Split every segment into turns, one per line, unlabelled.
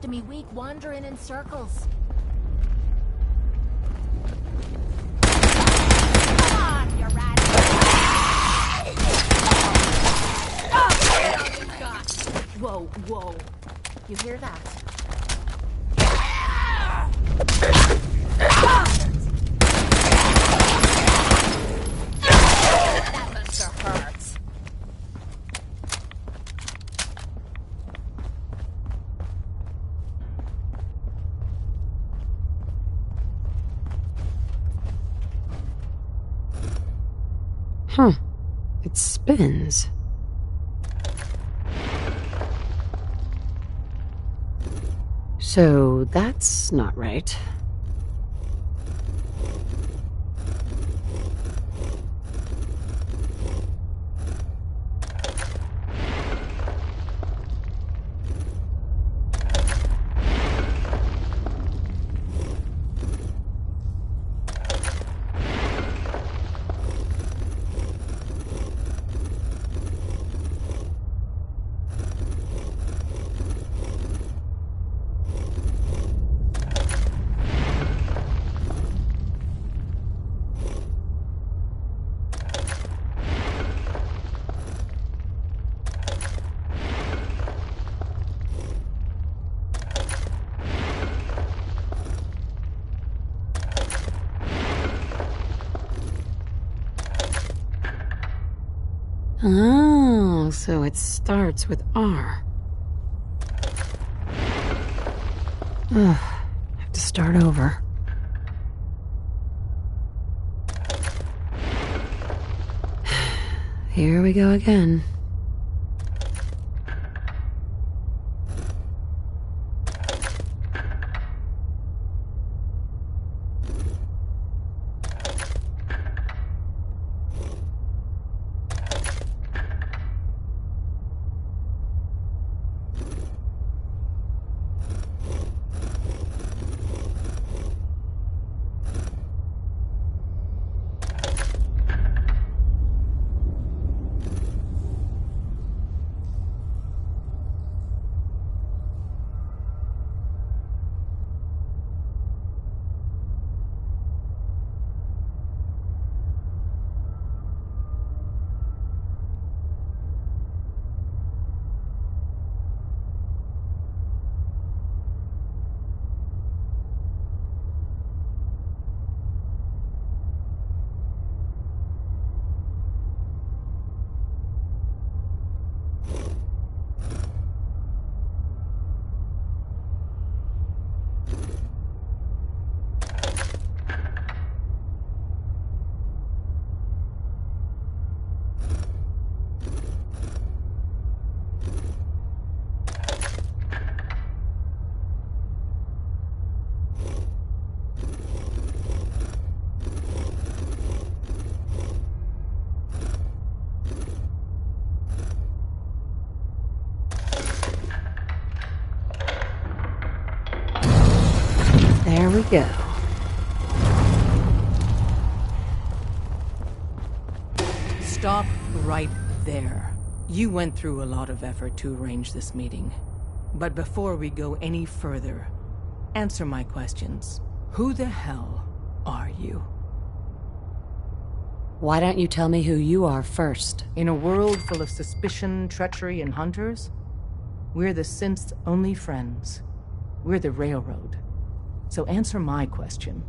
most of me week wandering in circles. Come on, you rat! Whoa, whoa. You hear that? That must have hurts.
Huh. It spins. So that's not right. Oh, so it starts with R. Ugh, have to start over. Here we go again. There we go.
Stop right there. You went through a lot of effort to arrange this meeting. But before we go any further, answer my questions. Who the hell are you?
Why don't you tell me who you are first?
In a world full of suspicion, treachery, and hunters, we're the synth's only friends. We're the Railroad. So answer my question.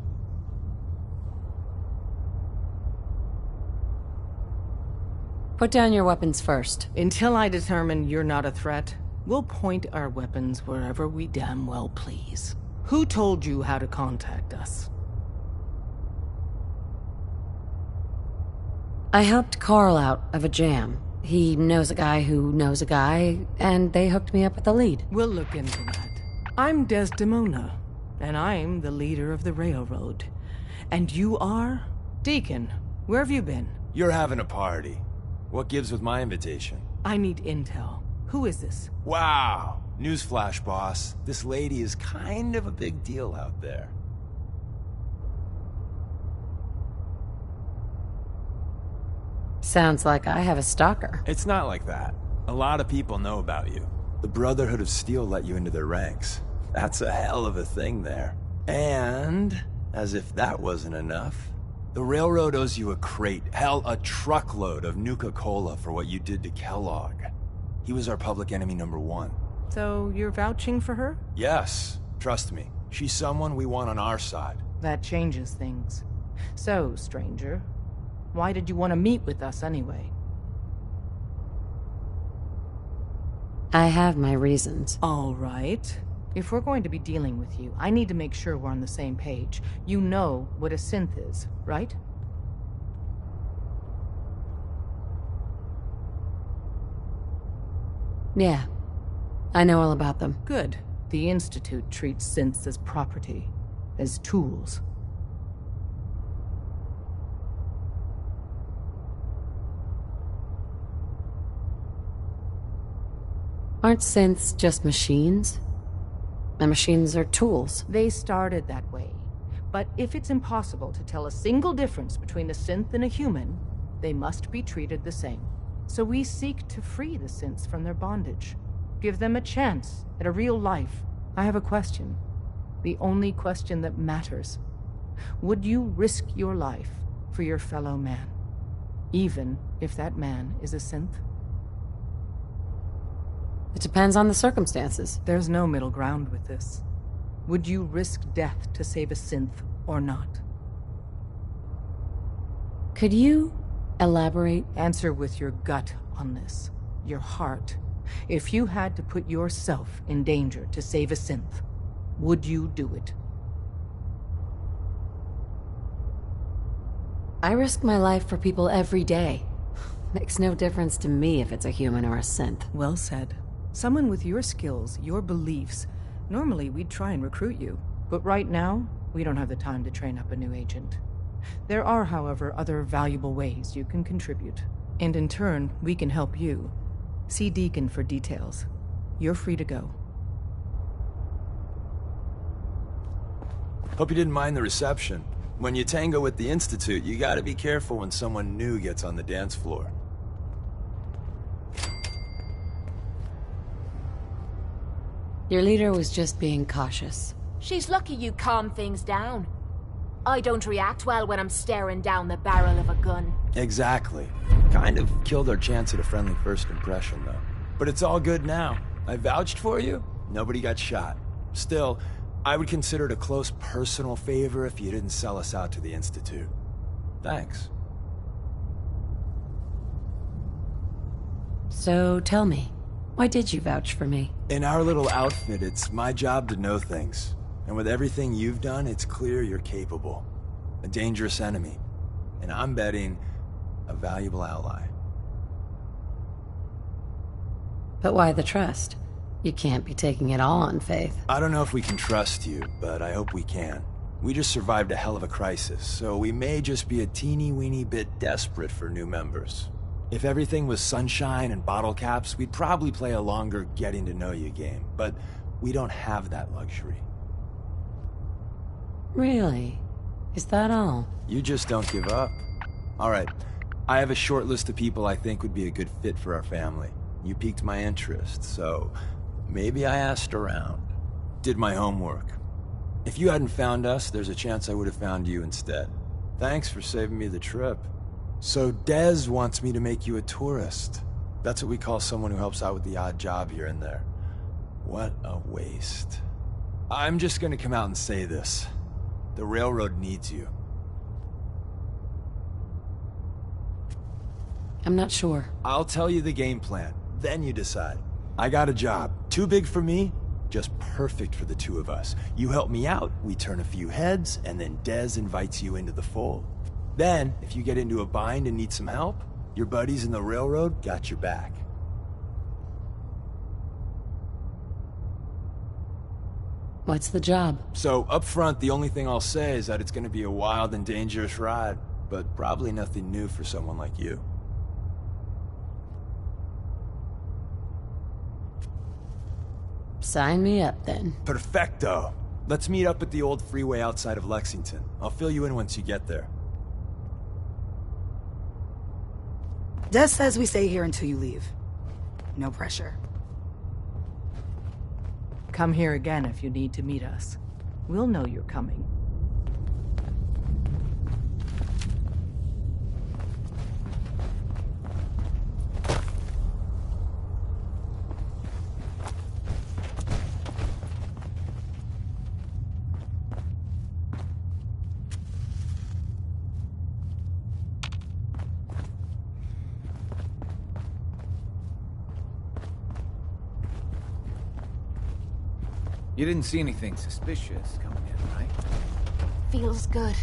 Put down your weapons first.
Until I determine you're not a threat, we'll point our weapons wherever we damn well please. Who told you how to contact us?
I helped Carl out of a jam. He knows a guy who knows a guy, and they hooked me up with the lead.
We'll look into that. I'm Desdemona, and I'm the leader of the Railroad. And you are? Deacon, where have you been?
You're having a party. What gives with my invitation?
I need intel. Who is this?
Wow! Newsflash, boss. This lady is kind of a big deal out there.
Sounds like I have a stalker.
It's not like that. A lot of people know about you. The Brotherhood of Steel let you into their ranks. That's a hell of a thing there. And, as if that wasn't enough, the Railroad owes you a crate, hell, a truckload of Nuka-Cola for what you did to Kellogg. He was our public enemy #1.
So you're vouching for her?
Yes, trust me. She's someone we want on our side.
That changes things. So, stranger, why did you want to meet with us anyway?
I have my reasons.
All right. If we're going to be dealing with you, I need to make sure we're on the same page. You know what a synth is, right?
Yeah, I know all about them.
Good. The Institute treats synths as property, as tools.
Aren't synths just machines? And machines are tools.
They started that way. But if it's impossible to tell a single difference between a synth and a human, they must be treated the same. So we seek to free the synths from their bondage. Give them a chance at a real life. I have a question. The only question that matters. Would you risk your life for your fellow man? Even if that man is a synth?
It depends on the circumstances.
There's no middle ground with this. Would you risk death to save a synth or not?
Could you elaborate?
Answer with your gut on this. Your heart. If you had to put yourself in danger to save a synth, would you do it?
I risk my life for people every day. Makes no difference to me if it's a human or a synth.
Well said. Someone with your skills, your beliefs. Normally, we'd try and recruit you. But right now, we don't have the time to train up a new agent. There are, however, other valuable ways you can contribute. And in turn, we can help you. See Deacon for details. You're free to go.
Hope you didn't mind the reception. When you tango with the Institute, you gotta be careful when someone new gets on the dance floor.
Your leader was just being cautious.
She's lucky you calm things down. I don't react well when I'm staring down the barrel of a gun.
Exactly. Kind of killed our chance at a friendly first impression, though. But it's all good now. I vouched for you. Nobody got shot. Still, I would consider it a close personal favor if you didn't sell us out to the Institute. Thanks.
So tell me, why did you vouch for me?
In our little outfit, it's my job to know things. And with everything you've done, it's clear you're capable. A dangerous enemy. And I'm betting a valuable ally.
But why the trust? You can't be taking it all on faith.
I don't know if we can trust you, but I hope we can. We just survived a hell of a crisis, so we may just be a teeny-weeny bit desperate for new members. If everything was sunshine and bottle caps, we'd probably play a longer getting-to-know-you game, but we don't have that luxury.
Really? Is that all?
You just don't give up. All right, I have a short list of people I think would be a good fit for our family. You piqued my interest, so maybe I asked around. Did my homework. If you hadn't found us, there's a chance I would have found you instead. Thanks for saving me the trip. So Dez wants me to make you a tourist. That's what we call someone who helps out with the odd job here and there. What a waste. I'm just gonna come out and say this. The Railroad needs you.
I'm not sure.
I'll tell you the game plan, then you decide. I got a job. Too big for me, just perfect for the two of us. You help me out, we turn a few heads, and then Dez invites you into the fold. Then, if you get into a bind and need some help, your buddies in the Railroad got your back.
What's the job?
So, up front, the only thing I'll say is that it's gonna be a wild and dangerous ride, but probably nothing new for someone like you.
Sign me up, then.
Perfecto. Let's meet up at the old freeway outside of Lexington. I'll fill you in once you get there.
Des says we stay here until you leave. No pressure.
Come here again if you need to meet us. We'll know you're coming.
You didn't see anything suspicious coming in, right?
Feels good.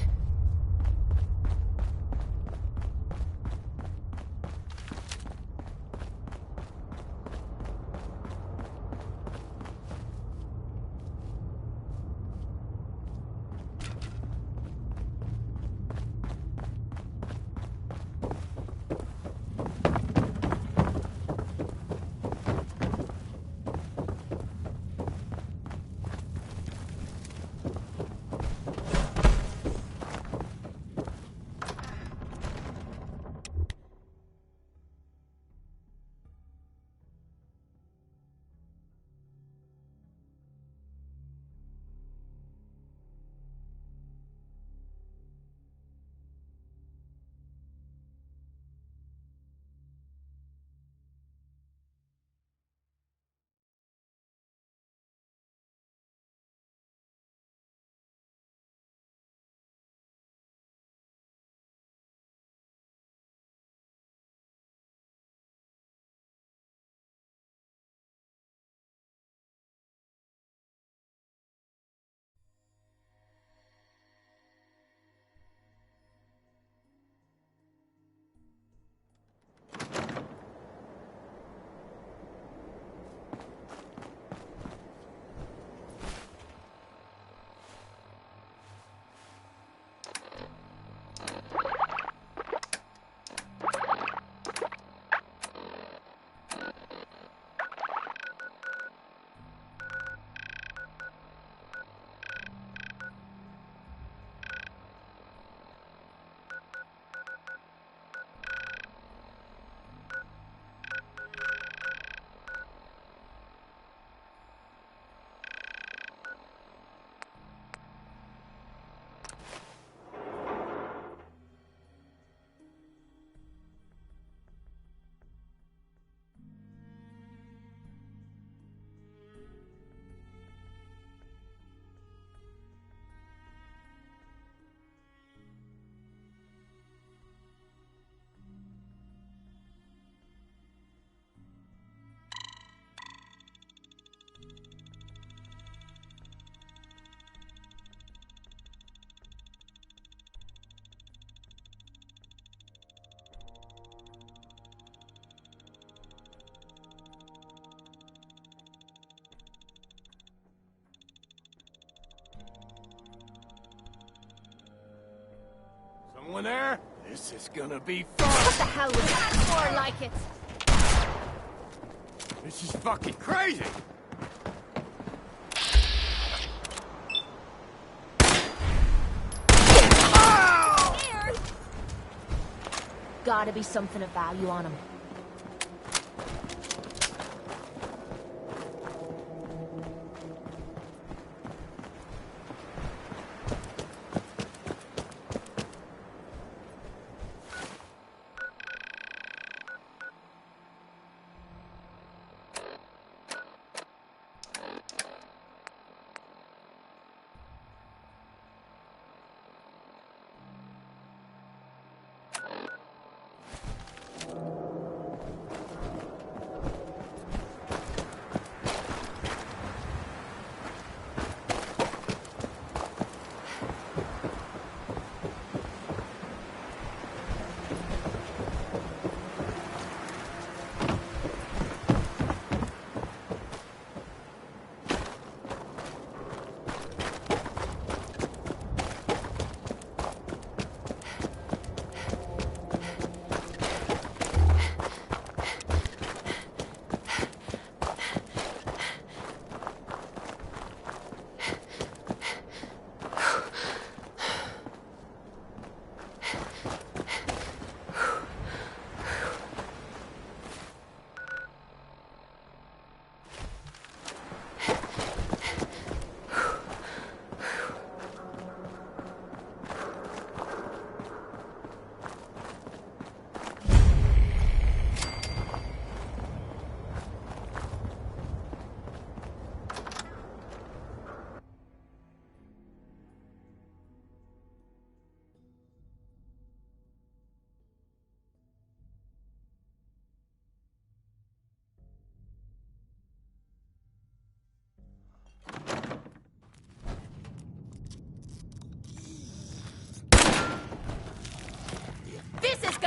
Someone there? This is gonna be fun!
What the hell was that? More like it!
This is fucking crazy!
Gotta be something of value on him.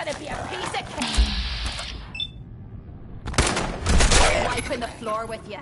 gonna be a piece of cake! Wiping the floor with you.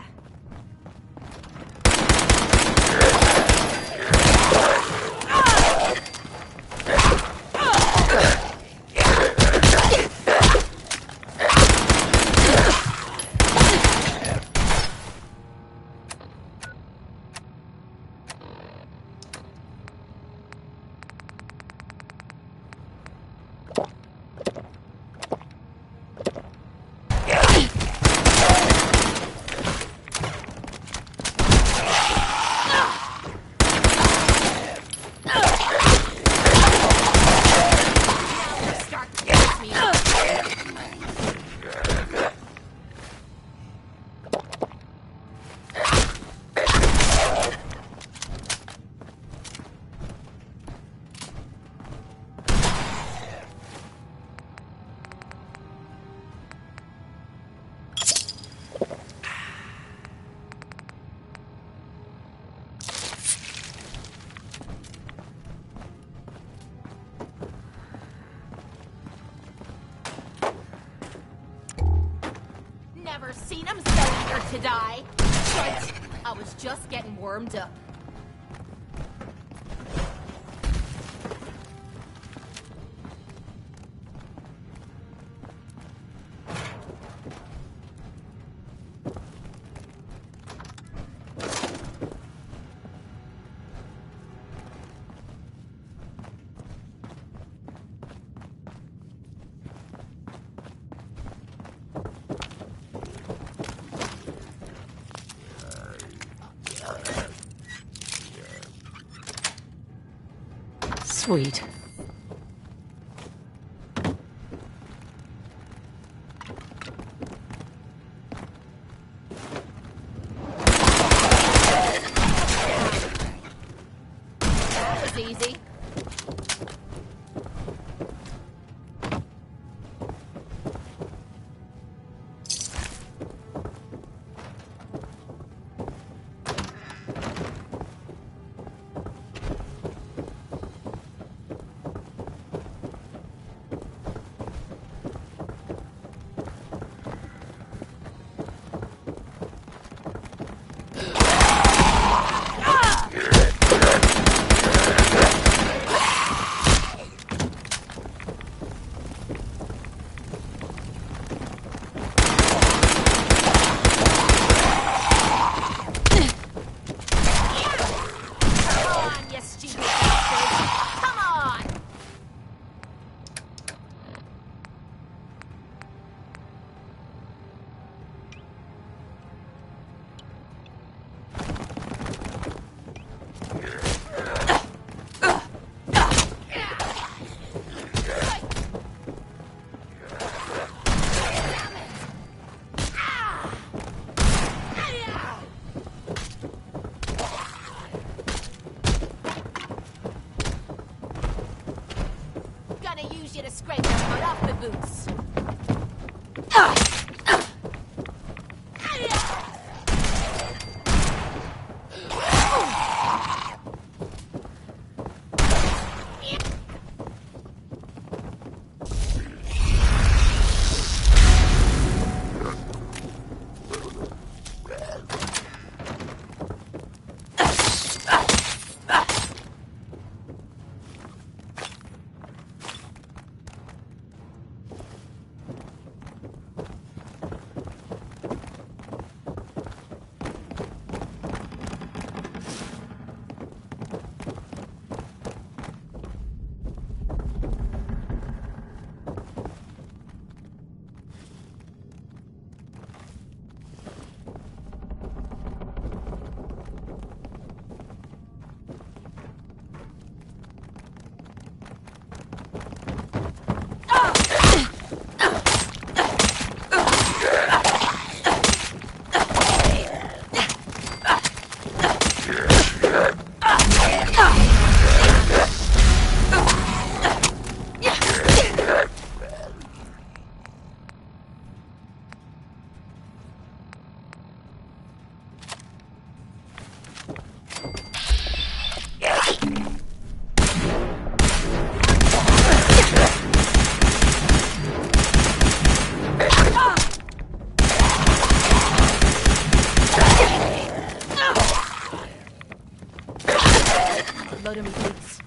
Never seen him so eager to die. Right, I was just getting warmed up.
Sweet.
That was easy. Use you to scrape the mud off the boots. load of me boots.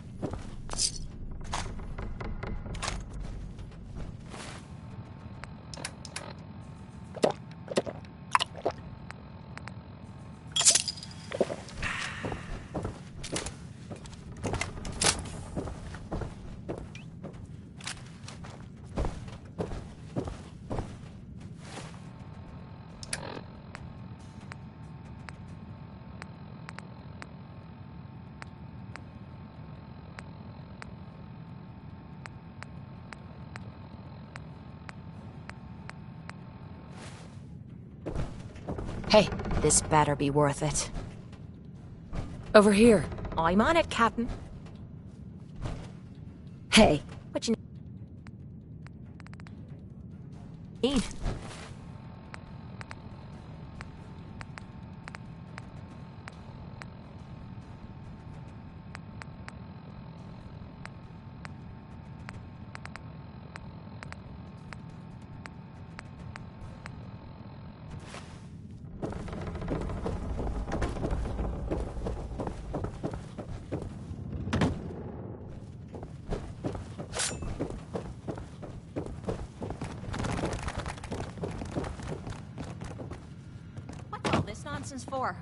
Hey,
This better be worth it.
over here.
I'm on it, Captain.
Hey.
What you need? What's all this nonsense for?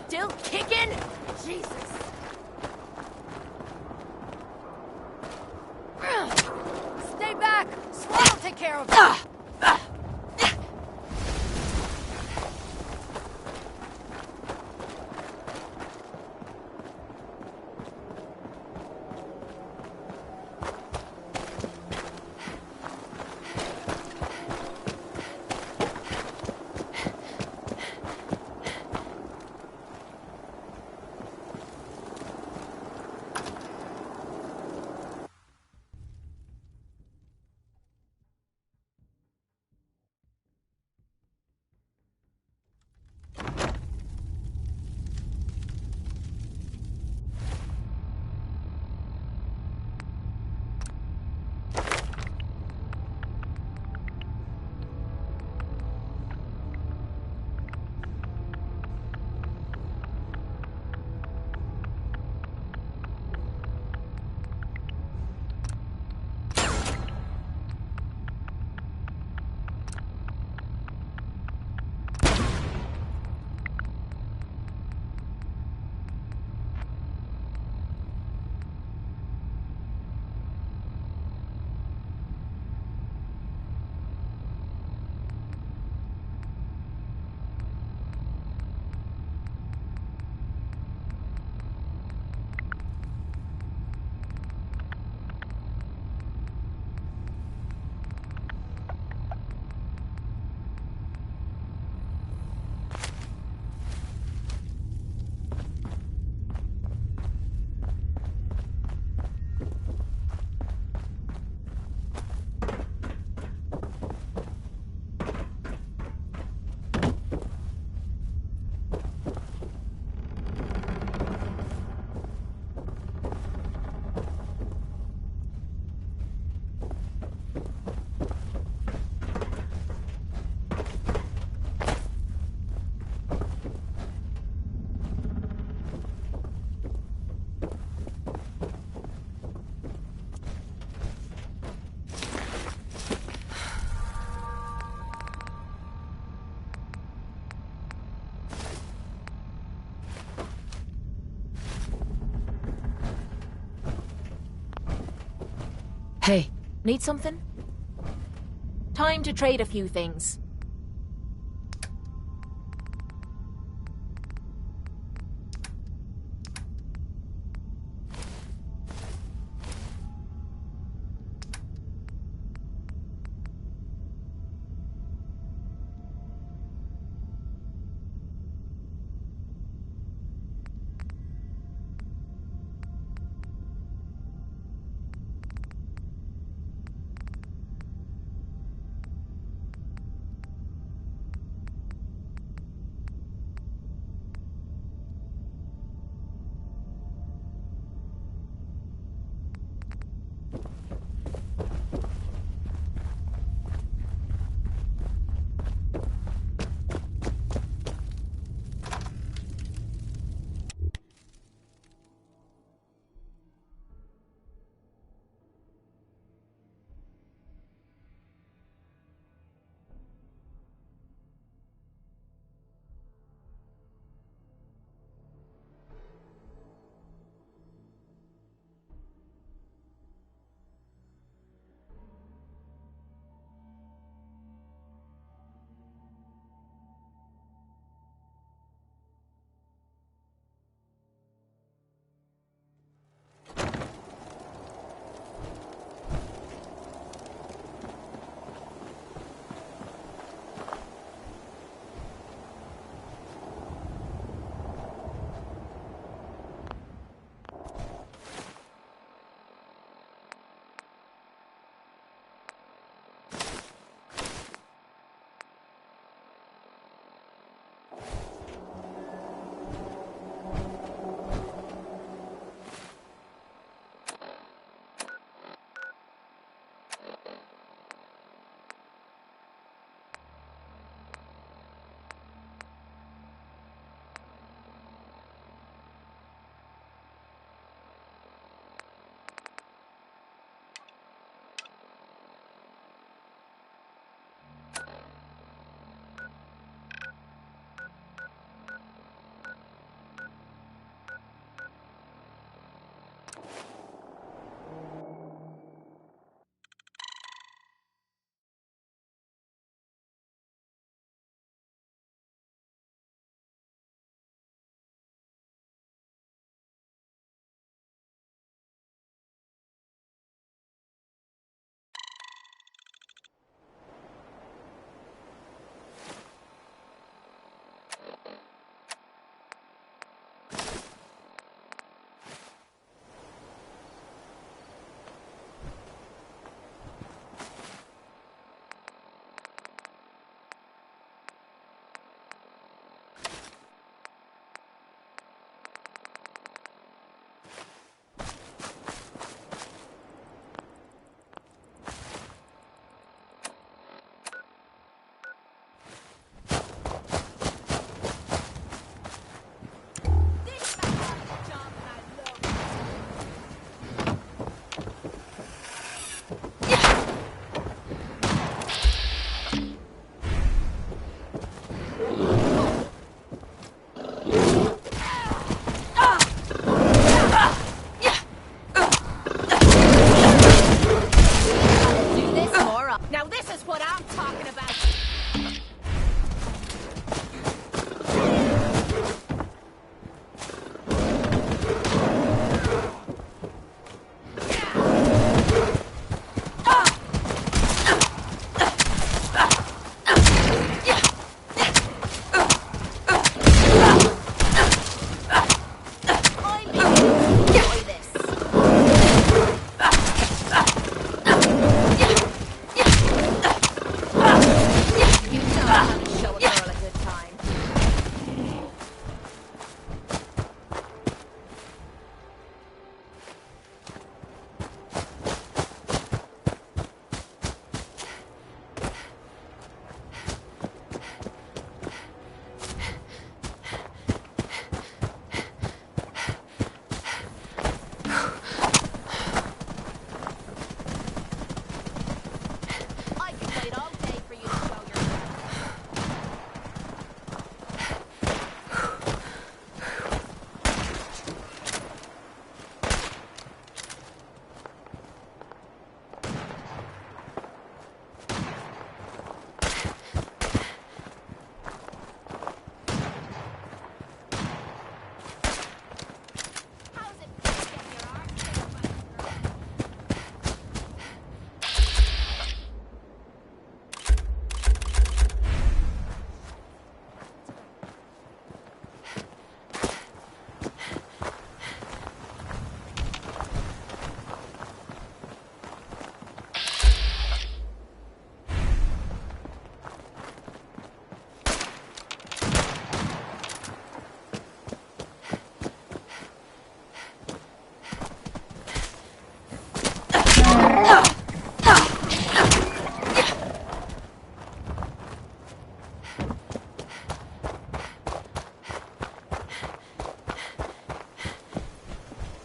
Still kicking? Jesus. Stay back. Swan will take care of it.
Hey,
Need something? Time to trade a few things.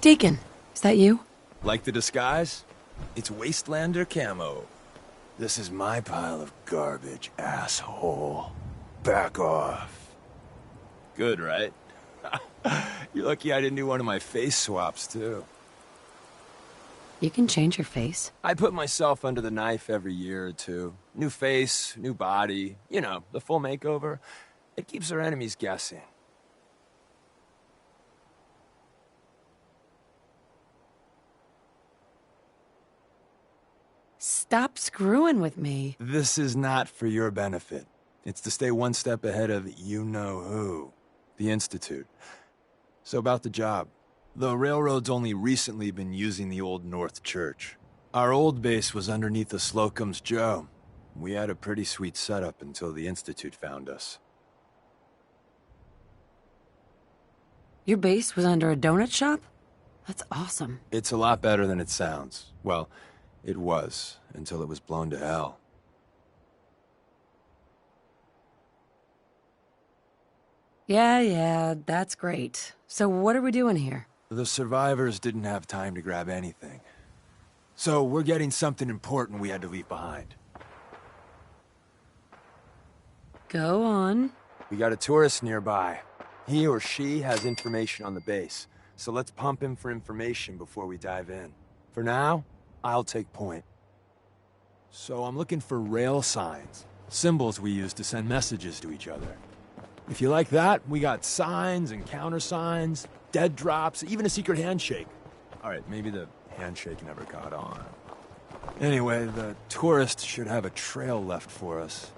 Deacon, is that you?
Like the disguise? It's Wastelander camo. This is my pile of garbage, asshole. Back off. Good, right? You're lucky I didn't do one of my face swaps, too.
You can change your face.
I put myself under the knife every year or two. New face, new body, you know, the full makeover. It keeps our enemies guessing.
Stop screwing with me.
This is not for your benefit. It's to stay one step ahead of you-know-who, the Institute. So about the job. The railroad's only recently been using the Old North Church. Our old base was underneath the Slocum's Joe. We had a pretty sweet setup until the Institute found us.
Your base was under a donut shop? That's awesome.
It's a lot better than it sounds. Well, it was, until it was blown to hell.
Yeah, that's great. So what are we doing here?
The survivors didn't have time to grab anything. So we're getting something important we had to leave behind.
Go on.
We got a tourist nearby. He or she has information on the base. So let's pump him for information before we dive in. For now, I'll take point. So I'm looking for rail signs. Symbols we use to send messages to each other. If you like that, we got signs and countersigns, dead drops, even a secret handshake. Alright, maybe the handshake never got on. Anyway, the tourist should have a trail left for us.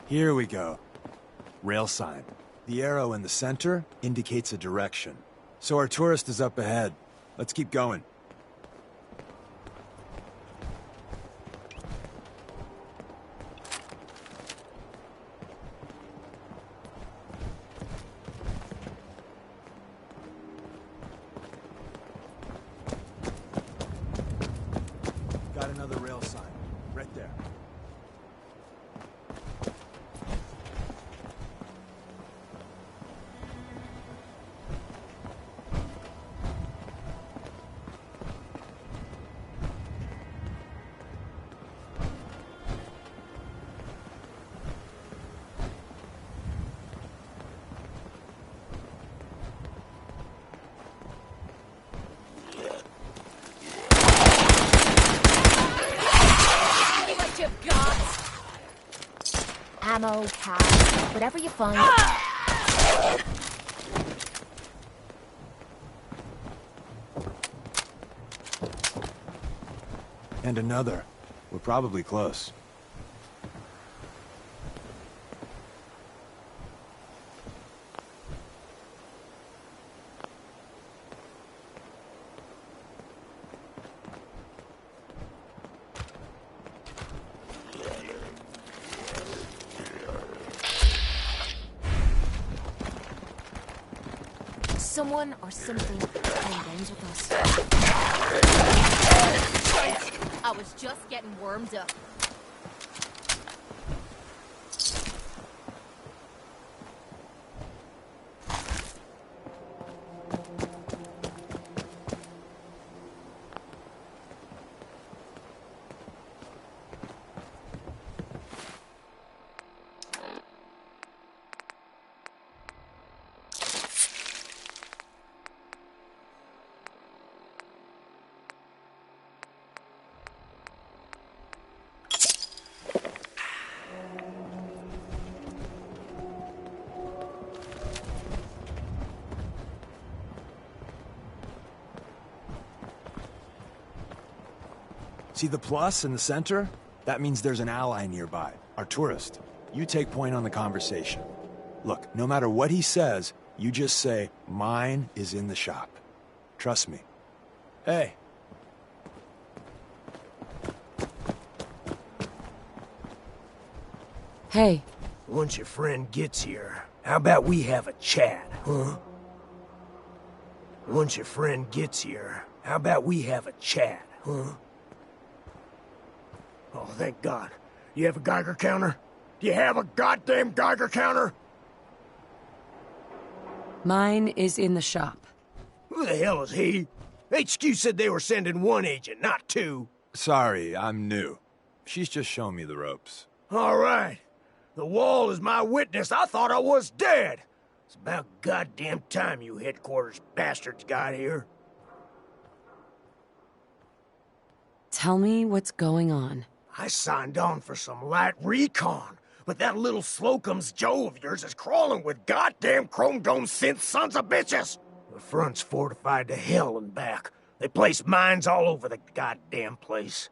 Here we go. Rail sign. The arrow in the center indicates a direction. So our tourist is up ahead. Let's keep going. Got another rail sign. Right there.
Ammo, cash, whatever you find.
And another. We're probably close.
Someone or something playing games with us. I was just getting warmed up.
See the plus in the center? That means there's an ally nearby, our tourist. You take point on the conversation. Look, no matter what he says, you just say, mine is in the shop. Trust me. Hey.
Hey.
Once your friend gets here, how about we have a chat, huh? Once your friend gets here, how about we have a chat, huh? Oh, thank God. You have a Geiger counter? Do you have a goddamn Geiger counter?
Mine is in the shop.
Who the hell is he? HQ said they were sending one agent, not two.
Sorry, I'm new. She's just showing me the ropes.
All right. The wall is my witness. I thought I was dead. It's about goddamn time you headquarters bastards got here.
Tell me what's going on.
I signed on for some light recon, but that little Slocum's Joe of yours is crawling with goddamn Chrome Dome synth sons of bitches. The front's fortified to hell and back. They place mines all over the goddamn place.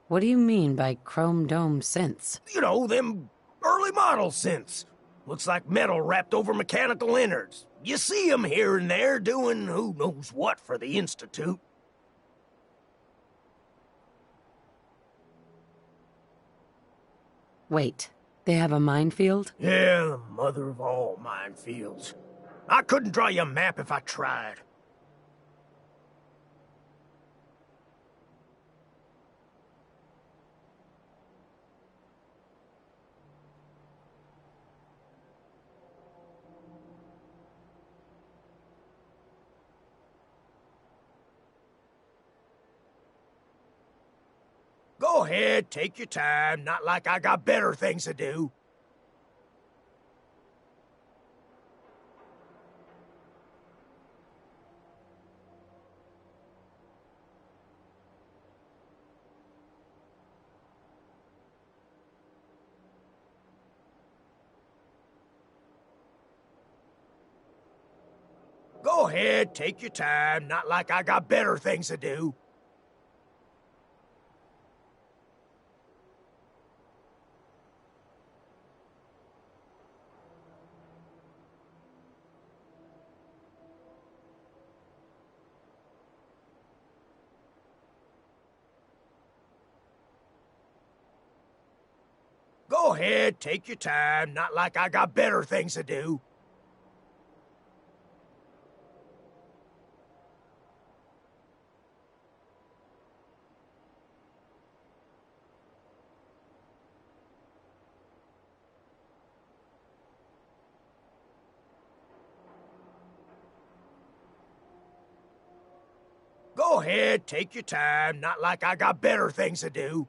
What do you mean by Chrome Dome synths?
You know, them early model synths. Looks like metal wrapped over mechanical innards. You see them here and there doing who knows what for the Institute.
Wait, they have a minefield?
Yeah, the mother of all minefields. I couldn't draw you a map if I tried. Go ahead, take your time. Not like I got better things to do. Go ahead, take your time. Not like I got better things to do. Go ahead, take your time. Not like I got better things to do. Go ahead, take your time. Not like I got better things to do.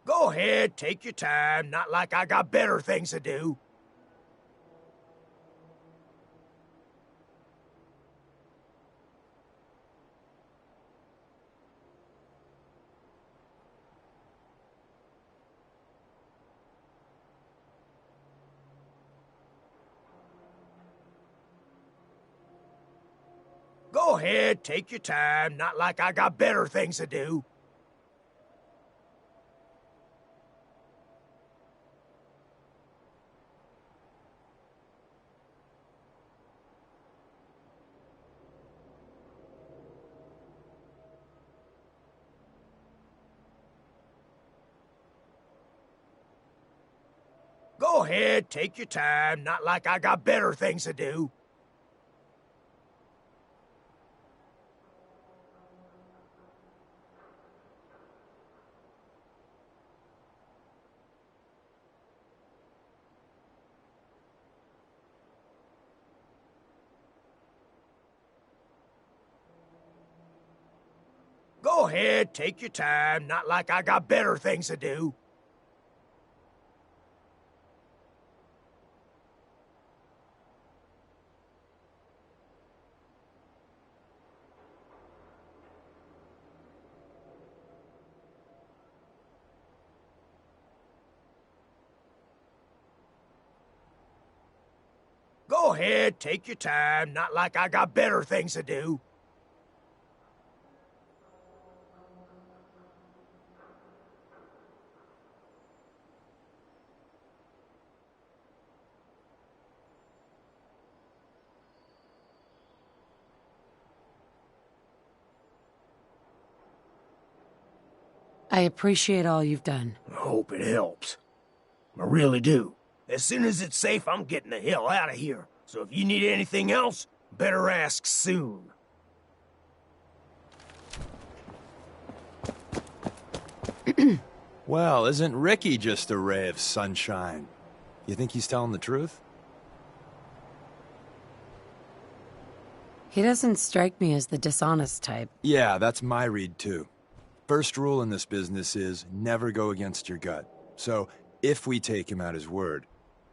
Go ahead, take your time. Not like I got better things to do. Go ahead, take your time. Not like I got better things to do. Go ahead, take your time. Not like I got better things to do. Go ahead, take your time. Not like I got better things to do. Go ahead, take your time. Not like I got better things to do.
I appreciate all you've done.
I hope it helps. I really do. As soon as it's safe, I'm getting the hell out of here. So if you need anything else, better ask soon.
Well, isn't Ricky just a ray of sunshine? You think he's telling the truth?
He doesn't strike me as the dishonest type.
Yeah, that's my read too. First rule in this business is never go against your gut. So, if we take him at his word,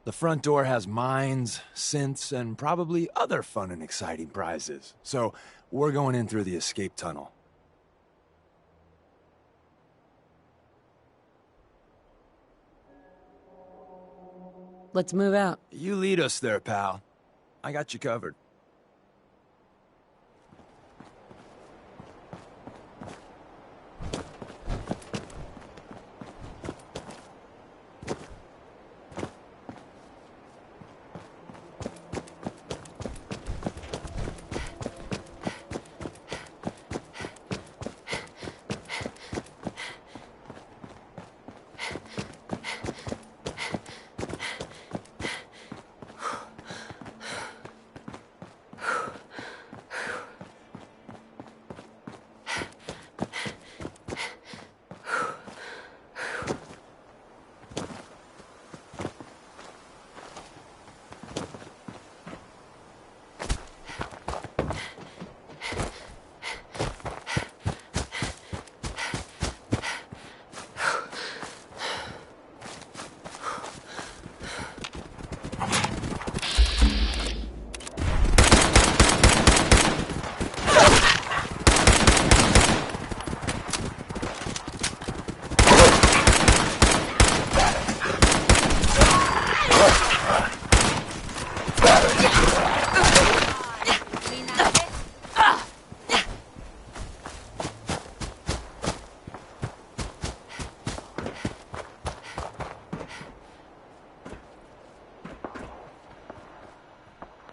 the front door has mines, synths, and probably other fun and exciting prizes. So, we're going in through the escape tunnel.
Let's move out.
You lead us there, pal. I got you covered.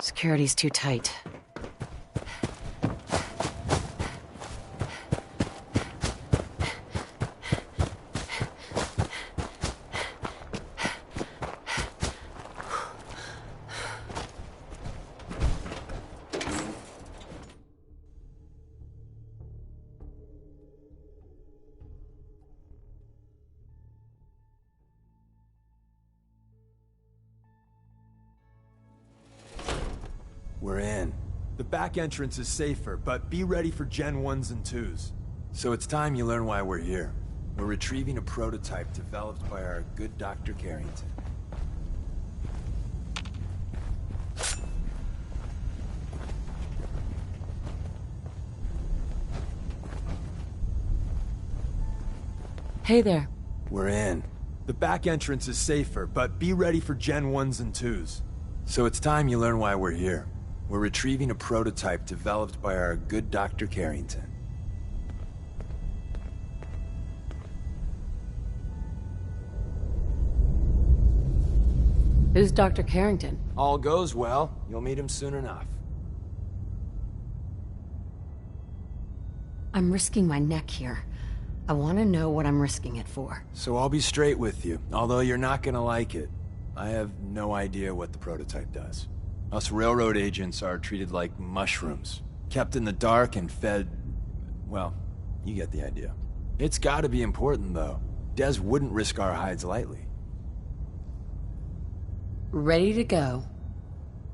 Security's too tight.
We're in. The back entrance is safer, but be ready for Gen 1s and 2s. So it's time you learn why we're here. We're retrieving a prototype developed by our good Dr. Carrington.
Hey there.
We're in. The back entrance is safer, but be ready for Gen 1s and 2s. So it's time you learn why we're here. We're retrieving a prototype developed by our good Dr. Carrington.
Who's Dr. Carrington?
All goes well, you'll meet him soon enough.
I'm risking my neck here. I want to know what I'm risking it for.
So I'll be straight with you, although you're not gonna like it. I have no idea what the prototype does. Us railroad agents are treated like mushrooms, kept in the dark and fed... well, you get the idea. It's gotta be important, though. Des wouldn't risk our hides lightly.
Ready to go.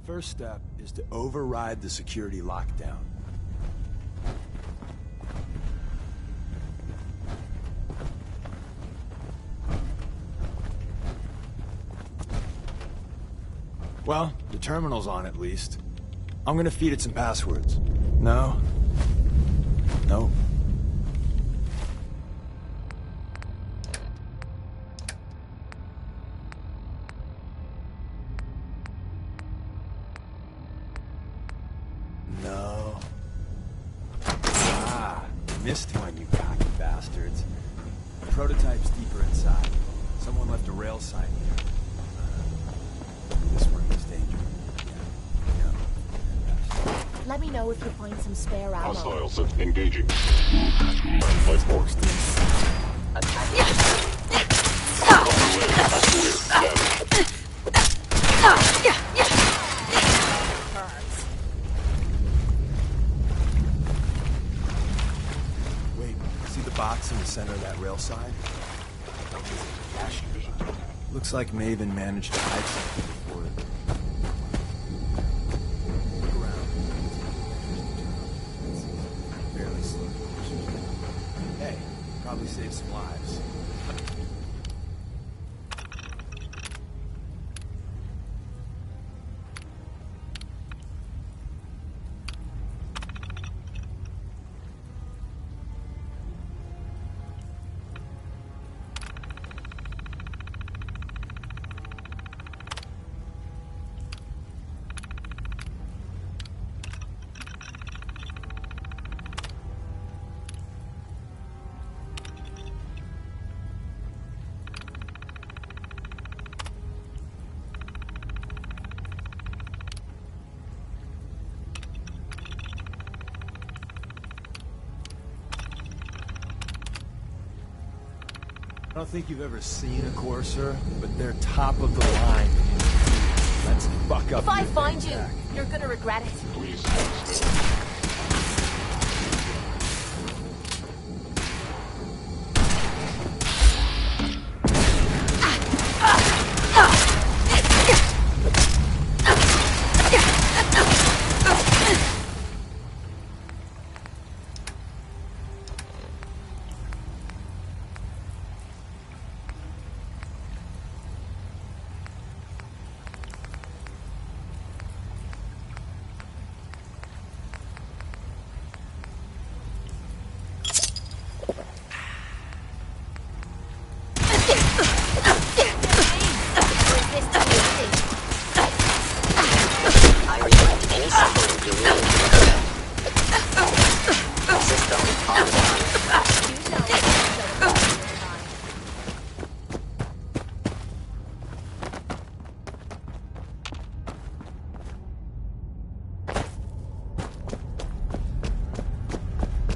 First step is to override the security lockdown. Well, the terminal's on at least. I'm gonna feed it some passwords. No. No. missed one, you cocky bastards. The prototype's deeper inside. Someone left a rail sign here. This room is dangerous. Yeah.
Let me know if you find some spare ammo.
Hostiles engaging. Life force.
Wait, see the box in the center of that rail sign? Looks like Maven managed to hide something before it. Look around. Barely slow. Hey, probably saved some lives. I don't think you've ever seen a Courser, but they're top of the line. Let's fuck up.
If I
your
find you,
back.
you're gonna regret it.
Please.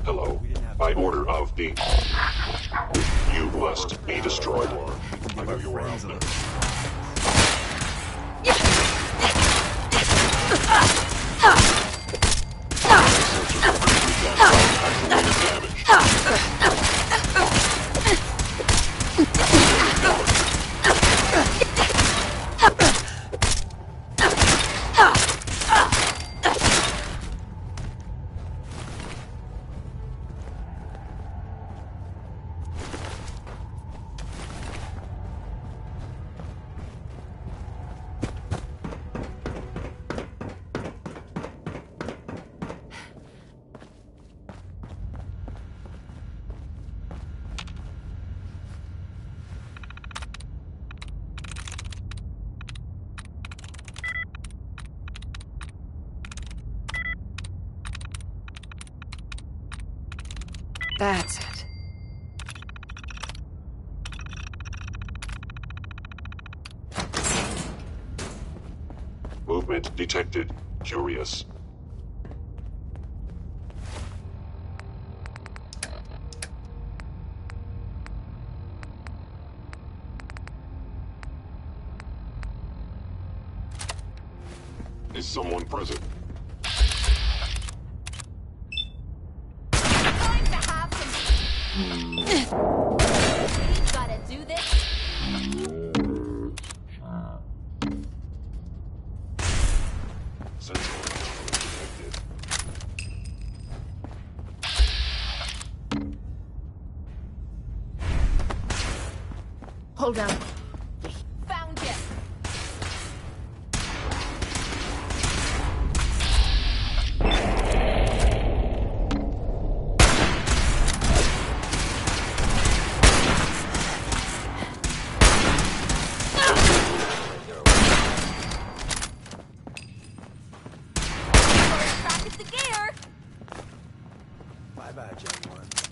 Hello. By order of the... You must be destroyed. I know you were out there.
That's it.
Movement detected. Curious. Is someone present?
Going to have some. We've gotta do this.
Central detected.
Hold on. Found you. Practice the gear.
Bye-bye, Gen 1.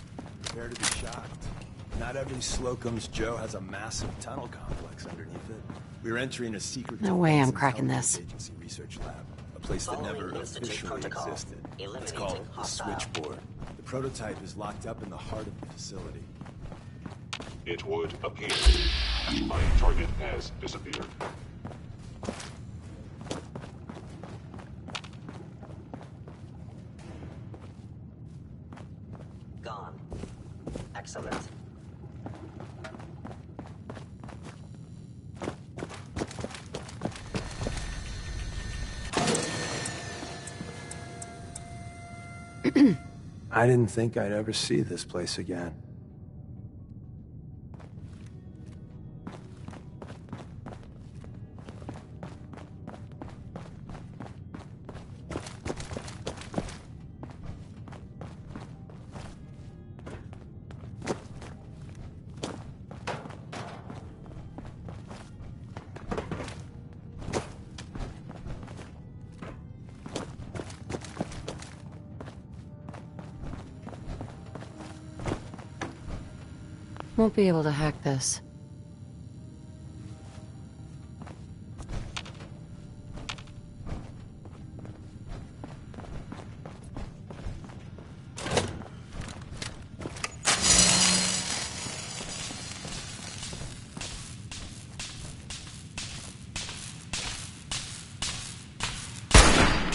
Bradley Slocum's Joe has a massive tunnel complex underneath it. We're entering a secret...
No way I'm
defense
cracking this.
agency research lab. A place that never officially existed. It's called the Switchboard. The prototype is locked up in the heart of the facility.
It would appear my target has disappeared.
Gone. Excellent.
I didn't think I'd ever see this place again.
Won't be able to hack this.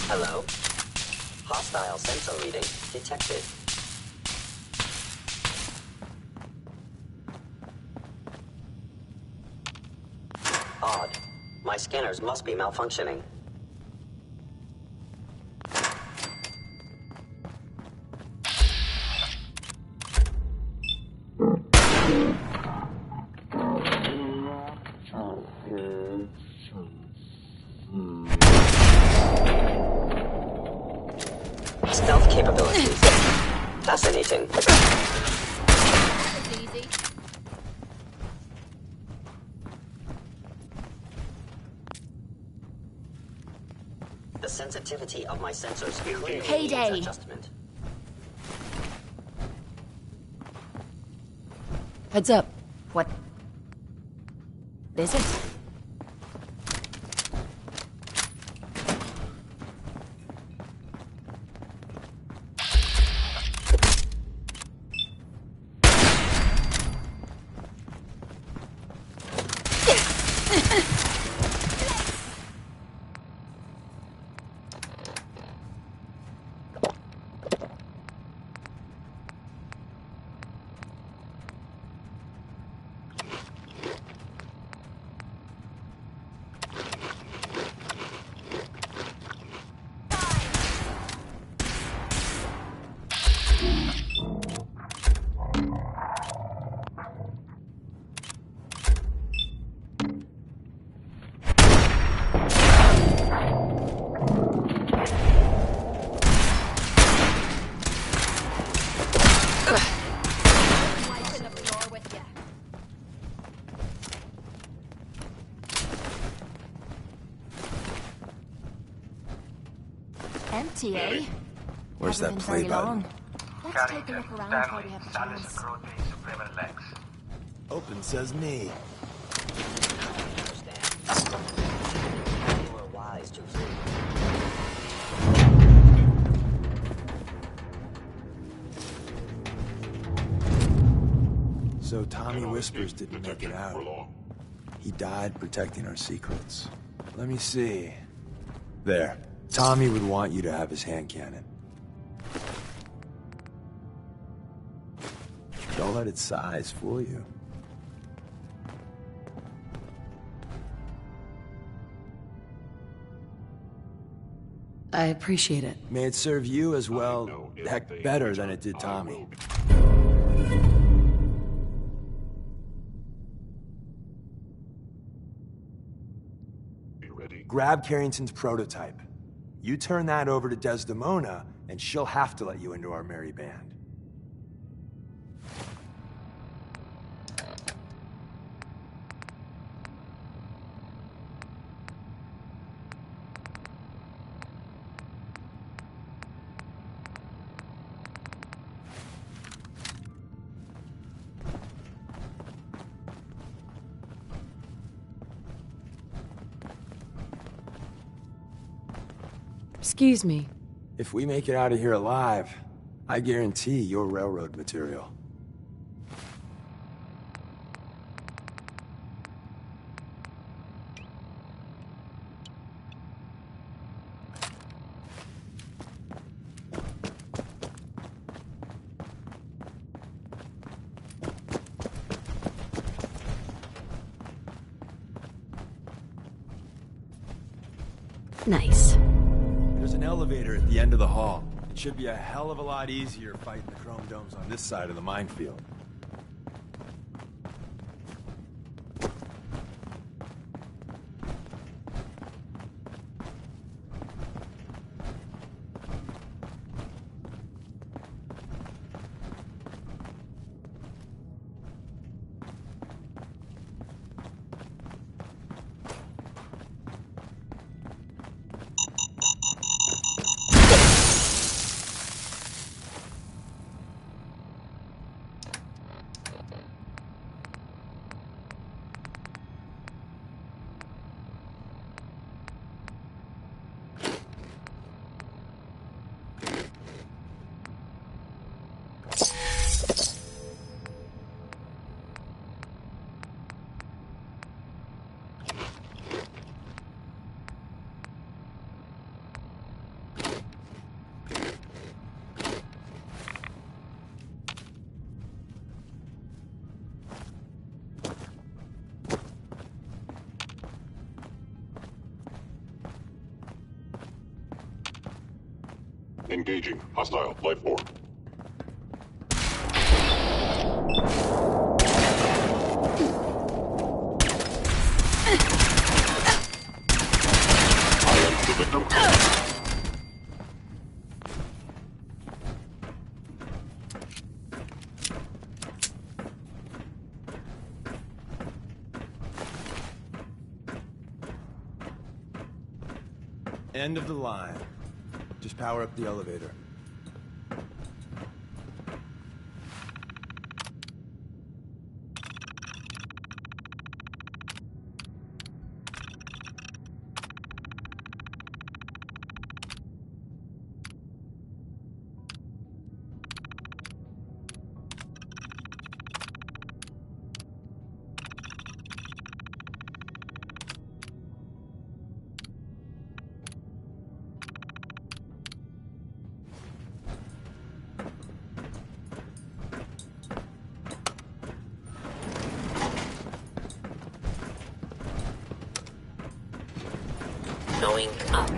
Hello? Hostile sensor reading detected. Odd. My scanners must be malfunctioning. Stealth capabilities. Fascinating.
That's easy.
The sensitivity of my sensors clearly
Payday.
needs adjustment.
Heads up.
What is it? Empty, eh?
Where's that
Hasn't
play
been very
button?
long. Let's take a look around while we have the chance.
Open says me.
You were wise to flee.
So Tommy Whispers didn't make it out. He died protecting our secrets. Let me see. There. Tommy would want you to have his hand cannon. Don't let its size fool you.
I appreciate it.
May it serve you as well, heck, better than it did Tommy. Grab Carrington's prototype. You turn that over to Desdemona, and she'll have to let you into our merry band.
Excuse me.
If we make it out of here alive, I guarantee you're railroad material.
Nice.
There's an elevator at the end of the hall. It should be a hell of a lot easier fighting the chrome domes on this side of the minefield.
Engaging hostile life form. I am the victim.
End of the line. Just power up the elevator.
Going up.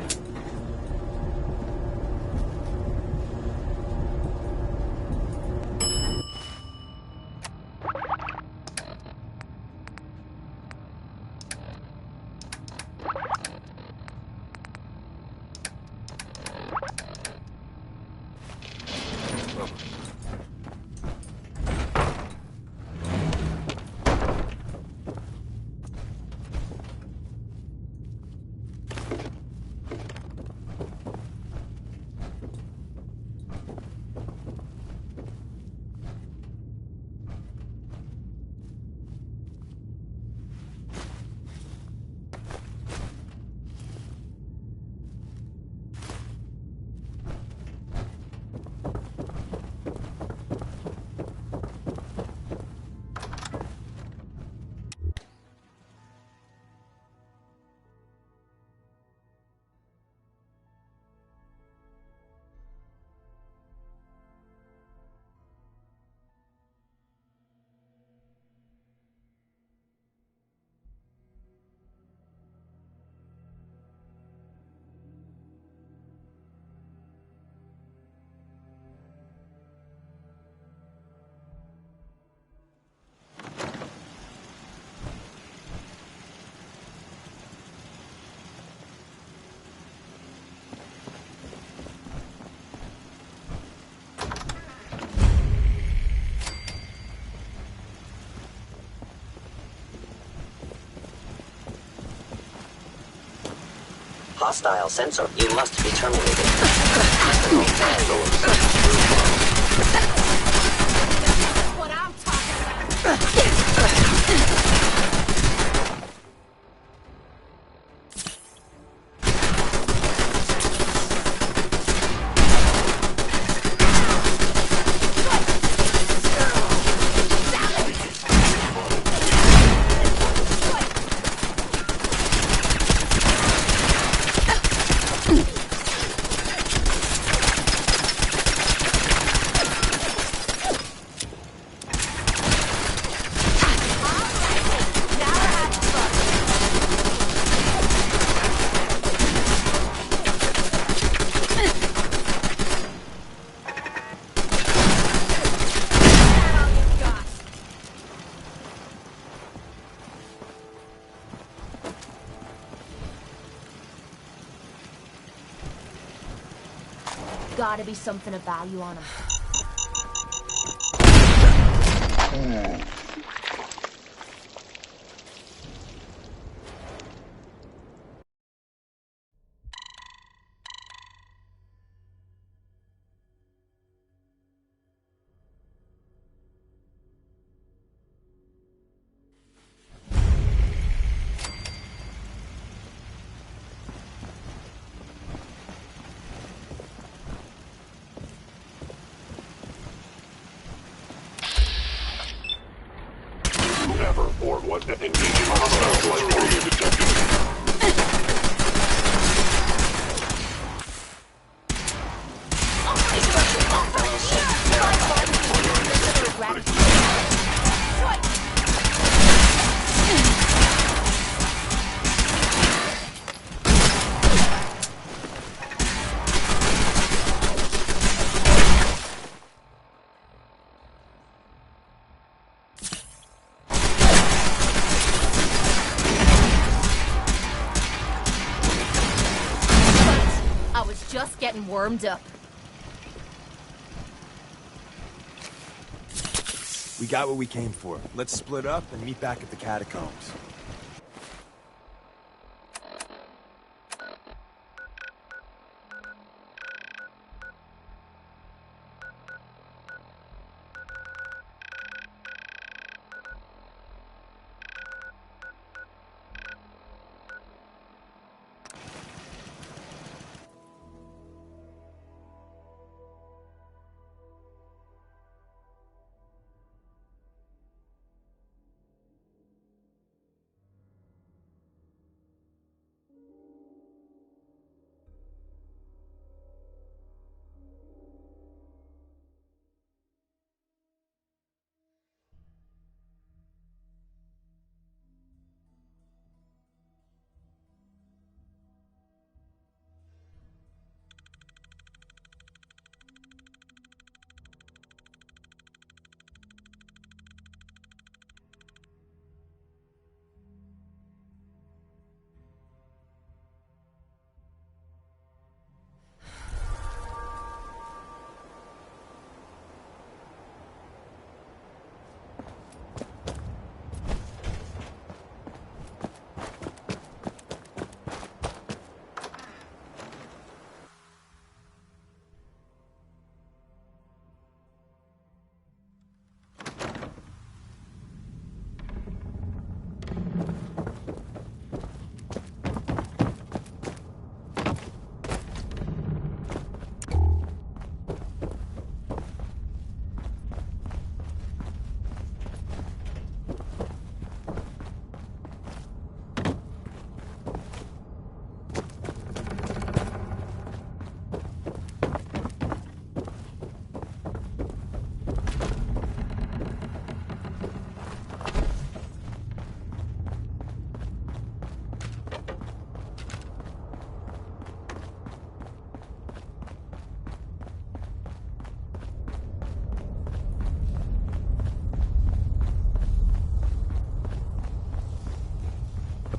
Hostile sensor. You must be terminated.
What I'm talking about. Gotta be something of value on him.
Whoever or what engaging hostile life form detected.
I was just getting warmed up.
We got what we came for. Let's split up and meet back at the catacombs.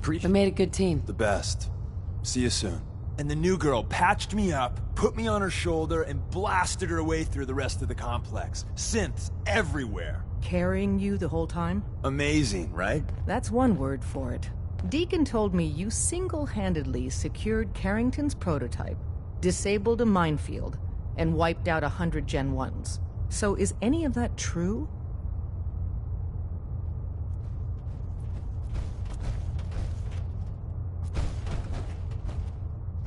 We made a good team.
The best. See you soon. And the new girl patched me up, put me on her shoulder, and blasted her way through the rest of the complex. Synths everywhere.
Carrying you the whole time?
Amazing, right?
That's one word for it. Deacon told me you single-handedly secured Carrington's prototype, disabled a minefield, and wiped out 100 Gen 1s. So is any of that true?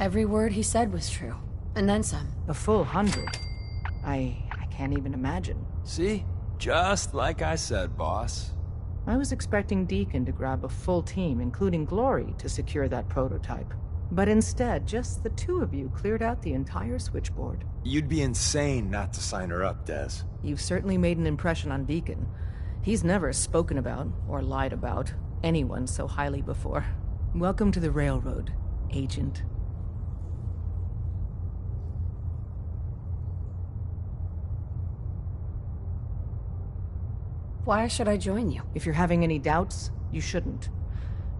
Every word he said was true. And then some.
A full 100? I can't even imagine.
See? Just like I said, boss.
I was expecting Deacon to grab a full team, including Glory, to secure that prototype. But instead, just the two of you cleared out the entire switchboard.
You'd be insane not to sign her up, Des.
You've certainly made an impression on Deacon. He's never spoken about, or lied about, anyone so highly before. Welcome to the Railroad, Agent.
Why should I join you?
If you're having any doubts, you shouldn't.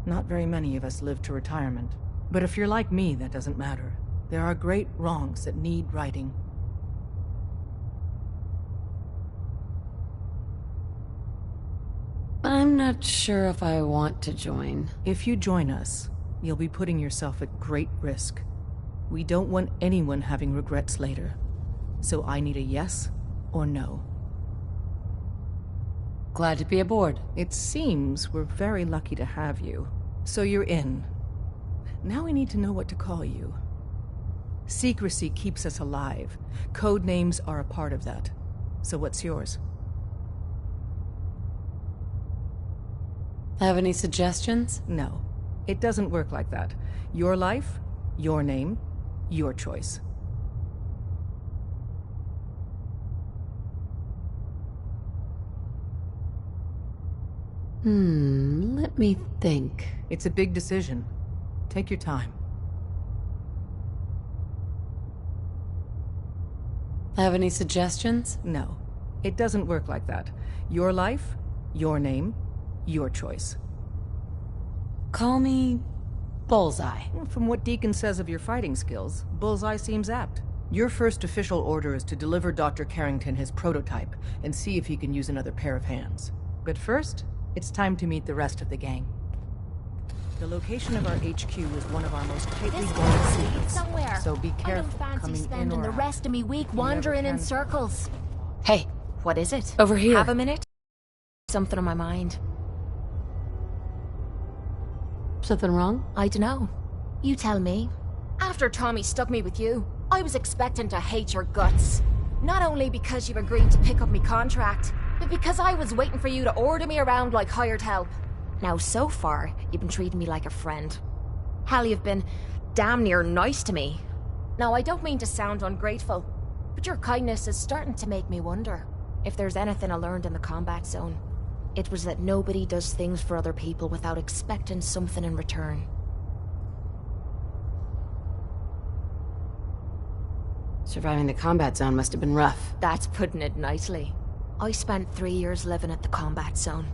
Not very many of us live to retirement. But if you're like me, that doesn't matter. There are great wrongs that need righting.
not sure if I want to join.
If you join us, you'll be putting yourself at great risk. We don't want anyone having regrets later. So I need a yes or no.
Glad to be aboard.
It seems we're very lucky to have you. So you're in. Now we need to know what to call you. Secrecy keeps us alive. Code names are a part of that. So what's yours?
Have any suggestions?
No. It doesn't work like that. Your life, your name, your choice.
Let me think.
It's a big decision. Take your time.
Have any suggestions?
No. It doesn't work like that. Your life, your name, your choice.
Call me Bullseye.
From what Deacon says of your fighting skills, Bullseye seems apt. Your first official order is to deliver Dr. Carrington his prototype and see if he can use another pair of hands. But first, it's time to meet the rest of the gang. The location of our HQ is one of our most tightly guarded secrets,
somewhere.
so be
I
careful
don't fancy
coming in
spending
or
the
out.
rest of me week wandering in circles.
Hey,
What is it?
over here.
Have a minute? Something on my mind.
Something wrong?
I dunno. You tell me. After Tommy stuck me with you, I was expecting to hate your guts. Not only because you agreed to pick up me contract, but because I was waiting for you to order me around like hired help. Now, so far, you've been treating me like a friend. Hell, you've been damn near nice to me. Now, I don't mean to sound ungrateful, but your kindness is starting to make me wonder if there's anything I learned in the combat zone. It was that nobody does things for other people without expecting something in return.
Surviving the combat zone must have been rough.
That's putting it nicely. I spent 3 years living at the combat zone.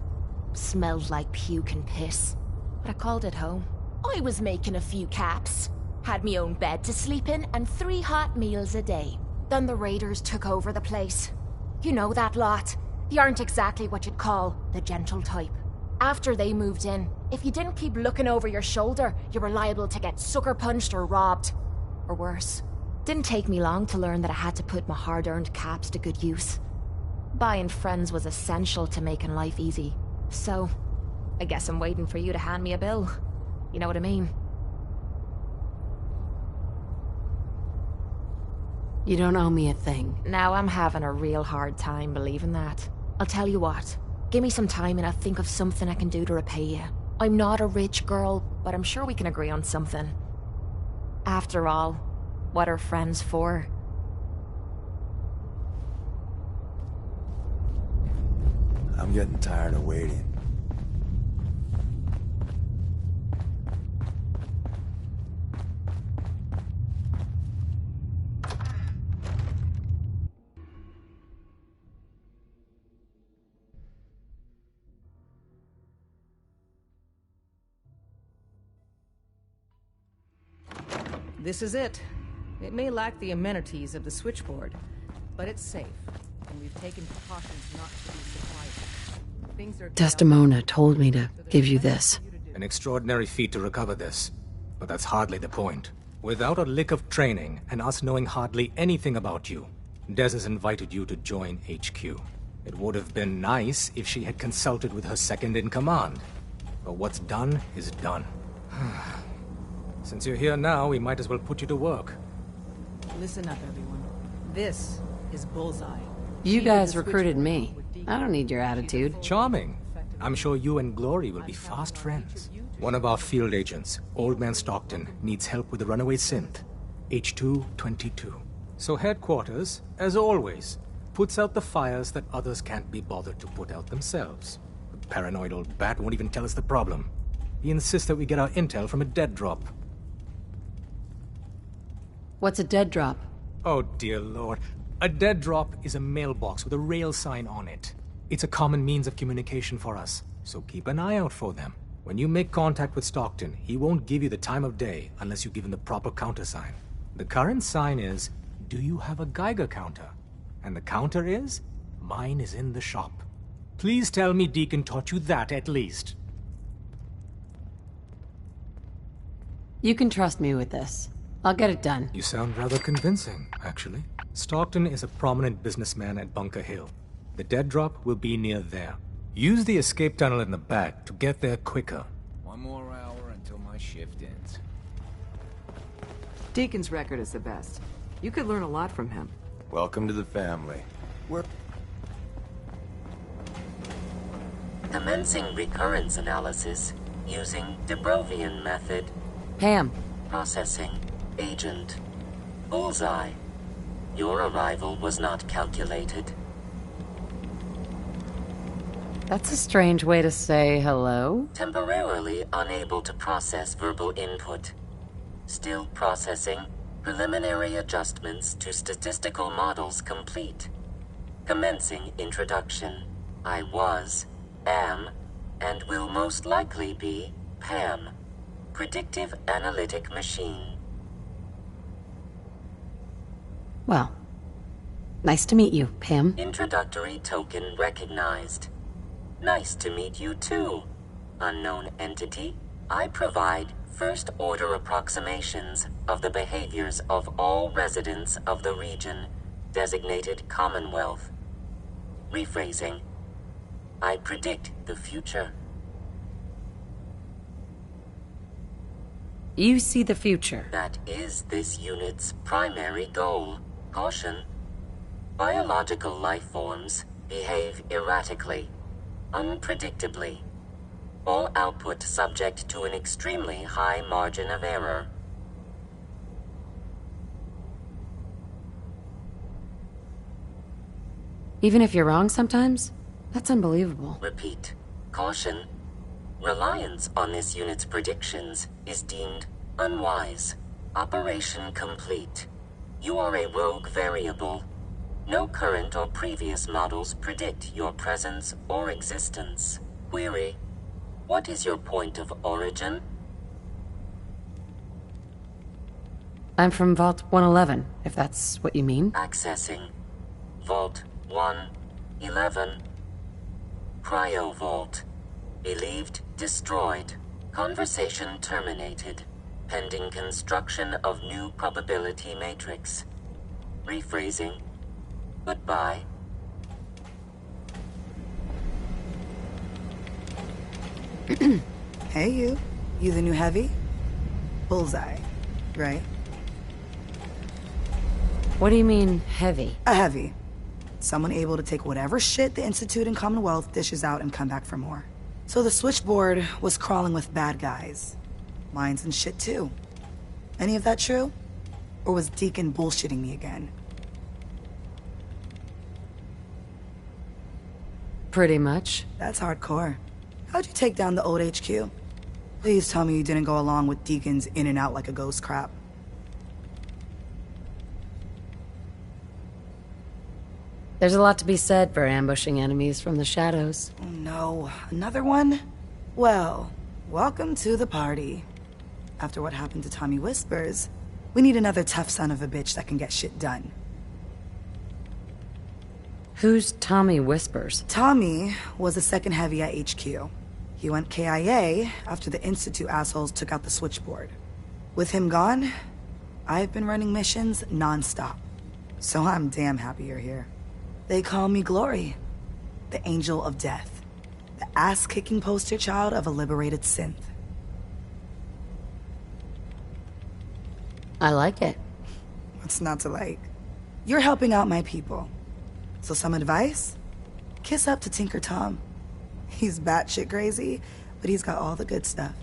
Smelled like puke and piss, but I called it home. I was making a few caps, had me own bed to sleep in, and 3 hot meals a day. Then the raiders took over the place. You know that lot. They aren't exactly what you'd call the gentle type. After they moved in, if you didn't keep looking over your shoulder, you were liable to get sucker punched or robbed. Or worse. Didn't take me long to learn that I had to put my hard-earned caps to good use. Buying friends was essential to making life easy. So, I guess I'm waiting for you to hand me a bill. You know what I mean?
You don't owe me a thing.
Now I'm having a real hard time believing that. I'll tell you what. Give me some time and I'll think of something I can do to repay you. I'm not a rich girl, but I'm sure we can agree on something. After all, what are friends for?
I'm getting tired of waiting.
This is it. It may lack the amenities of the switchboard, but it's safe, and we've taken precautions not to be surprised. Things are
Desdemona told me to give you this.
An extraordinary feat to recover this, but that's hardly the point. Without a lick of training, and us knowing hardly anything about you, Des has invited you to join HQ. It would have been nice if she had consulted with her second-in-command, but what's done is done. Since you're here now, we might as well put you to work.
Listen up, everyone. This is Bullseye.
You
She
guys
was the
recruited
switchboard
me.
with Deacon.
I don't need your attitude.
Charming. I'm sure you and Glory will be fast friends. One of our field agents, Old Man Stockton, needs help with the runaway synth. H222. So headquarters, as always, puts out the fires that others can't be bothered to put out themselves. The paranoid old bat won't even tell us the problem. He insists that we get our intel from a dead drop.
What's a dead drop?
Oh, dear lord. A dead drop is a mailbox with a rail sign on it. It's a common means of communication for us, so keep an eye out for them. When you make contact with Stockton, he won't give you the time of day unless you give him the proper countersign. The current sign is, do you have a Geiger counter? And the counter is, mine is in the shop. Please tell me Deacon taught you that at least.
You can trust me with this. I'll get it done.
You sound rather convincing, actually. Stockton is a prominent businessman at Bunker Hill. The dead drop will be near there. Use the escape tunnel in the back to get there quicker.
One more hour until my shift ends.
Deacon's record is the best. You could learn a lot from him.
Welcome to the family.
Commencing recurrence analysis using Dubrovian method.
Pam.
Processing. Agent. Bullseye. Your arrival was not calculated.
That's a strange way to say hello.
Temporarily unable to process verbal input. Still processing. Preliminary adjustments to statistical models complete. Commencing introduction. I was, am, and will most likely be Pam. Predictive analytic machine.
Well, nice to meet you, Pam.
Introductory token recognized. Nice to meet you too, unknown entity. I provide first-order approximations of the behaviors of all residents of the region designated Commonwealth. Rephrasing. I predict the future.
You see the future.
That is this unit's primary goal. Caution. Biological life forms behave erratically, unpredictably. All output subject to an extremely high margin of error.
Even if you're wrong sometimes? That's unbelievable.
Repeat. Caution. Reliance on this unit's predictions is deemed unwise. Operation complete. You are a rogue variable. No current or previous models predict your presence or existence. Query. What is your point of origin?
I'm from Vault 111, if that's what you mean.
Accessing. Vault 111. Cryo Vault. Believed destroyed. Conversation terminated. Pending construction of new probability matrix. Rephrasing. Goodbye.
Hey, you. You the new heavy? Bullseye, right?
What do you mean, heavy?
A heavy. Someone able to take whatever shit the Institute and Commonwealth dishes out and come back for more. So the switchboard was crawling with bad guys. Mines and shit, too. Any of that true? Or was Deacon bullshitting me again?
Pretty much.
That's hardcore. How'd you take down the old HQ? Please tell me you didn't go along with Deacon's in and out like a ghost crap.
There's a lot to be said for ambushing enemies from the shadows.
Oh no, another one? Well, welcome to the party. After what happened to Tommy Whispers, we need another tough son of a bitch that can get shit done.
Who's Tommy Whispers?
Tommy was the second heavy at HQ. He went KIA after the Institute assholes took out the switchboard. With him gone, I've been running missions non-stop. So I'm damn happy you're here. They call me Glory, the Angel of Death, the ass-kicking poster child of a liberated synth.
I like it.
What's not to like? You're helping out my people. So some advice? Kiss up to Tinker Tom. He's batshit crazy, but he's got all the good stuff.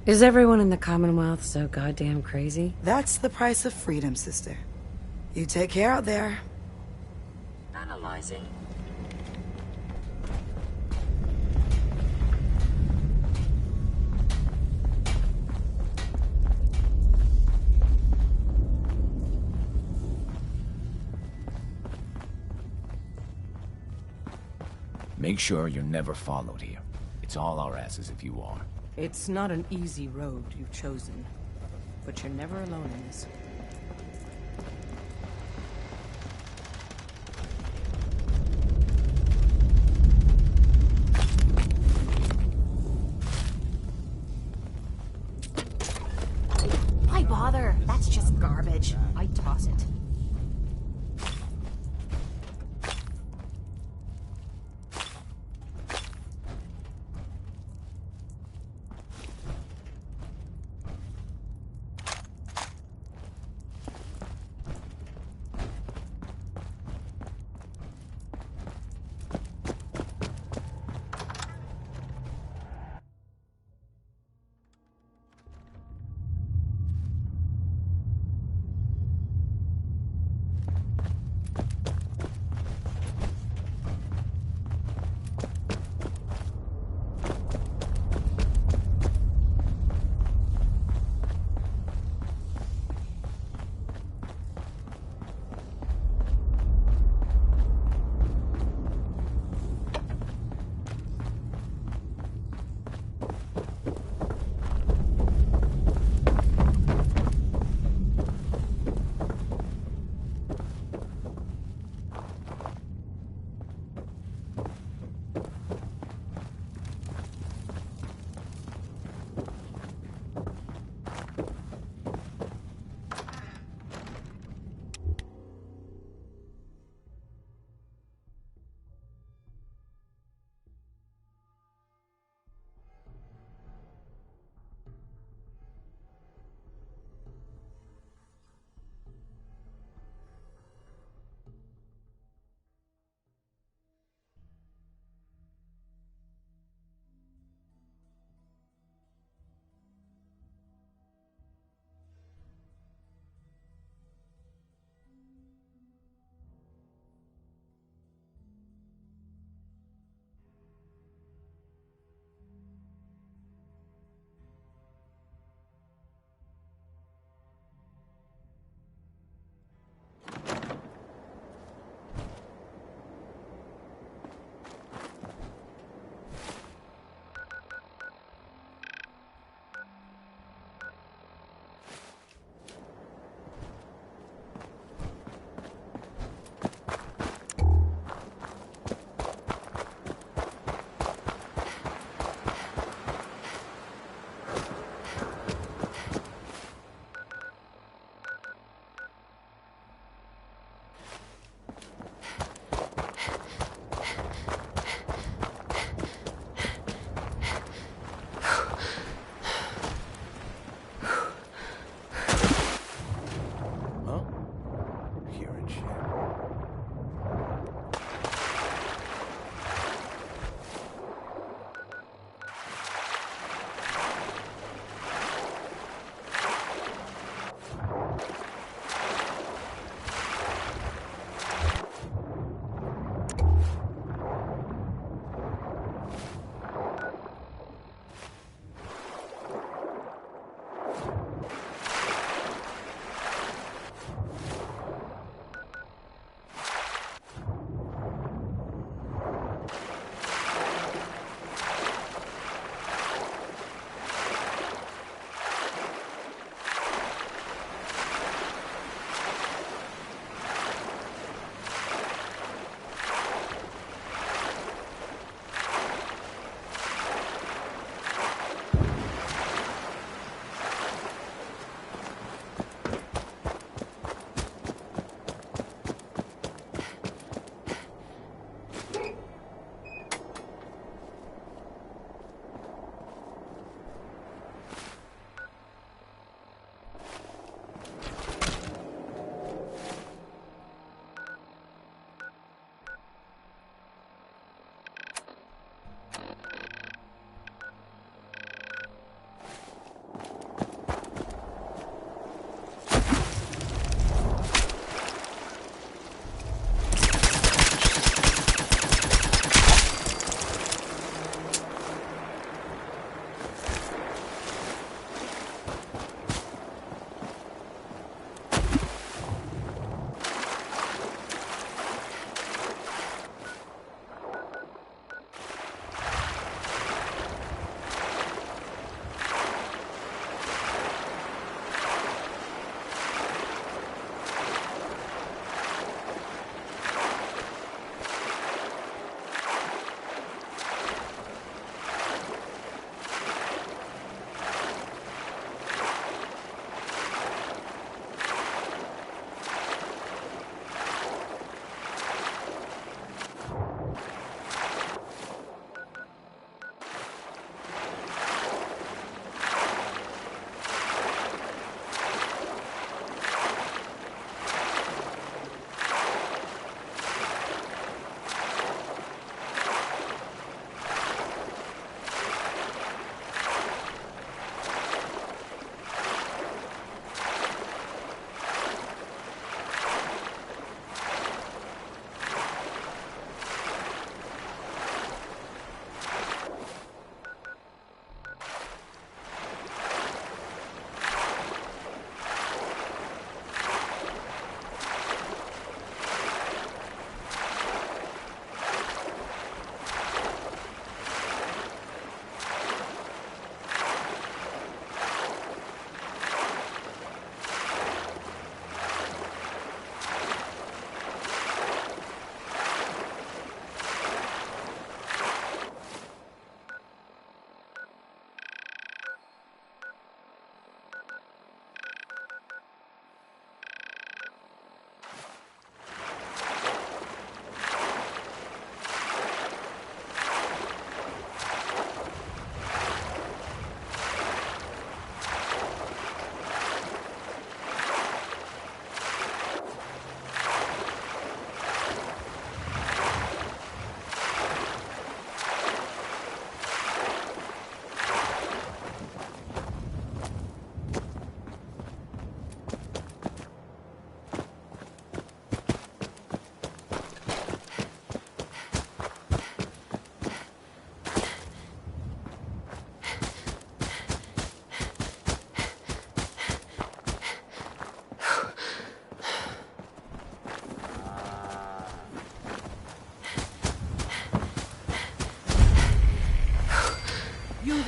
Is everyone in the Commonwealth so goddamn crazy?
That's the price of freedom, sister. You take care out there.
Analyzing.
Make sure you're never followed here. It's all our asses if you are.
It's not an easy road you've chosen, but you're never alone in this.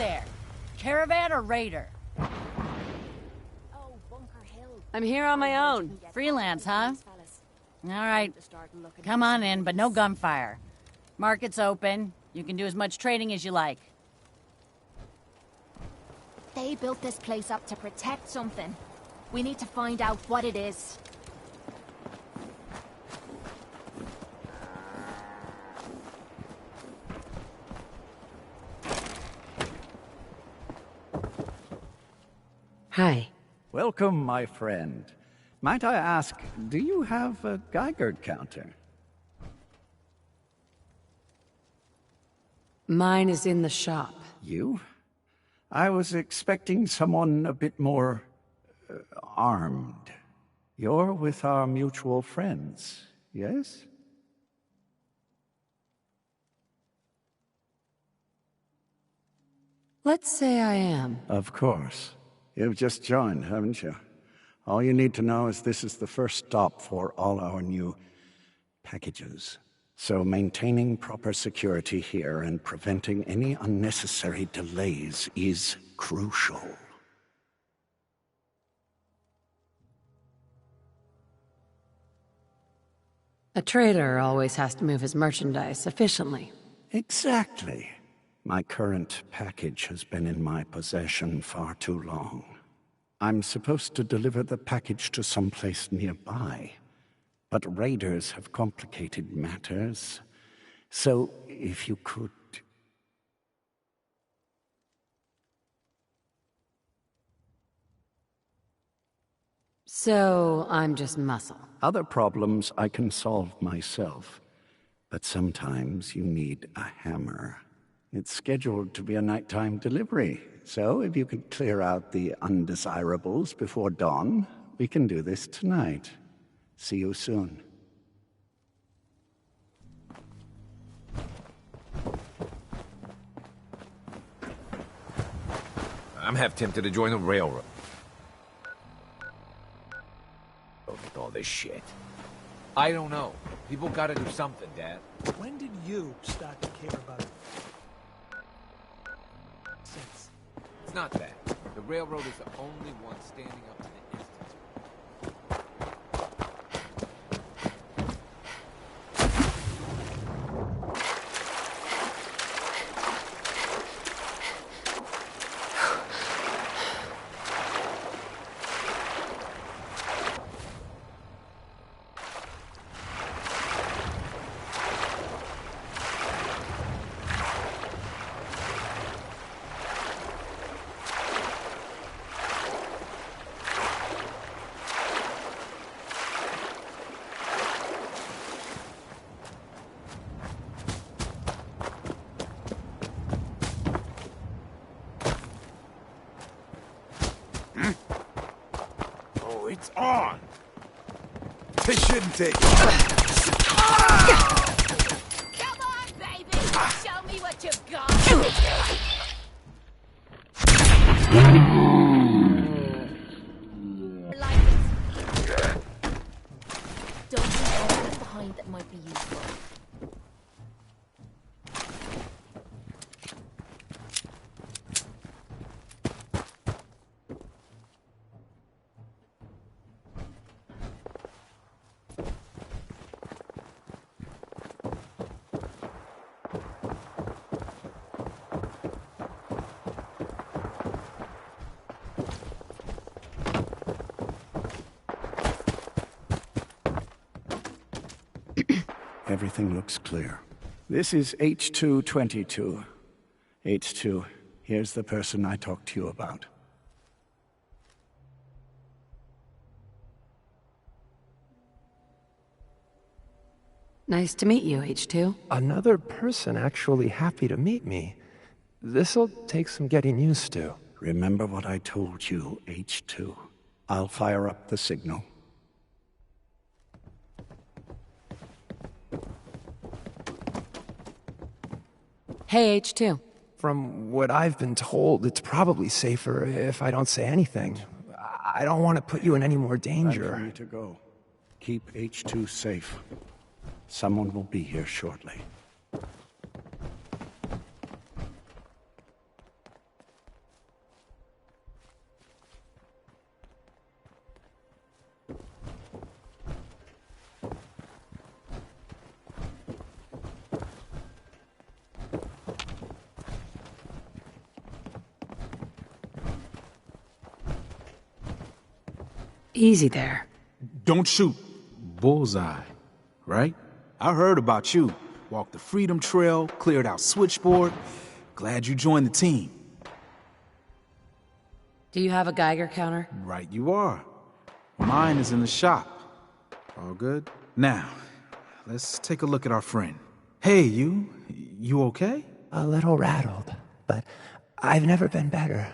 there? Caravan or raider?
I'm here on my own.
Freelance, huh? All right. Come on in, but no gunfire. Market's open. You can do as much trading as you like.
They built this place up to protect something. We need to find out what it is.
Hi.
Welcome, my friend. Might I ask, do you have a Geiger counter?
Mine is in the shop.
You? I was expecting someone a bit more armed. You're with our mutual friends, yes?
Let's say I am.
Of course. You've just joined, haven't you? All you need to know is this is the first stop for all our new packages. So maintaining proper security here and preventing any unnecessary delays is crucial.
A trader always has to move his merchandise efficiently.
Exactly. My current package has been in my possession far too long. I'm supposed to deliver the package to someplace nearby, but raiders have complicated matters. So, if you could...
So, I'm just muscle.
Other problems I can solve myself, but sometimes you need a hammer. It's scheduled to be a nighttime delivery, so if you could clear out the undesirables before dawn, we can do this tonight. See you soon.
I'm half tempted to join the railroad. With all this shit. I don't know. People gotta do something, Dad.
When did you start to care about it?
It's not that. The railroad is the only one standing up to the instance.
It's on!
This shouldn't take...
Come on, baby! Show me what you've got! Like it. Don't leave anything behind that might be useful.
Everything looks clear. This is H222. H2, here's the person I talked to you about.
Nice to meet you, H2.
Another person actually happy to meet me. This'll take some getting used to.
Remember what I told you, H2. I'll fire up the signal.
Hey, H2.
From what I've been told, it's probably safer if I don't say anything. I don't want to put you in any more danger.
Time for me to go. Keep H2 safe. Someone will be here shortly.
Easy there.
Don't shoot. Bullseye, right? I heard about you. Walked the Freedom Trail, cleared out Switchboard. Glad you joined the team.
Do you have a Geiger counter?
Right you are. Mine is in the shop. All good? Now, let's take a look at our friend. Hey, you okay?
A little rattled, but I've never been better.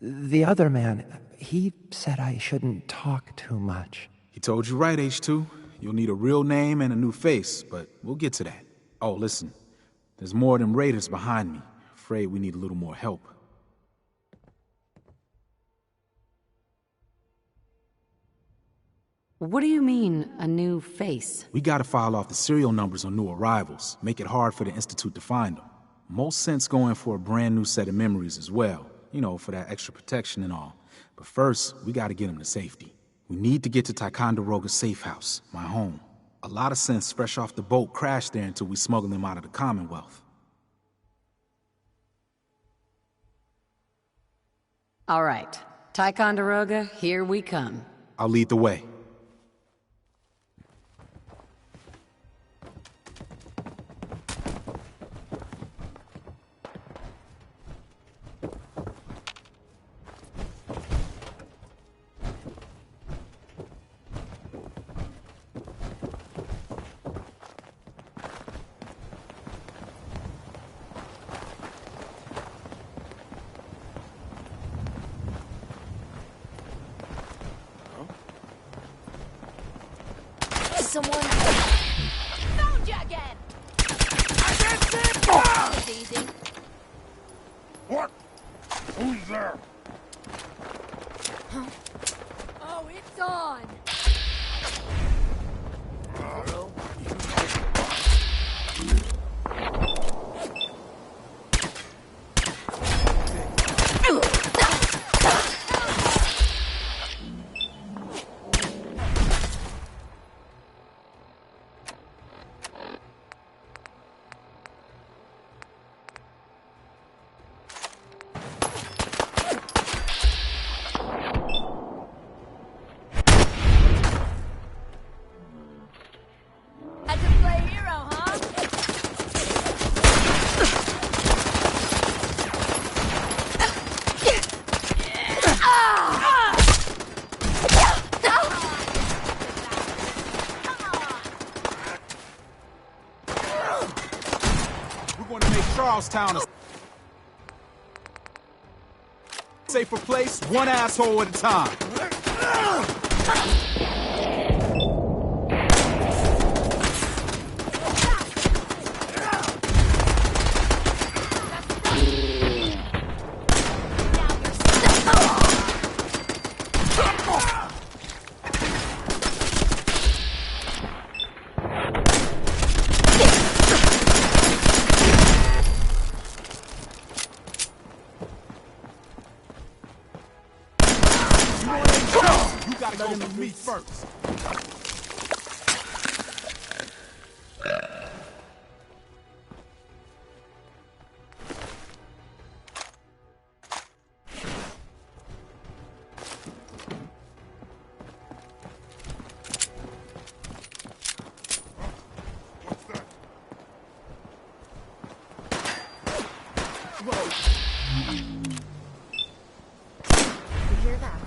The other man, he said I shouldn't talk too much.
He told you right, H2. You'll need a real name and a new face, but we'll get to that. Oh, listen. There's more of them raiders behind me. Afraid we need a little more help.
What do you mean, a new face?
We gotta file off the serial numbers on new arrivals. Make it hard for the Institute to find them. Most sense going for a brand new set of memories as well. You know, for that extra protection and all. But first, we gotta get them to safety. We need to get to Ticonderoga's safe house, my home. A lot of sense fresh off the boat crashed there until we smuggled them out of the Commonwealth.
All right. Ticonderoga, here we come.
I'll lead the way.
Someone found you again. That was easy.
What? Who's there?
Huh? Oh, it's on.
Charlestown a safer place, one asshole at a time. Me first.
You hear that?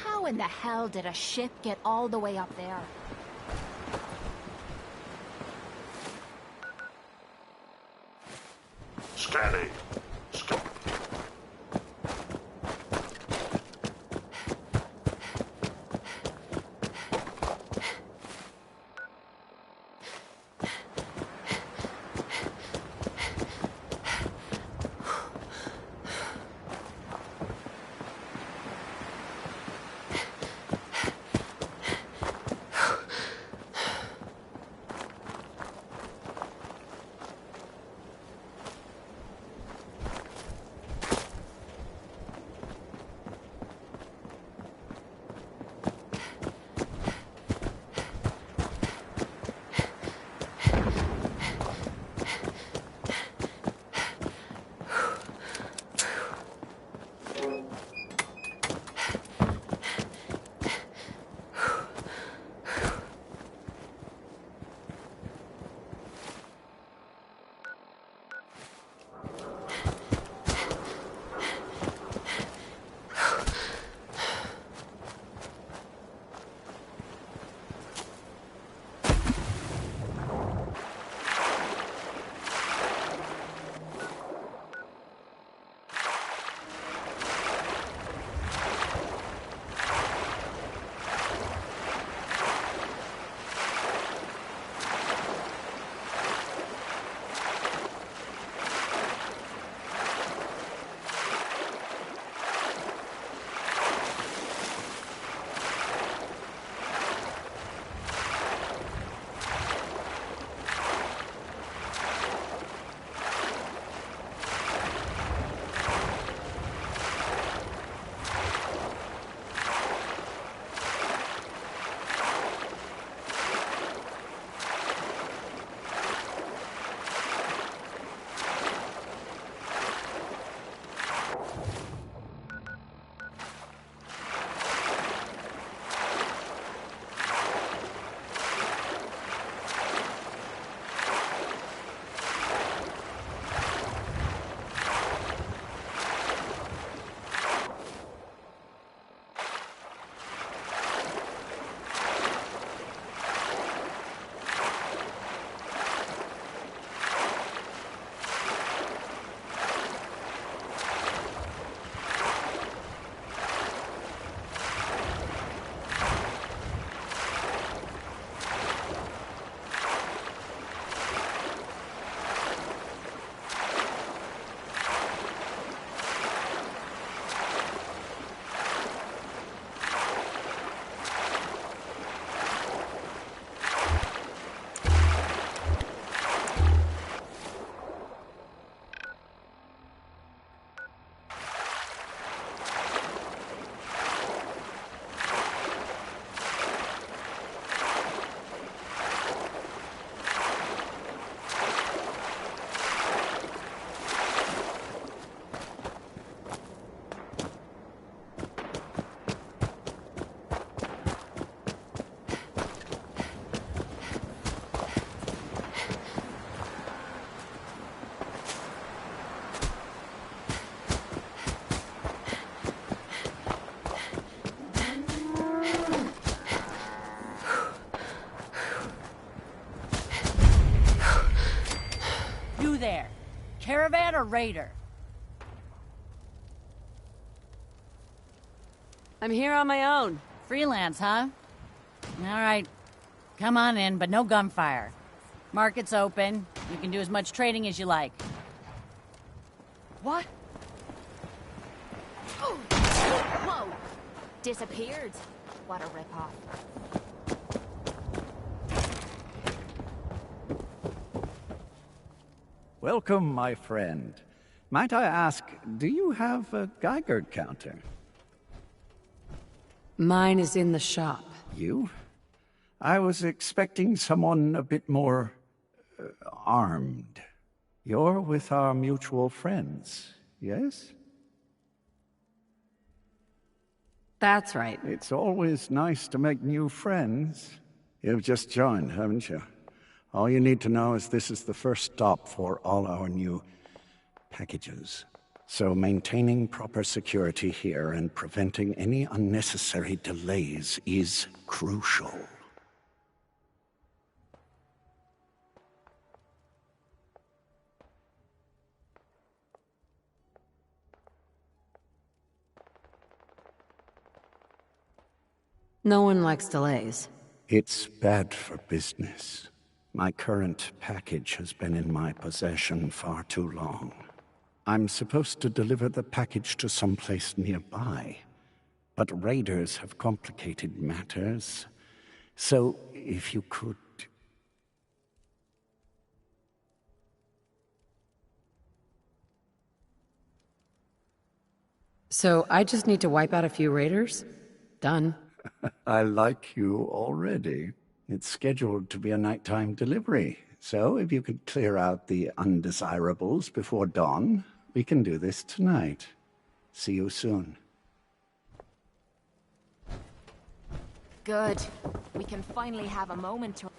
How in the hell did a ship get all the way up there?
Scanning.
Caravan or raider?
I'm here on my own.
Freelance, huh? All right. Come on in, but no gunfire. Market's open. You can do as much trading as you like.
What? Oh. Whoa! Disappeared. What a ripoff.
Welcome, my friend. Might I ask, do you have a Geiger counter?
Mine is in the shop.
You? I was expecting someone a bit more armed. You're with our mutual friends, yes?
That's right.
It's always nice to make new friends. You've just joined, haven't you? All you need to know is this is the first stop for all our new packages. So maintaining proper security here and preventing any unnecessary delays is crucial.
No one likes delays.
It's bad for business. My current package has been in my possession far too long. I'm supposed to deliver the package to someplace nearby, but raiders have complicated matters. So, if you could...
So I just need to wipe out a few raiders? Done.
I like you already. It's scheduled to be a nighttime delivery, so if you could clear out the undesirables before dawn, we can do this tonight. See you soon.
Good. We can finally have a moment to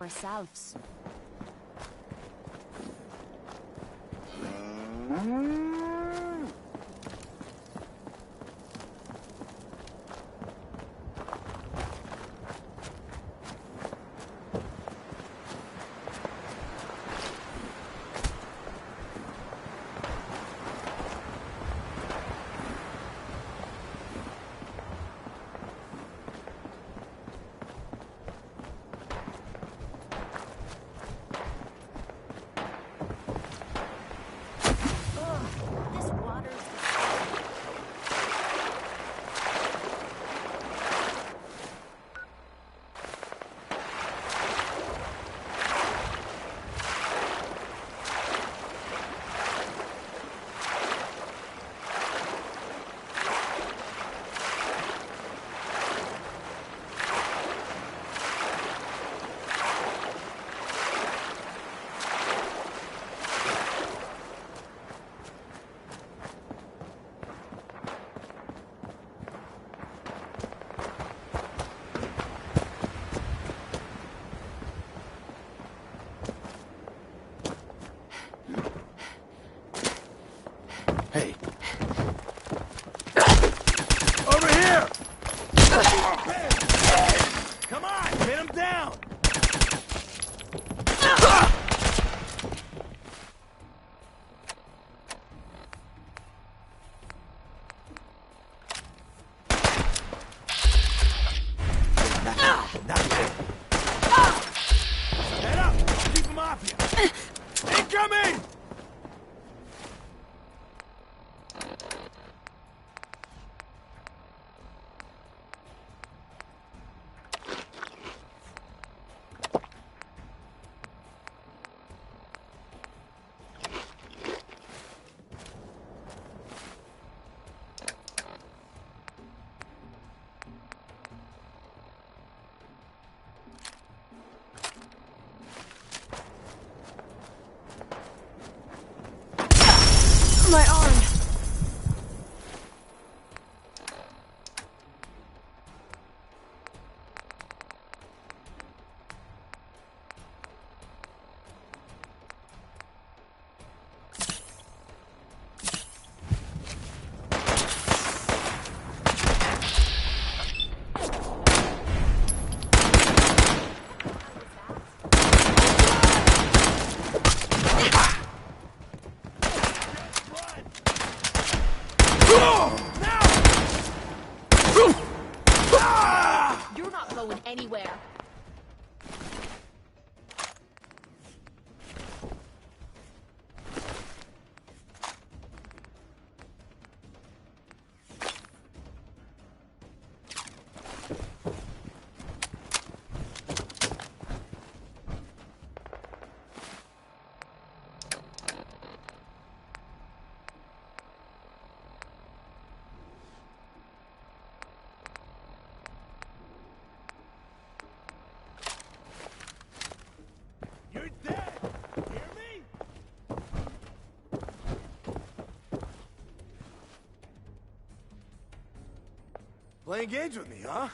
ourselves.
Hey. Over here! Come on, pin him down! Head up! Keep him off you! Incoming!
going anywhere.
Playing games with me, huh?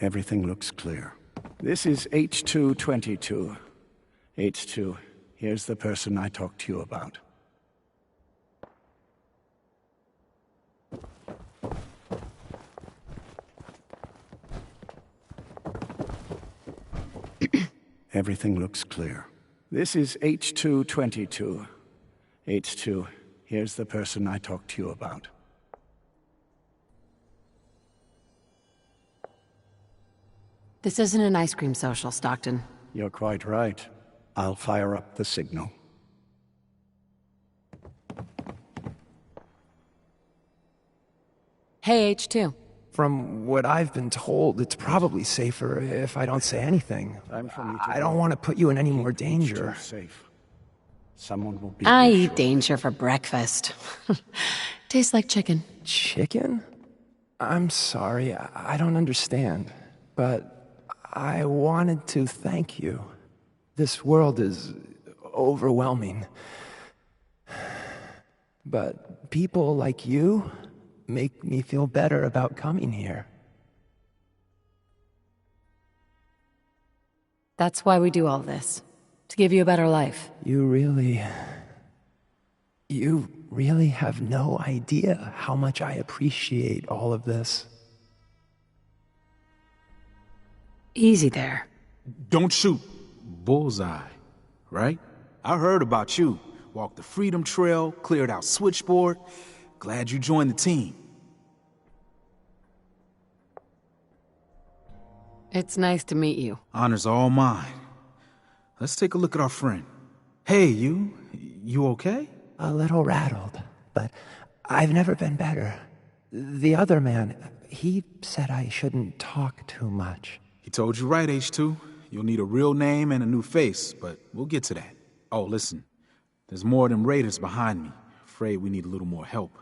Everything looks clear. This is H222. H2, here's the person I talked to you about. Everything looks clear. This is H222. H2, here's the person I talked to you about.
This isn't an ice cream social, Stockton.
You're quite right. I'll fire up the signal.
Hey, H2.
From what I've been told, it's probably safer if I don't say anything. I don't want to put you in any more danger.
Safe. Someone will be.
I eat danger for breakfast. Tastes like chicken.
Chicken? I'm sorry, I don't understand. But I wanted to thank you. This world is overwhelming. But people like you make me feel better about coming here.
That's why we do all this. To give you a better life.
You really have no idea how much I appreciate all of this.
Easy there.
Don't shoot. Bullseye, right? I heard about you. Walked the Freedom Trail, cleared out Switchboard. Glad you joined the team.
It's nice to meet you.
Honor's all mine. Let's take a look at our friend. Hey, you okay?
A little rattled, but I've never been better. The other man, he said I shouldn't talk too much.
He told you right, H2. You'll need a real name and a new face, but we'll get to that. Oh, listen. There's more of them raiders behind me. Afraid we need a little more help.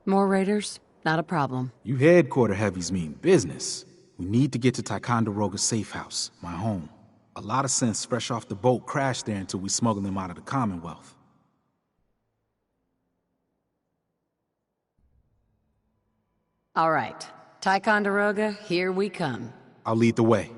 More raiders? Not a problem.
You headquarter heavies mean business. We need to get to Ticonderoga's safe house, my home. A lot of synths fresh off the boat crashed there until we smuggled them out of the Commonwealth.
All right. Ticonderoga, here we come.
I'll lead the way.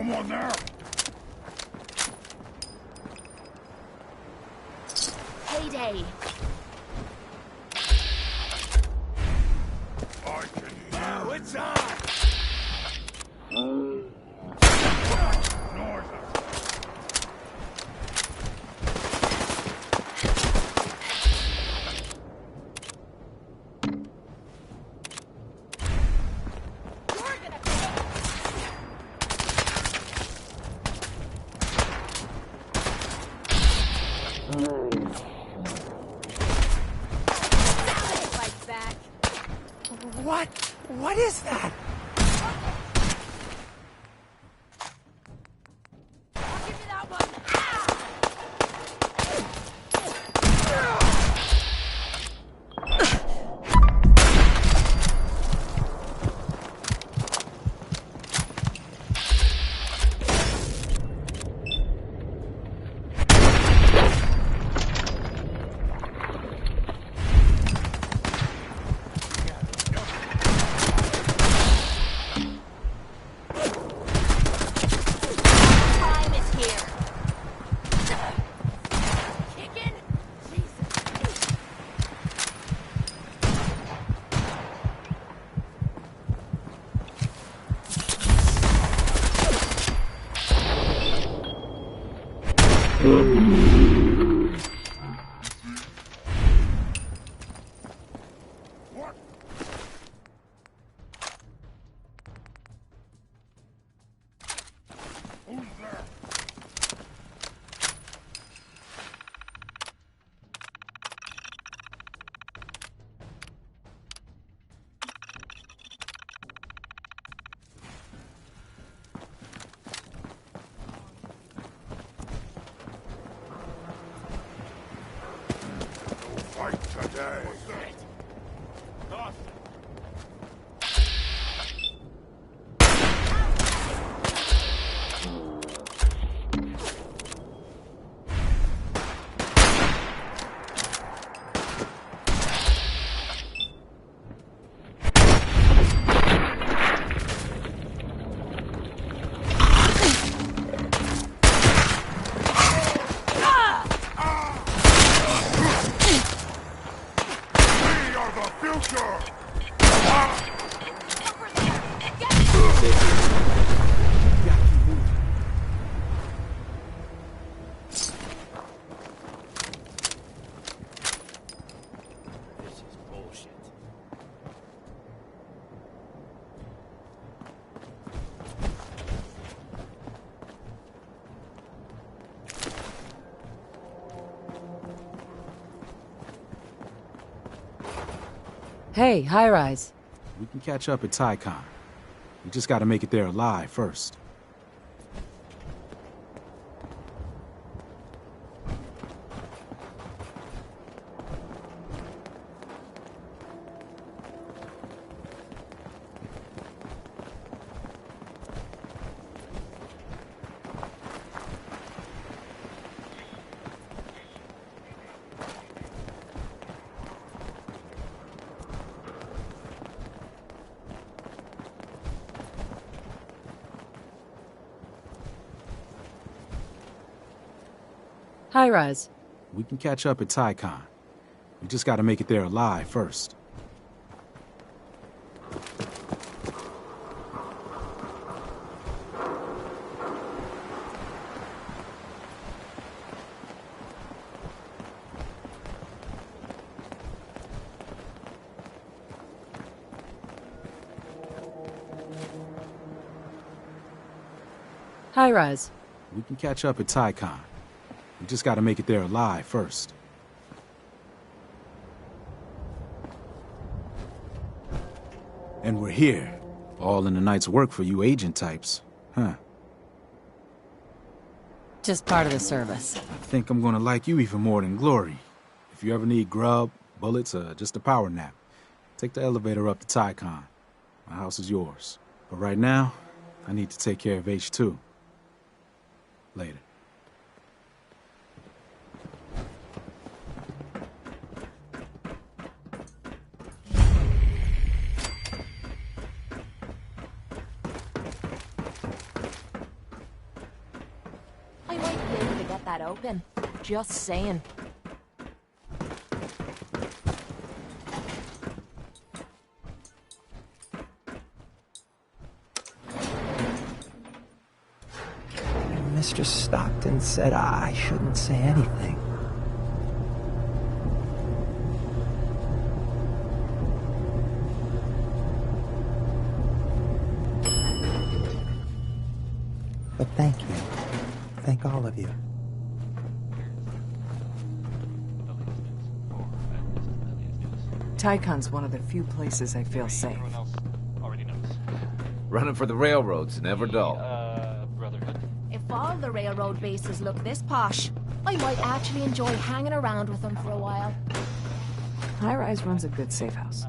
Someone there?
Payday.
I can hear.
Oh, it's on!
What? What is that?
Fight today.
Hey, High Rise.
We can catch up at Tycon. We just gotta make it there alive first.
High Rise.
We can catch up at Tycon. We just gotta make it there alive first.
High Rise.
We can catch up at Tycon. We just gotta make it there alive first. And we're here. All in a night's work for you agent types. Huh.
Just part of the service.
I think I'm gonna like you even more than Glory. If you ever need grub, bullets, or just a power nap, take the elevator up to Tycon. My house is yours. But right now, I need to take care of H2. Later.
that open. Just saying.
Mr. Stockton said I shouldn't say anything. But thank you. Thank all of you.
Tycon's one of the few places I feel safe.
Running for the railroads, never dull.
If all the railroad bases look this posh, I might actually enjoy hanging around with them for a while.
High Rise runs a good safe house.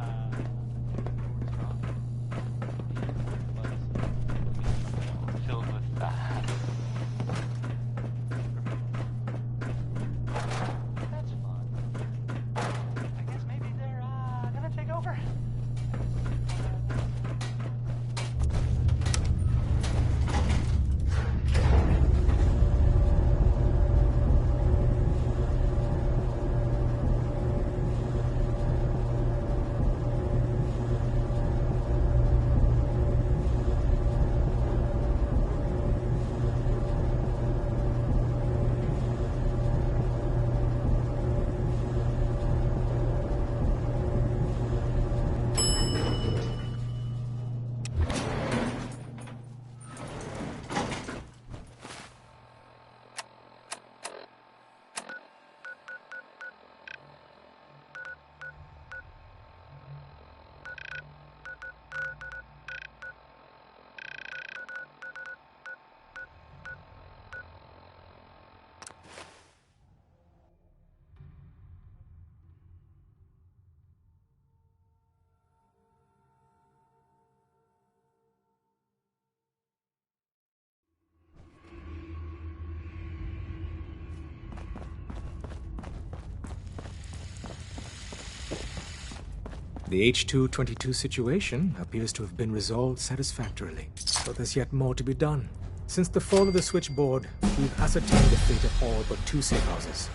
The H-222 situation appears to have been resolved satisfactorily, but there's yet more to be done. Since the fall of the switchboard, we've ascertained the fate of all but 2 safe houses.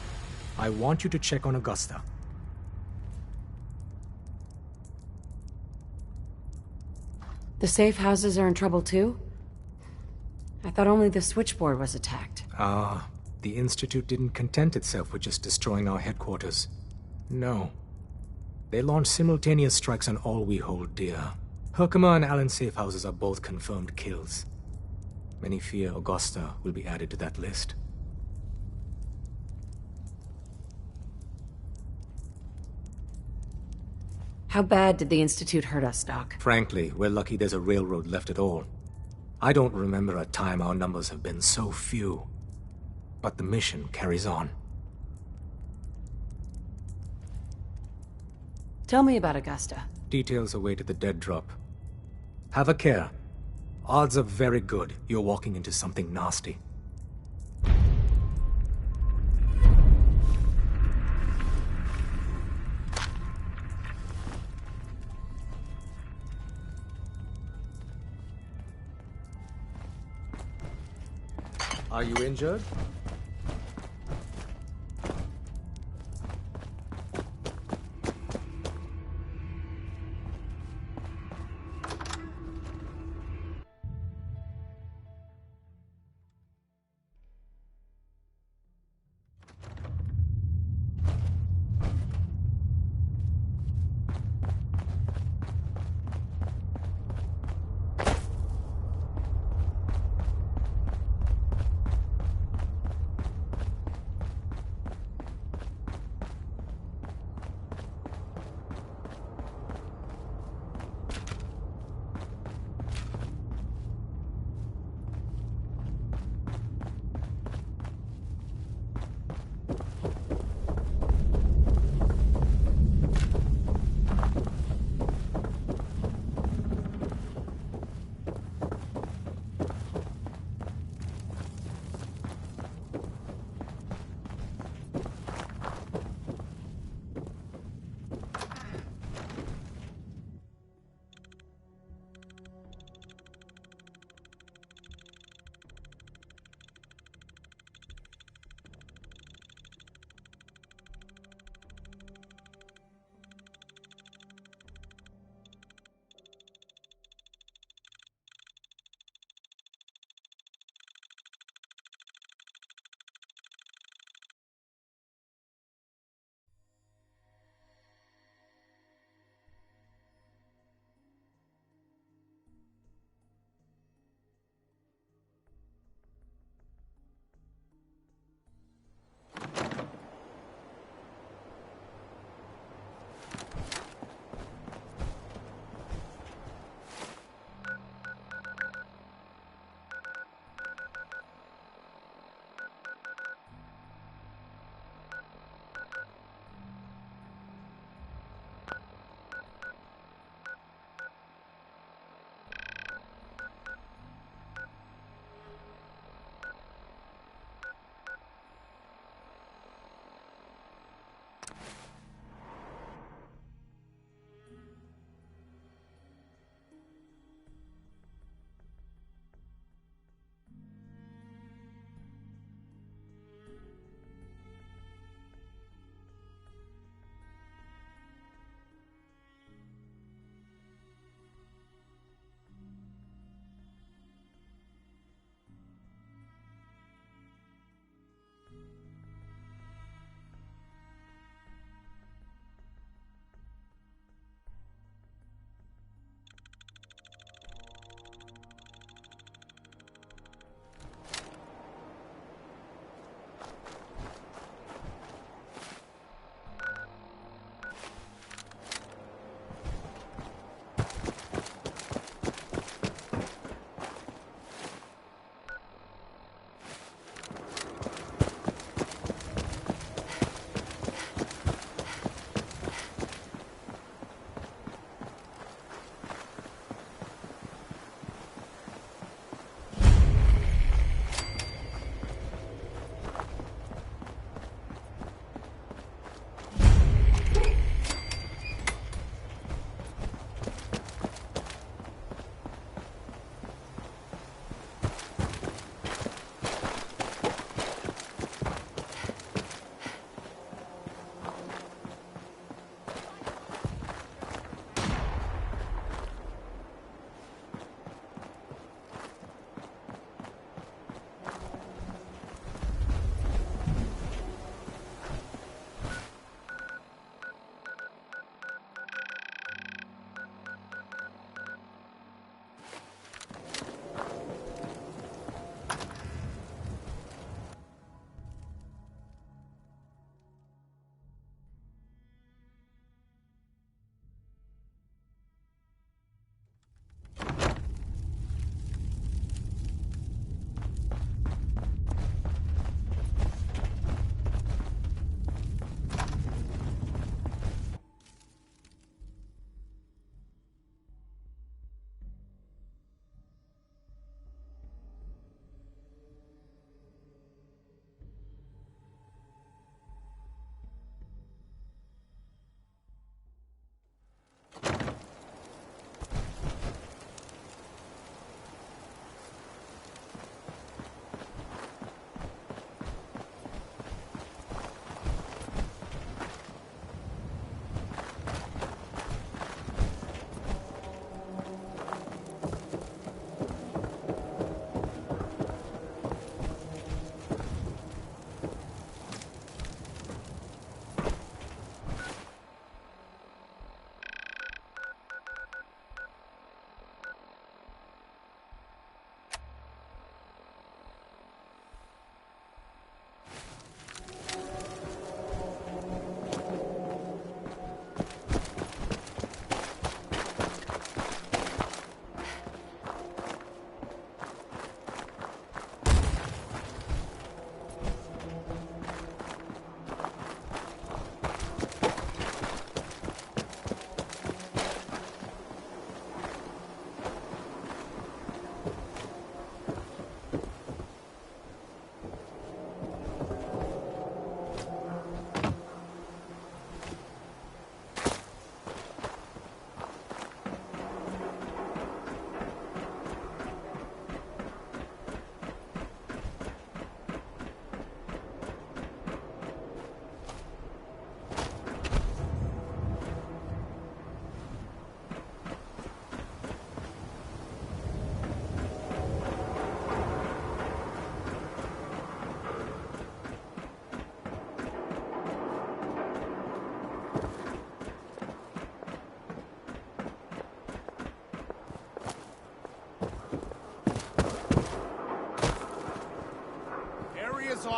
I want you to check on Augusta.
The safe houses are in trouble too? I thought only the switchboard was attacked.
The Institute didn't content itself with just destroying our headquarters. No. They launched simultaneous strikes on all we hold dear. Herkimer and Allen safe houses are both confirmed kills. Many fear Augusta will be added to that list.
How bad did the Institute hurt us, Doc?
Frankly, we're lucky there's a railroad left at all. I don't remember a time our numbers have been so few. But the mission carries on.
Tell me about Augusta.
Details await at the dead drop. Have a care. Odds are very good you're walking into something nasty. Are you injured?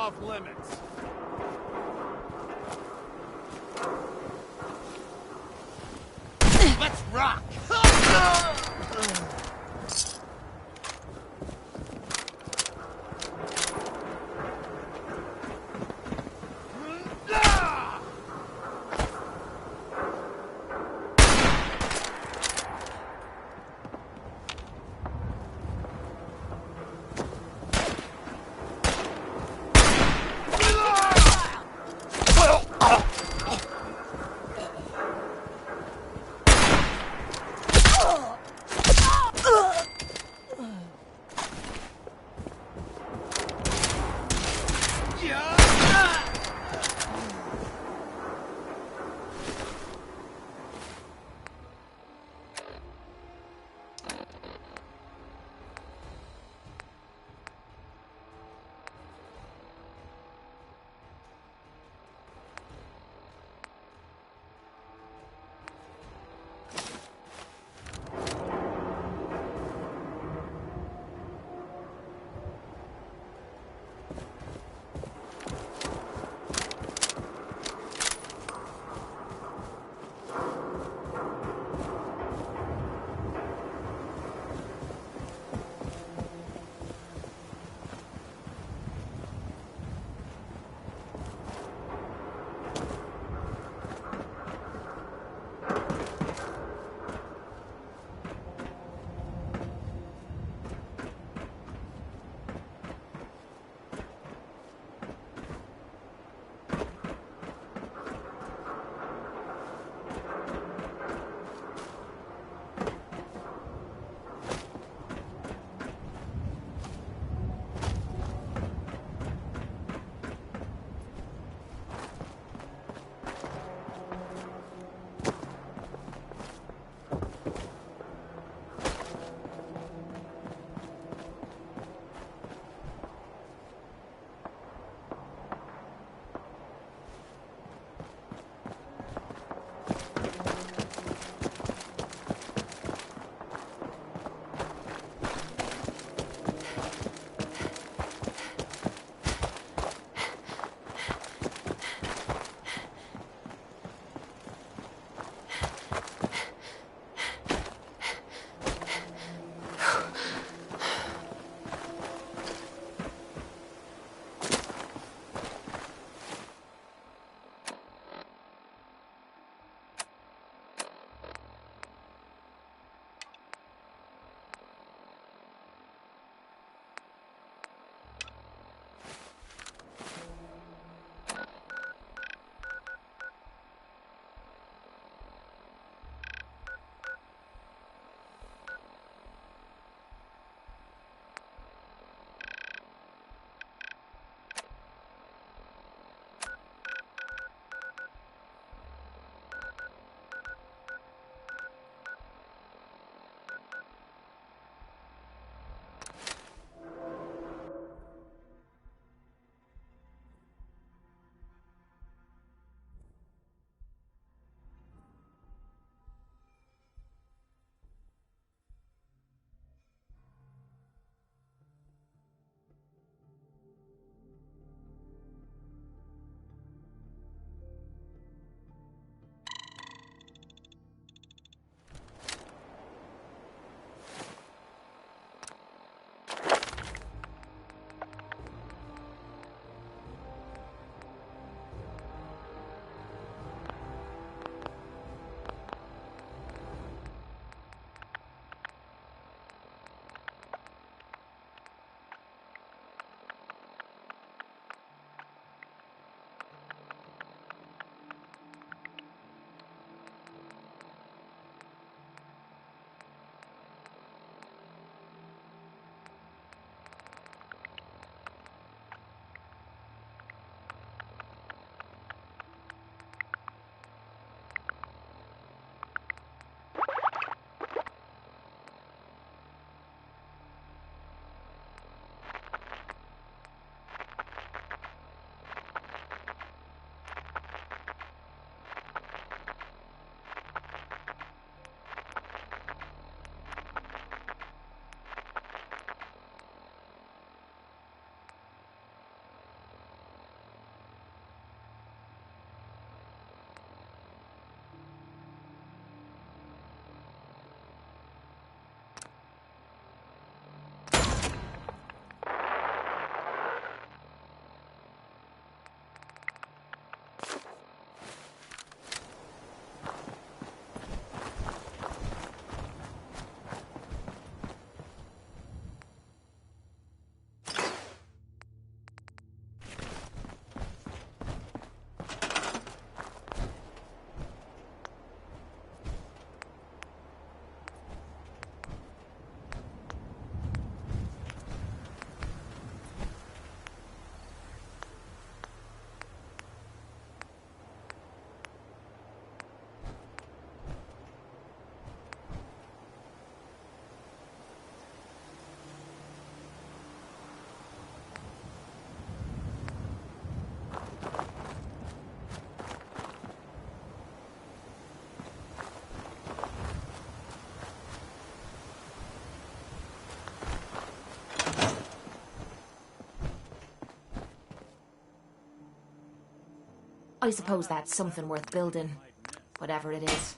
off limits. Let's rock!
I suppose that's something worth building, whatever it is.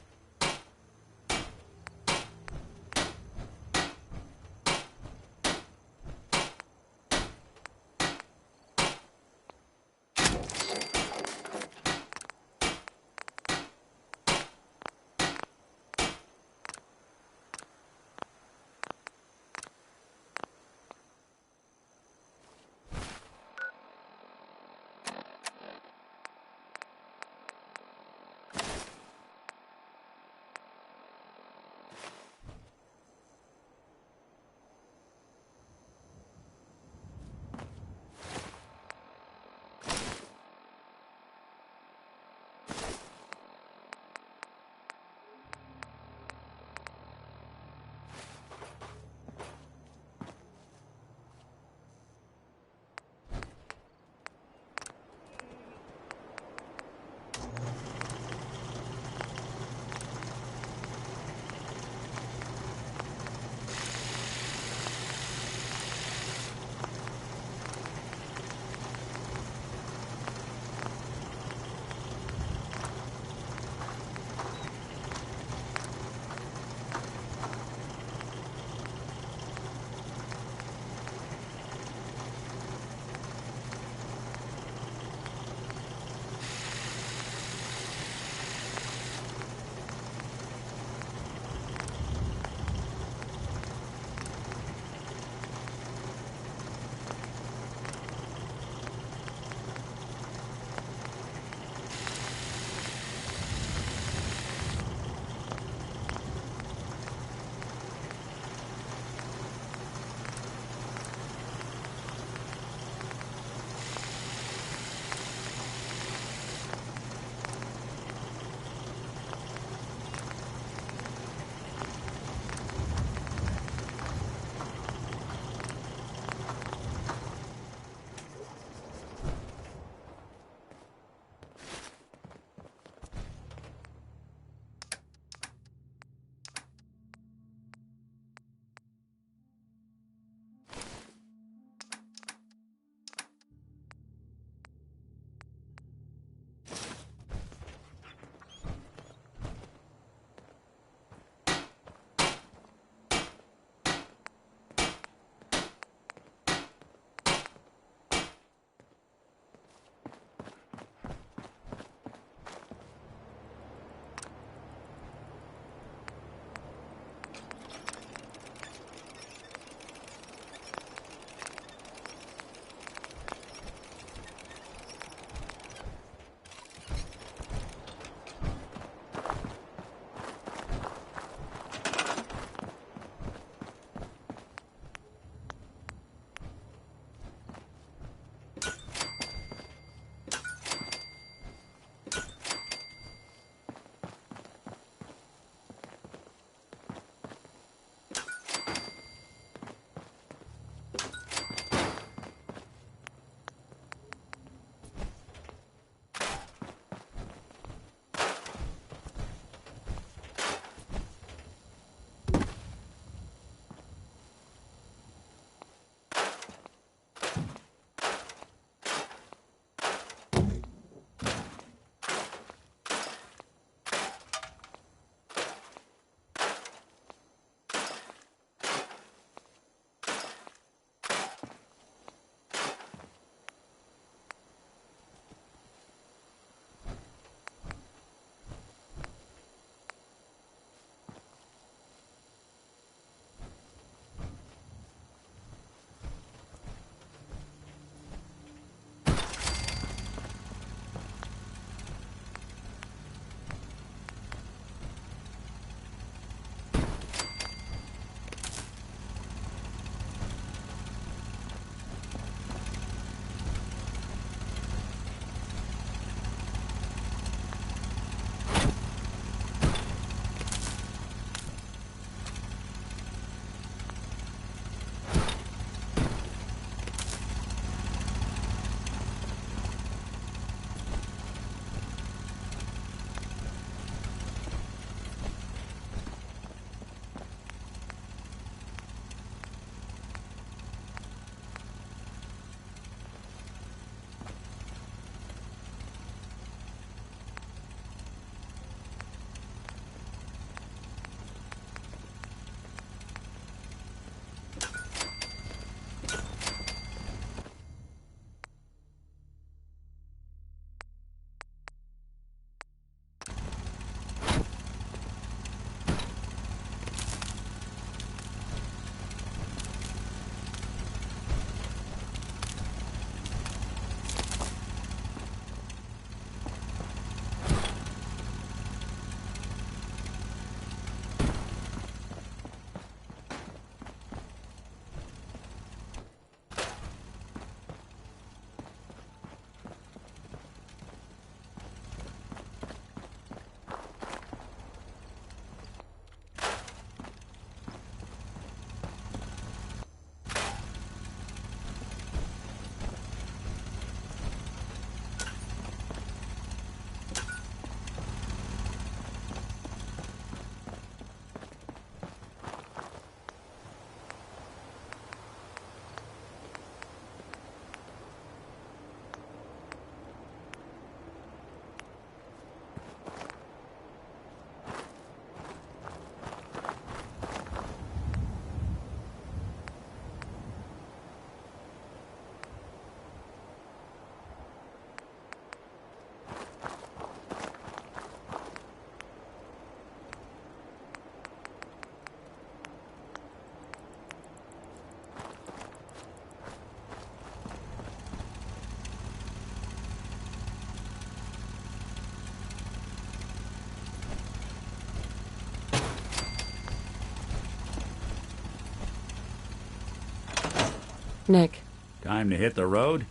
Nick.
Time to hit the road?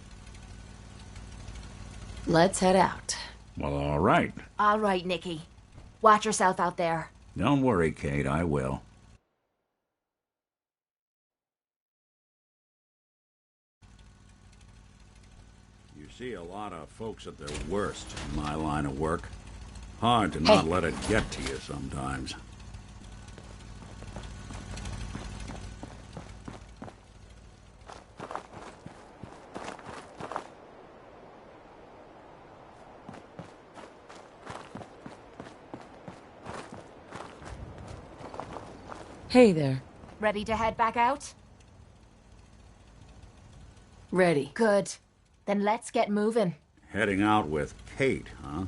Let's head out.
Well, all right.
All right, Nikki. Watch yourself out there.
Don't worry, Kate, I will. You see a lot of folks at their worst in my line of work. Hard to not let it get to you sometimes.
Hey there.
Ready to head back out?
Ready.
Good. Then let's get moving.
Heading out with Kate, huh?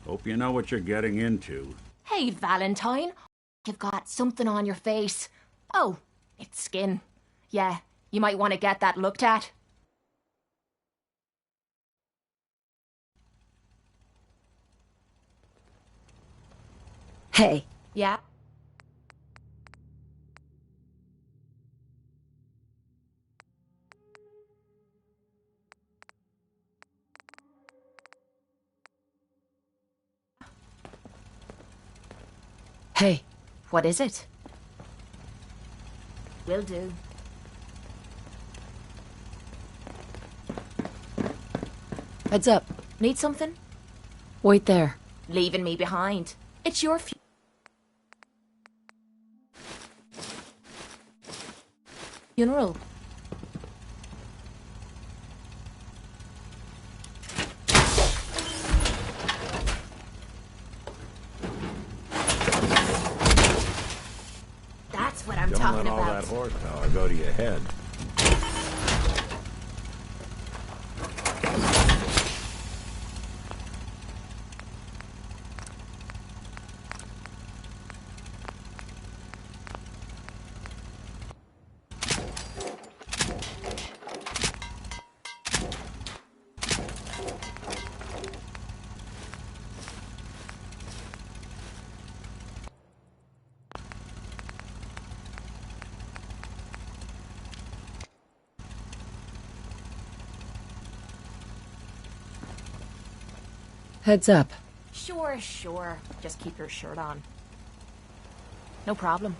Hope you know what you're getting into.
Hey, Valentine. You've got something on your face. Oh, it's skin. Yeah, you might want to get that looked at.
Hey.
Yeah?
Hey.
What is it? Will do.
Heads up.
Need something?
Wait there.
Leaving me behind. It's your funeral. That's what I'm talking
Don't let all
about.
that horsepower go to your head.
Heads up.
Sure, sure. Just keep your shirt on. No problem.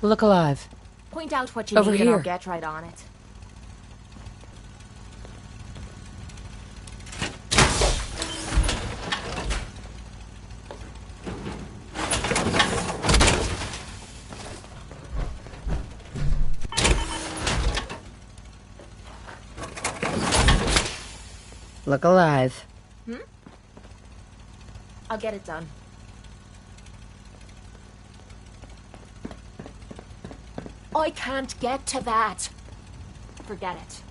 Look alive.
Point out what you
Over
need and I'll
here.
get right on it.
Look alive.
I'll get it done. I can't get to that. Forget it.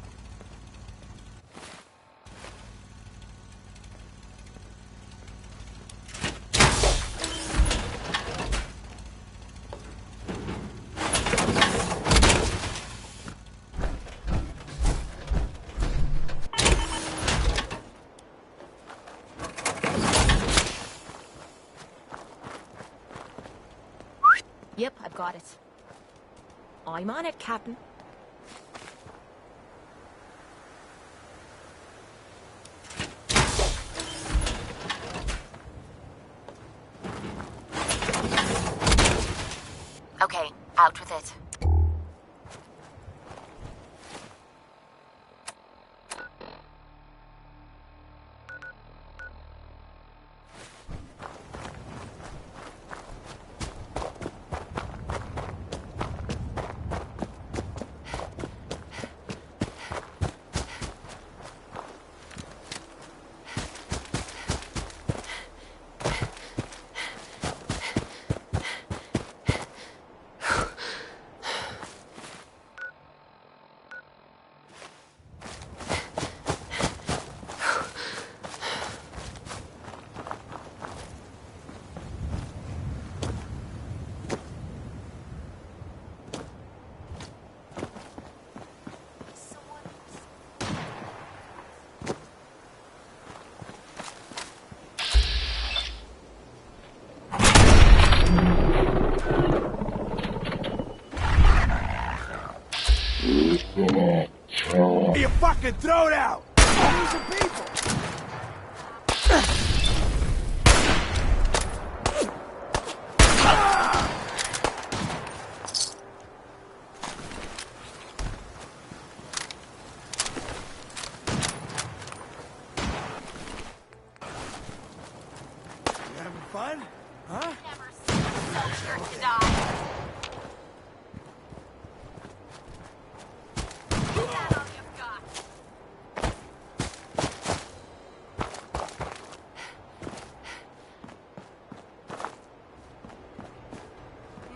Yep, I've got it. I'm on it, Captain. Okay, out with it.
Fucking throw it out! Use the people! You having fun? Huh?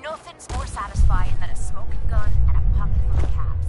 Nothing's more satisfying than a smoking gun and a pocket full of caps.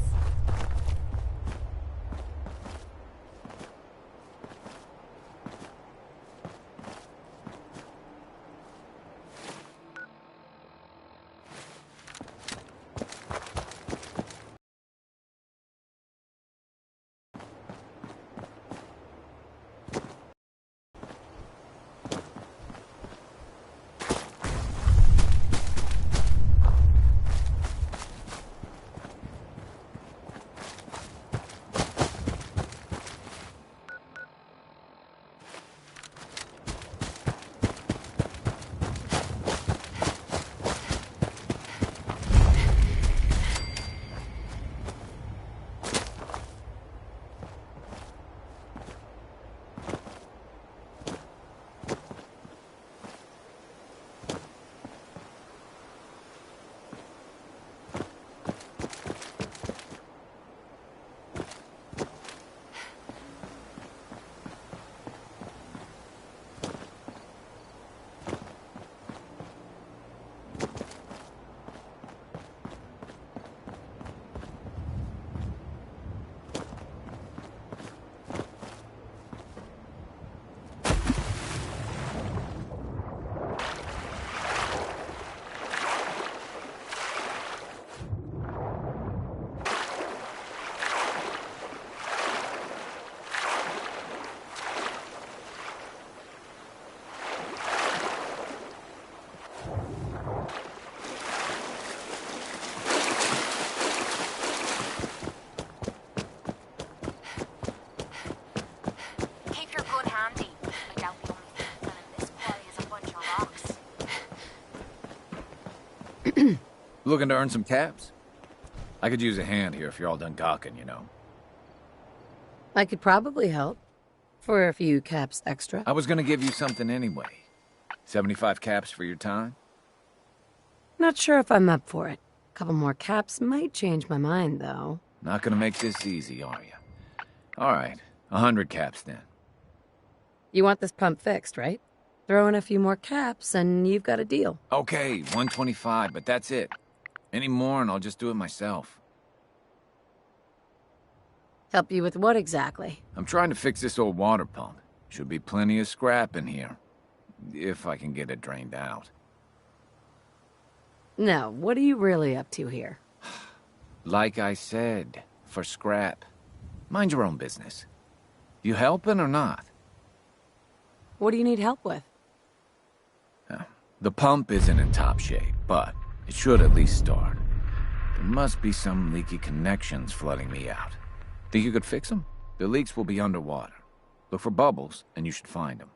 Looking to earn some caps? I could use a hand here if you're all done gawking, you know.
I could probably help. For a few caps extra.
I was gonna give you something anyway. 75 caps for your time?
Not sure if I'm up for it. A couple more caps might change my mind, though.
Not gonna make this easy, are you? All right, 100 caps then.
You want this pump fixed, right? Throw in a few more caps and you've got a deal.
Okay, 125, but that's it. Any more and I'll just do it myself.
Help you with what exactly?
I'm trying to fix this old water pump. Should be plenty of scrap in here. If I can get it drained out.
No, what are you really up to here?
Like I said, for scrap. Mind your own business. You helping or not?
What do you need help with?
The pump isn't in top shape, but it should at least start. There must be some leaky connections flooding me out. Think you could fix them? The leaks will be underwater. Look for bubbles, and you should find them.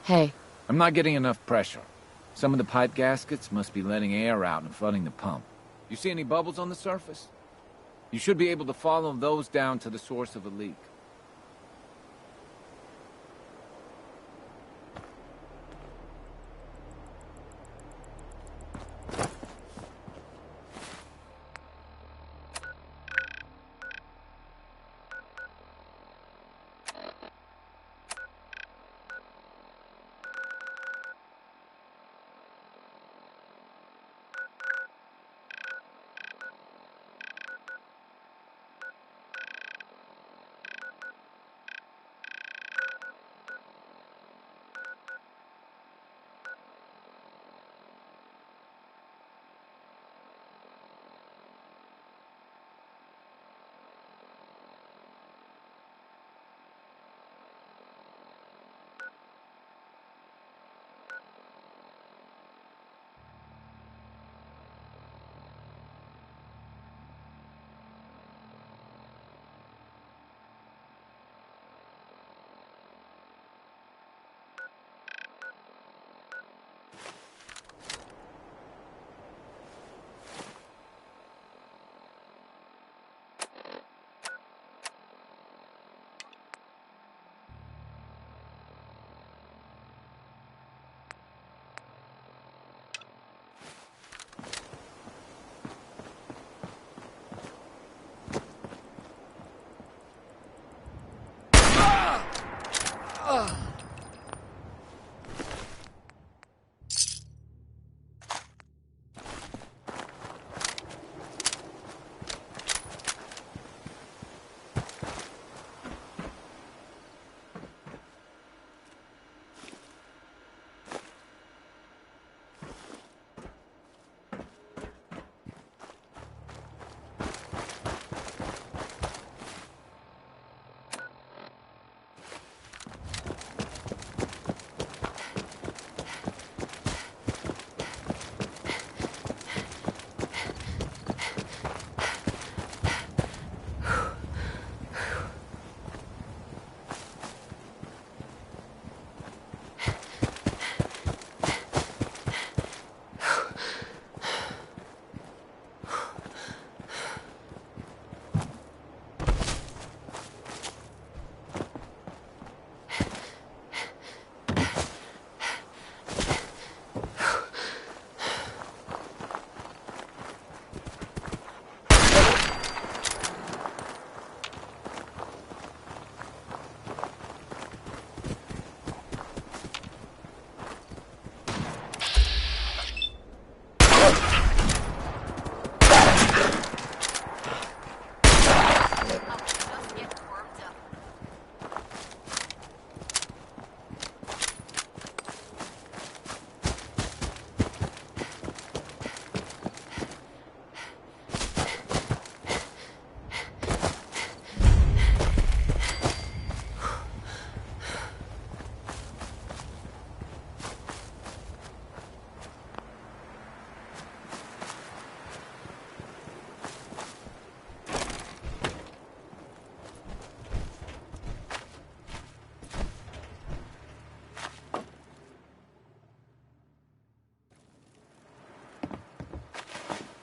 Hey.
I'm not getting enough pressure. Some of the pipe gaskets must be letting air out and flooding the pump. You see any bubbles on the surface? You should be able to follow those down to the source of a leak.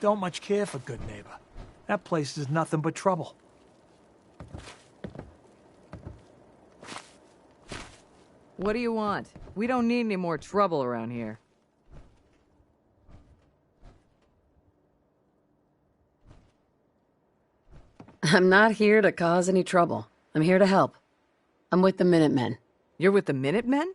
Don't much care for good neighbor. That place is nothing but trouble.
What do you want? We don't need any more trouble around here.
I'm not here to cause any trouble. I'm here to help. I'm with the Minutemen.
You're with the Minutemen?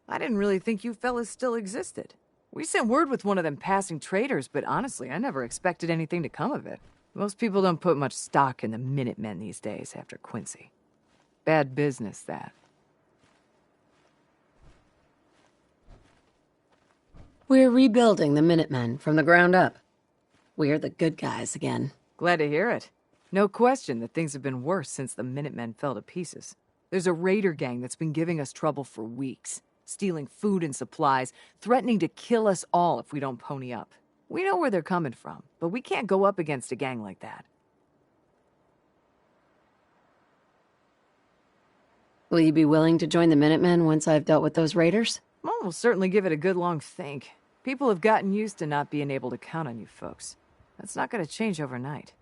I didn't really think you fellas still existed. We sent word with one of them passing traders, but honestly, I never expected anything to come of it. Most people don't put much stock in the Minutemen these days after Quincy. Bad business, that.
We're rebuilding the Minutemen from the ground up. We're the good guys again.
Glad to hear it. No question that things have been worse since the Minutemen fell to pieces. There's a raider gang that's been giving us trouble for weeks. Stealing food and supplies, threatening to kill us all if we don't pony up. We know where they're coming from, but we can't go up against a gang like that.
Will you be willing to join the Minutemen once I've dealt with those raiders?
Mom will certainly give it a good long think. People have gotten used to not being able to count on you folks. That's not going to change overnight.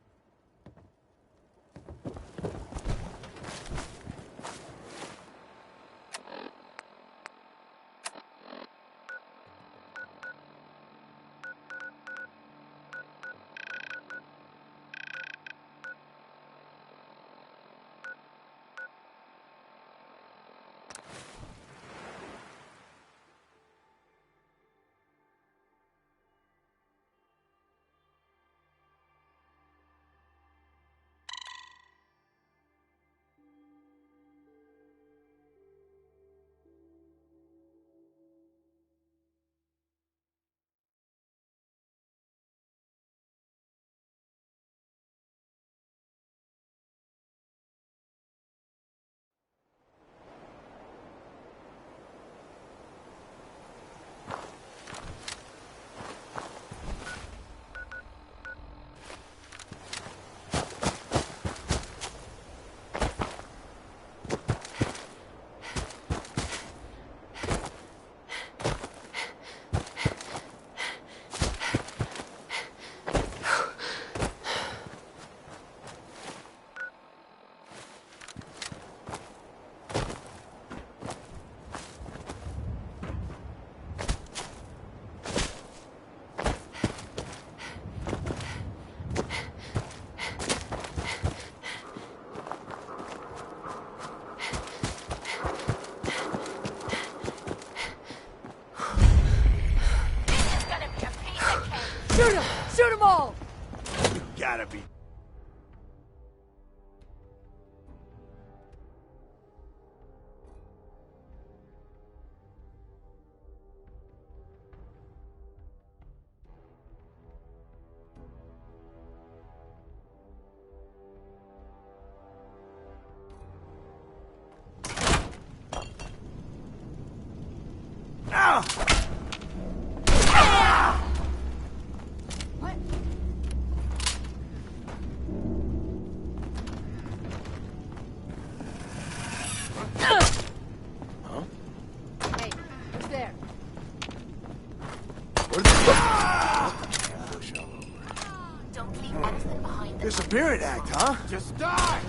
Shoot him! Shoot them all!
You gotta be... Disappearing act, huh? Just die!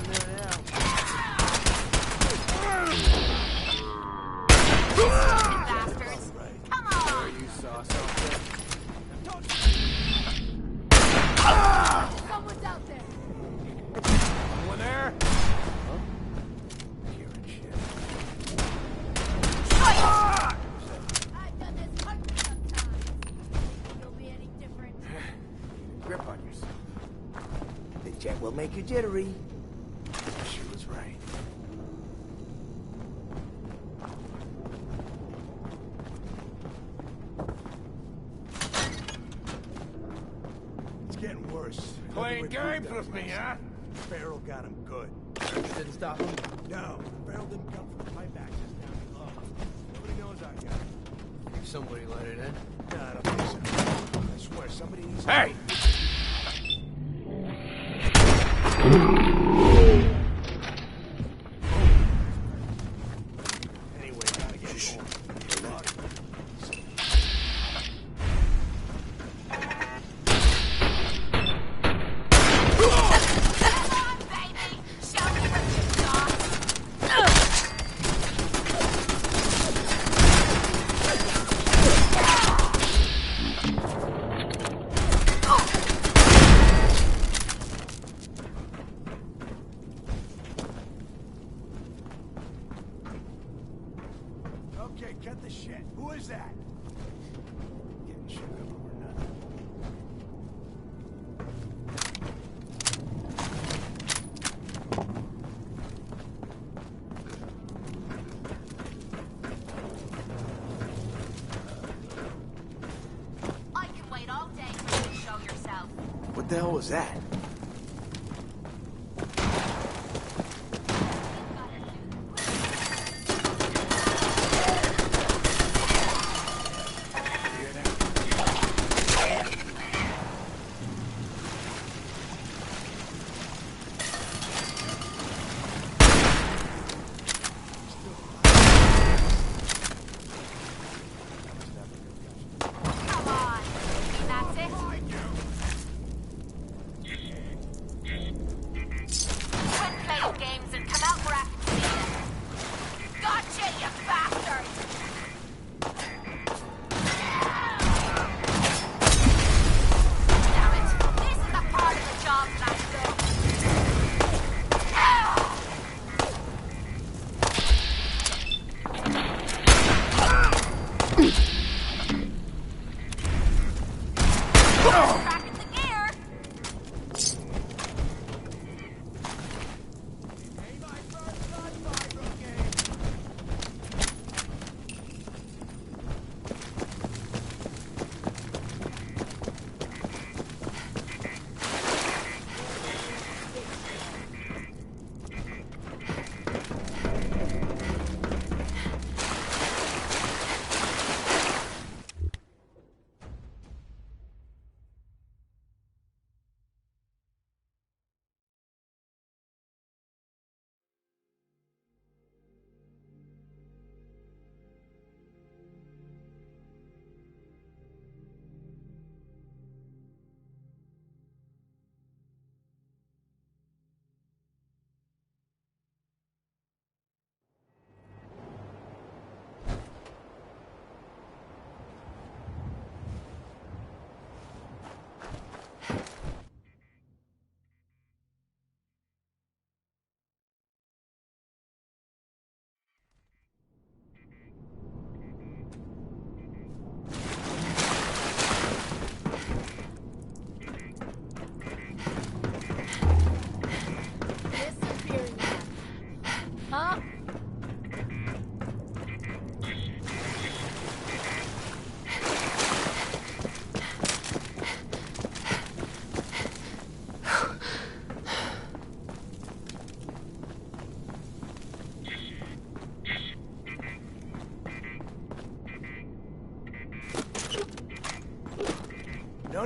Bastards! Come on!
You saw something.
Someone's out there!
Someone there?
I've done this hundreds of times. You'll be any different.
Grip on yourself. The jet will make you jittery. She was right. It's getting worse.
Playing games with me, huh?
Farrell got him good.
Didn't stop him?
No, Farrell didn't come from the pipe access down below. Nobody knows I got him.
Think somebody let it in?
No, I don't think so. I swear, somebody needs...
Hey!
Anyway, gotta get home. Good luck. Okay, cut the shit. Who is that? Getting shit up over nothing.
I can wait all day for you to show yourself.
What the hell was that?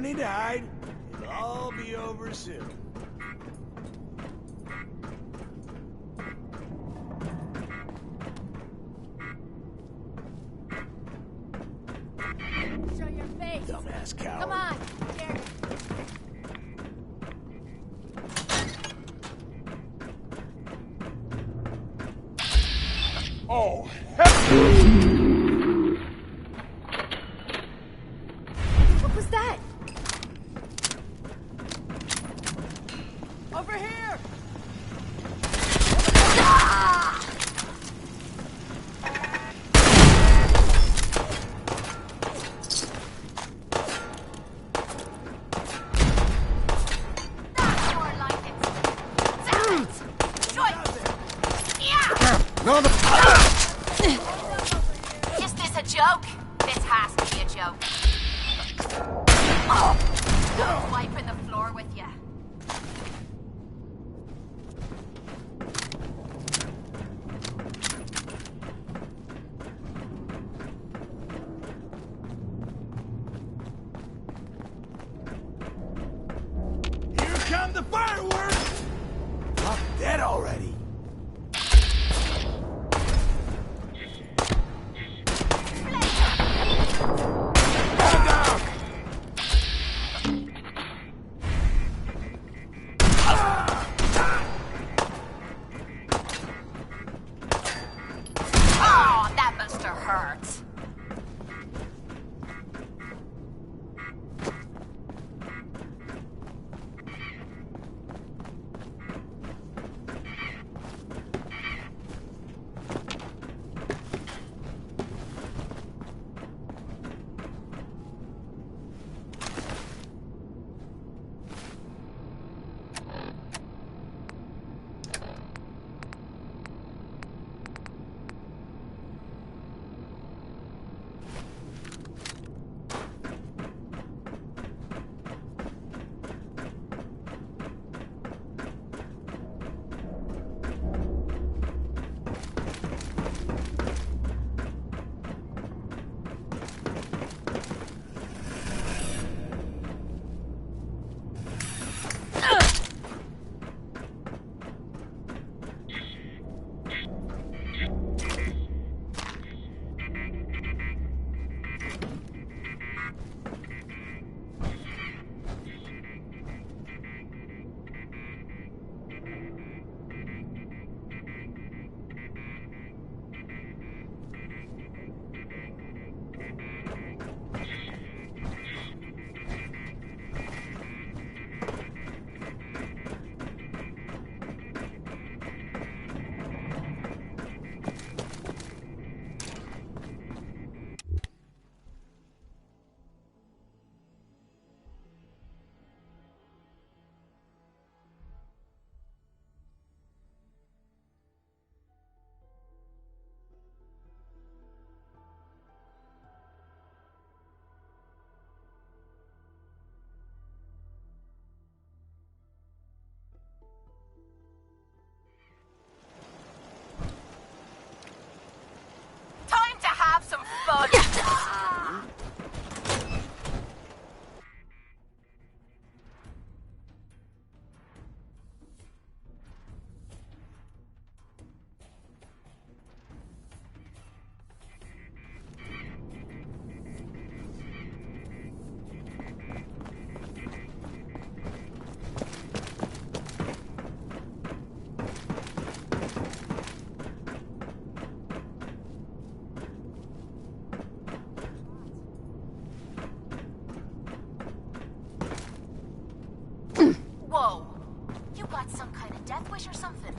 No need to hide. It'll all be over soon.
Show your face.
Dumbass coward.
Come on. Here.
Oh,
What was that?
Over here!
Is this a joke? This has to be a joke. Oh, wiping the floor with you.
Here come the fireworks! I'm dead already.
Oh, that must have hurt. Time to have some fun. Whoa. You got some kind of death wish or something?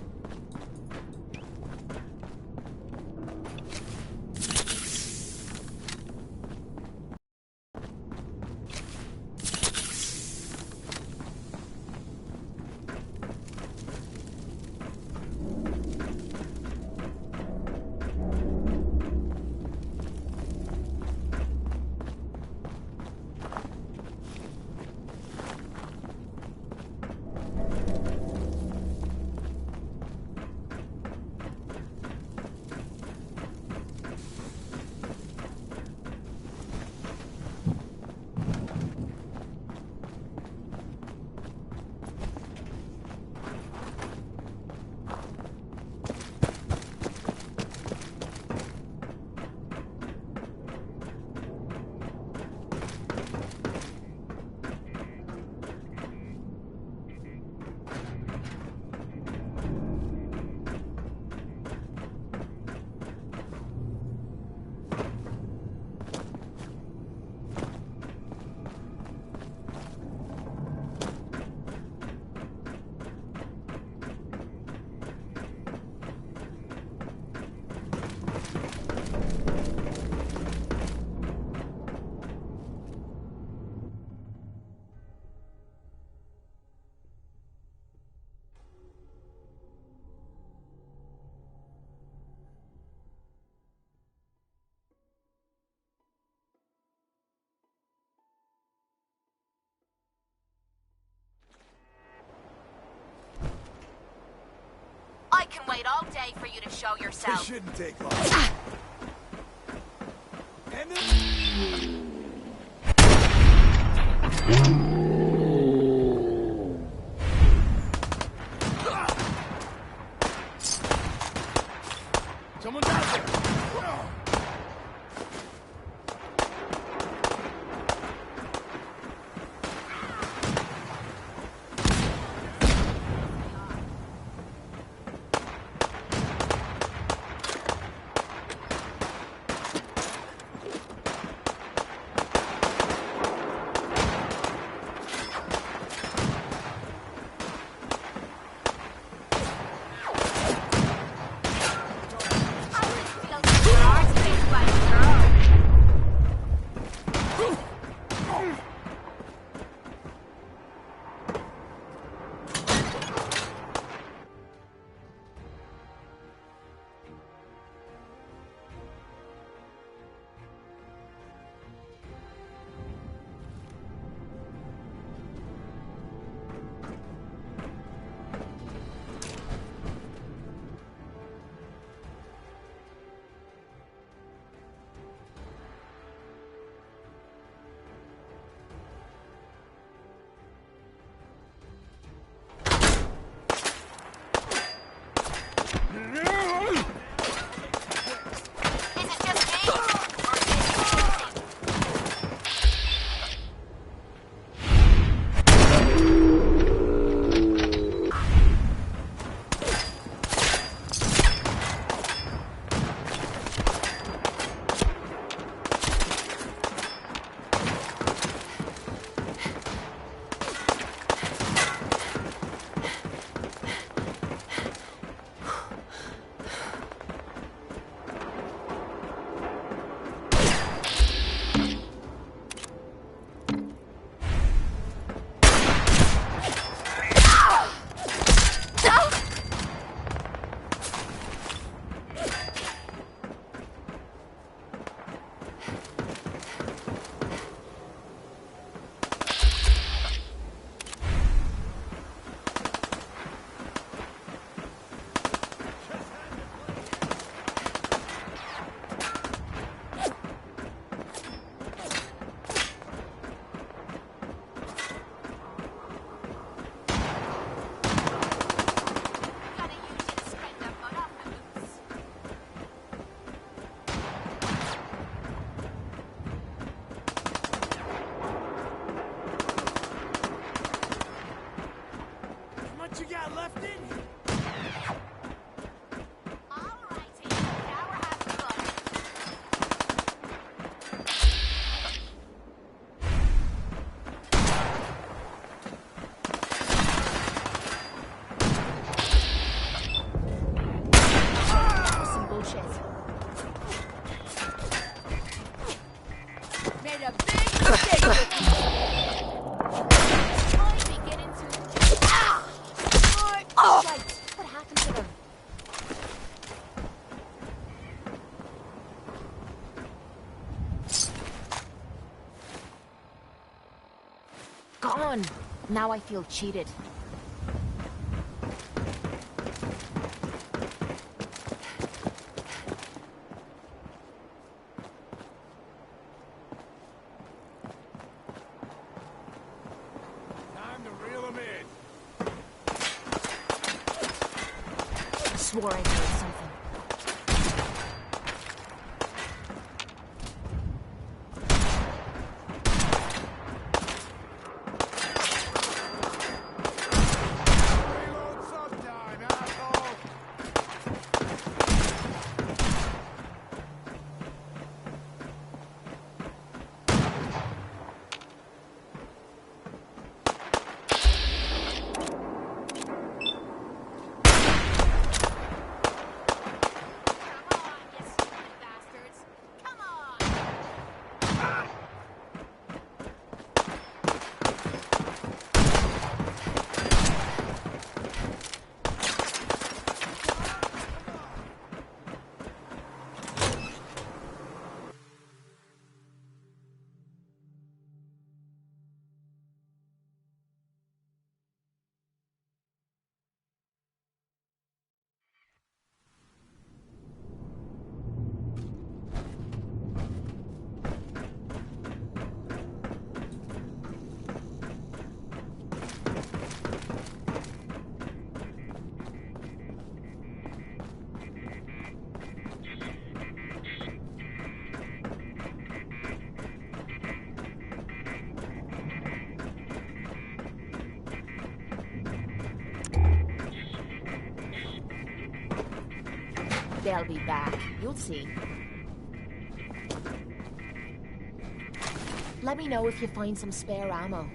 can wait all day for you to show yourself.
It shouldn't take long. And
Someone's out there!
Gone. Now I feel cheated.
Time to reel him in.
I swore I heard something. They'll be back. You'll see. Let me know if you find some spare ammo.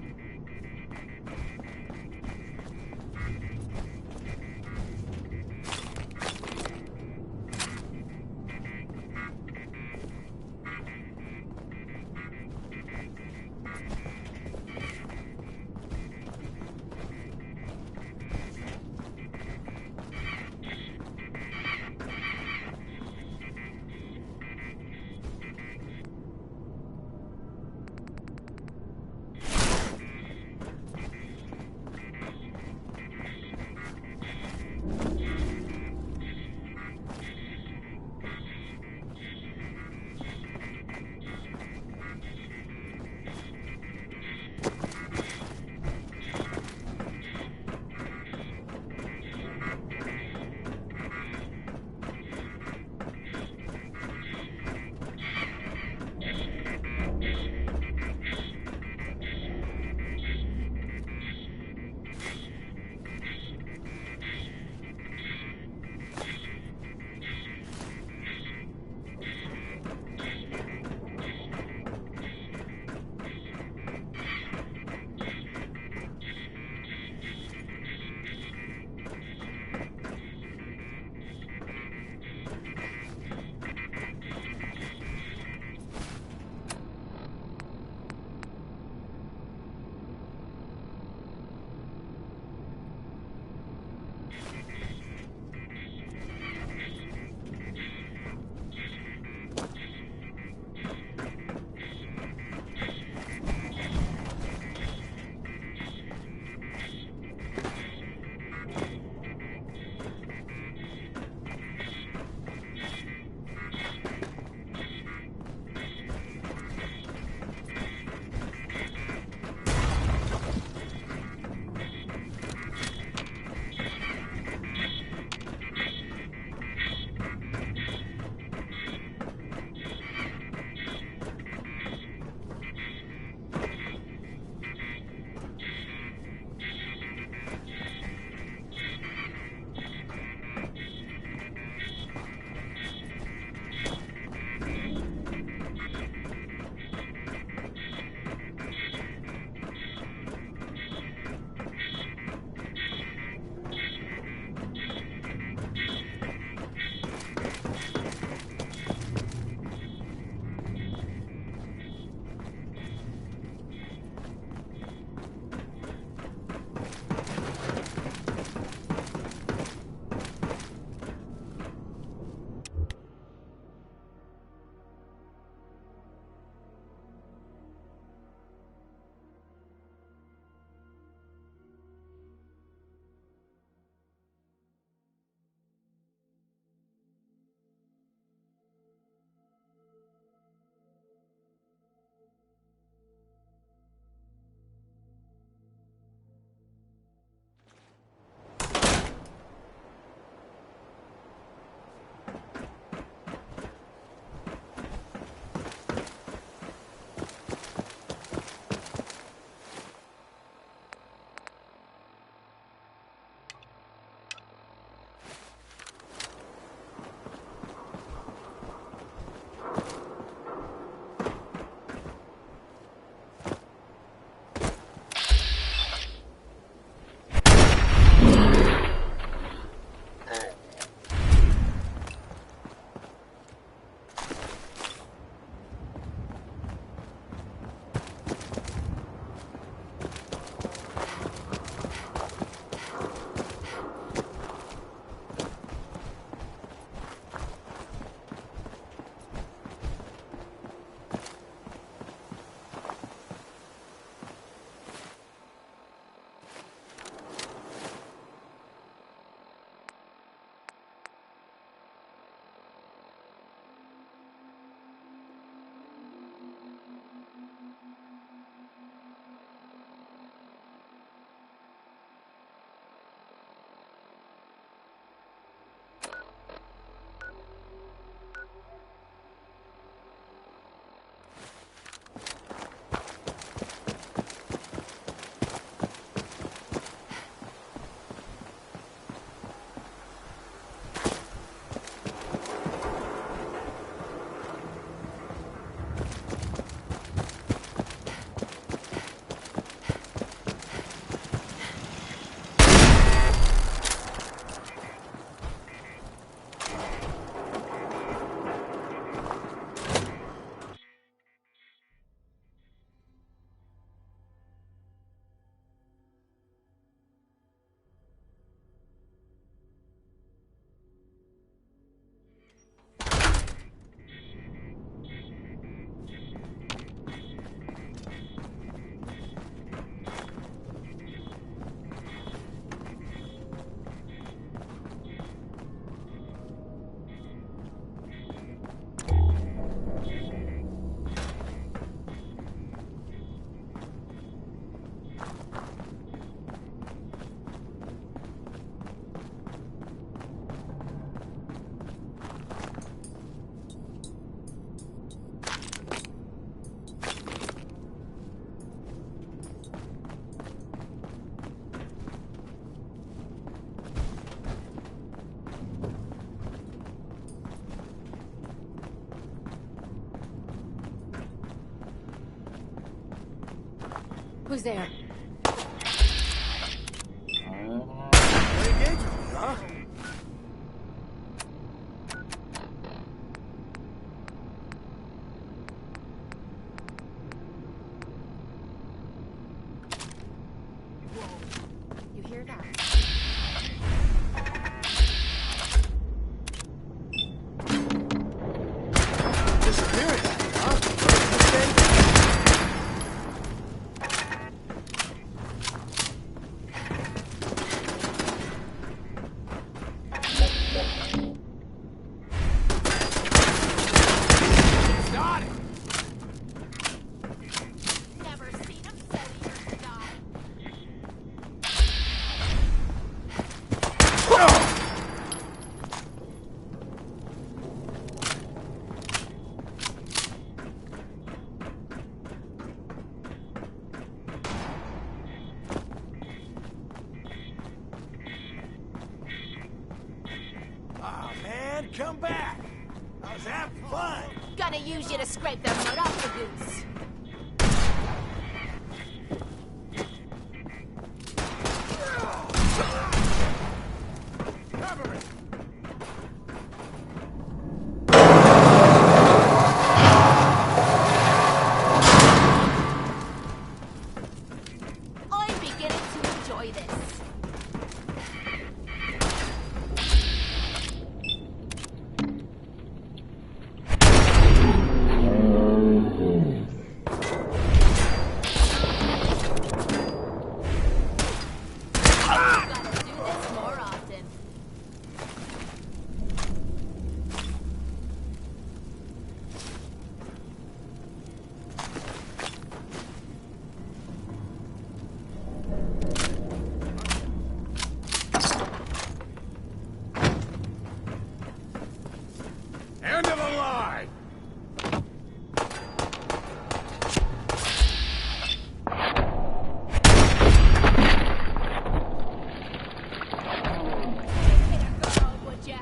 was there.
Play games with me, huh?
You hear that?
Disappearing, huh?
Got it!
Never seen him so eager to die.
Aw, man, come back. I was having fun.
Gonna use you to scrape the mud off the goose.
Cover it.
I'm beginning to enjoy this. Gotta do this more often.
End of the line.
Would ya?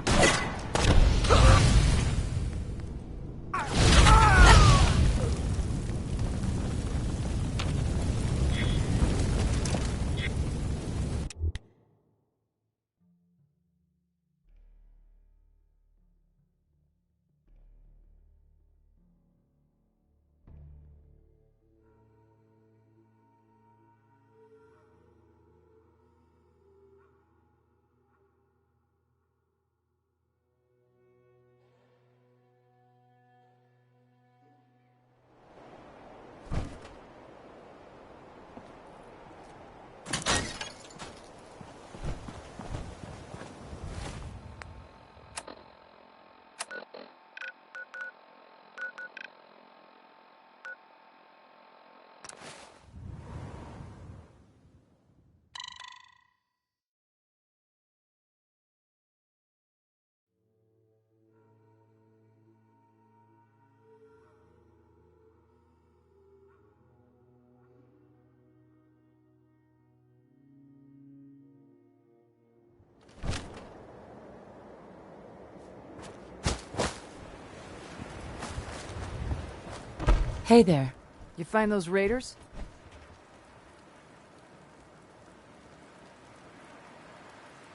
Hey there. You find those raiders?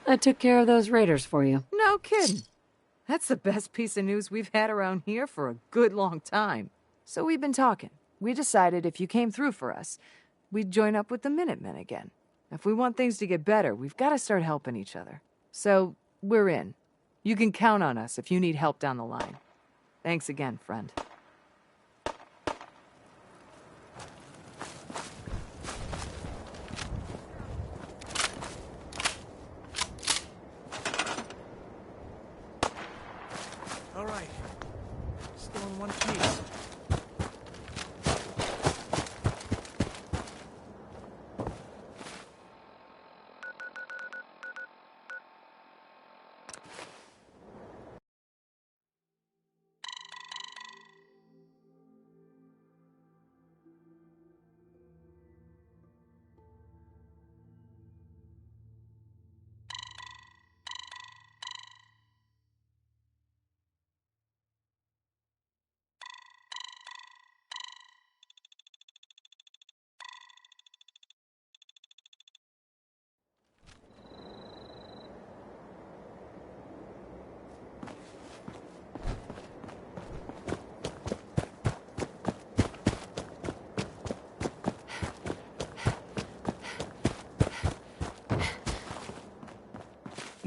I took care of those raiders for you.
No kidding. That's the best piece of news we've had around here for a good long time. So we've been talking. We decided if you came through for us, we'd join up with the Minutemen again. If we want things to get better, we've got to start helping each other. So, we're in. You can count on us if you need help down the line. Thanks again, friend.
All right. Still in one piece.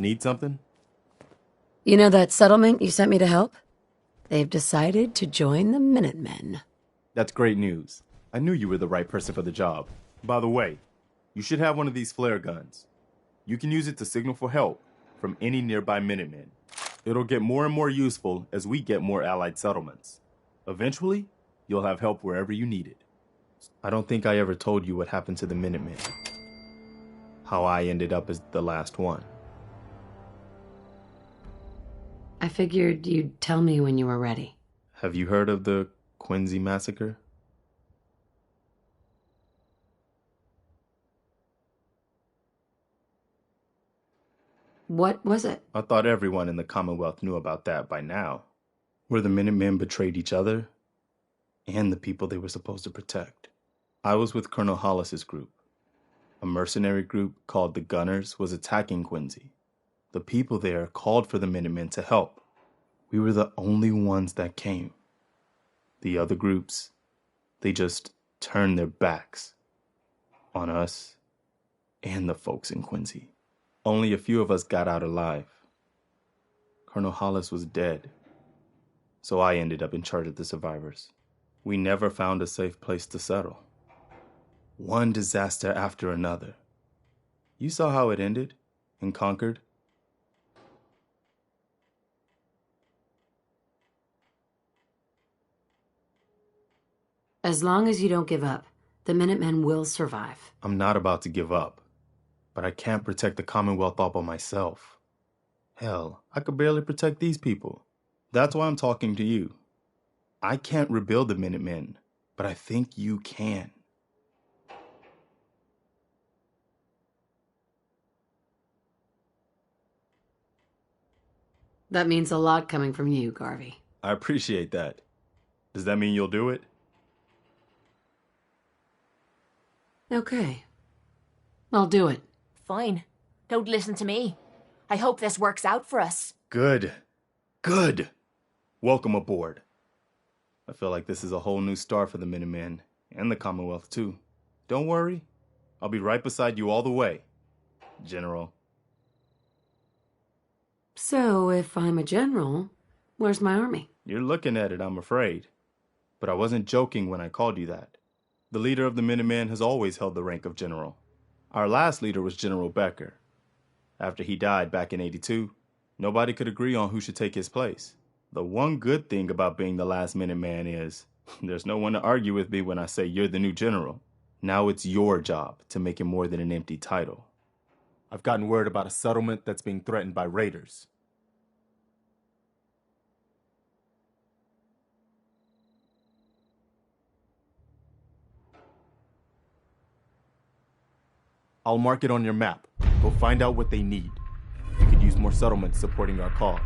need something?
You know that settlement you sent me to help? They've decided to join the Minutemen.
That's great news. I knew you were the right person for the job. By the way, you should have one of these flare guns. You can use it to signal for help from any nearby Minutemen. It'll get more and more useful as we get more allied settlements. Eventually, you'll have help wherever you need it. I don't think I ever told you what happened to the Minutemen. How I ended up as the last one.
I figured you'd tell me when you were ready.
Have you heard of the Quincy Massacre?
What was it?
I thought everyone in the Commonwealth knew about that by now. Where the Minutemen betrayed each other and the people they were supposed to protect. I was with Colonel Hollis's group. A mercenary group called the Gunners was attacking Quincy. The people there called for the Minutemen to help. We were the only ones that came. The other groups, they just turned their backs on us and the folks in Quincy. Only a few of us got out alive. Colonel Hollis was dead, so I ended up in charge of the survivors. We never found a safe place to settle. One disaster after another. You saw how it ended in Concord?
As long as you don't give up, the Minutemen will survive.
I'm not about to give up, but I can't protect the Commonwealth all by myself. Hell, I could barely protect these people. That's why I'm talking to you. I can't rebuild the Minutemen, but I think you can.
That means a lot coming from you, Garvey.
I appreciate that. Does that mean you'll do it?
Okay. I'll do it.
Fine. Don't listen to me. I hope this works out for us.
Good. Good. Welcome aboard. I feel like this is a whole new start for the Minutemen, and the Commonwealth too. Don't worry. I'll be right beside you all the way, General.
So, if I'm a general, where's my army?
You're looking at it, I'm afraid. But I wasn't joking when I called you that. The leader of the Minutemen has always held the rank of general. Our last leader was General Becker. After he died back in '82, nobody could agree on who should take his place. The one good thing about being the last Minuteman is there's no one to argue with me when I say you're the new general. Now it's your job to make it more than an empty title. I've gotten word about a settlement that's being threatened by raiders. I'll mark it on your map. Go find out what they need. We could use more settlements supporting our cause.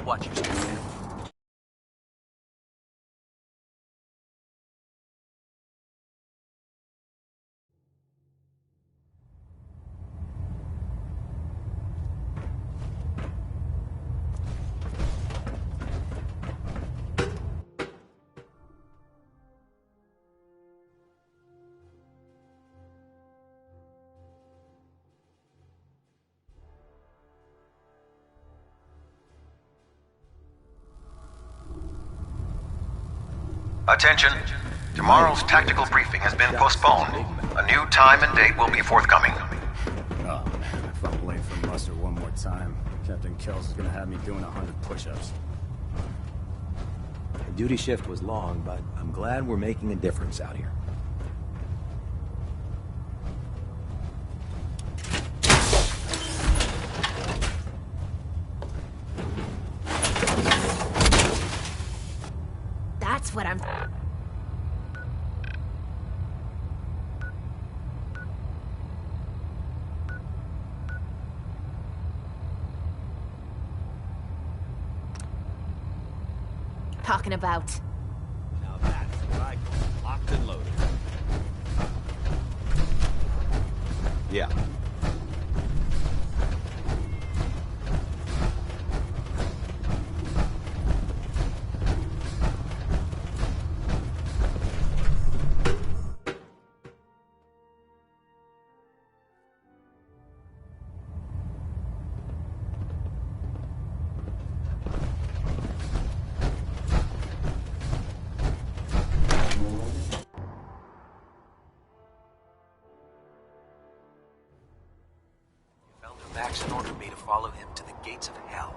Watch your step, man.
Attention. Tomorrow's tactical briefing has been postponed. A new time and date will be forthcoming.
Oh, man, if I'm late for muster one more time, Captain Kells is gonna have me doing 100 push-ups.
The duty shift was long, but I'm glad we're making a difference out here.
That's what I'm... talking about.
Now that's what I call locked and loaded. Yeah.
Maxon ordered me to follow him to the gates of hell.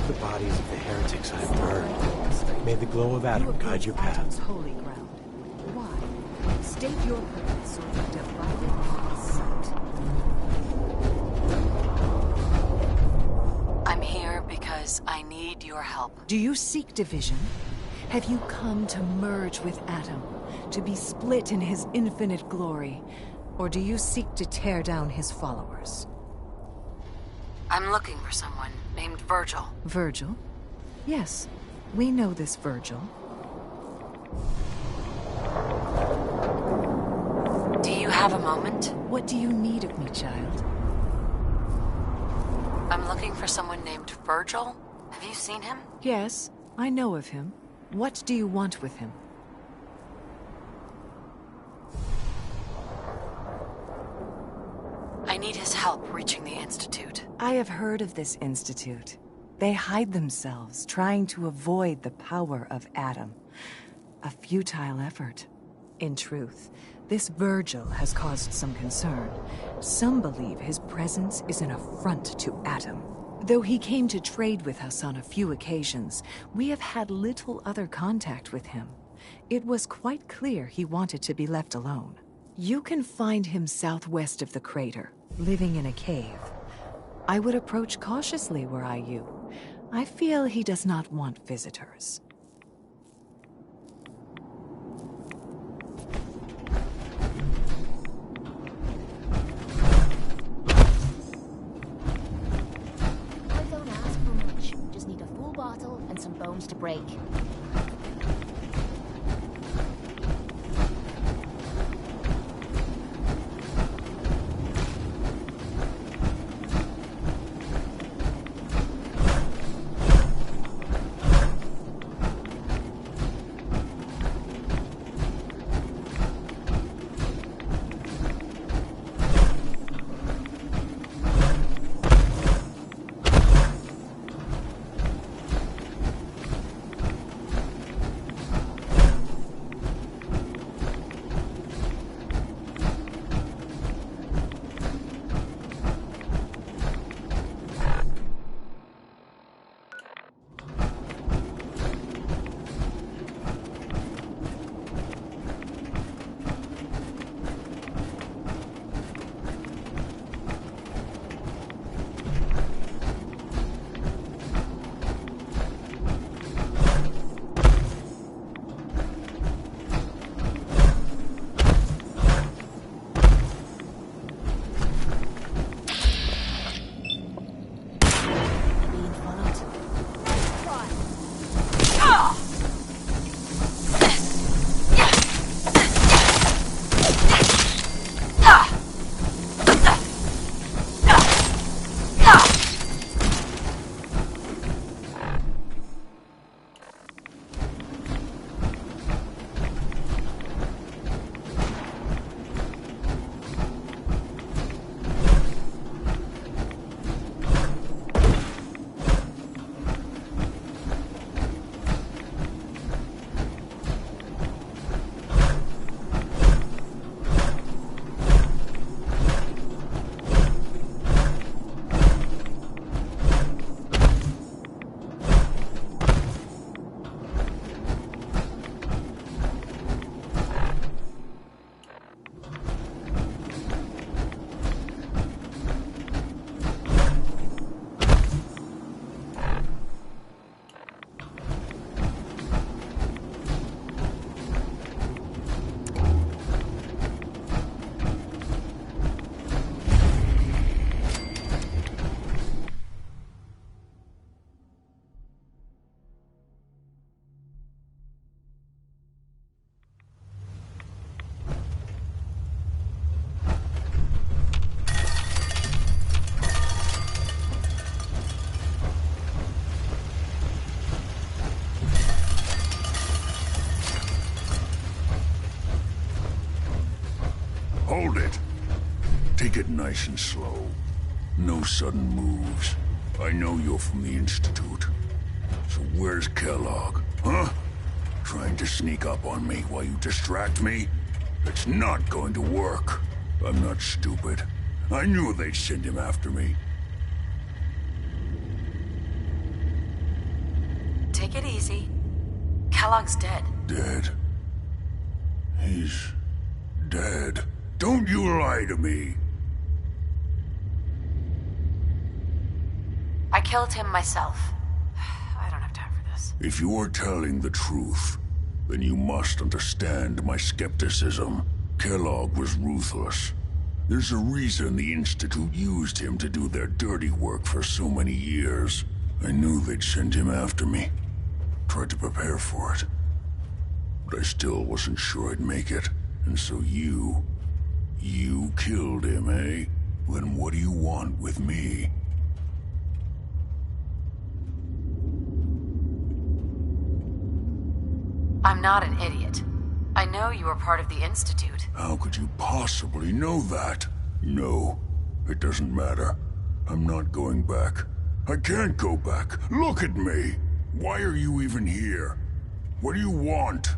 the bodies of the heretics I have burned. May the glow of Adam guide your path.
Holy ground. Why? State your purpose, or be divided and sight.
I'm here because I need your help.
Do you seek division? Have you come to merge with Adam, to be split in his infinite glory? Or do you seek to tear down his followers?
I'm looking for someone named Virgil.
Virgil? Yes, we know this Virgil.
Do you have a moment?
What do you need of me, child?
I'm looking for someone named Virgil. Have you seen him?
Yes, I know of him. What do you want with him?
I need his help reaching the Institute.
I have heard of this Institute. They hide themselves, trying to avoid the power of Adam. A futile effort. In truth, this Virgil has caused some concern. Some believe his presence is an affront to Adam. Though he came to trade with us on a few occasions, we have had little other contact with him. It was quite clear he wanted to be left alone. You can find him southwest of the crater, living in a cave. I would approach cautiously were I you. I feel he does not want visitors.
I don't ask for much. Just need a full bottle and some bones to break.
Hold it. Take it nice and slow. No sudden moves. I know you're from the Institute. So where's Kellogg, huh? Trying to sneak up on me while you distract me? It's not going to work. I'm not stupid. I knew they'd send him after me.
Take it easy. Kellogg's dead.
Dead? He's dead. Don't you lie to me.
I killed him myself. I don't have time for this.
If you are telling the truth, then you must understand my skepticism. Kellogg was ruthless. There's a reason the Institute used him to do their dirty work for so many years. I knew they'd send him after me. Tried to prepare for it. But I still wasn't sure I'd make it. And so you killed him, eh? Then what do you want with me?
I'm not an idiot. I know you were part of the Institute.
How could you possibly know that? No, it doesn't matter. I'm not going back. I can't go back. Look at me. Why are you even here? What do you want?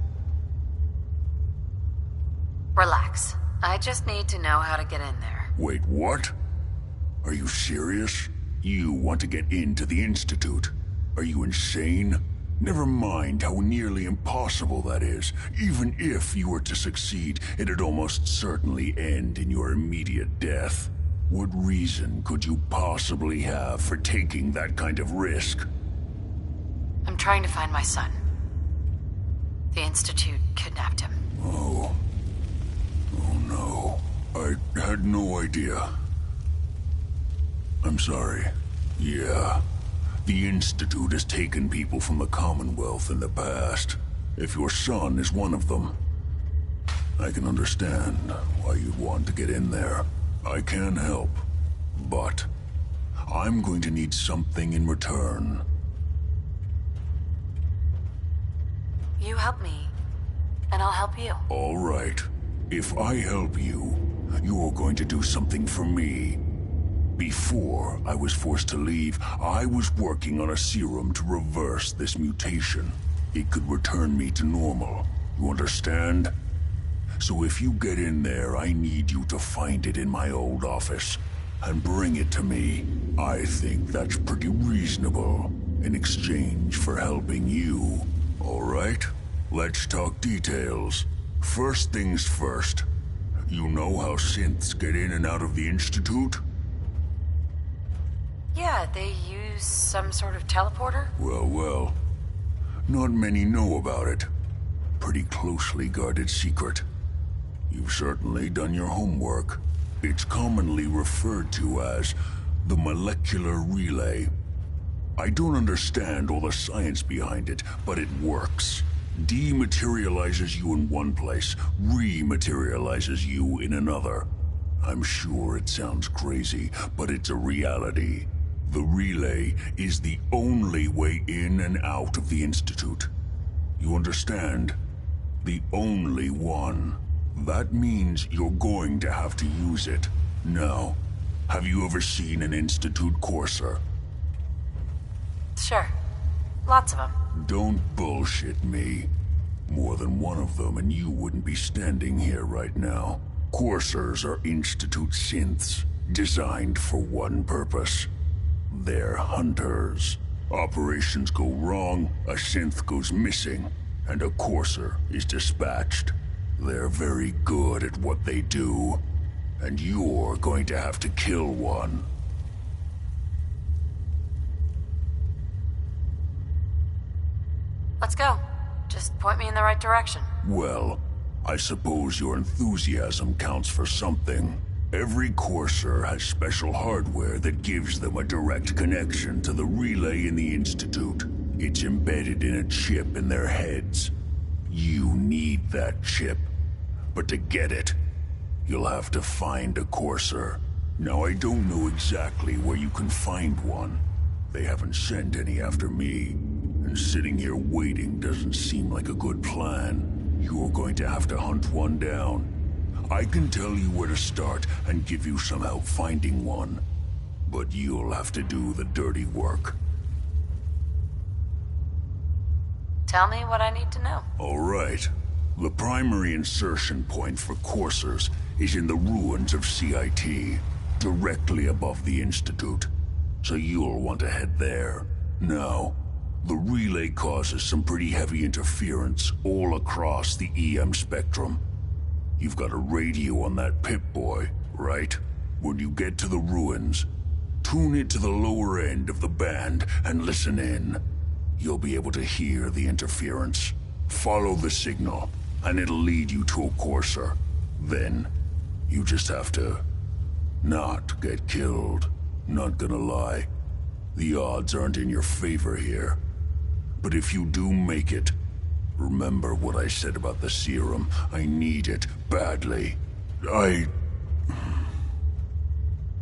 Relax. I just need to know how to get in there.
Wait, what? Are you serious? You want to get into the Institute? Are you insane? Never mind how nearly impossible that is. Even if you were to succeed, it'd almost certainly end in your immediate death. What reason could you possibly have for taking that kind of risk?
I'm trying to find my son. The Institute kidnapped him.
Oh no. I had no idea. I'm sorry. Yeah. The Institute has taken people from the Commonwealth in the past. If your son is one of them, I can understand why you'd want to get in there. I can help, but I'm going to need something in return.
You help me, and I'll help you.
All right. If I help you, you're going to do something for me. Before I was forced to leave, I was working on a serum to reverse this mutation. It could return me to normal. You understand? So if you get in there, I need you to find it in my old office and bring it to me. I think that's pretty reasonable in exchange for helping you. All right? Let's talk details. First things first. You know how synths get in and out of the Institute?
Yeah, they use some sort of teleporter?
Well. Not many know about it. Pretty closely guarded secret. You've certainly done your homework. It's commonly referred to as the molecular relay. I don't understand all the science behind it, but it works. Dematerializes you in one place, rematerializes you in another. I'm sure it sounds crazy, but it's a reality. The relay is the only way in and out of the Institute. You understand? The only one. That means you're going to have to use it. Now, have you ever seen an Institute courser?
Sure. Lots of them.
Don't bullshit me. More than one of them and you wouldn't be standing here right now. Coursers are Institute synths, designed for one purpose. They're hunters. Operations go wrong, a synth goes missing, and a courser is dispatched. They're very good at what they do, and you're going to have to kill one.
Let's go. Just point me in the right direction.
Well, I suppose your enthusiasm counts for something. Every courser has special hardware that gives them a direct connection to the relay in the Institute. It's embedded in a chip in their heads. You need that chip. But to get it, you'll have to find a courser. Now, I don't know exactly where you can find one. They haven't sent any after me. And sitting here waiting doesn't seem like a good plan. You're going to have to hunt one down. I can tell you where to start and give you some help finding one. But you'll have to do the dirty work.
Tell me what I need to know.
All right. The primary insertion point for coursers is in the ruins of CIT, directly above the Institute. So you'll want to head there. Now, The relay causes some pretty heavy interference all across the EM spectrum. You've got a radio on that Pip-Boy, right? When you get to the ruins, tune it to the lower end of the band and listen in. You'll be able to hear the interference. Follow the signal, and it'll lead you to a courser. Then, you just have to not get killed. Not gonna lie, the odds aren't in your favor here. But if you do make it, remember what I said about the serum. I need it badly. I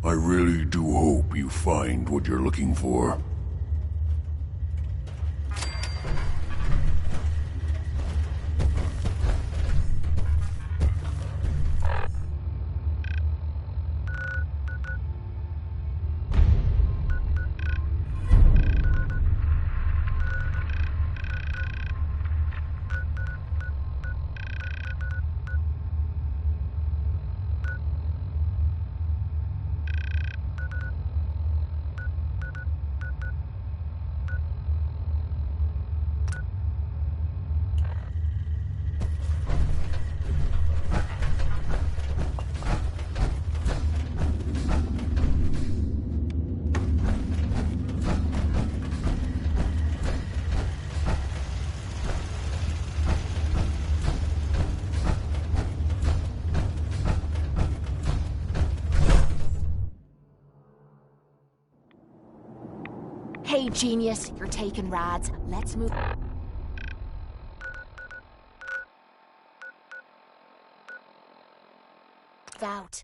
really do hope you find what you're looking for.
Hey, genius, you're taking rads. Let's move. Out.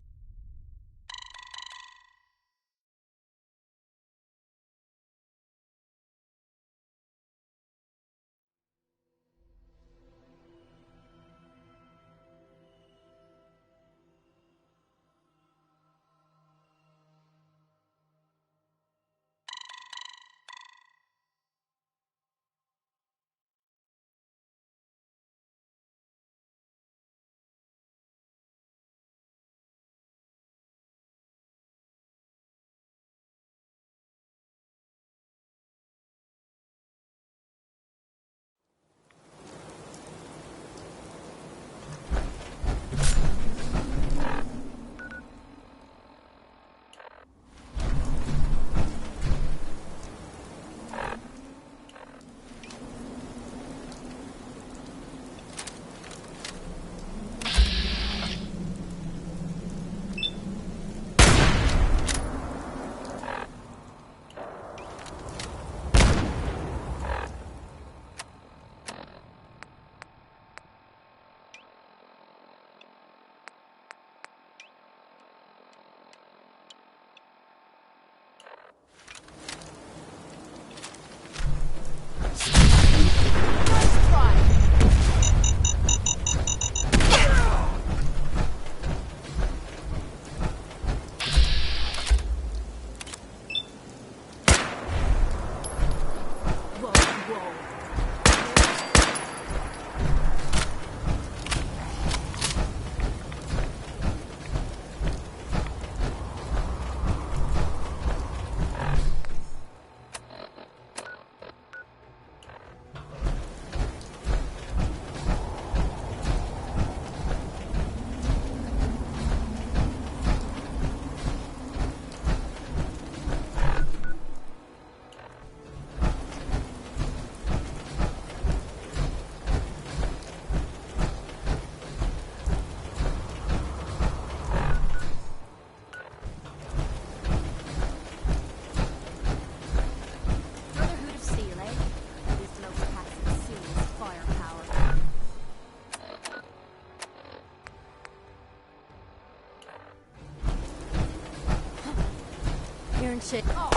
Shit. Oh,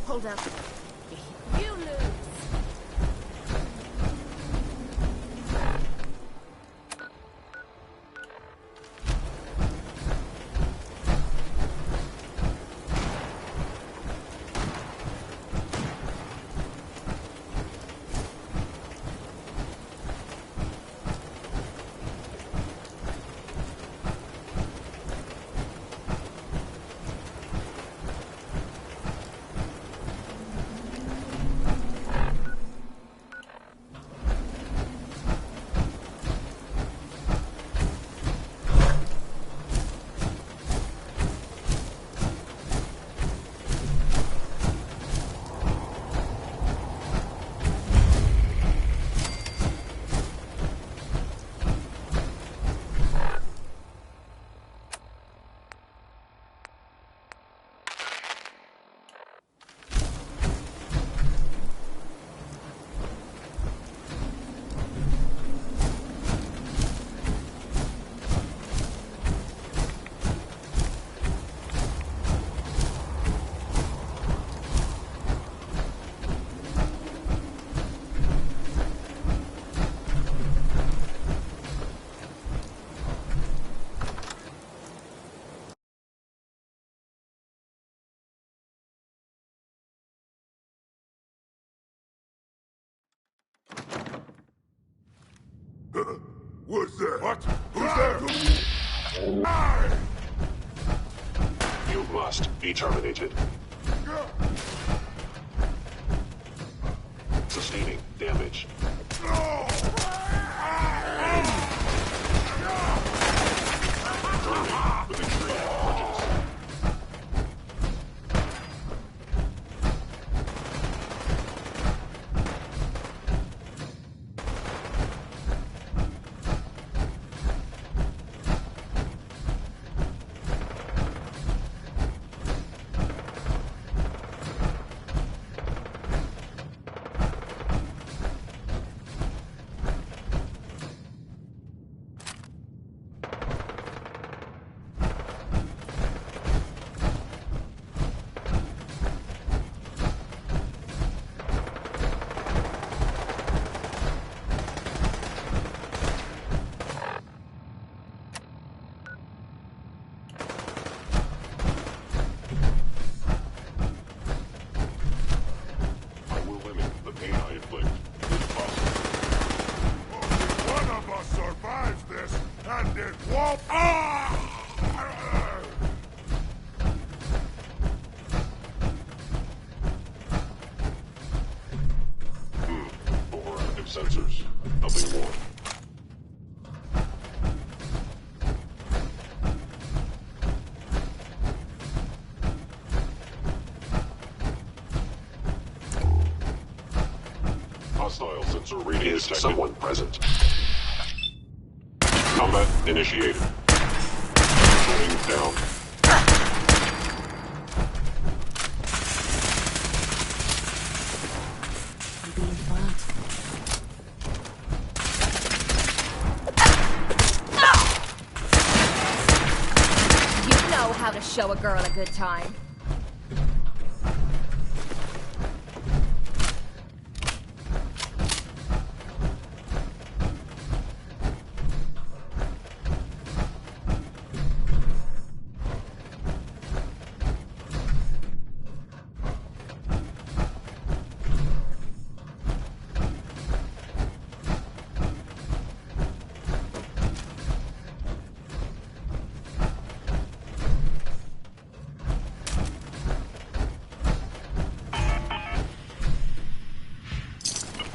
hold up. You lose.
What's that? What? Who's there?
You must be terminated. Sustaining damage. Terminate with extreme prejudice. Overactive sensors. Nothing more. Hostile sensor reading detected. Is someone present? Combat initiated. Going down.
You know how to show a girl a good time.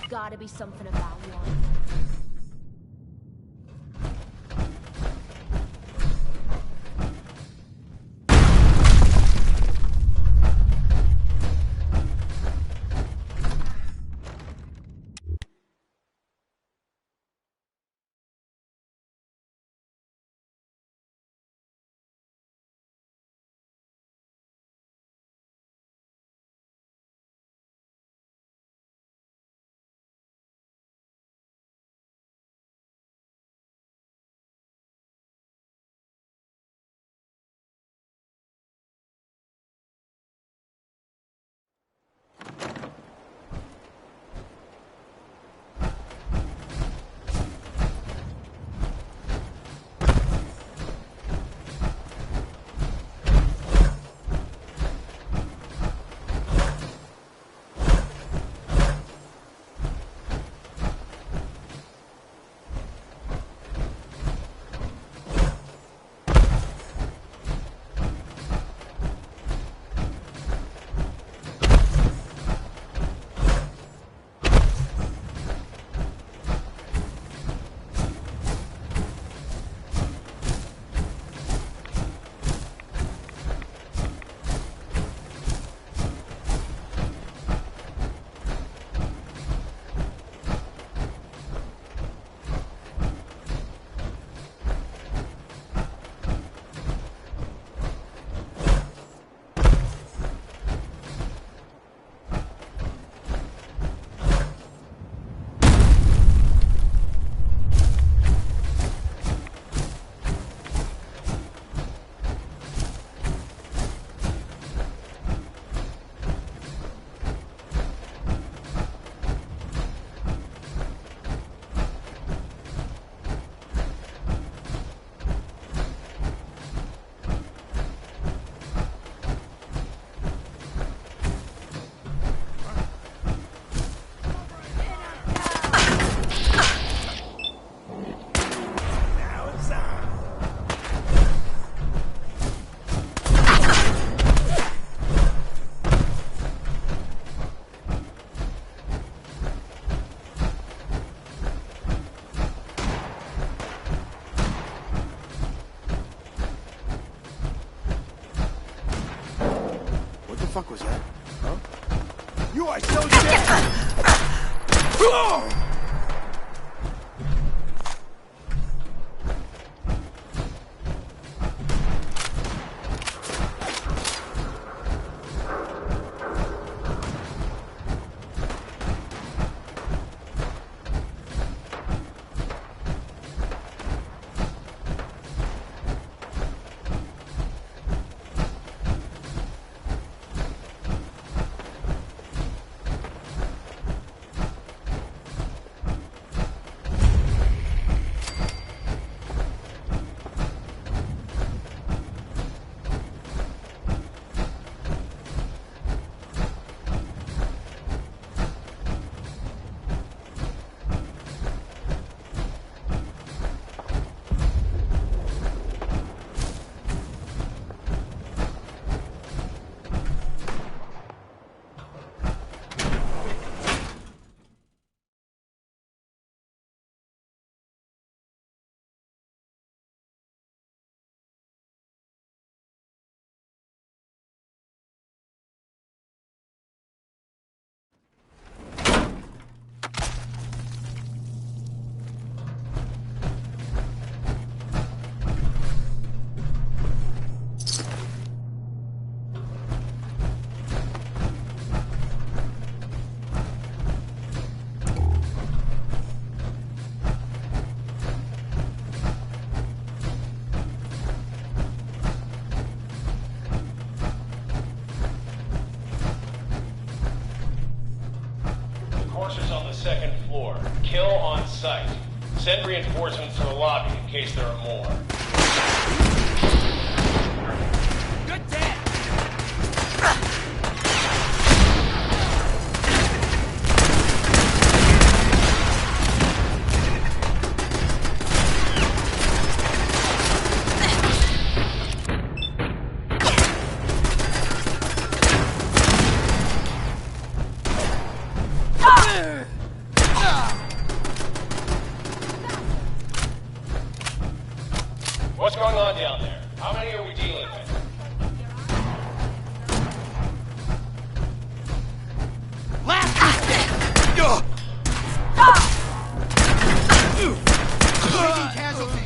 Gotta be something about one.
fuck was that? Huh? You are so dead!
Second floor. Kill on sight. Send reinforcements to the lobby in case there are more. Good day. What's going on down there? How many are we dealing with?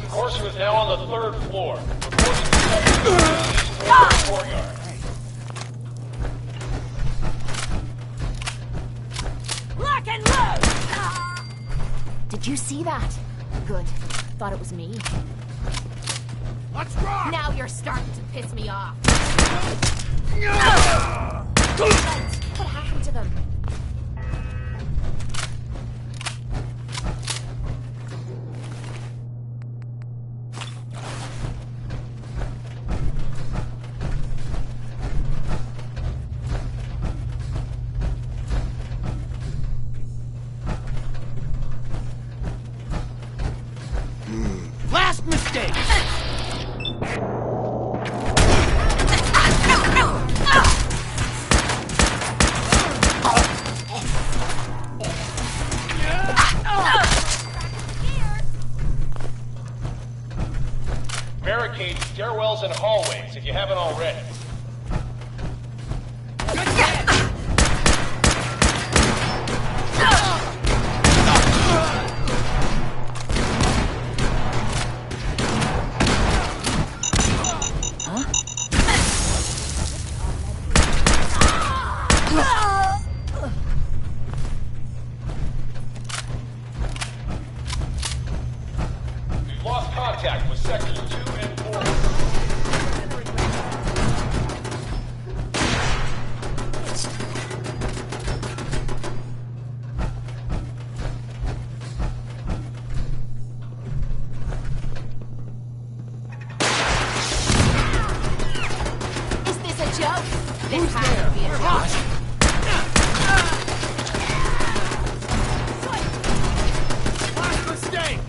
Corso is now on the third floor. Reporting to the courtyard.
Lock and load! Did you see that? Good. Thought it was me.
Let's rock!
Now you're starting to piss me off. What happened to them?
Last mistake!
Barricade stairwells and hallways if you haven't already. We've lost contact with sectors 2 and 4.
Is this a joke? This has to be a joke.
Last mistake!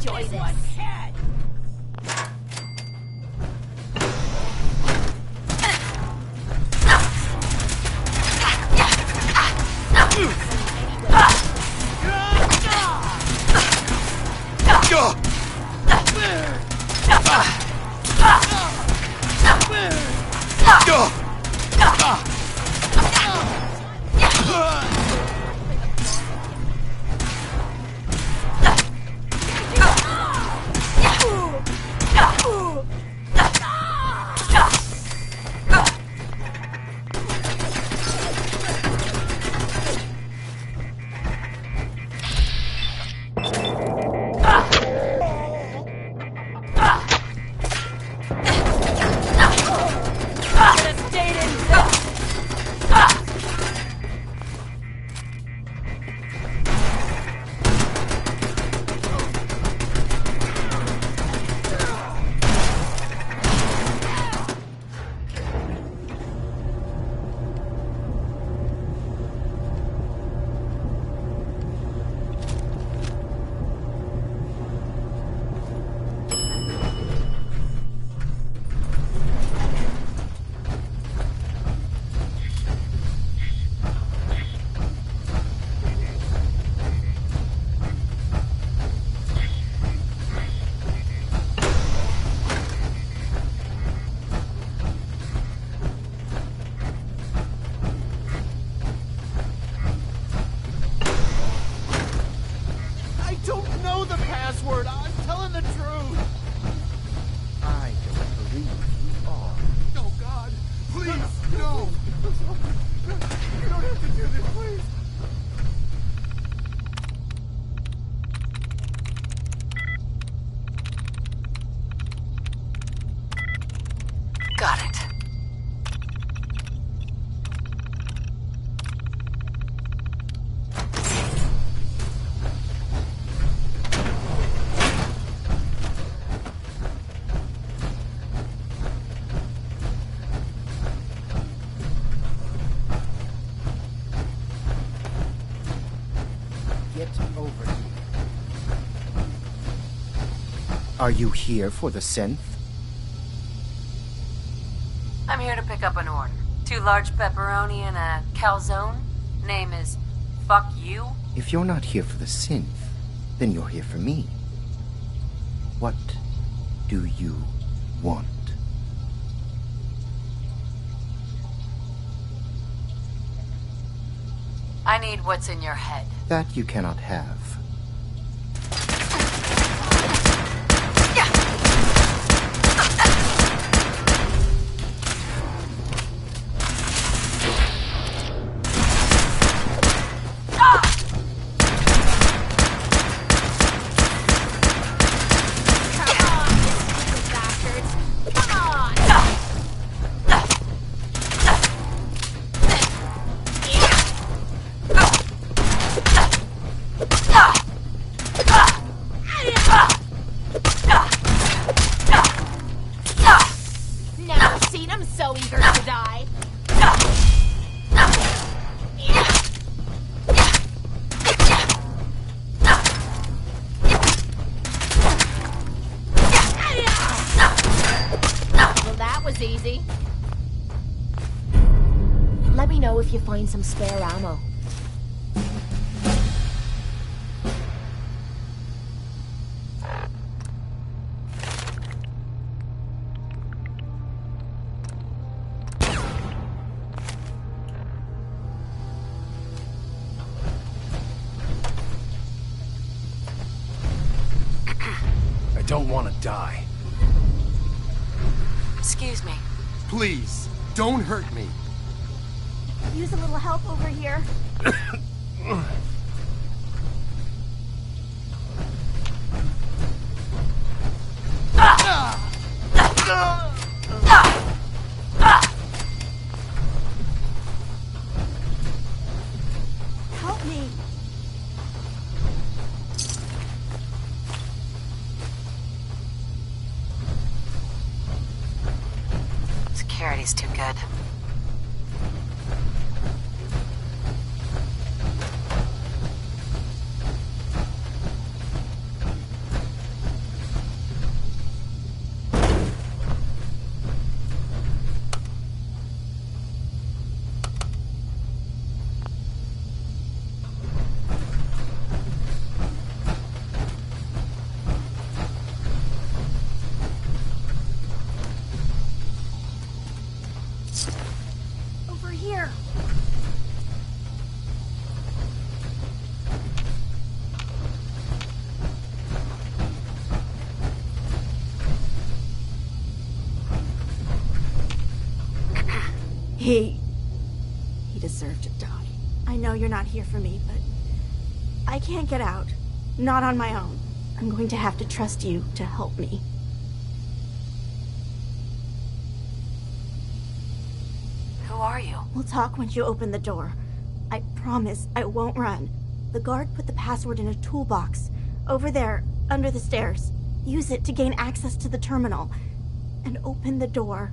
enjoy this.
Got it.
Get over here. Are you here for the synth?
I'm here to pick up an order. 2 large pepperoni and a calzone. Name is Fuck You.
If you're not here for the synth, then you're here for me. What do you want?
I need what's in your head.
That you cannot have.
Never seen him so eager to die. Well, that was easy. Let me know if you find some spare ammo.
I don't want to die.
Excuse me.
Please, don't hurt me.
Use a little help over here. Help me.
Security's too good.
here. He deserved to die. I know you're not here for me, but I can't get out. Not on my own. I'm going to have to trust you to help me.
Who are you?
We'll talk once you open the door. I promise I won't run. The guard put the password in a toolbox. Over there, under the stairs. Use it to gain access to the terminal. And open the door.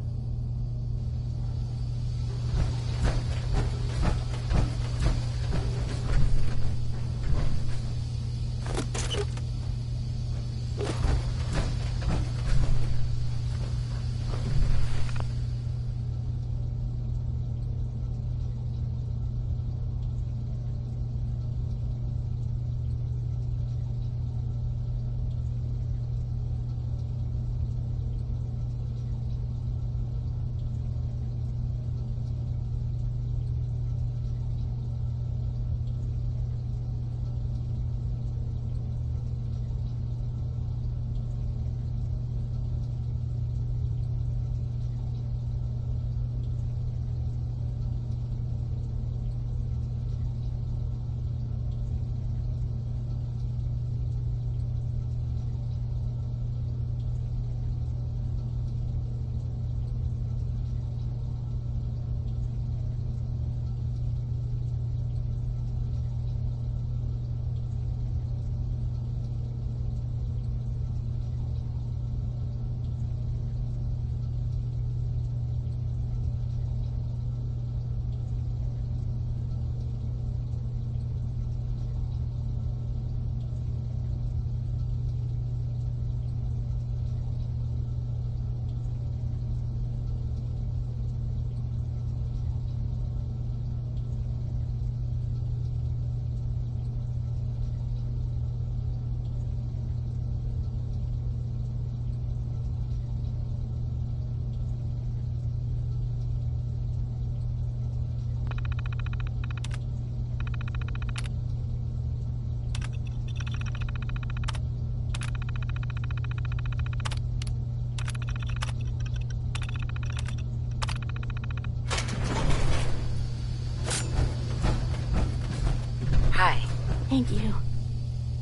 Thank you.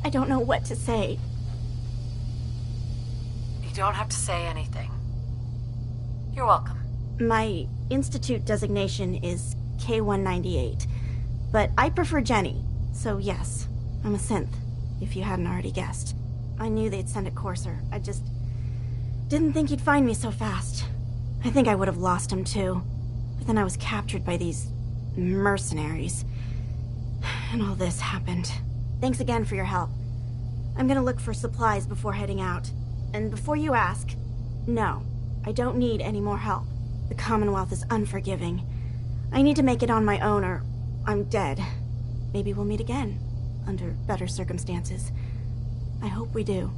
I don't know what to say.
You don't have to say anything. You're welcome.
My Institute designation is K-198, but I prefer Jenny, so yes, I'm a synth, if you hadn't already guessed. I knew they'd send a courser. I just didn't think he'd find me so fast. I think I would have lost him too, but then I was captured by these mercenaries. And all this happened. Thanks again for your help. I'm gonna look for supplies before heading out. And before you ask, no, I don't need any more help. The Commonwealth is unforgiving. I need to make it on my own or I'm dead. Maybe we'll meet again, under better circumstances. I hope we do.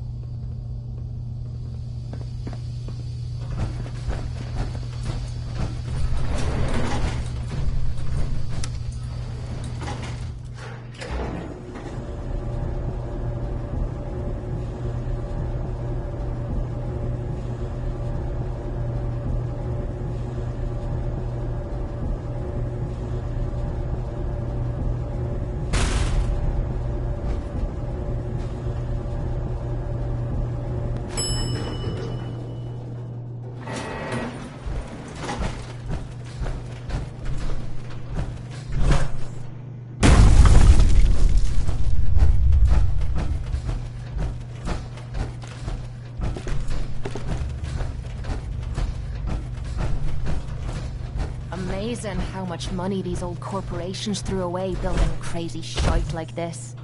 Amazing how much money these old corporations threw away building crazy shite like this.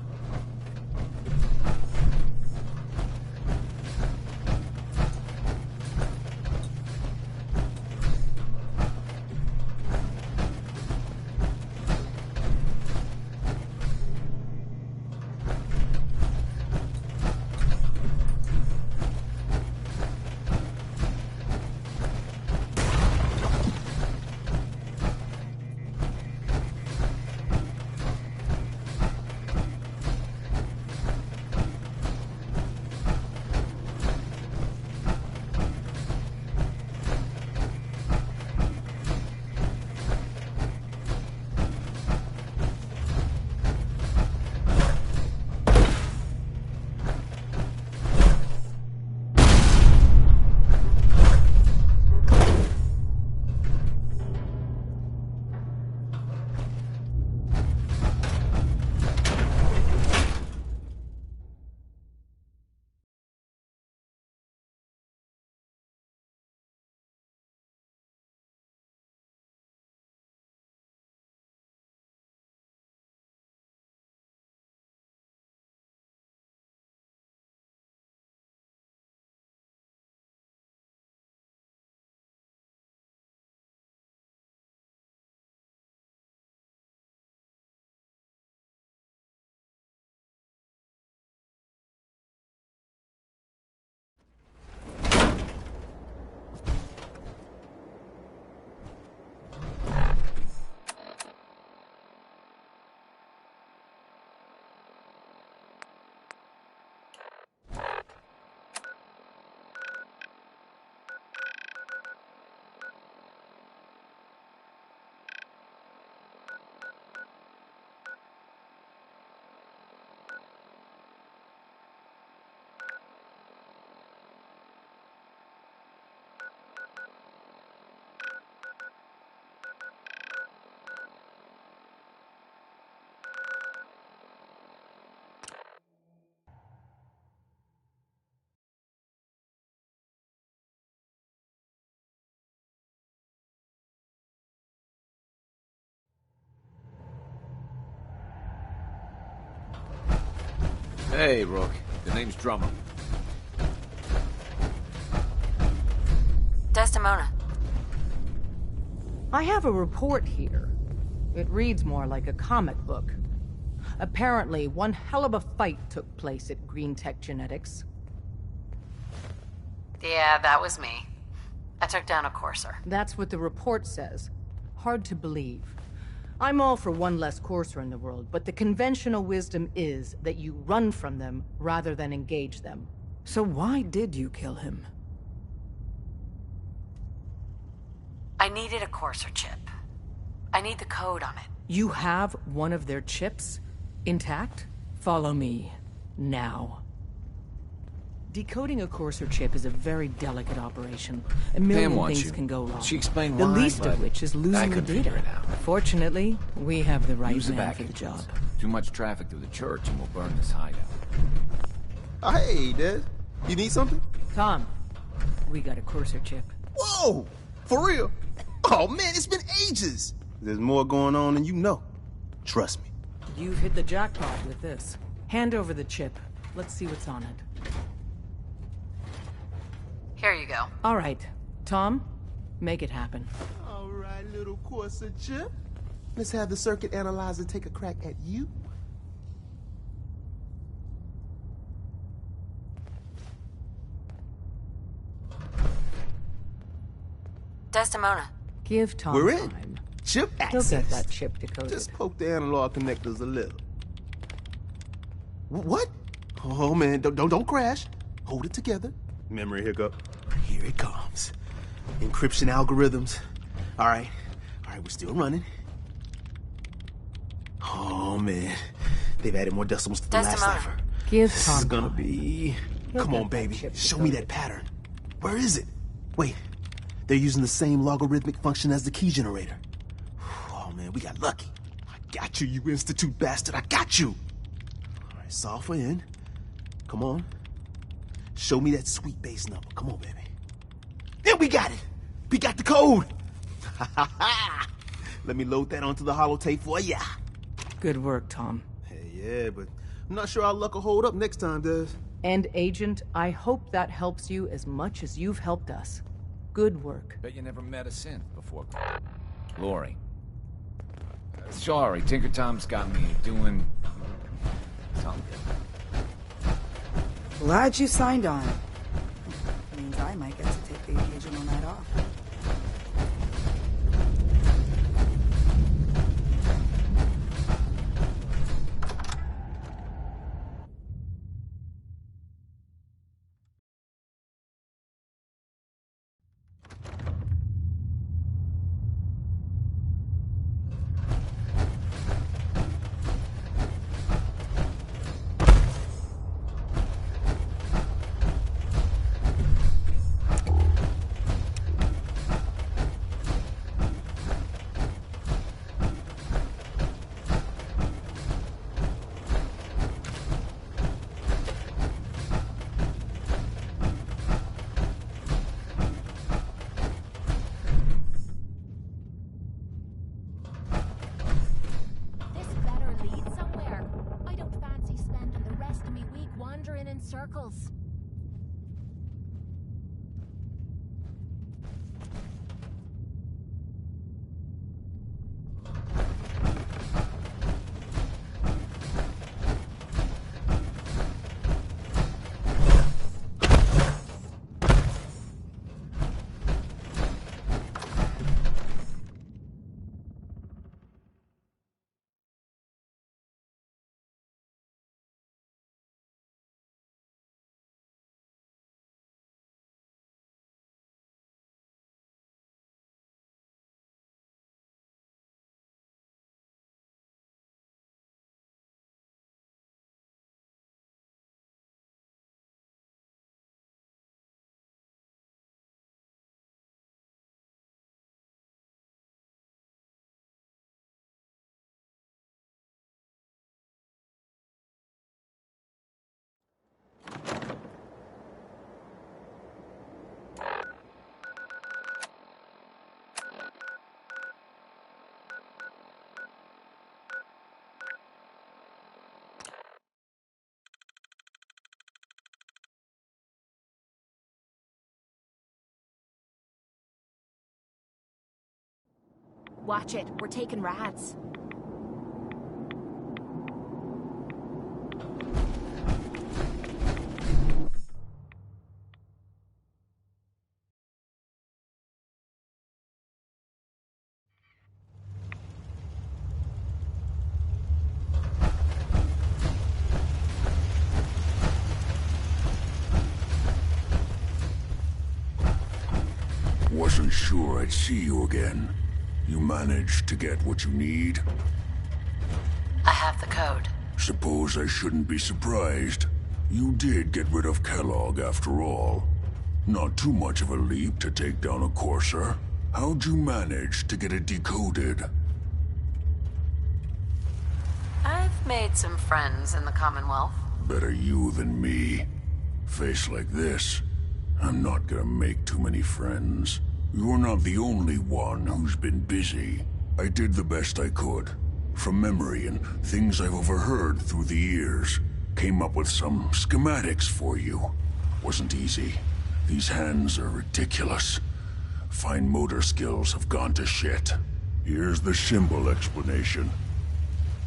Hey, Rook. The name's Drummer.
Desdemona.
I have a report here. It reads more like a comic book. Apparently, one hell of a fight took place at Green Tech Genetics.
Yeah, that was me. I took down a Courser.
That's what the report says. Hard to believe. I'm all for one less Courser in the world, but the conventional wisdom is that you run from them rather than engage them. So why did you kill him?
I needed a Courser chip. I need the code on it.
You have one of their chips? Intact? Follow me. Now. Decoding a Courser chip is a very delicate operation. A million things can go wrong.
She explained
the
why,
least of
but
which is
I
losing the
couldn't figure
data.
it out.
Fortunately, we have the right
Use the
man
back
for the job.
Too much traffic through the church and we'll burn this hideout.
Hey, Des. You need something?
Tom, we got a Courser chip.
Whoa! For real? Oh, man, it's been ages. There's more going on than you know. Trust me.
You've hit the jackpot with this. Hand over the chip. Let's see what's on it.
Here you go.
All right. Tom, make it happen.
All right, little Courser chip. Let's have the circuit analyzer take a crack at you.
Desdemona.
Give Tom
We're
time.
in. Chip
He'll
access.
get that chip decoded.
Just poke the analog connectors a little. What? Oh man, don't crash. Hold it together. Memory hiccup. Here it comes. Encryption algorithms. All right, we're still running. Oh man, they've added more decimals to the last cipher.
Give
This
Tom
is gonna
time.
be.
He'll
Come
get
on,
that
baby.
chip
Show me
decoded.
that pattern. Where is it? Wait, they're using the same logarithmic function as the key generator. Oh man, we got lucky. I got you, you Institute bastard. I got you. All right, software in. Come on. Show me that sweet base number. Come on, baby. There, we got it. We got the code. Let me load that onto the holotape for ya.
Good work, Tom.
Hey, yeah, but I'm not sure our luck will hold up next time, Des.
And Agent, I hope that helps you as much as you've helped us. Good work.
Bet you never met a synth before. Lori. Sorry, Tinker Tom's got me doing something.
Glad you signed on. Means I might get to take the occasional night off.
This better lead somewhere. I don't fancy spending the rest of me week wandering in circles. Watch it. We're taking rads.
Wasn't sure I'd see you again. You managed to get what you need?
I have the code.
Suppose I shouldn't be surprised. You did get rid of Kellogg after all. Not too much of a leap to take down a Courser. How'd you manage to get it decoded?
I've made some friends in the Commonwealth.
Better you than me. Face like this, I'm not gonna make too many friends. You're not the only one who's been busy. I did the best I could. From memory and things I've overheard through the years. Came up with some schematics for you. Wasn't easy. These hands are ridiculous. Fine motor skills have gone to shit. Here's the symbol explanation.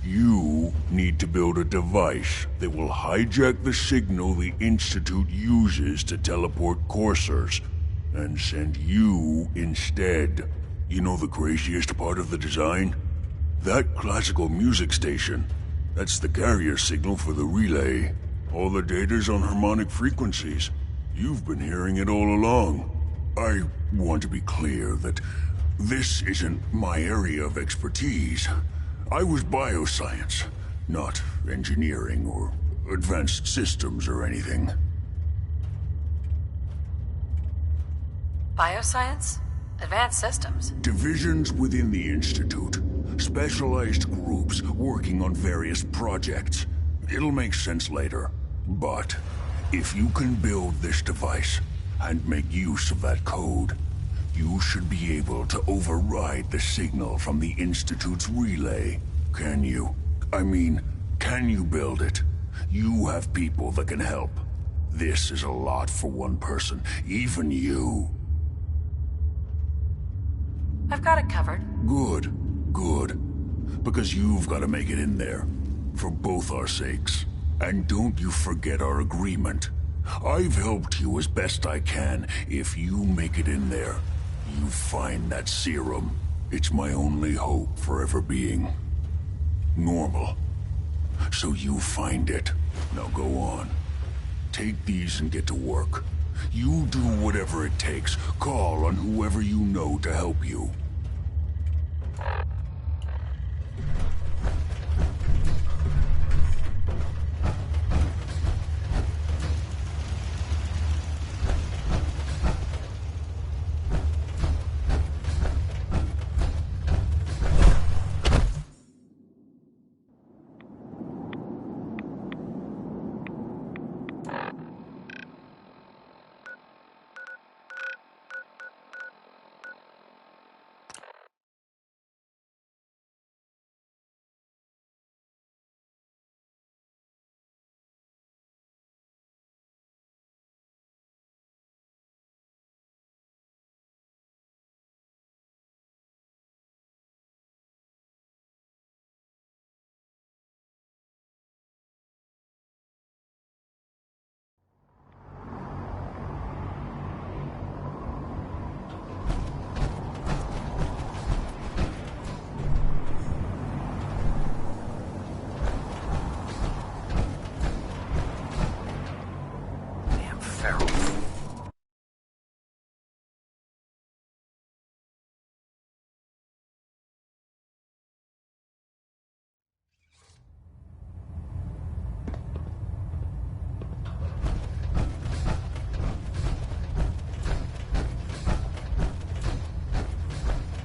You need to build a device that will hijack the signal the Institute uses to teleport coursers, and send you instead. You know the craziest part of the design? That classical music station. That's the carrier signal for the relay. All the data's on harmonic frequencies. You've been hearing it all along. I want to be clear that this isn't my area of expertise. I was bioscience, not engineering or advanced systems or anything.
Bioscience? Advanced systems?
Divisions within the Institute. Specialized groups working on various projects. It'll make sense later. But if you can build this device and make use of that code, you should be able to override the signal from the Institute's relay. Can you? I mean, can you build it? You have people that can help. This is a lot for one person, even you.
I've got it covered.
Good, good. Because you've got to make it in there. For both our sakes. And don't you forget our agreement. I've helped you as best I can. If you make it in there, you find that serum. It's my only hope for ever being normal. So you find it. Now go on. Take these and get to work. You do whatever it takes. Call on whoever you know to help you.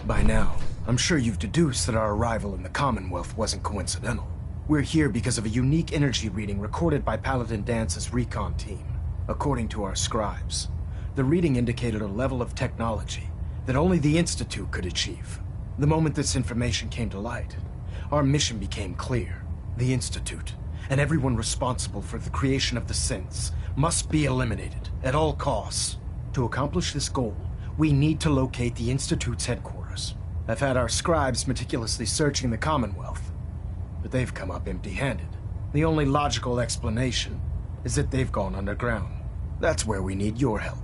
By now, I'm sure you've deduced that our arrival in the Commonwealth wasn't coincidental. We're here because of a unique energy reading recorded by Paladin Dance's recon team. According to our scribes, the reading indicated a level of technology that only the Institute could achieve. The moment this information came to light, our mission became clear. The Institute, and everyone responsible for the creation of the synths, must be eliminated at all costs. To accomplish this goal, we need to locate the Institute's headquarters. I've had our scribes meticulously searching the Commonwealth, but they've come up empty-handed. The only logical explanation is that they've gone underground. That's where we need your help.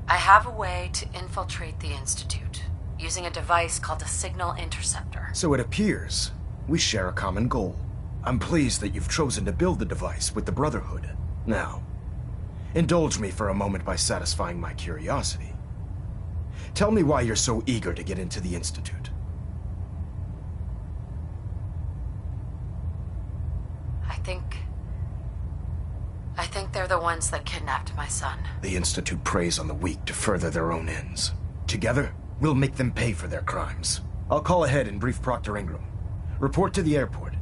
I have a way to infiltrate the Institute, using a device called a signal interceptor.
So it appears we share a common goal. I'm pleased that you've chosen to build the device with the Brotherhood. Now, indulge me for a moment by satisfying my curiosity. Tell me why you're so eager to get into the Institute.
I think they're the ones that kidnapped my son.
The Institute preys on the weak to further their own ends. Together, we'll make them pay for their crimes. I'll call ahead and brief Proctor Ingram. Report to the airport,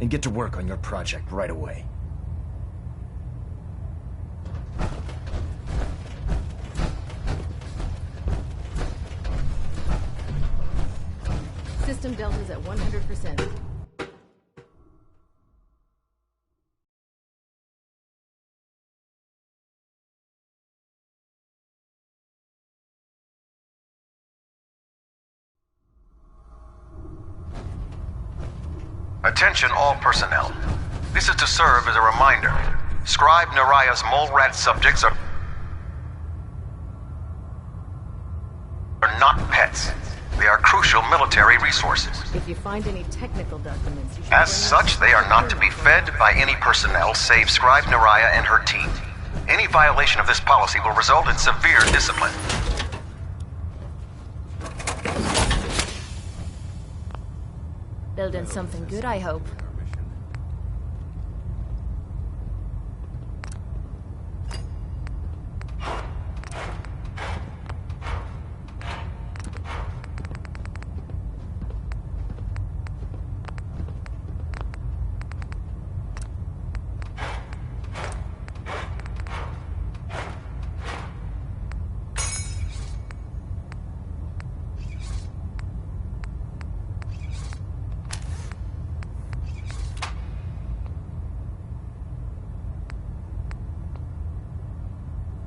and get to work on your project right away.
System Delta's at 100%.
Attention all personnel. This is to serve as a reminder. Scribe Naraya's mole rat subjects are not pets. They are crucial military resources.
If you find any technical documents, you should
As such, they are not to be fed by any personnel save Scribe Naraya and her team. Any violation of this policy will result in severe discipline.
Building something good, I hope.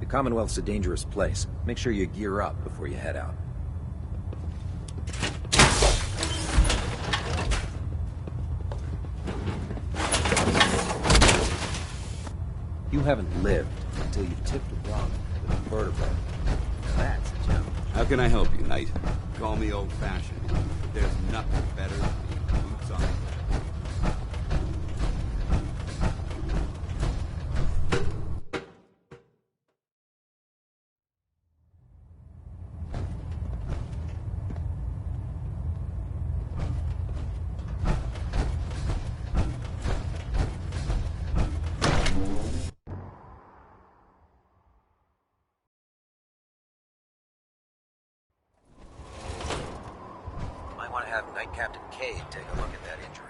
The Commonwealth's a dangerous place. Make sure you gear up before you head out. You haven't lived until you've tipped a ramen with a vertebrae. Now that's a gem.
How can I help you, Knight? Call me old-fashioned, but there's nothing better than being boots on the ground.
Have Knight Captain Cade take a look at that injury.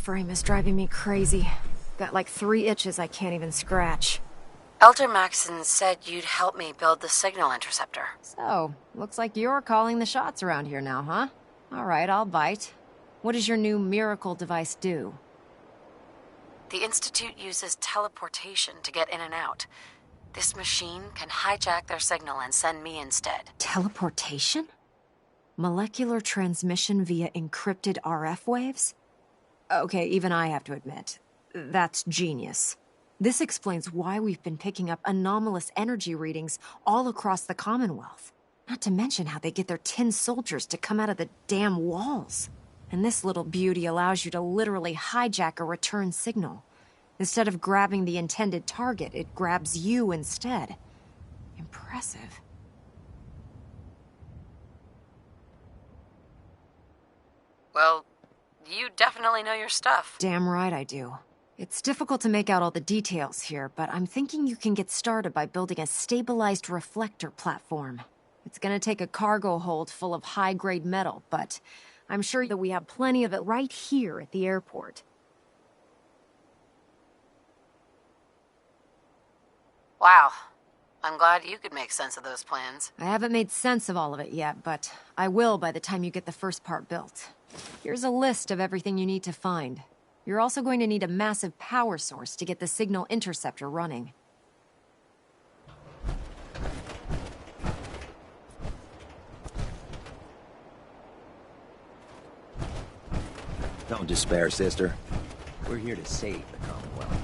Frame is driving me crazy. Got like 3 itches I can't even scratch.
Elder Maxson said you'd help me build the signal interceptor.
So, looks like you're calling the shots around here now, huh? Alright, I'll bite. What does your new miracle device do?
The Institute uses teleportation to get in and out. This machine can hijack their signal and send me instead.
Teleportation? Molecular transmission via encrypted RF waves? Okay, even I have to admit, that's genius. This explains why we've been picking up anomalous energy readings all across the Commonwealth. Not to mention how they get their tin soldiers to come out of the damn walls. And this little beauty allows you to literally hijack a return signal. Instead of grabbing the intended target, it grabs you instead. Impressive.
Well, you definitely know your stuff.
Damn right I do. It's difficult to make out all the details here, but I'm thinking you can get started by building a stabilized reflector platform. It's gonna take a cargo hold full of high-grade metal, but I'm sure that we have plenty of it right here at the airport.
Wow. I'm glad you could make sense of those plans.
I haven't made sense of all of it yet, but I will by the time you get the first part built. Here's a list of everything you need to find. You're also going to need a massive power source to get the signal interceptor running.
Don't despair, sister. We're here to save the Commonwealth.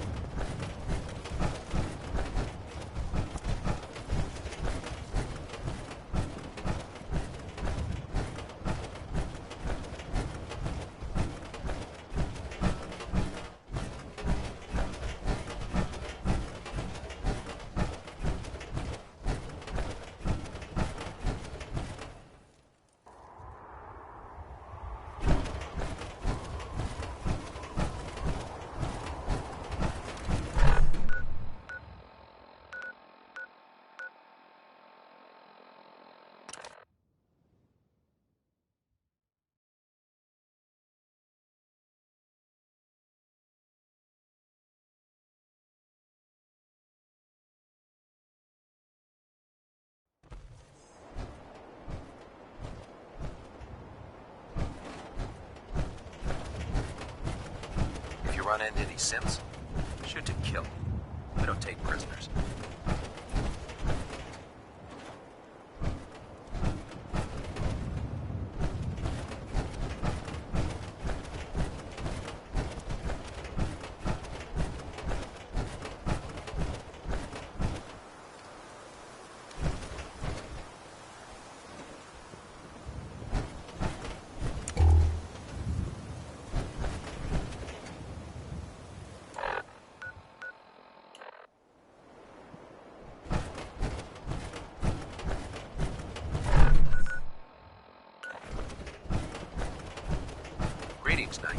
If you run into any synths, shoot to kill. We don't take prisoners. Greetings, Knight.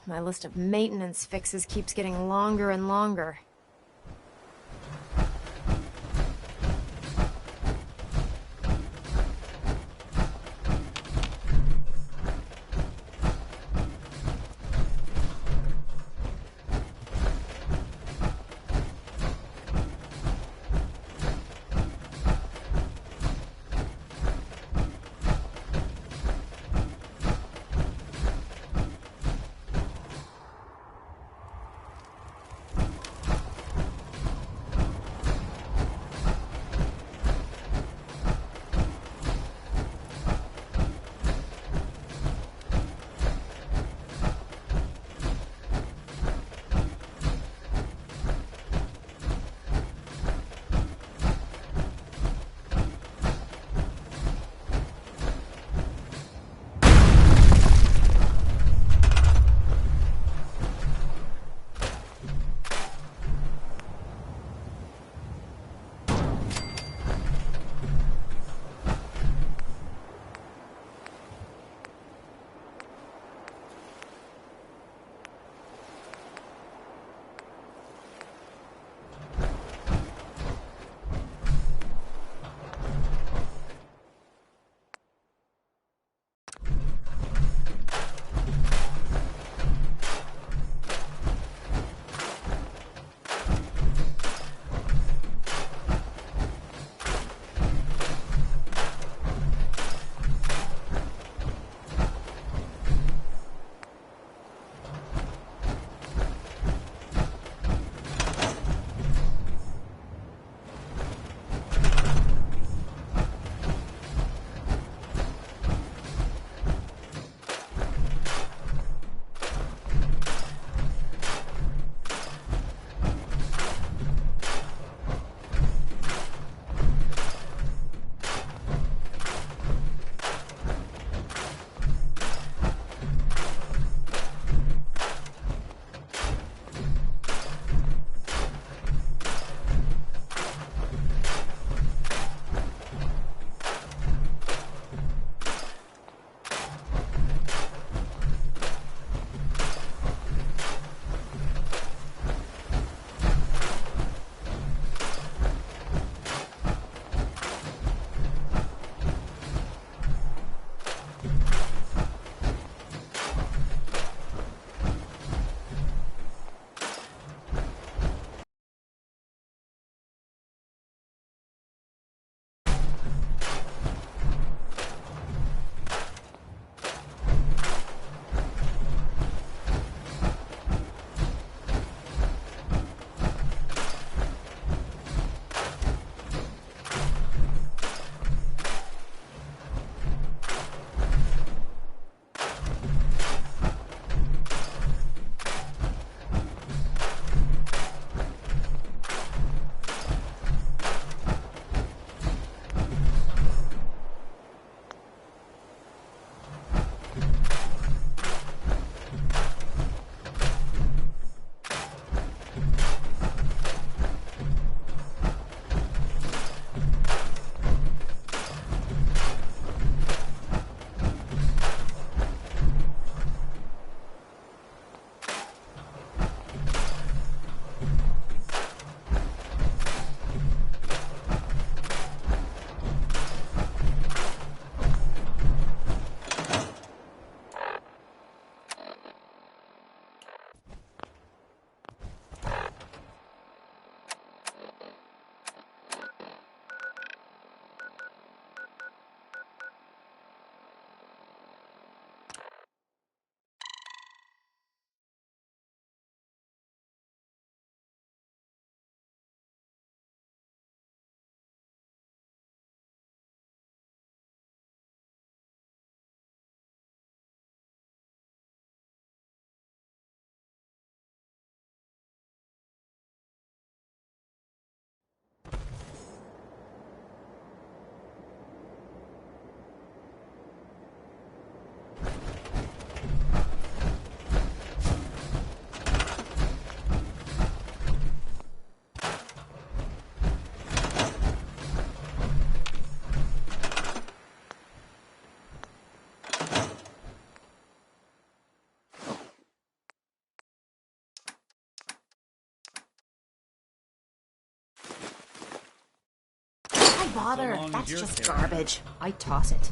My list of maintenance fixes keeps getting longer and longer.
bother.
long as
That's
you're
just
careful.
garbage. I toss it.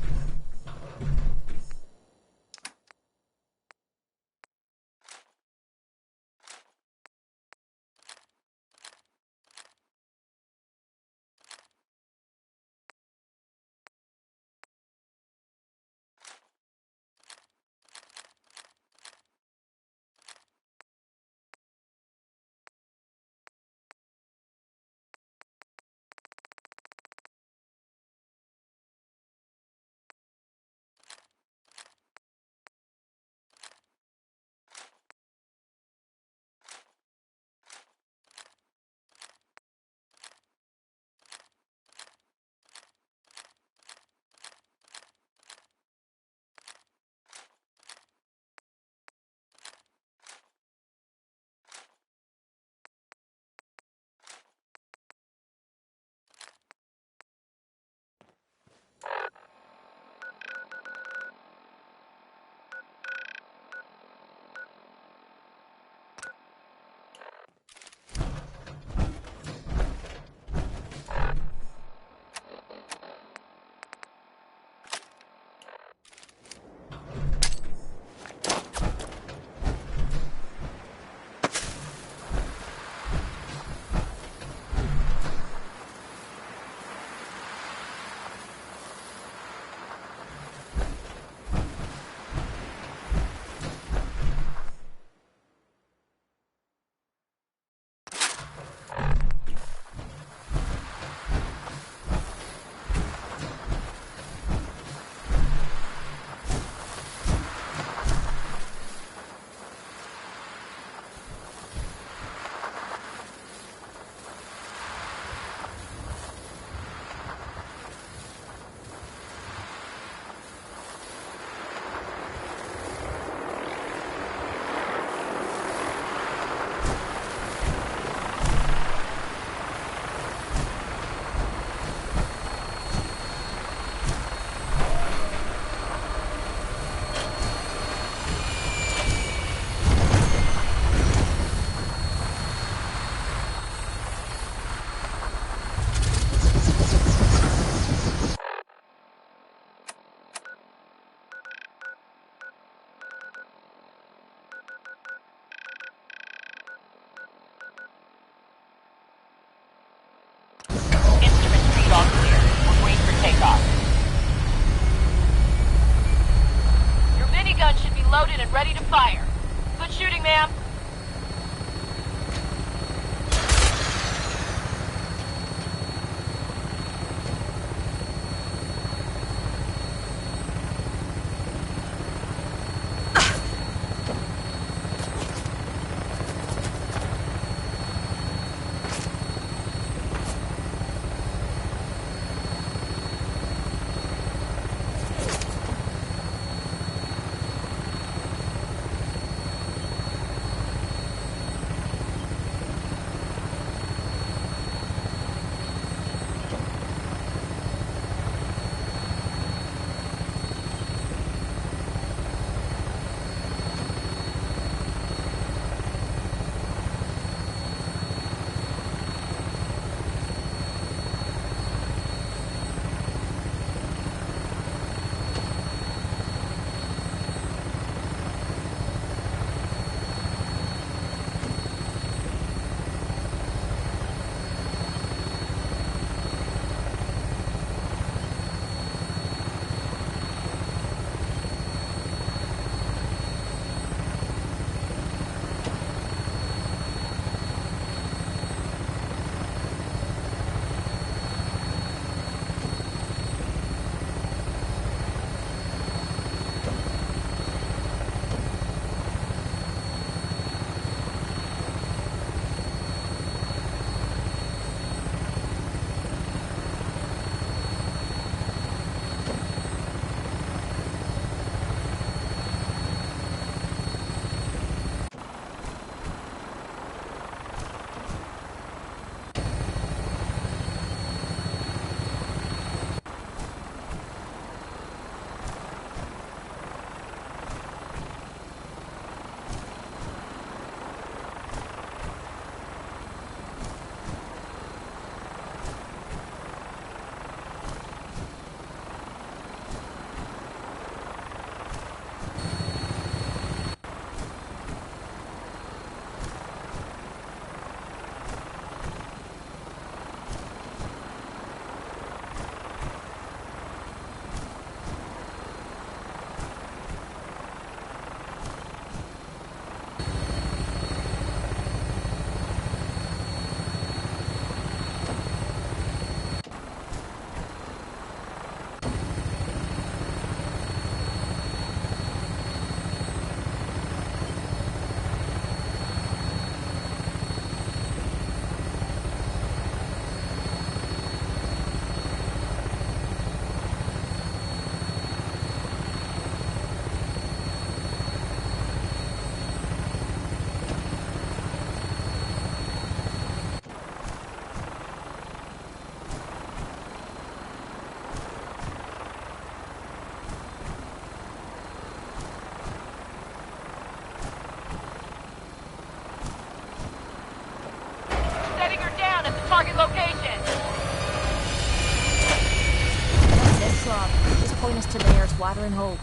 Loaded and ready to fire. Good shooting, ma'am.
swattering hole.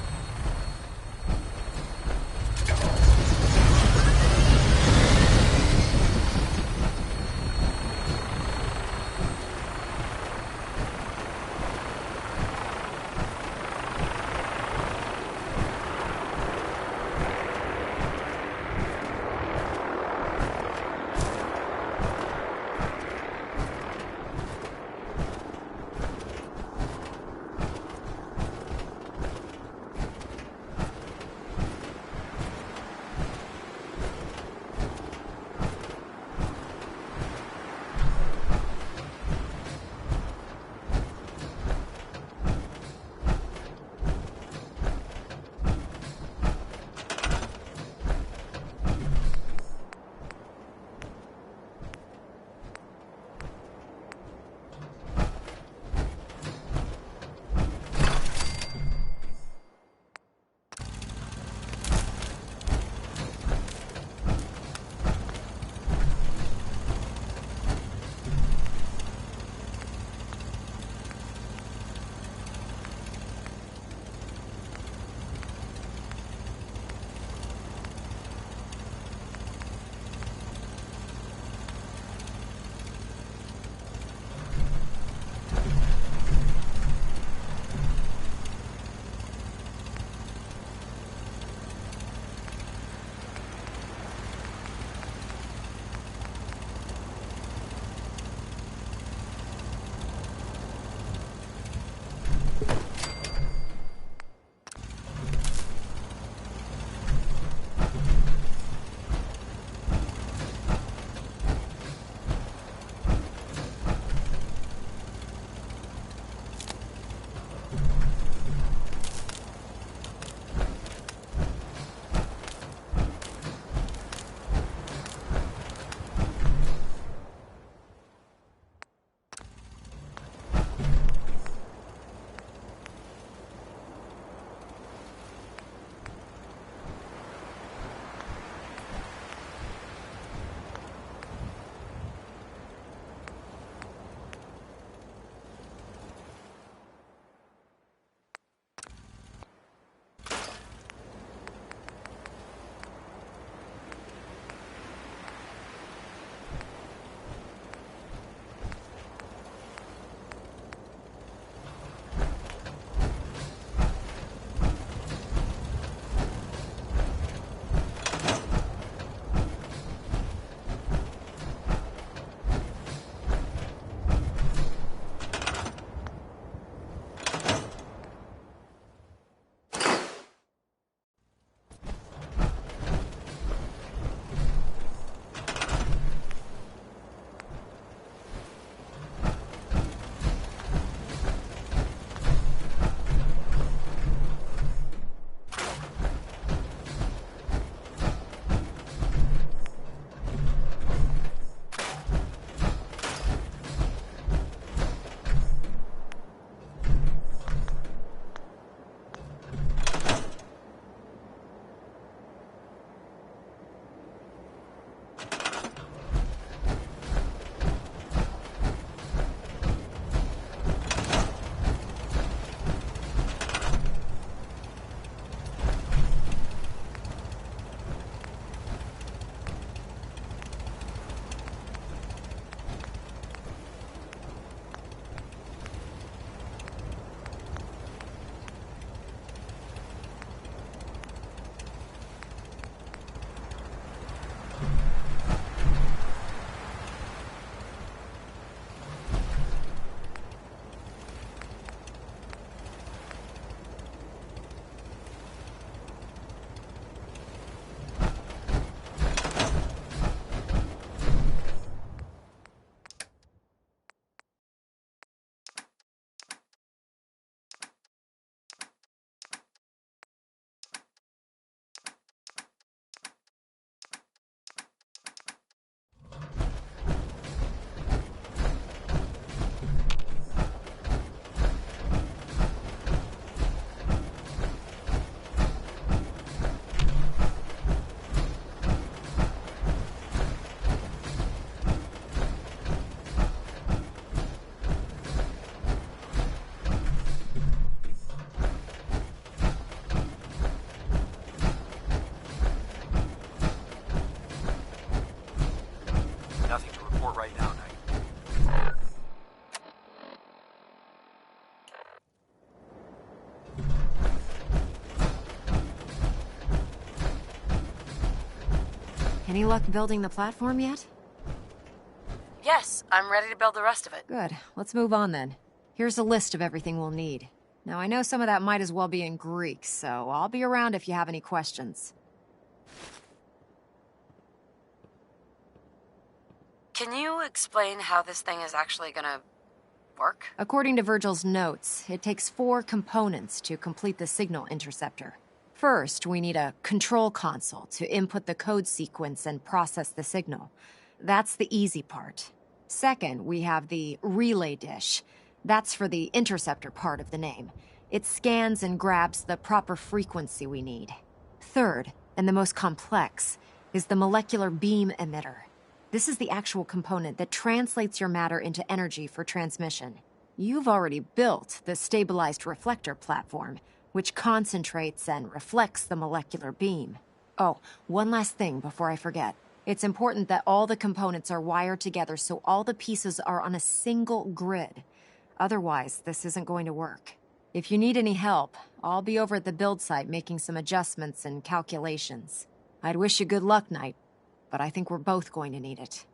report right now, Knight.
Any luck building the platform yet?
Yes, I'm ready to build the rest of it.
Good. Let's move on then. Here's a list of everything we'll need. Now, I know some of that might as well be in Greek, so I'll be around if you have any questions.
Can you explain how this thing is actually gonna work?
According to Virgil's notes, it takes 4 components to complete the signal interceptor. First, we need a control console to input the code sequence and process the signal. That's the easy part. Second, we have the relay dish. That's for the interceptor part of the name. It scans and grabs the proper frequency we need. Third, and the most complex, is the molecular beam emitter. This is the actual component that translates your matter into energy for transmission. You've already built the stabilized reflector platform, which concentrates and reflects the molecular beam. Oh, one last thing before I forget. It's important that all the components are wired together so all the pieces are on a single grid. Otherwise, this isn't going to work. If you need any help, I'll be over at the build site making some adjustments and calculations. I'd wish you good luck, Knight, but I think we're both going to need it.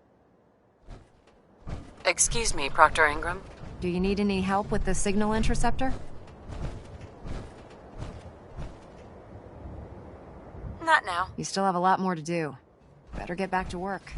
Excuse me, Proctor Ingram?
Do you need any help with the signal interceptor?
Not now.
You still have a lot more to do. Better get back to work.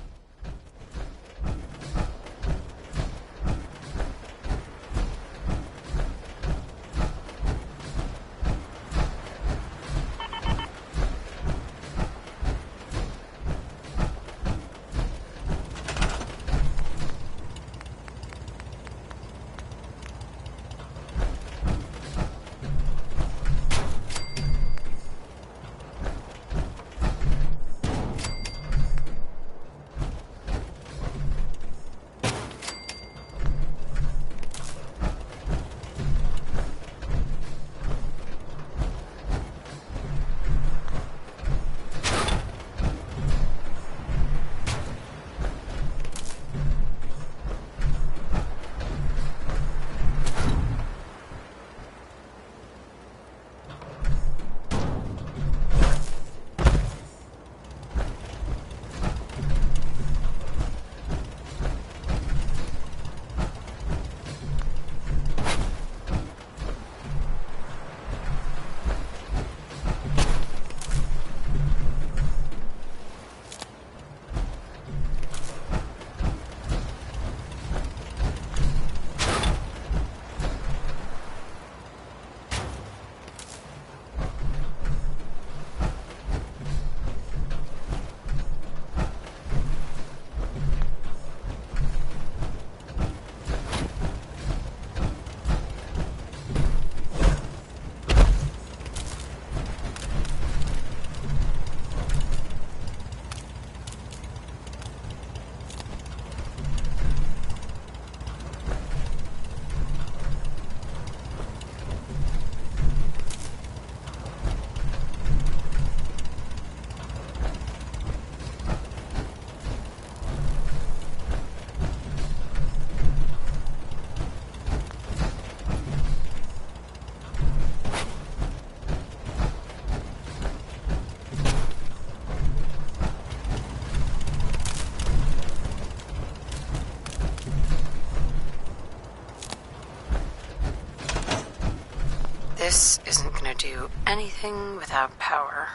This isn't gonna do anything without power.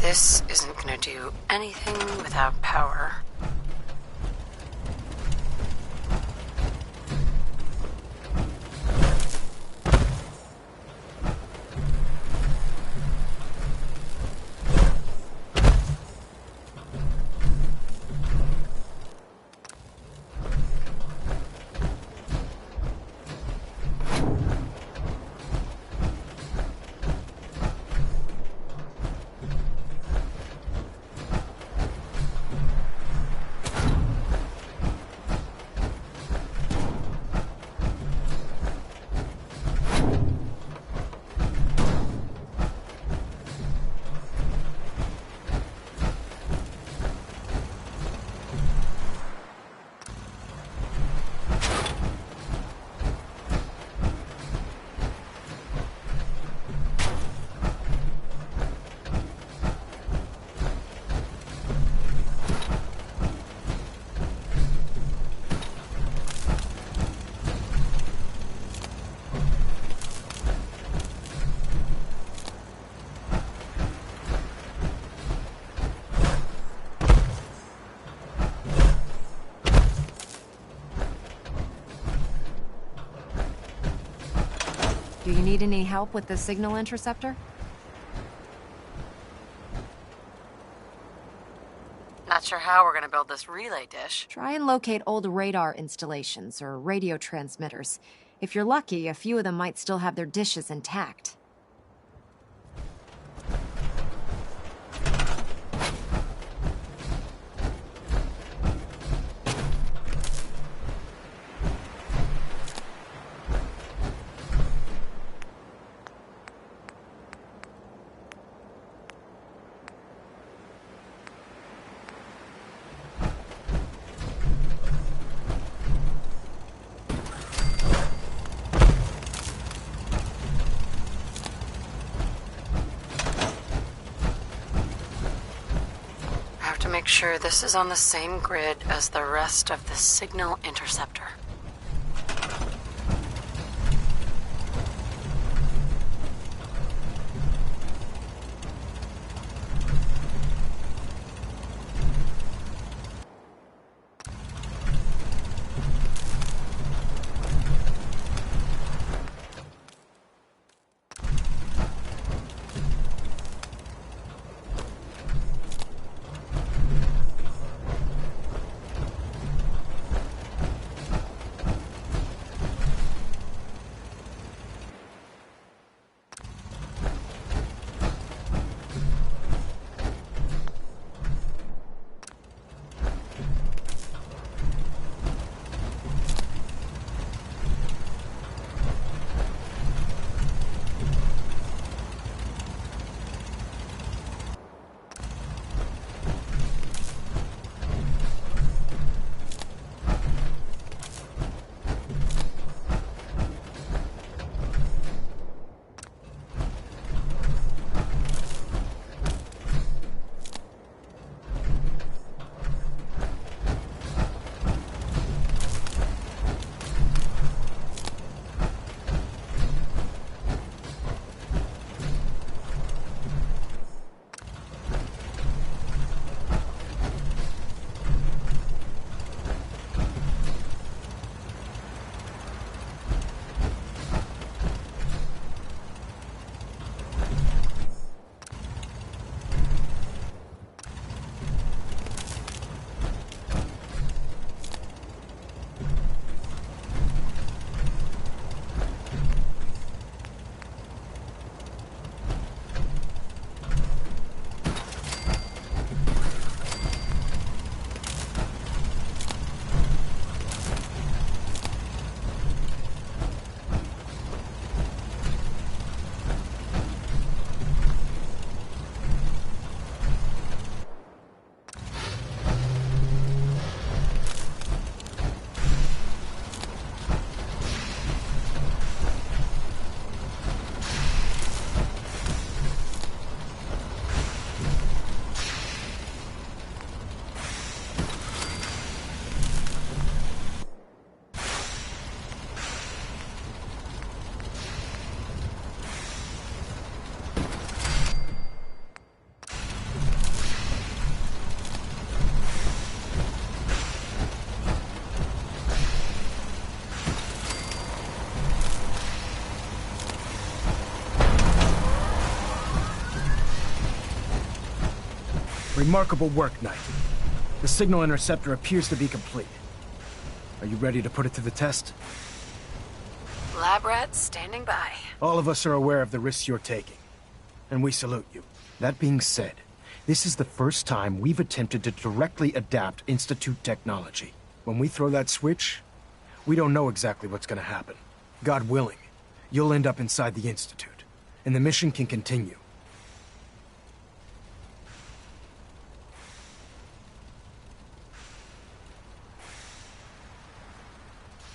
This isn't gonna do anything without power.
Do you need any help with the signal interceptor?
Not sure how we're gonna build this relay dish.
Try and locate old radar installations or radio transmitters. If you're lucky, a few of them might still have their dishes intact.
Make sure this is on the same grid as the rest of the signal interceptor.
Remarkable work, Knight. The signal interceptor appears to be complete. Are you ready to put it to the test?
Lab rats standing by.
All of us are aware of the risks you're taking, and we salute you. That being said, this is the first time we've attempted to directly adapt Institute technology. When we throw that switch, we don't know exactly what's gonna happen. God willing, you'll end up inside the Institute, and the mission can continue.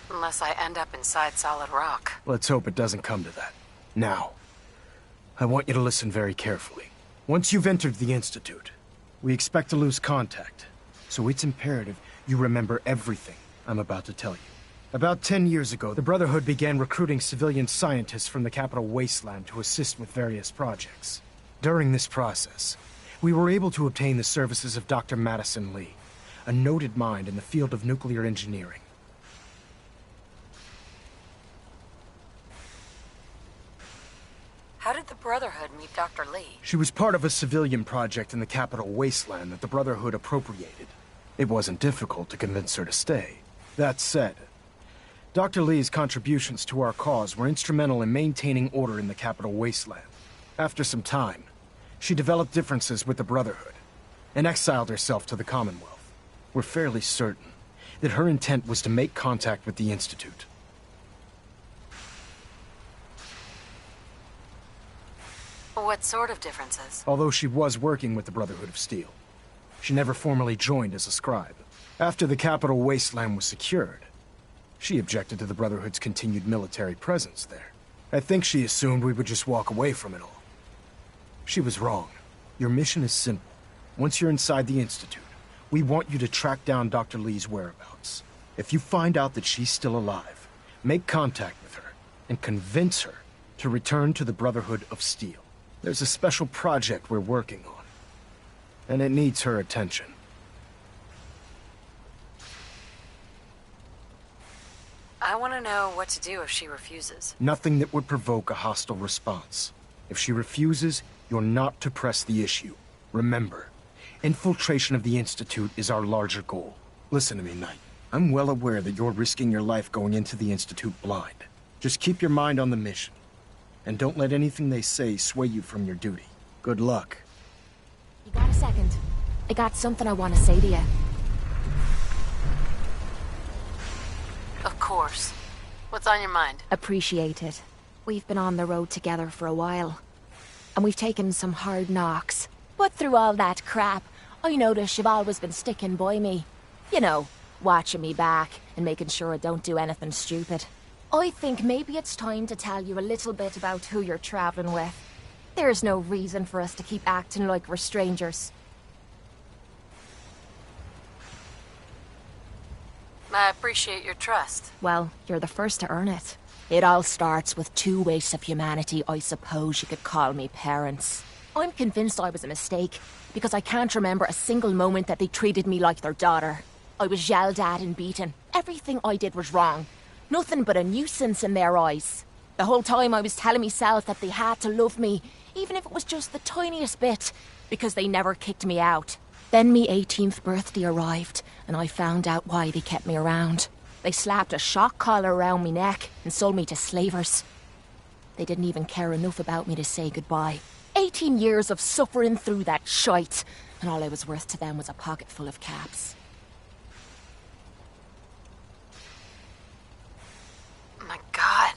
Unless I end up inside solid rock.
Let's hope it doesn't come to that. Now, I want you to listen very carefully. Once you've entered the Institute, we expect to lose contact, so it's imperative you remember everything I'm about to tell you. About 10 years ago, the Brotherhood began recruiting civilian scientists from the capital wasteland to assist with various projects. During this process, we were able to obtain the services of Dr. Madison Lee, a noted mind in the field of nuclear engineering.
How did the Brotherhood meet Dr. Lee?
She was part of a civilian project in the capital Wasteland that the Brotherhood appropriated. It wasn't difficult to convince her to stay. That said, Dr. Lee's contributions to our cause were instrumental in maintaining order in the capital Wasteland. After some time, she developed differences with the Brotherhood and exiled herself to the Commonwealth. We're fairly certain that her intent was to make contact with the Institute.
What sort of differences?
Although she was working with the Brotherhood of Steel, she never formally joined as a scribe. After the capital Wasteland was secured, she objected to the Brotherhood's continued military presence there. I think she assumed we would just walk away from it all. She was wrong. Your mission is simple. Once you're inside the Institute, we want you to track down Dr. Lee's whereabouts. If you find out that she's still alive, make contact with her and convince her to return to the Brotherhood of Steel. There's a special project we're working on, and it needs her attention.
I want to know what to do if she refuses.
Nothing that would provoke a hostile response. If she refuses, you're not to press the issue. Remember, infiltration of the Institute is our larger goal. Listen to me, Knight. I'm well aware that you're risking your life going into the Institute blind. Just keep your mind on the mission. And don't let anything they say sway you from your duty. Good luck.
You got a second? I got something I want to say to you.
Of course. What's on your mind?
Appreciate it. We've been on the road together for a while. And we've taken some hard knocks. But through all that crap, I notice you've always been sticking by me. You know, watching me back and making sure I don't do anything stupid. I think maybe it's time to tell you a little bit about who you're traveling with. There's no reason for us to keep acting like we're strangers.
I appreciate your trust.
Well, you're the first to earn it. It all starts with two wastes of humanity I suppose you could call me parents. I'm convinced I was a mistake, because I can't remember a single moment that they treated me like their daughter. I was yelled at and beaten. Everything I did was wrong. Nothing but a nuisance in their eyes. The whole time I was telling myself that they had to love me, even if it was just the tiniest bit, because they never kicked me out. Then me 18th birthday arrived, and I found out why they kept me around. They slapped a shock collar around me neck and sold me to slavers. They didn't even care enough about me to say goodbye. 18 years of suffering through that shite, and all I was worth to them was a pocket full of caps.
My God.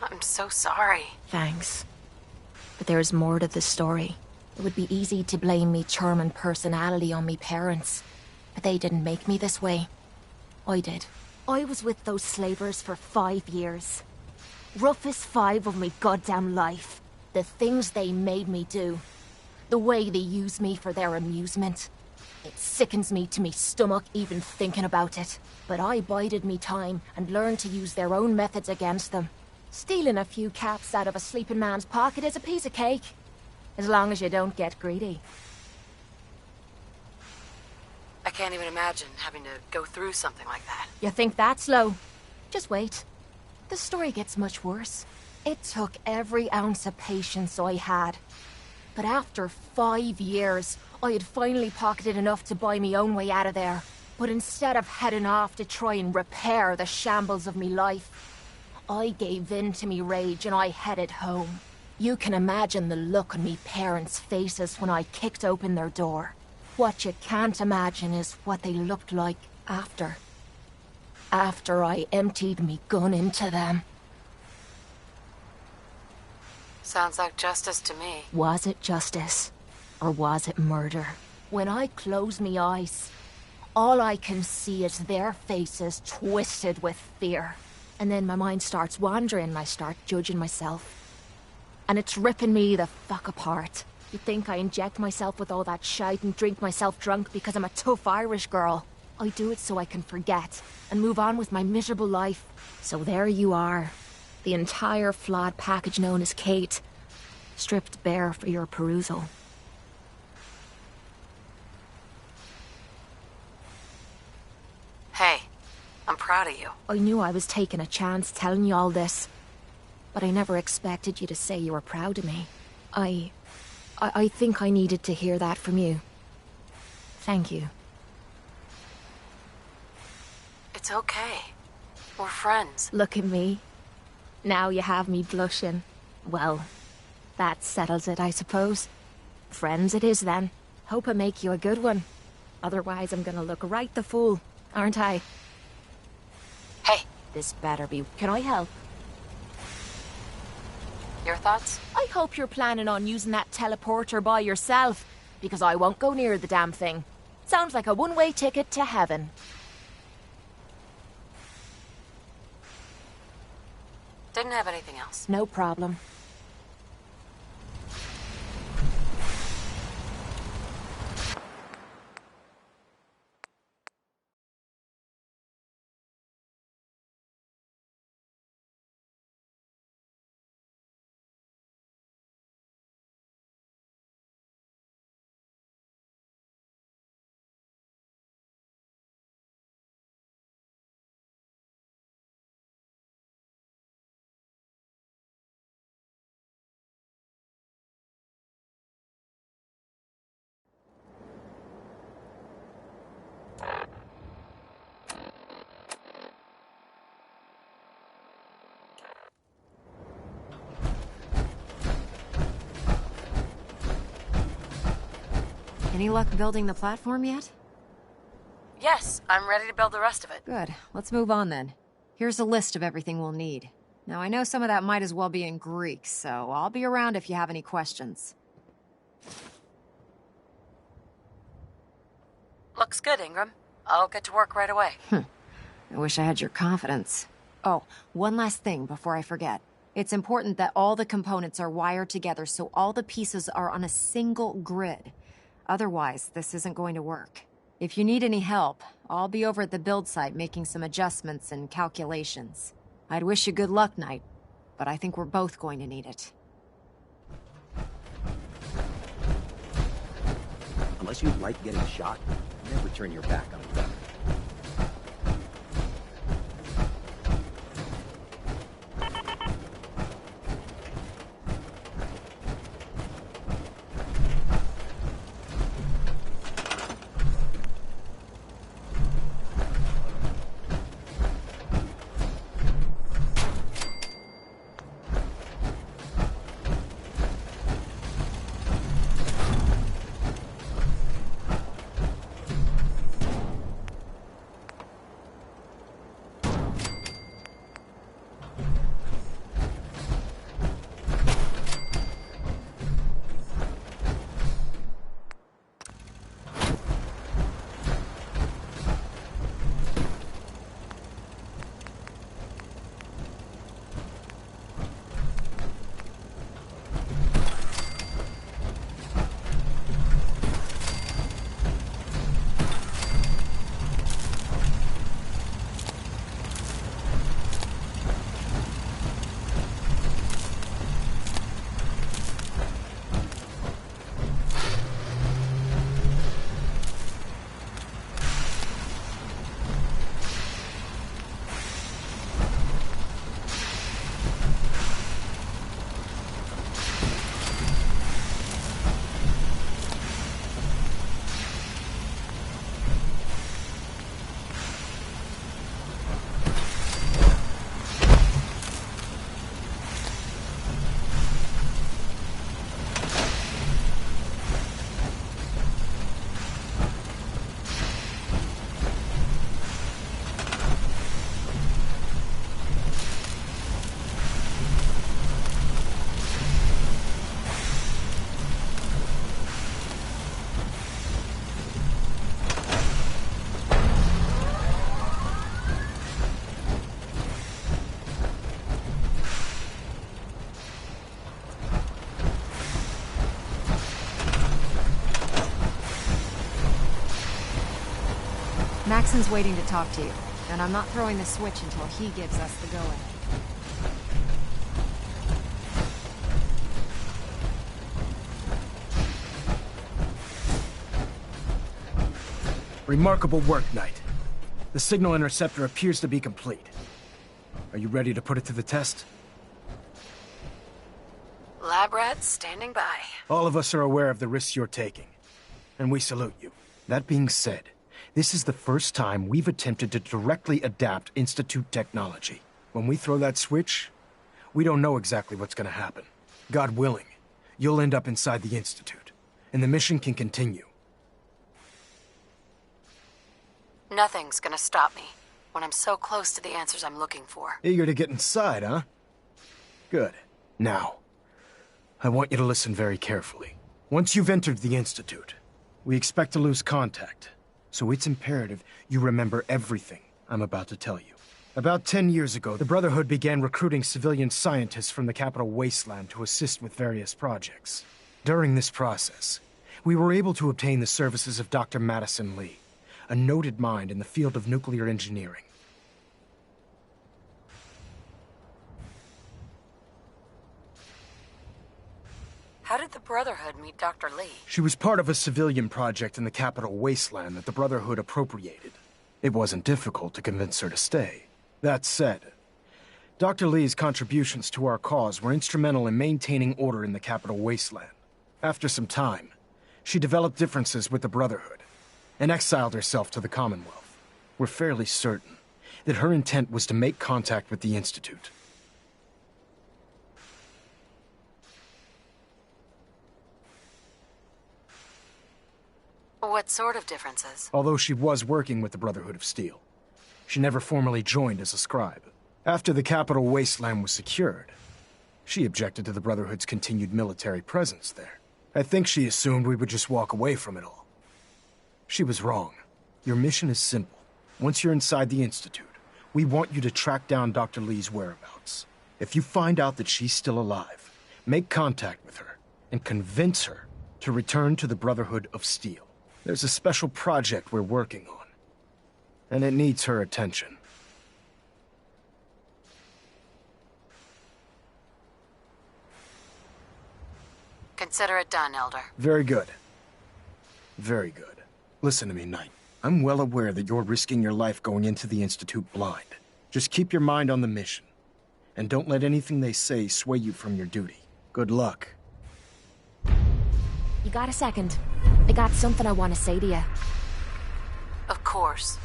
I'm so sorry.
Thanks. But there's more to the story. It would be easy to blame me charming personality on me parents, but they didn't make me this way. I did. I was with those slavers for 5 years. Roughest 5 of my goddamn life. The things they made me do. The way they used me for their amusement. It sickens me to me stomach even thinking about it. But I bided me time and learned to use their own methods against them. Stealing a few caps out of a sleeping man's pocket is a piece of cake. As long as you don't get greedy.
I can't even imagine having to go through something like that.
You think that's low? Just wait. The story gets much worse. It took every ounce of patience I had. But after 5 years, I had finally pocketed enough to buy me own way out of there. But instead of heading off to try and repair the shambles of me life, I gave in to me rage and I headed home. You can imagine the look on me parents' faces when I kicked open their door. What you can't imagine is what they looked like after. After I emptied me gun into them.
Sounds like justice to me.
Was it justice? Or was it murder? When I close me eyes, all I can see is their faces twisted with fear. And then my mind starts wandering and I start judging myself. And it's ripping me the fuck apart. You think I inject myself with all that shite and drink myself drunk because I'm a tough Irish girl. I do it so I can forget and move on with my miserable life. So there you are. The entire flawed package known as Kate. Stripped bare for your perusal.
Hey, I'm proud of you.
I knew I was taking a chance telling you all this. but I never expected you to say you were proud of me. I think I needed to hear that from you. Thank you.
It's okay. We're friends.
Look at me. Now you have me blushing. Well, that settles it, I suppose. Friends it is, then. Hope I make you a good one. Otherwise, I'm gonna look right the fool, aren't I?
Hey.
This better be... Can I help?
Your thoughts?
I hope you're planning on using that teleporter by yourself, because I won't go near the damn thing. Sounds like a one-way ticket to heaven.
Didn't have anything else.
No problem.
Any luck building the platform yet?
Yes, I'm ready to build the rest of it.
Good. Let's move on then. Here's a list of everything we'll need. Now, I know some of that might as well be in Greek, so I'll be around if you have any questions.
Looks good, Ingram. I'll get to work right away.
I wish I had your confidence. Oh, one last thing before I forget. It's important that all the components are wired together so all the pieces are on a single grid. Otherwise, this isn't going to work. If you need any help, I'll be over at the build site making some adjustments and calculations. I'd wish you good luck, Knight, but I think we're both going to need it.
Unless you like getting shot, never turn your back on a weapon.
Maxon's waiting to talk to you, and I'm not throwing the switch until he gives us the go-ahead.
Remarkable work, Knight. The signal interceptor appears to be complete. Are you ready to put it to the test?
Lab rats standing by.
All of us are aware of the risks you're taking, and we salute you. That being said, this is the first time we've attempted to directly adapt Institute technology. When we throw that switch, we don't know exactly what's gonna happen. God willing, you'll end up inside the Institute, and the mission can continue.
Nothing's gonna stop me when I'm so close to the answers I'm looking for.
Eager to get inside, huh? Good. Now, I want you to listen very carefully. Once you've entered the Institute, we expect to lose contact, so it's imperative you remember everything I'm about to tell you. About 10 years ago, the Brotherhood began recruiting civilian scientists from the Capital Wasteland to assist with various projects. During this process, we were able to obtain the services of Dr. Madison Lee, a noted mind in the field of nuclear engineering.
How did the Brotherhood meet Dr. Lee?
She was part of a civilian project in the Capital Wasteland that the Brotherhood appropriated. It wasn't difficult to convince her to stay. That said, Dr. Lee's contributions to our cause were instrumental in maintaining order in the Capital Wasteland. After some time, she developed differences with the Brotherhood and exiled herself to the Commonwealth. We're fairly certain that her intent was to make contact with the Institute.
What sort of differences?
Although she was working with the Brotherhood of Steel, she never formally joined as a scribe. After the Capital Wasteland was secured, she objected to the Brotherhood's continued military presence there. I think she assumed we would just walk away from it all. She was wrong. Your mission is simple. Once you're inside the Institute, we want you to track down Dr. Lee's whereabouts. If you find out that she's still alive, make contact with her and convince her to return to the Brotherhood of Steel. There's a special project we're working on, and it needs her attention.
Consider it done, Elder.
Very good. Very good. Listen to me, Knight. I'm well aware that you're risking your life going into the Institute blind. Just keep your mind on the mission, and don't let anything they say sway you from your duty. Good luck.
You got a second? I got something I want to say to you.
Of course.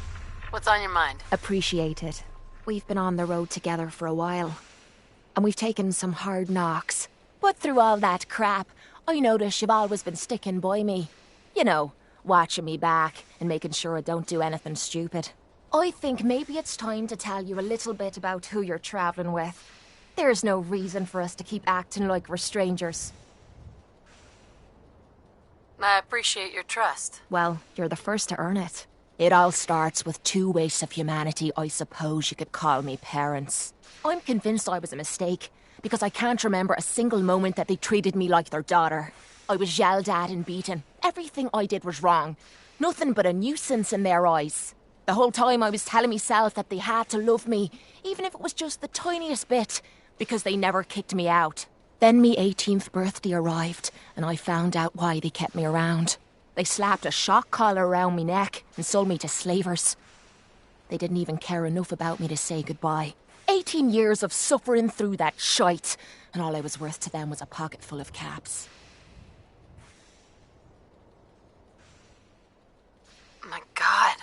What's on your mind?
Appreciate it. We've been on the road together for a while, and we've taken some hard knocks. But through all that crap, I notice you've always been sticking by me. You know, watching me back and making sure I don't do anything stupid. I think maybe it's time to tell you a little bit about who you're traveling with. There's no reason for us to keep acting like we're strangers.
I appreciate your trust.
Well, you're the first to earn it. It all starts with two wastes of humanity I suppose you could call me parents. I'm convinced I was a mistake, because I can't remember a single moment that they treated me like their daughter. I was yelled at and beaten. Everything I did was wrong. Nothing but a nuisance in their eyes. The whole time I was telling myself that they had to love me, even if it was just the tiniest bit, because they never kicked me out. Then me 18th birthday arrived, and I found out why they kept me around. They slapped a shock collar around me neck and sold me to slavers. They didn't even care enough about me to say goodbye. 18 years of suffering through that shite, and all I was worth to them was a pocket full of caps.
My God.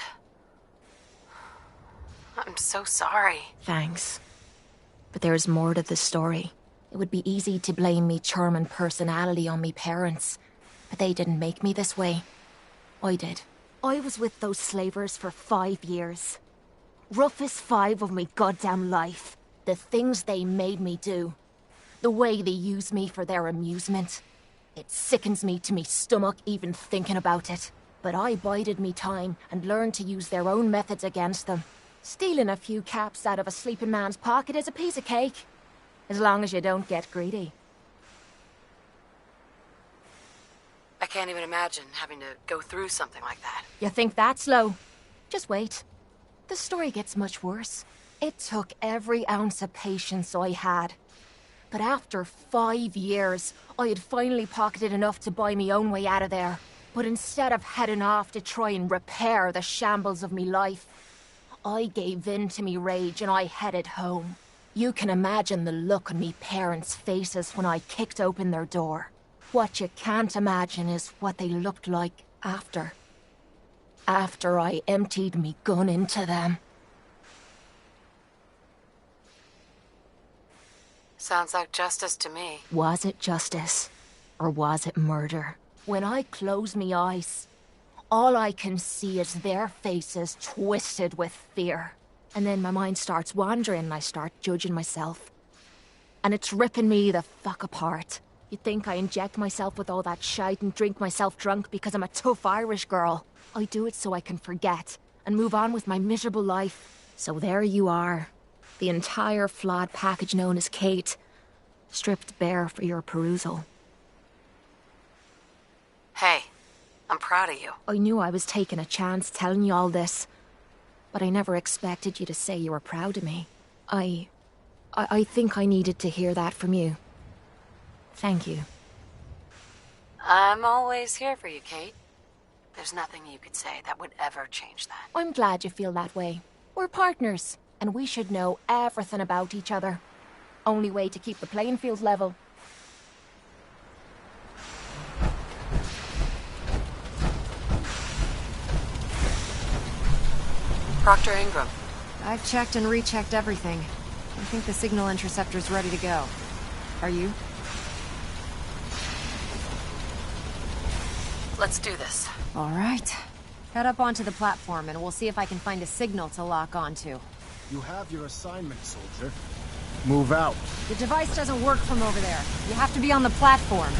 I'm so sorry.
Thanks. But there's more to the story. It would be easy to blame me charming personality on me parents, but they didn't make me this way. I did. I was with those slavers for 5 years. Roughest 5 of my goddamn life. The things they made me do. The way they used me for their amusement. It sickens me to me stomach even thinking about it. But I bided me time and learned to use their own methods against them. Stealing a few caps out of a sleeping man's pocket is a piece of cake. As long as you don't get greedy.
I can't even imagine having to go through something like that.
You think that's low? Just wait. The story gets much worse. It took every ounce of patience I had. But after 5 years, I had finally pocketed enough to buy me own way out of there. But instead of heading off to try and repair the shambles of me life, I gave in to me rage and I headed home. You can imagine the look on me parents' faces when I kicked open their door. What you can't imagine is what they looked like after. After I emptied me gun into them.
Sounds like justice to me.
Was it justice? Or was it murder? When I close me eyes, all I can see is their faces twisted with fear. And then my mind starts wandering and I start judging myself. And it's ripping me the fuck apart. You'd think I inject myself with all that shite and drink myself drunk because I'm a tough Irish girl. I do it so I can forget and move on with my miserable life. So there you are. The entire flawed package known as Kate, stripped bare for your perusal.
Hey, I'm proud of you.
I knew I was taking a chance telling you all this, but I never expected you to say you were proud of me. I think I needed to hear that from you. Thank you.
I'm always here for you, Kate. There's nothing you could say that would ever change that.
I'm glad you feel that way. We're partners, and we should know everything about each other. Only way to keep the playing field level.
Proctor Ingram.
I've checked and rechecked everything. I think the signal interceptor's ready to go. Are you?
Let's do this.
All right. Head up onto the platform and we'll see if I can find a signal to lock onto.
You have your assignment, soldier. Move out.
The device doesn't work from over there. You have to be on the platform.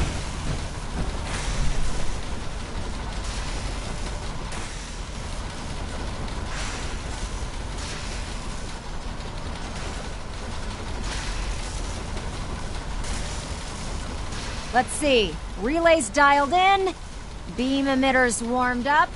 Let's see. Relays dialed in. Beam emitters warmed up.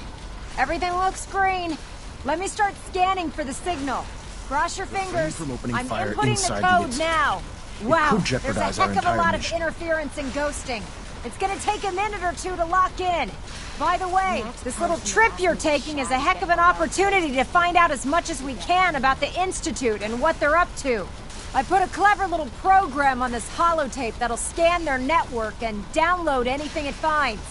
Everything looks green. Let me start scanning for the signal. Cross your fingers.
From opening
I'm
fire
inputting
inside
the code
the
now.
It
Wow,
could
there's a
jeopardize our
heck of a
entire
lot
mission.
of interference and ghosting. It's gonna take a minute or two to lock in. By the way, this little trip you're taking is a heck of an opportunity to find out as much as we can about the Institute and what they're up to. I put a clever little program on this holotape that'll scan their network and download anything it finds.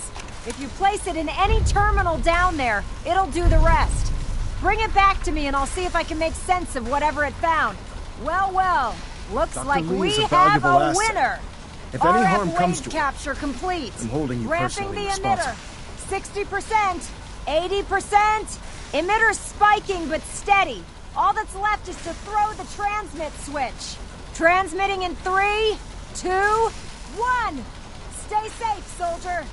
If you place it in any terminal down there, it'll do the rest. Bring it back to me and I'll see if I can make sense of whatever it found. Well, well, looks
Dr.
like
Lee
we
is a
have
valuable
a
asset.
winner.
If any
RF
harm comes
wave
to it,
capture complete.
I'm holding you
Ramping
personally
the
responsible.
emitter. 60%, 80%. Emitter spiking but steady. All that's left is to throw the transmit switch. Transmitting in 3, 2, 1. Stay safe, soldier.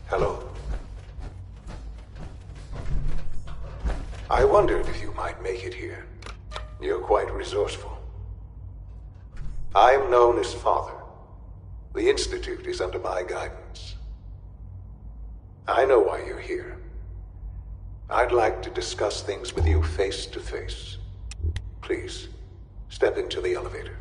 Hello. I wondered if you might make it here. You're quite resourceful. I'm known as Father. The Institute is under my guidance. I know why you're here. I'd like to discuss things with you face to face. Please, step into the elevator.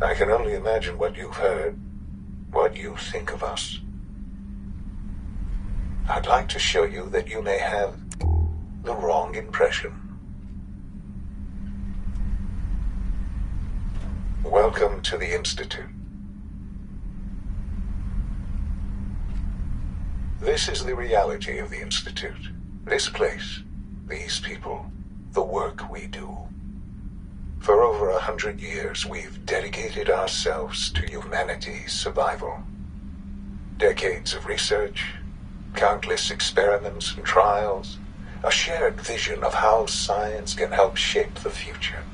I can only imagine what you've heard, what you think of us. I'd like to show you that you may have the wrong impression. Welcome to the Institute. This is the reality of the Institute. This place, these people, the work we do. For over 100 years, we've dedicated ourselves to humanity's survival. Decades of research, countless experiments and trials, a shared vision of how science can help shape the future.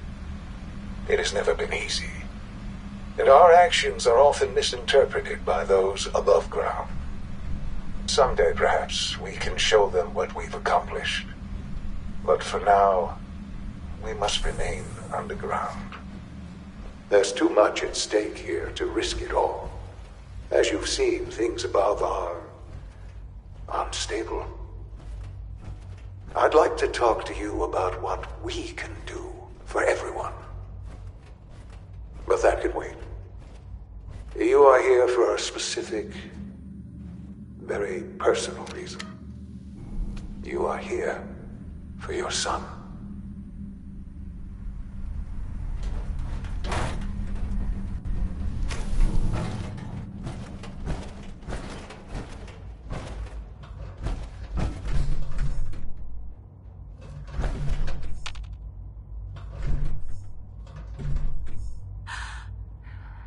It has never been easy, and our actions are often misinterpreted by those above ground. Someday, perhaps, we can show them what we've accomplished. But for now, we must remain underground. There's too much at stake here to risk it all. As you've seen, things above are unstable. I'd like to talk to you about what we can do for everyone. But that can wait. You are here for a specific, very personal reason. You are here for your son.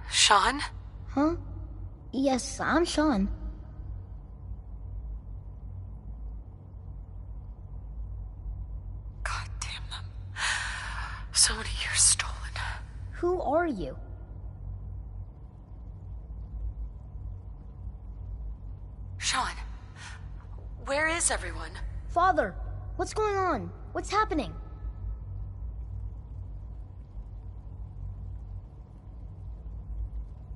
Sean?
Huh? Yes, I'm Sean.
God damn them. So many years stolen.
Who are you?
Sean, where is everyone?
Father, what's going on? What's happening?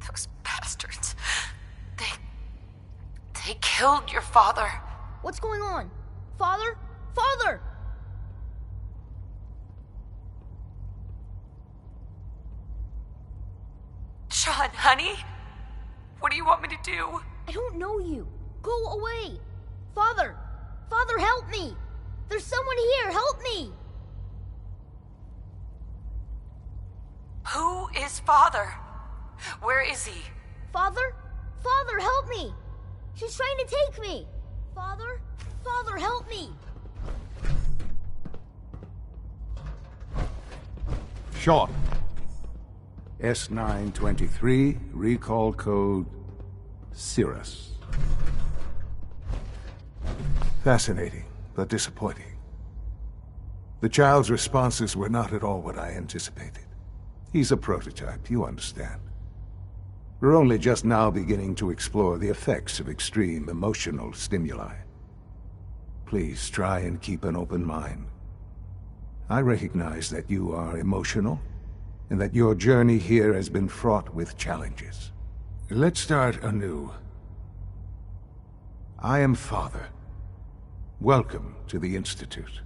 Those bastards. They killed your father.
What's going on? Father? Father!
Sean, honey? What do you want me to do?
I don't know you. Go away. Father! Father, help me! There's someone here, help me!
Who is Father? Where is he?
Father? Father, help me! She's trying to take me! Father? Father, help me!
Sean. S923, recall code Cirrus. Fascinating, but disappointing. The child's responses were not at all what I anticipated. He's a prototype, you understand. We're only just now beginning to explore the effects of extreme emotional stimuli. Please try and keep an open mind. I recognize that you are emotional, and that your journey here has been fraught with challenges. Let's start anew. I am Father. Welcome to the Institute.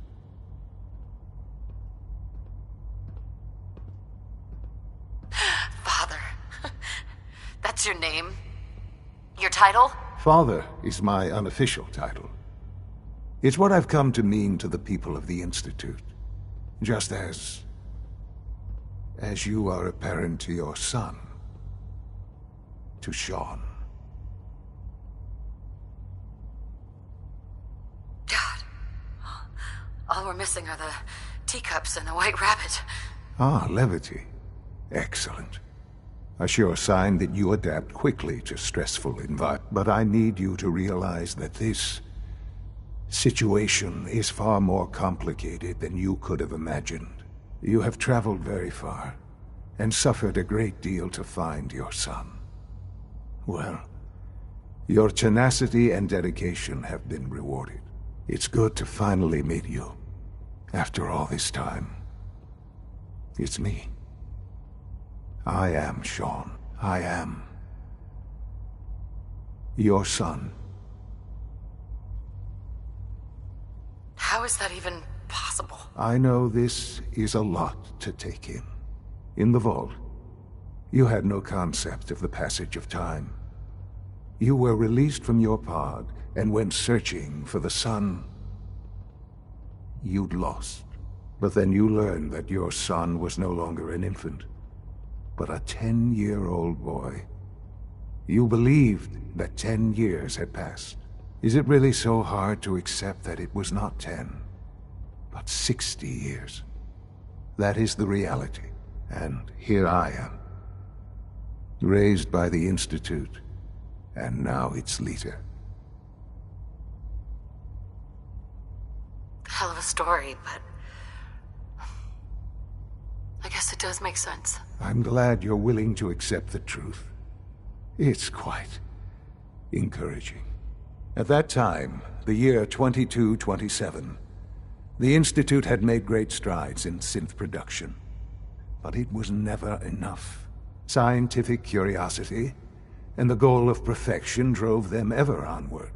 Father. That's your name? Your title?
Father is my unofficial title. It's what I've come to mean to the people of the Institute. Just as you are a parent to your son. To Sean.
God. All we're missing are the teacups and the white rabbit.
Ah, levity. Excellent. A sure sign that you adapt quickly to stressful environments. But I need you to realize that this situation is far more complicated than you could have imagined. You have traveled very far, and suffered a great deal to find your son. Well, your tenacity and dedication have been rewarded. It's good to finally meet you, after all this time. It's me. I am Sean. I am your son.
How is that even possible?
I know this is a lot to take in. In the vault, you had no concept of the passage of time. You were released from your pod and went searching for the son you'd lost. But then you learned that your son was no longer an infant, but a 10-year-old boy. You believed that 10 years had passed. Is it really so hard to accept that it was not 10, but 60 years? That is the reality, and here I am. Raised by the Institute, and now its leader.
Hell of a story, but I guess it does make sense.
I'm glad you're willing to accept the truth. It's quite encouraging. At that time, the year 2227, the Institute had made great strides in synth production. But it was never enough. Scientific curiosity and the goal of perfection drove them ever onward.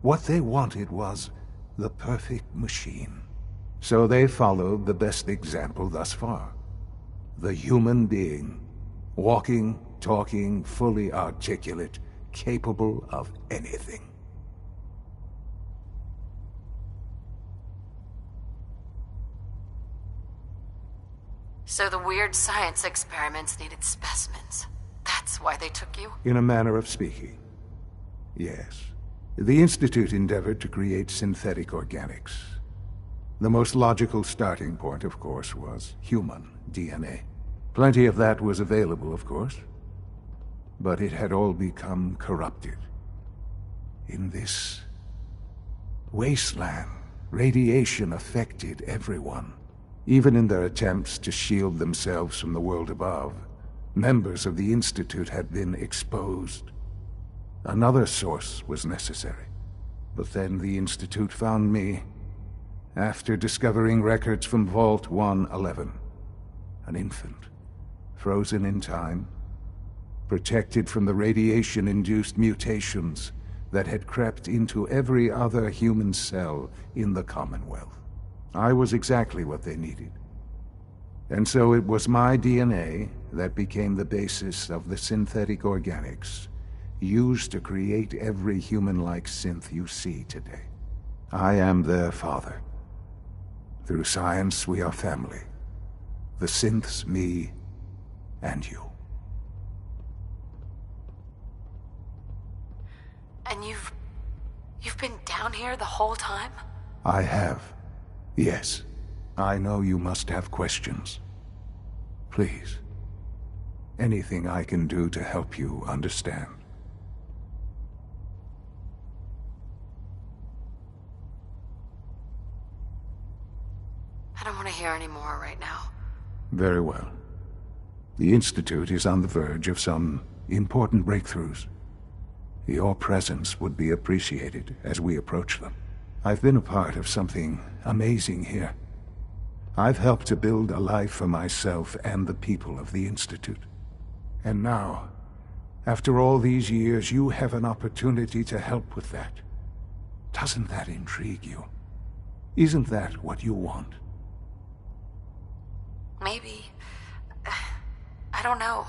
What they wanted was the perfect machine. So they followed the best example thus far. The human being. Walking, talking, fully articulate, capable of anything.
So the weird science experiments needed specimens. That's why they took you?
In a manner of speaking, yes. The Institute endeavored to create synthetic organics. The most logical starting point, of course, was human DNA. Plenty of that was available, of course. But it had all become corrupted. In this wasteland, radiation affected everyone. Even in their attempts to shield themselves from the world above, members of the Institute had been exposed. Another source was necessary. But then the Institute found me, after discovering records from Vault 111. An infant, frozen in time, protected from the radiation-induced mutations that had crept into every other human cell in the Commonwealth. I was exactly what they needed. And so it was my DNA that became the basis of the synthetic organics used to create every human-like synth you see today. I am their father. Through science, we are family. The synths, me, and you.
And you've been down here the whole time?
I have. Yes. I know you must have questions. Please. Anything I can do to help you understand.
I don't want to hear any more right now.
Very well. The Institute is on the verge of some important breakthroughs. Your presence would be appreciated as we approach them. I've been a part of something amazing here. I've helped to build a life for myself and the people of the Institute. And now, after all these years, you have an opportunity to help with that. Doesn't that intrigue you? Isn't that what you want?
Maybe. I don't know.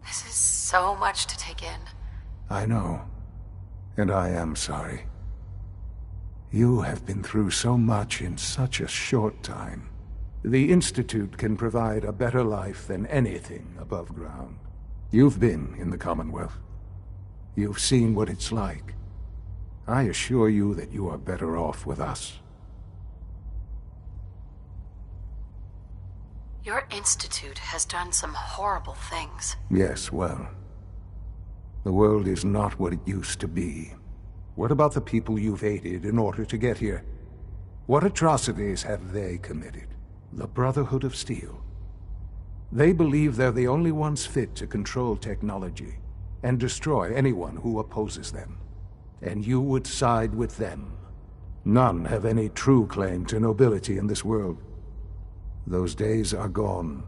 This is so much to take in.
I know. And I am sorry. You have been through so much in such a short time. The Institute can provide a better life than anything above ground. You've been in the Commonwealth. You've seen what it's like. I assure you that you are better off with us.
Your Institute has done some horrible things.
Yes, well, the world is not what it used to be. What about the people you've aided in order to get here? What atrocities have they committed? The Brotherhood of Steel. They believe they're the only ones fit to control technology and destroy anyone who opposes them. And you would side with them. None have any true claim to nobility in this world. Those days are gone.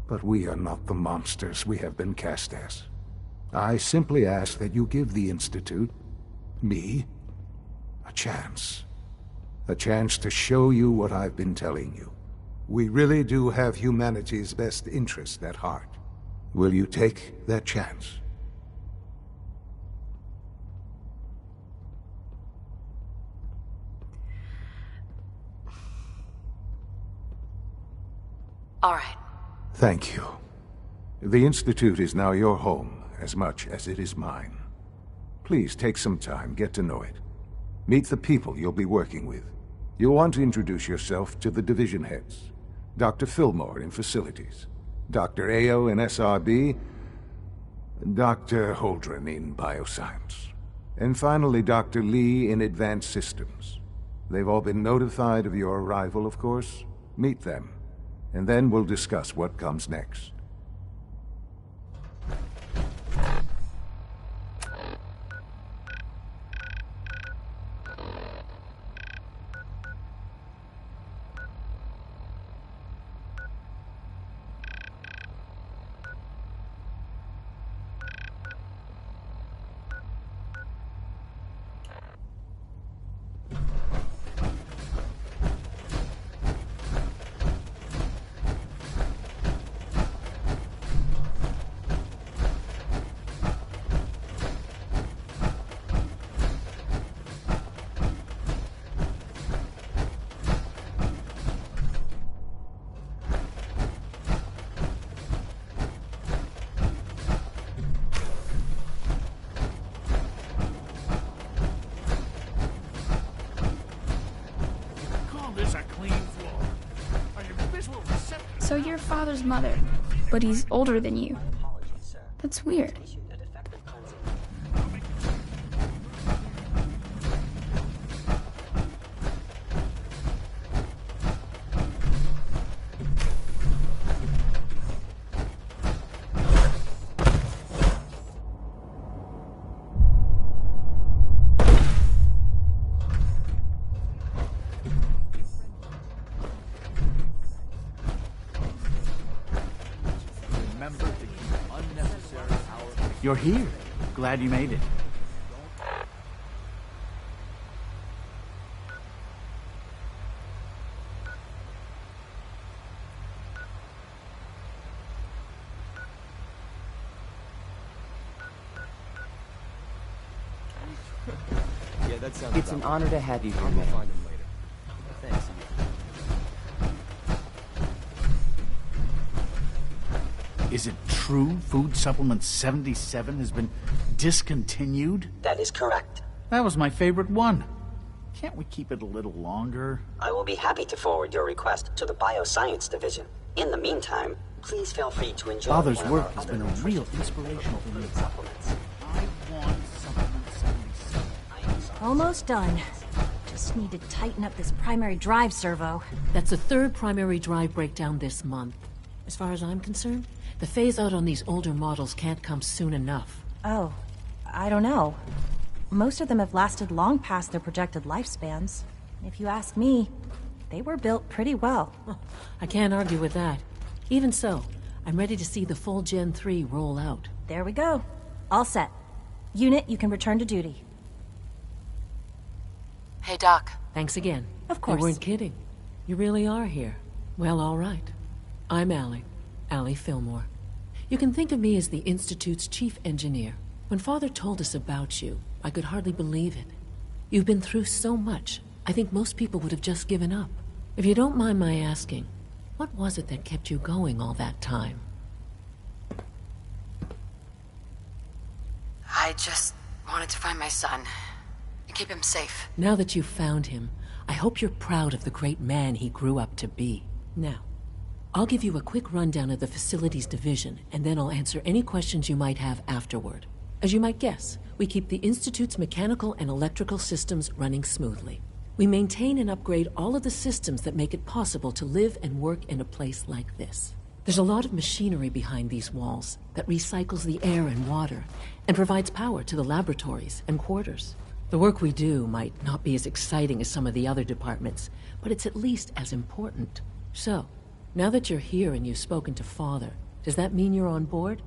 But we are not the monsters we have been cast as. I simply ask that you give the Institute, me, a chance. A chance to show you what I've been telling you. We really do have humanity's best interest at heart. Will you take that chance?
All right.
Thank you. The Institute is now your home, as much as it is mine. Please take some time, get to know it. Meet the people you'll be working with. You'll want to introduce yourself to the division heads. Dr. Fillmore in Facilities, Dr. Ayo in SRB, Dr. Holdren in Bioscience, and finally Dr. Lee in Advanced Systems. They've all been notified of your arrival, of course. Meet them, and then we'll discuss what comes next.
So you're father's mother, but he's older than you. That's weird.
You're here. Glad you made it.
Yeah, that sounds
It's an honor to have you here, man.
Find him later. Thanks.
Is it true Food Supplement 77 has been discontinued?
That is correct.
That was my favorite one. Can't we keep it a little longer?
I will be happy to forward your request to the Bioscience Division. In the meantime, please feel free to enjoy
Father's
one of
work
our
has
other
been a real inspiration for me.
supplements.
I want Supplement 77.
Almost done. Just need to tighten up this primary drive servo.
That's the third primary drive breakdown this month. As far as I'm concerned, the phase-out on these older models can't come soon enough.
Oh, I don't know. Most of them have lasted long past their projected lifespans. If you ask me, they were built pretty well.
I can't argue with that. Even so, I'm ready to see the full Gen 3 roll out.
There we go. All set. Unit, you can return to duty.
Hey, Doc.
Thanks again.
Of course.
You weren't kidding. You really are here. Well, all right. I'm Allie Fillmore. You can think of me as the Institute's chief engineer. When Father told us about you, I could hardly believe it. You've been through so much, I think most people would have just given up. If you don't mind my asking, what was it that kept you going all that time?
I just wanted to find my son and keep him safe.
Now that you've found him, I hope you're proud of the great man he grew up to be. Now, I'll give you a quick rundown of the Facilities Division, and then I'll answer any questions you might have afterward. As you might guess, we keep the Institute's mechanical and electrical systems running smoothly. We maintain and upgrade all of the systems that make it possible to live and work in a place like this. There's a lot of machinery behind these walls that recycles the air and water and provides power to the laboratories and quarters. The work we do might not be as exciting as some of the other departments, but it's at least as important. So, now that you're here and you've spoken to Father, does that mean you're on board?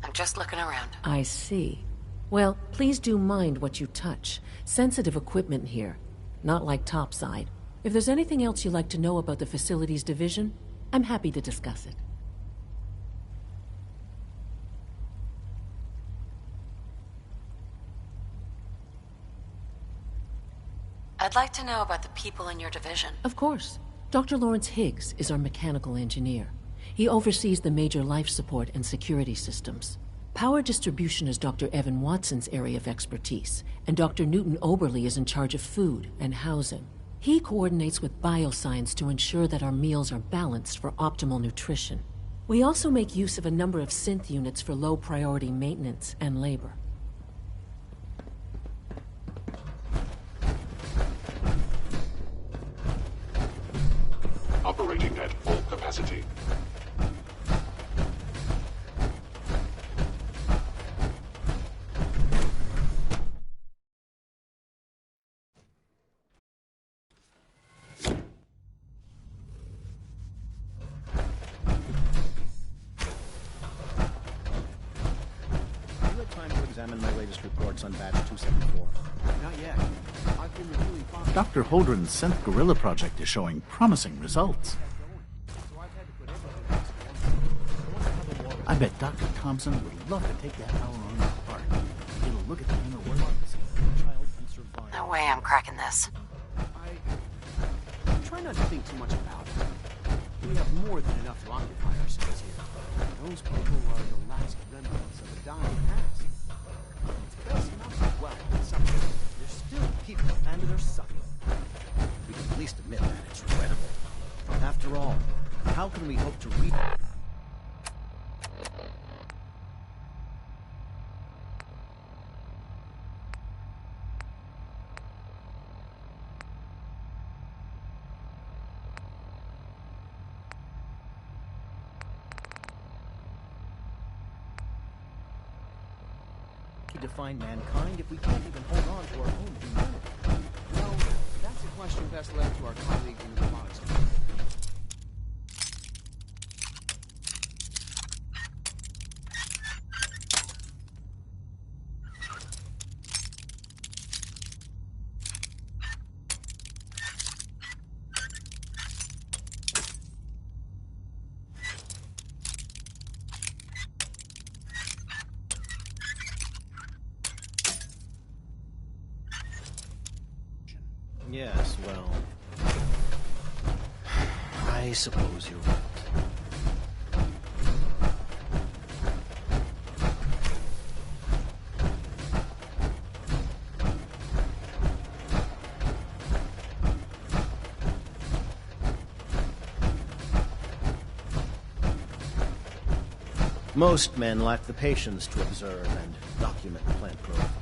I'm just looking around.
I see. Well, please do mind what you touch. Sensitive equipment here. Not like topside. If there's anything else you'd like to know about the Facilities Division, I'm happy to discuss it.
I'd like to know about the people in your division.
Of course. Dr. Lawrence Higgs is our mechanical engineer. He oversees the major life support and security systems. Power distribution is Dr. Evan Watson's area of expertise, and Dr. Newton Oberly is in charge of food and housing. He coordinates with bioscience to ensure that our meals are balanced for optimal nutrition. We also make use of a number of synth units for low-priority maintenance and labor.
Operating at full capacity.
My latest reports on batch 274.
Not yet. I've been reviewing Dr. Holdren's Synth Gorilla project is showing promising results. I bet Dr. Thompson would love to take that power armor apart. Get a look at the inner workings. Child can survive.
No way I'm cracking this.
I try not to think too much about it. We have more than enough to occupy ourselves here. Those people are the last remnants of a dying past. Well, there's still people and they're suffering.
We can at least admit that it's regrettable. After all, how can we hope to reach... define mankind if we can't even hold on to our own humanity?
Well, that's a question best left to our colleagues in the robotics department.
Yes, well... I suppose you're right. Most men lack the patience to observe and document plant growth.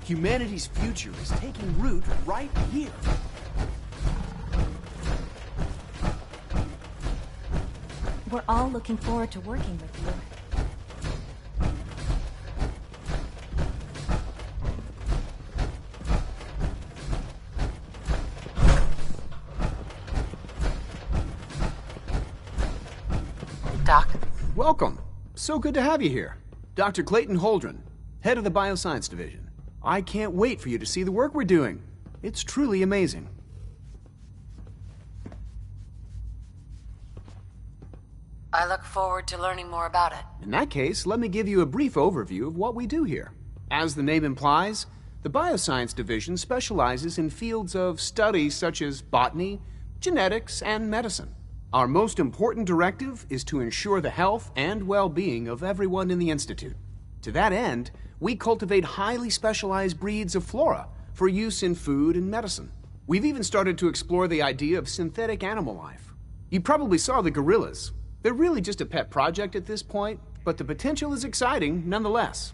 Humanity's future is taking root right here.
We're all looking forward to working with you.
Doc?
Welcome. So good to have you here. Dr. Clayton Holdren, head of the Bioscience Division. I can't wait for you to see the work we're doing. It's truly amazing.
I look forward to learning more about it.
In that case, let me give you a brief overview of what we do here. As the name implies, the Bioscience Division specializes in fields of study such as botany, genetics, and medicine. Our most important directive is to ensure the health and well-being of everyone in the Institute. To that end, we cultivate highly specialized breeds of flora for use in food and medicine. We've even started to explore the idea of synthetic animal life. You probably saw the gorillas. They're really just a pet project at this point, but the potential is exciting nonetheless.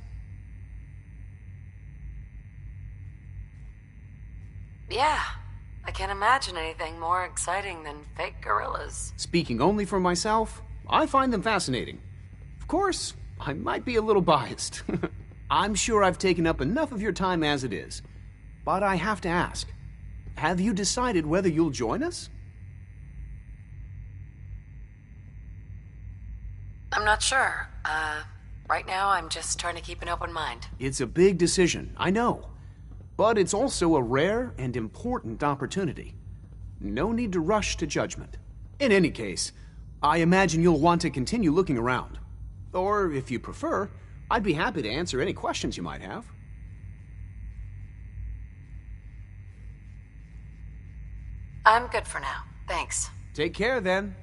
Yeah, I can't imagine anything more exciting than fake gorillas.
Speaking only for myself, I find them fascinating. Of course, I might be a little biased. I'm sure I've taken up enough of your time as it is. But I have to ask, have you decided whether you'll join us?
I'm not sure. Right now I'm just trying to keep an open mind.
It's a big decision, I know. But it's also a rare and important opportunity. No need to rush to judgment. In any case, I imagine you'll want to continue looking around. Or, if you prefer, I'd be happy to answer any questions you might have.
I'm good for now. Thanks.
Take care, then.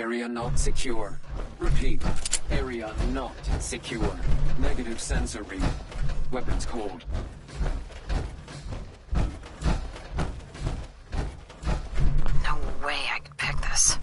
Area not secure. Repeat. Area not secure. Negative sensor read. Weapons cold.
No way I could pick this.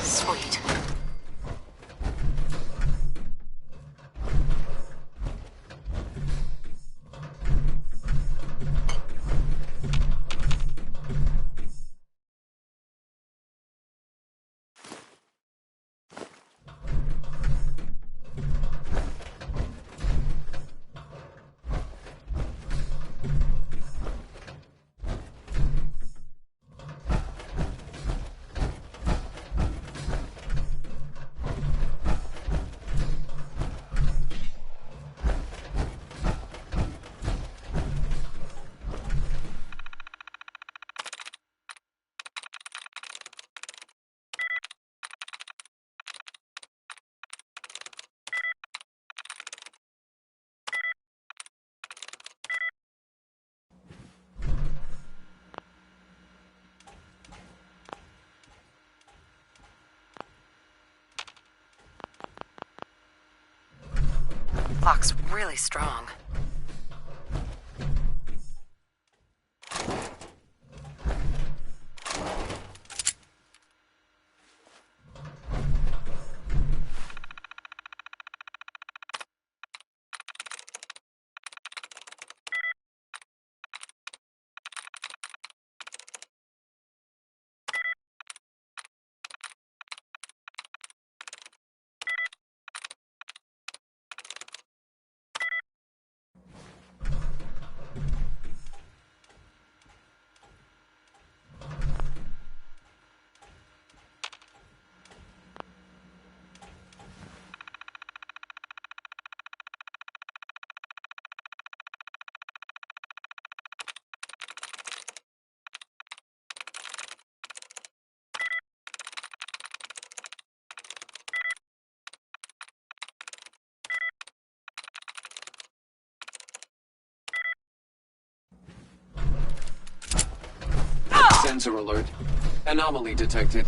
Sweet. Lock's really strong.
Sensor alert. Anomaly detected.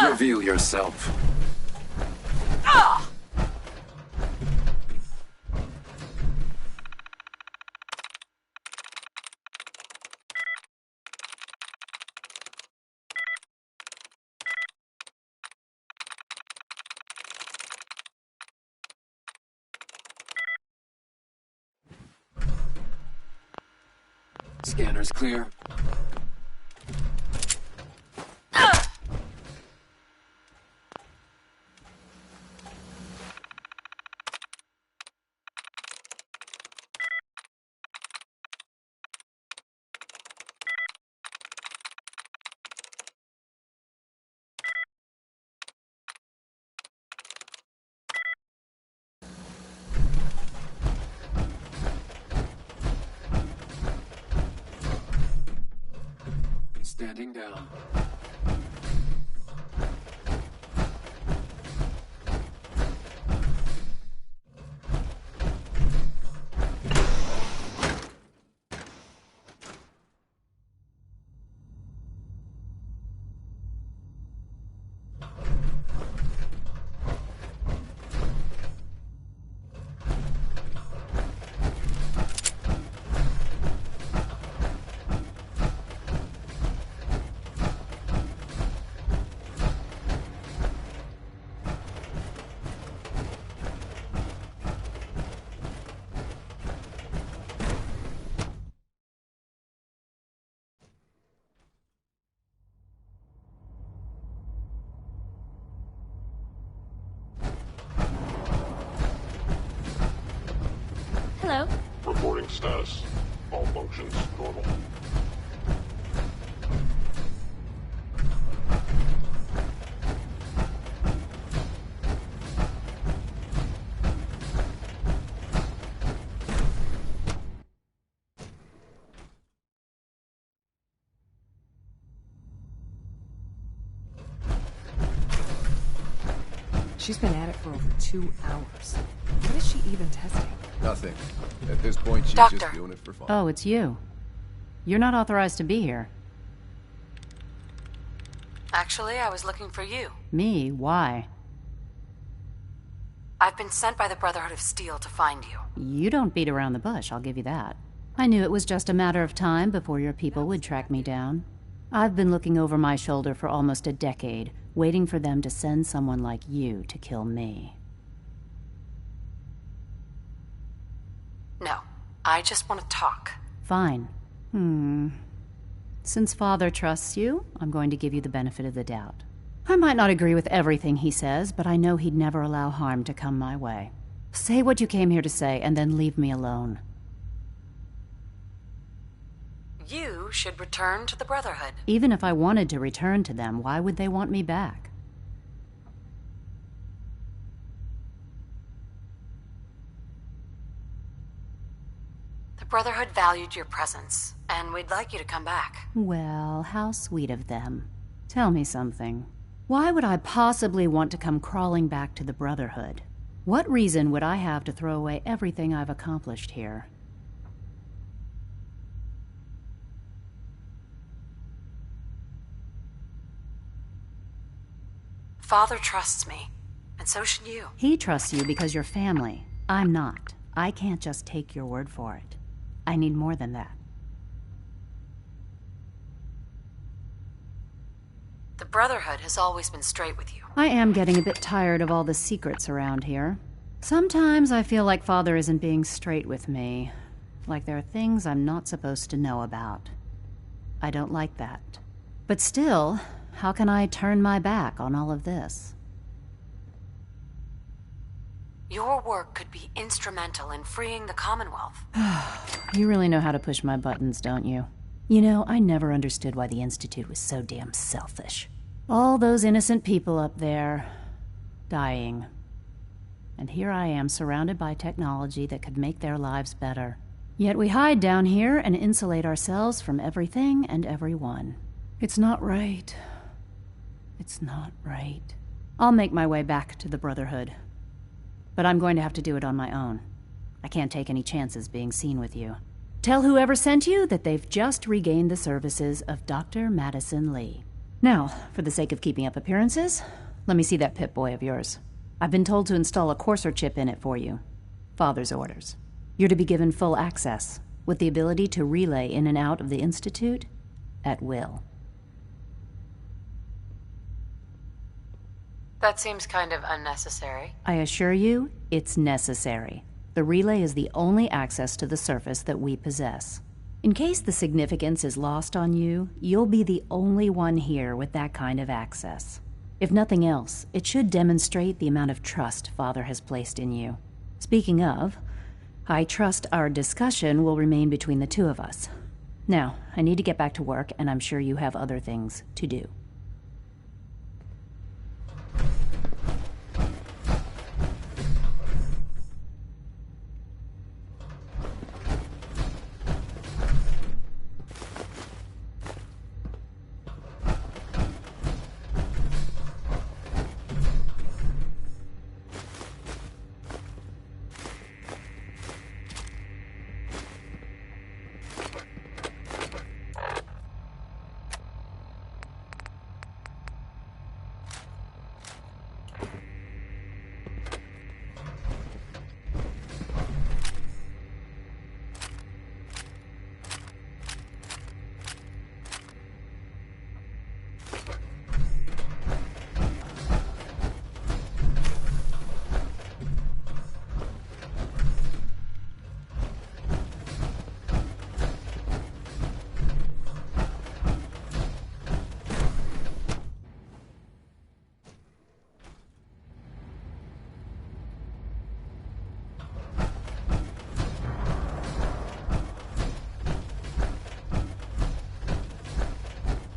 Reveal yourself. Scanner's clear. Standing down.
Status. All functions normal.
She's been at it for over 2 hours. What is she even testing?
Nothing. At this point, she's
Doctor.
just doing it for fun.
Oh, it's you. You're not authorized to be here.
Actually, I was looking for you.
Me? Why?
I've been sent by the Brotherhood of Steel to find you.
You don't beat around the bush, I'll give you that. I knew it was just a matter of time before your people would track me down. I've been looking over my shoulder for almost a decade, waiting for them to send someone like you to kill me.
No, I just want to talk.
Fine. Since Father trusts you, I'm going to give you the benefit of the doubt. I might not agree with everything he says, but I know he'd never allow harm to come my way. Say what you came here to say, and then leave me alone.
You should return to the Brotherhood.
Even if I wanted to return to them, why would they want me back?
The Brotherhood valued your presence, and we'd like you to come back.
Well, how sweet of them. Tell me something. Why would I possibly want to come crawling back to the Brotherhood? What reason would I have to throw away everything I've accomplished here?
Father trusts me, and so should you.
He trusts you because you're family. I'm not. I can't just take your word for it. I need more than that.
The Brotherhood has always been straight with you.
I am getting a bit tired of all the secrets around here. Sometimes I feel like Father isn't being straight with me. Like there are things I'm not supposed to know about. I don't like that. But still, how can I turn my back on all of this?
Your work could be instrumental in freeing the Commonwealth.
You really know how to push my buttons, don't you? You know, I never understood why the Institute was so damn selfish. All those innocent people up there, dying. And here I am, surrounded by technology that could make their lives better. Yet we hide down here and insulate ourselves from everything and everyone. It's not right. It's not right. I'll make my way back to the Brotherhood. But I'm going to have to do it on my own. I can't take any chances being seen with you. Tell whoever sent you that they've just regained the services of Dr. Madison Lee. Now, for the sake of keeping up appearances, let me see that Pip-Boy of yours. I've been told to install a Courser chip in it for you. Father's orders. You're to be given full access, with the ability to relay in and out of the Institute at will.
That seems kind of unnecessary.
I assure you, it's necessary. The relay is the only access to the surface that we possess. In case the significance is lost on you, you'll be the only one here with that kind of access. If nothing else, it should demonstrate the amount of trust Father has placed in you. Speaking of, I trust our discussion will remain between the two of us. Now, I need to get back to work, and I'm sure you have other things to do.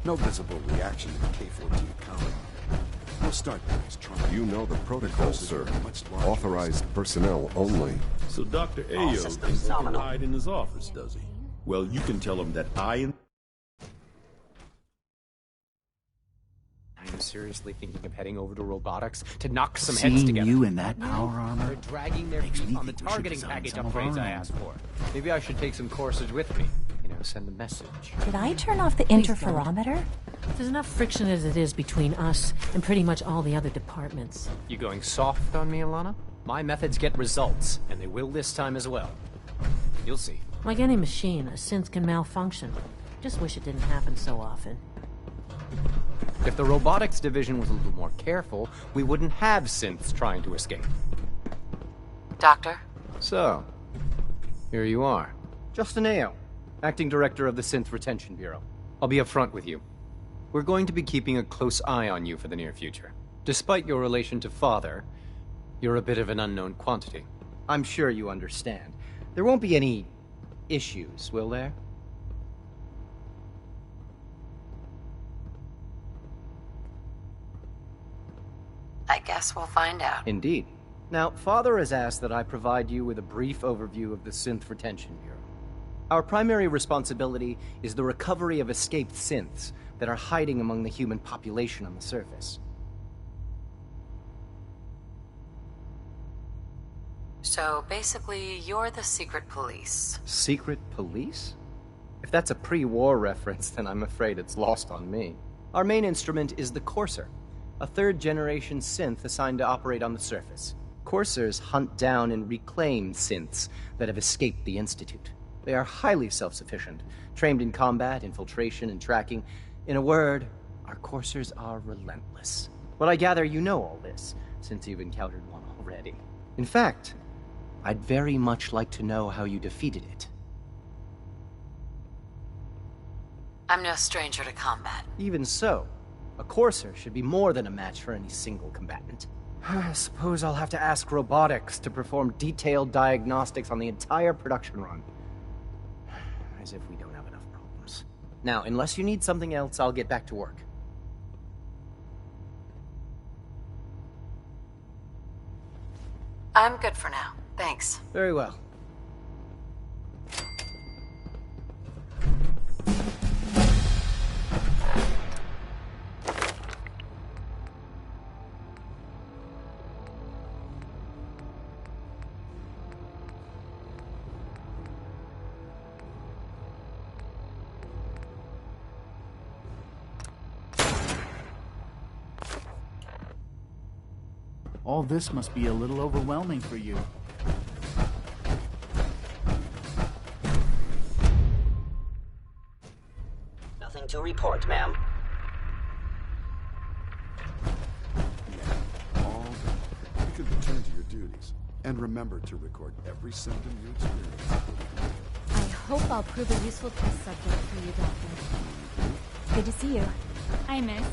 No visible reaction to the K-14 counter. We'll start things trying.
You know the protocol, sir. Authorized personnel only.
So Dr. Ayo thinks he can hide in his office, does he? Well, you can tell him that I
am seriously thinking of heading over to robotics to knock some heads
Seeing
together.
you in that power armor
They're dragging their feet on the targeting package upgrades I asked for. Maybe I should take some courses with me. You know, send a message.
Did I turn off the interferometer?
There's enough friction as it is between us and pretty much all the other departments.
You going soft on me, Ilana? My methods get results, and they will this time as well. You'll see.
Like any machine, a synth can malfunction. Just wish it didn't happen so often.
If the robotics division was a little more careful, we wouldn't have synths trying to escape.
Doctor?
So, here you are. Justin Ayo, Acting Director of the Synth Retention Bureau. I'll be upfront with you. We're going to be keeping a close eye on you for the near future. Despite your relation to Father, you're a bit of an unknown quantity. I'm sure you understand. There won't be any issues, will there?
I guess we'll find out.
Indeed. Now, Father has asked that I provide you with a brief overview of the Synth Retention Bureau. Our primary responsibility is the recovery of escaped synths that are hiding among the human population on the surface.
So, basically, you're the secret police.
Secret police? If that's a pre-war reference, then I'm afraid it's lost on me. Our main instrument is the Courser, a third-generation synth assigned to operate on the surface. Coursers hunt down and reclaim synths that have escaped the Institute. They are highly self-sufficient, trained in combat, infiltration, and tracking. In a word, our Coursers are relentless. But I gather you know all this, since you've encountered one already. In fact, I'd very much like to know how you defeated it.
I'm no stranger to combat.
Even so, a Courser should be more than a match for any single combatant. I suppose I'll have to ask robotics to perform detailed diagnostics on the entire production run. As if we don't have enough problems. Now, unless you need something else, I'll get back to work.
I'm good for now. Thanks.
Very well.
All this must be a little overwhelming for you.
Nothing to report, ma'am.
All done. You can return to your duties. And remember to record every symptom you experience.
I hope I'll prove a useful test subject for you, Doctor.
Good to see you.
Hi, Miss.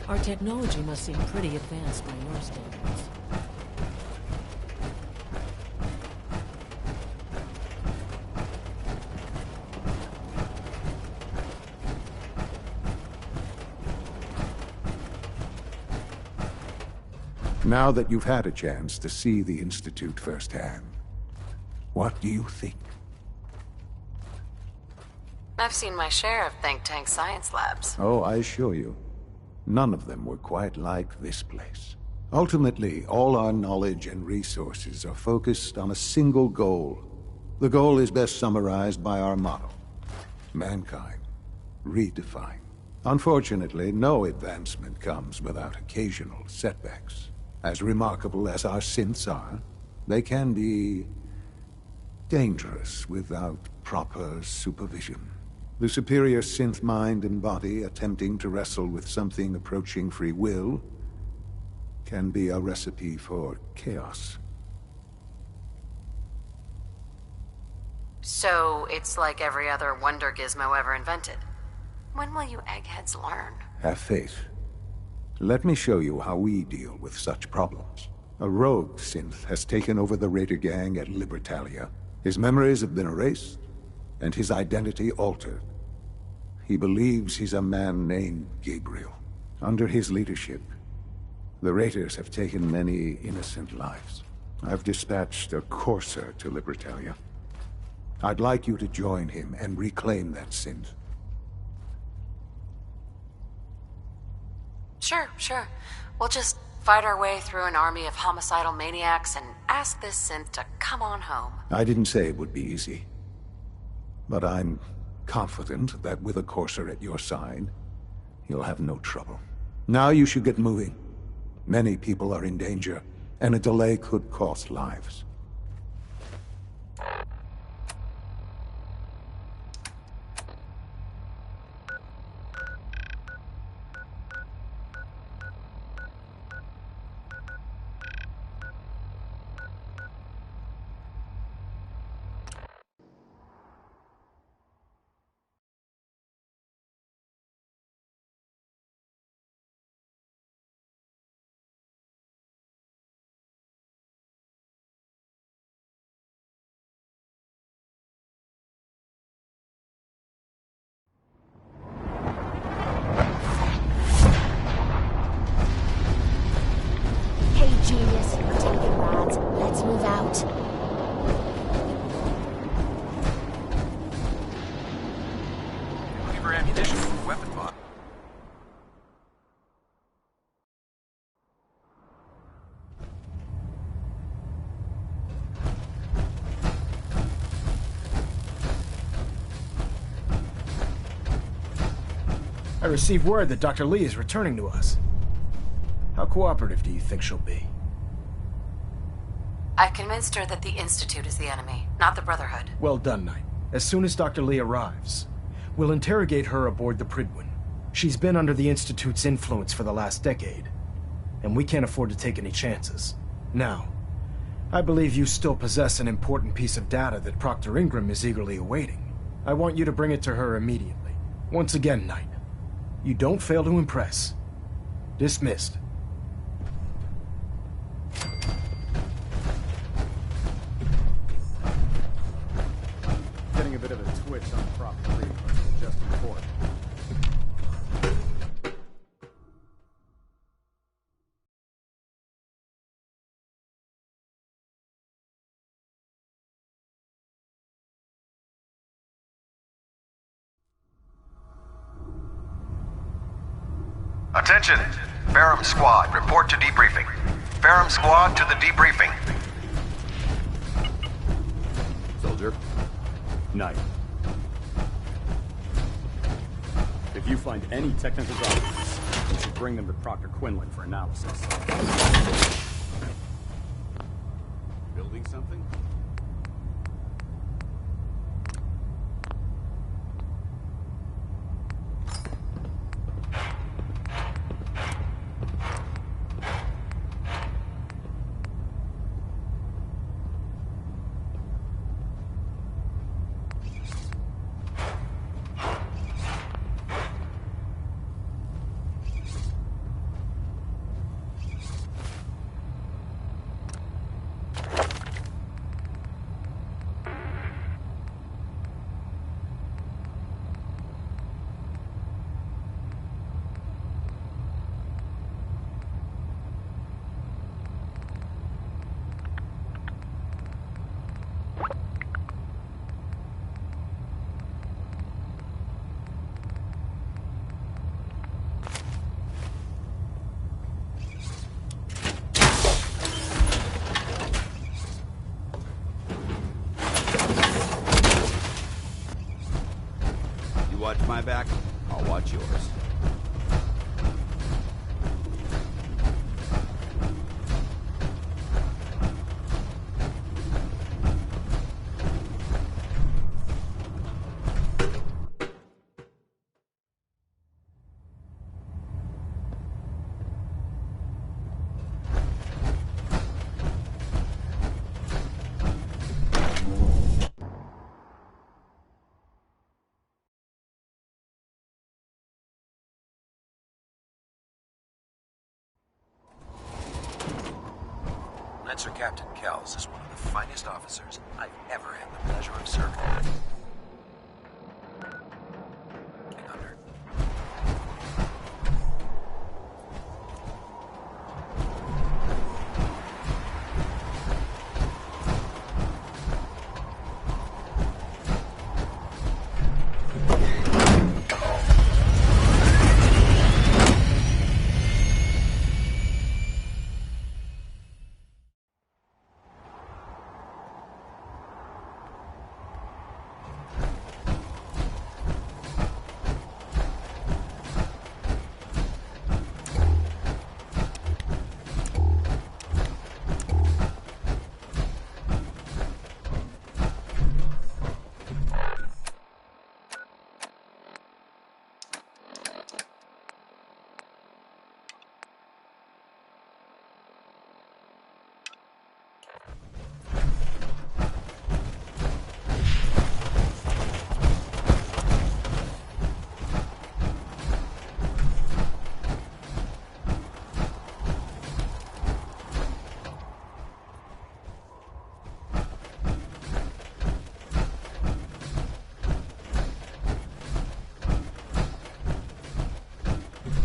Our technology must seem pretty advanced by your standards.
Now that you've had a chance to see the Institute firsthand, what do you think?
I've seen my share of think tank science labs.
Oh, I assure you, none of them were quite like this place. Ultimately, all our knowledge and resources are focused on a single goal. The goal is best summarized by our motto: mankind, redefined. Unfortunately, no advancement comes without occasional setbacks. As remarkable as our synths are, they can be dangerous without proper supervision. The superior synth mind and body attempting to wrestle with something approaching free will can be a recipe for chaos.
So, it's like every other wonder gizmo ever invented. When will you eggheads learn?
Have faith. Let me show you how we deal with such problems. A rogue synth has taken over the Raider gang at Libertalia. His memories have been erased, and his identity altered. He believes he's a man named Gabriel. Under his leadership, the Raiders have taken many innocent lives. I've dispatched a Courser to Libertalia. I'd like you to join him and reclaim that synth.
Sure. We'll just fight our way through an army of homicidal maniacs and ask this synth to come on home.
I didn't say it would be easy. But I'm confident that with a Courser at your side, you'll have no trouble. Now you should get moving. Many people are in danger, and a delay could cost lives.
Genius, we're taking rides. Let's move out.
Looking for ammunition for weapon mod.
I received word that Dr. Lee is returning to us. How cooperative do you think she'll be?
I've convinced her that the Institute is the enemy, not the Brotherhood.
Well done, Knight. As soon as Dr. Lee arrives, we'll interrogate her aboard the Prydwen. She's been under the Institute's influence for the last decade, and we can't afford to take any chances. Now, I believe you still possess an important piece of data that Proctor Ingram is eagerly awaiting. I want you to bring it to her immediately. Once again, Knight, you don't fail to impress. Dismissed.
Getting a bit of a twitch on Prop 3, just in court.
Attention! Ferrum Squad, report to debriefing. Ferrum Squad to the debriefing.
Soldier. Knight. If you find any technical documents, you should bring them to Proctor Quinlan for analysis.
Building something?
Watch my back, I'll watch yours.
Spencer Captain Kells is one of the finest officers I've ever had the pleasure of serving.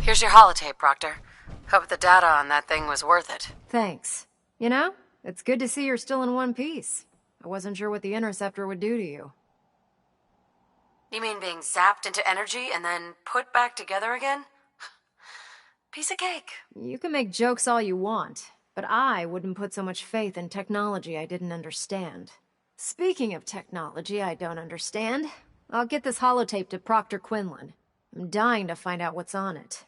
Here's your holotape, Proctor. Hope the data on that thing was worth it.
Thanks. You know, it's good to see you're still in one piece. I wasn't sure what the Interceptor would do to you.
You mean being zapped into energy and then put back together again? Piece of cake.
You can make jokes all you want, but I wouldn't put so much faith in technology I didn't understand. Speaking of technology I don't understand, I'll get this holotape to Proctor Quinlan. I'm dying to find out what's on it.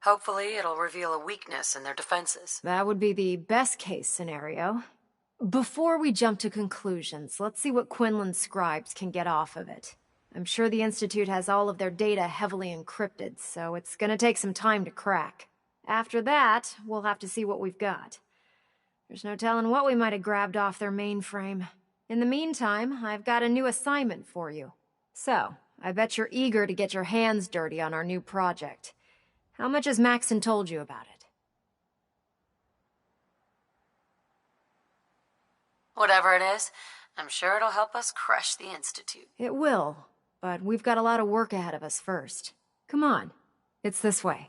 Hopefully it'll reveal a weakness in their defenses.
That would be the best-case scenario. Before we jump to conclusions, let's see what Quinlan's scribes can get off of it. I'm sure the Institute has all of their data heavily encrypted, so it's gonna take some time to crack. After that, we'll have to see what we've got. There's no telling what we might have grabbed off their mainframe. In the meantime, I've got a new assignment for you. So, I bet you're eager to get your hands dirty on our new project. How much has Maxon told you about it?
Whatever it is, I'm sure it'll help us crush the Institute.
It will, but we've got a lot of work ahead of us first. Come on, it's this way.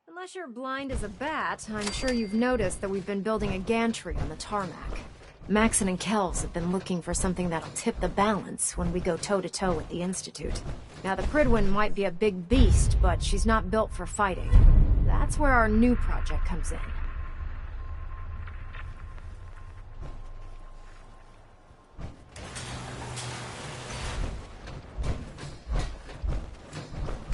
Unless you're blind as a bat, I'm sure you've noticed that we've been building a gantry on the tarmac. Maxon and Kells have been looking for something that'll tip the balance when we go toe-to-toe with the Institute. Now, the Prydwen might be a big beast, but she's not built for fighting. That's where our new project comes in.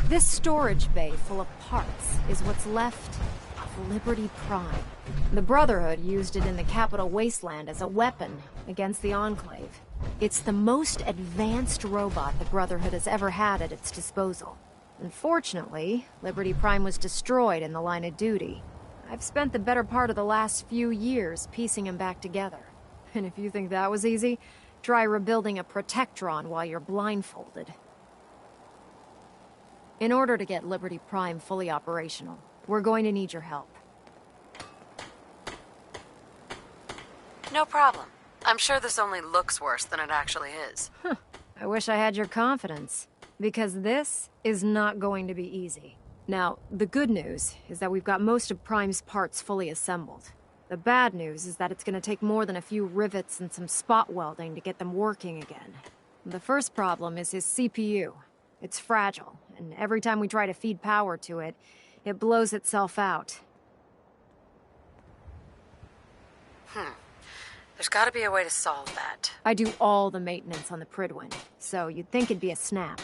This storage bay full of parts is what's left of Liberty Prime. The Brotherhood used it in the Capital Wasteland as a weapon against the Enclave. It's the most advanced robot the Brotherhood has ever had at its disposal. Unfortunately, Liberty Prime was destroyed in the line of duty. I've spent the better part of the last few years piecing him back together. And if you think that was easy, try rebuilding a Protectron while you're blindfolded. In order to get Liberty Prime fully operational, we're going to need your help.
No problem. I'm sure this only looks worse than it actually is.
Huh. I wish I had your confidence. Because this is not going to be easy. Now, the good news is that we've got most of Prime's parts fully assembled. The bad news is that it's going to take more than a few rivets and some spot welding to get them working again. The first problem is his CPU. It's fragile, and every time we try to feed power to it, it blows itself out.
There's gotta be a way to solve that.
I do all the maintenance on the Prydwen, so you'd think it'd be a snap.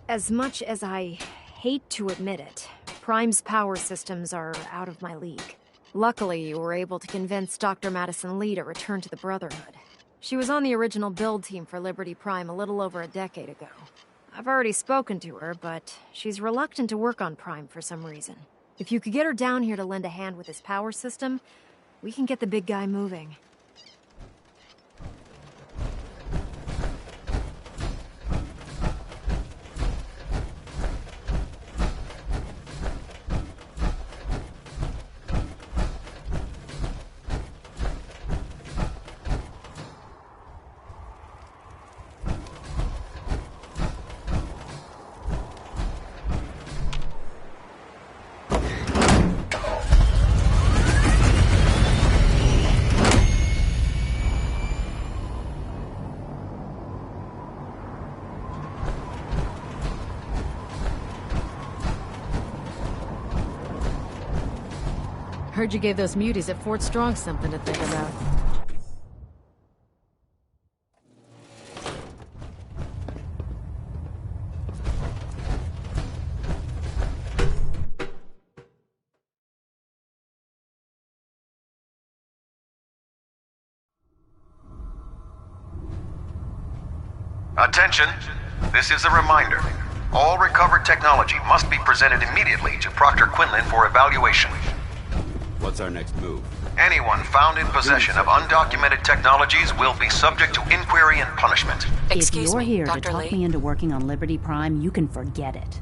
As much as I hate to admit it, Prime's power systems are out of my league. Luckily, you were able to convince Dr. Madison Lee to return to the Brotherhood. She was on the original build team for Liberty Prime a little over a decade ago. I've already spoken to her, but she's reluctant to work on Prime for some reason. If you could get her down here to lend a hand with his power system, we can get the big guy moving.
Heard you gave those muties at Fort Strong something to think about.
Attention! This is a reminder. All recovered technology must be presented immediately to Proctor Quinlan for evaluation.
What's our next move?
Anyone found in possession of undocumented technologies will be subject to inquiry and punishment.
If you're here to
Dr.
talk
Lee?
me into working on Liberty Prime, you can forget it.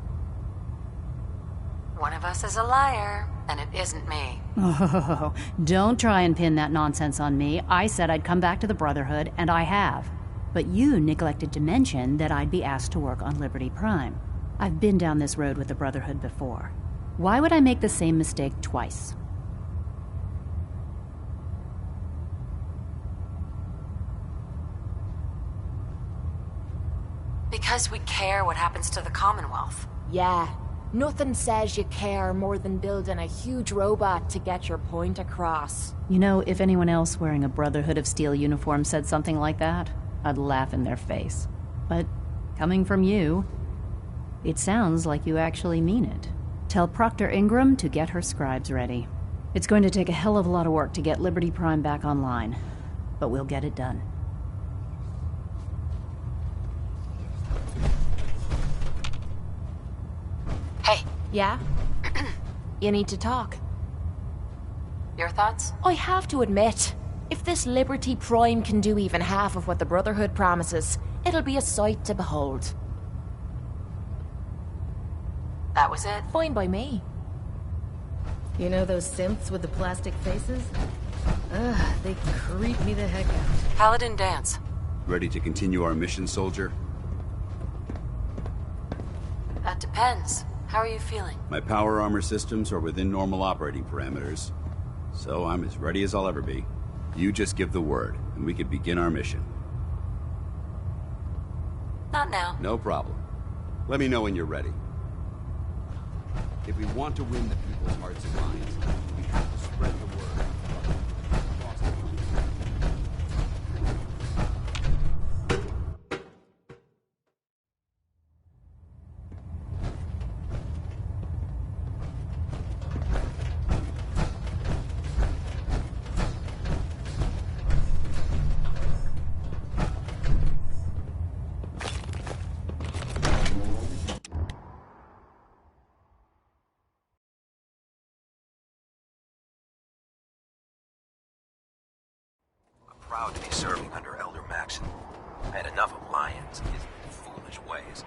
One of us is a liar, and it isn't me.
Oh, don't try and pin that nonsense on me. I said I'd come back to the Brotherhood, and I have. But you neglected to mention that I'd be asked to work on Liberty Prime. I've been down this road with the Brotherhood before. Why would I make the same mistake twice?
Because we care what happens to the Commonwealth.
Yeah. Nothing says you care more than building a huge robot to get your point across.
You know, if anyone else wearing a Brotherhood of Steel uniform said something like that, I'd laugh in their face. But coming from you, it sounds like you actually mean it. Tell Proctor Ingram to get her scribes ready. It's going to take a hell of a lot of work to get Liberty Prime back online, but we'll get it done.
Hey.
Yeah? You need to talk.
Your thoughts?
I have to admit, if this Liberty Prime can do even half of what the Brotherhood promises, it'll be a sight to behold.
That was it?
Fine by me.
You know those synths with the plastic faces? Ugh, they creep me the heck out.
Paladin Dance.
Ready to continue our mission, soldier?
That depends. How are you feeling?
My power armor systems are within normal operating parameters, so I'm as ready as I'll ever be. You just give the word, and we can begin our mission.
Not now.
No problem. Let me know when you're ready. If we want to win the people's hearts and minds, we have to spread the word.
Proud to be serving under Elder Maxson. I had enough of Lyons and his foolish ways.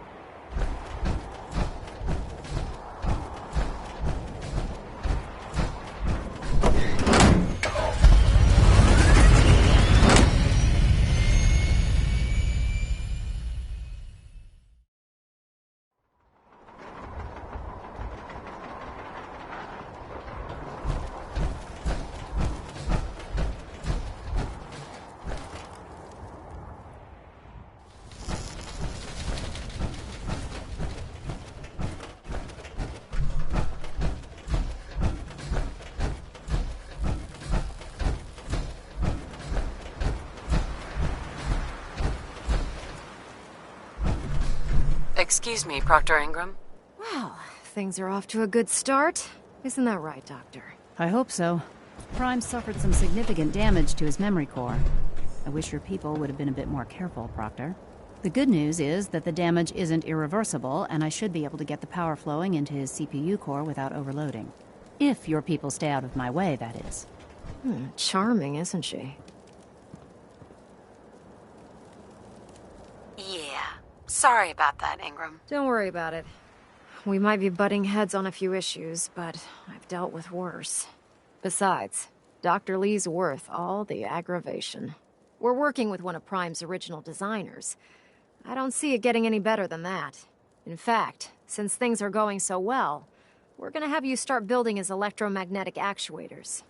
Excuse me, Proctor Ingram.
Well, things are off to a good start. Isn't that right, Doctor?
I hope so. Prime suffered some significant damage to his memory core. I wish your people would have been a bit more careful, Proctor. The good news is that the damage isn't irreversible, and I should be able to get the power flowing into his CPU core without overloading. If your people stay out of my way, that is.
Charming, isn't she?
Yeah. Sorry about that, Ingram.
Don't worry about it. We might be butting heads on a few issues, but I've dealt with worse. Besides, Dr. Lee's worth all the aggravation. We're working with one of Prime's original designers. I don't see it getting any better than that. In fact, since things are going so well, we're gonna have you start building his electromagnetic actuators.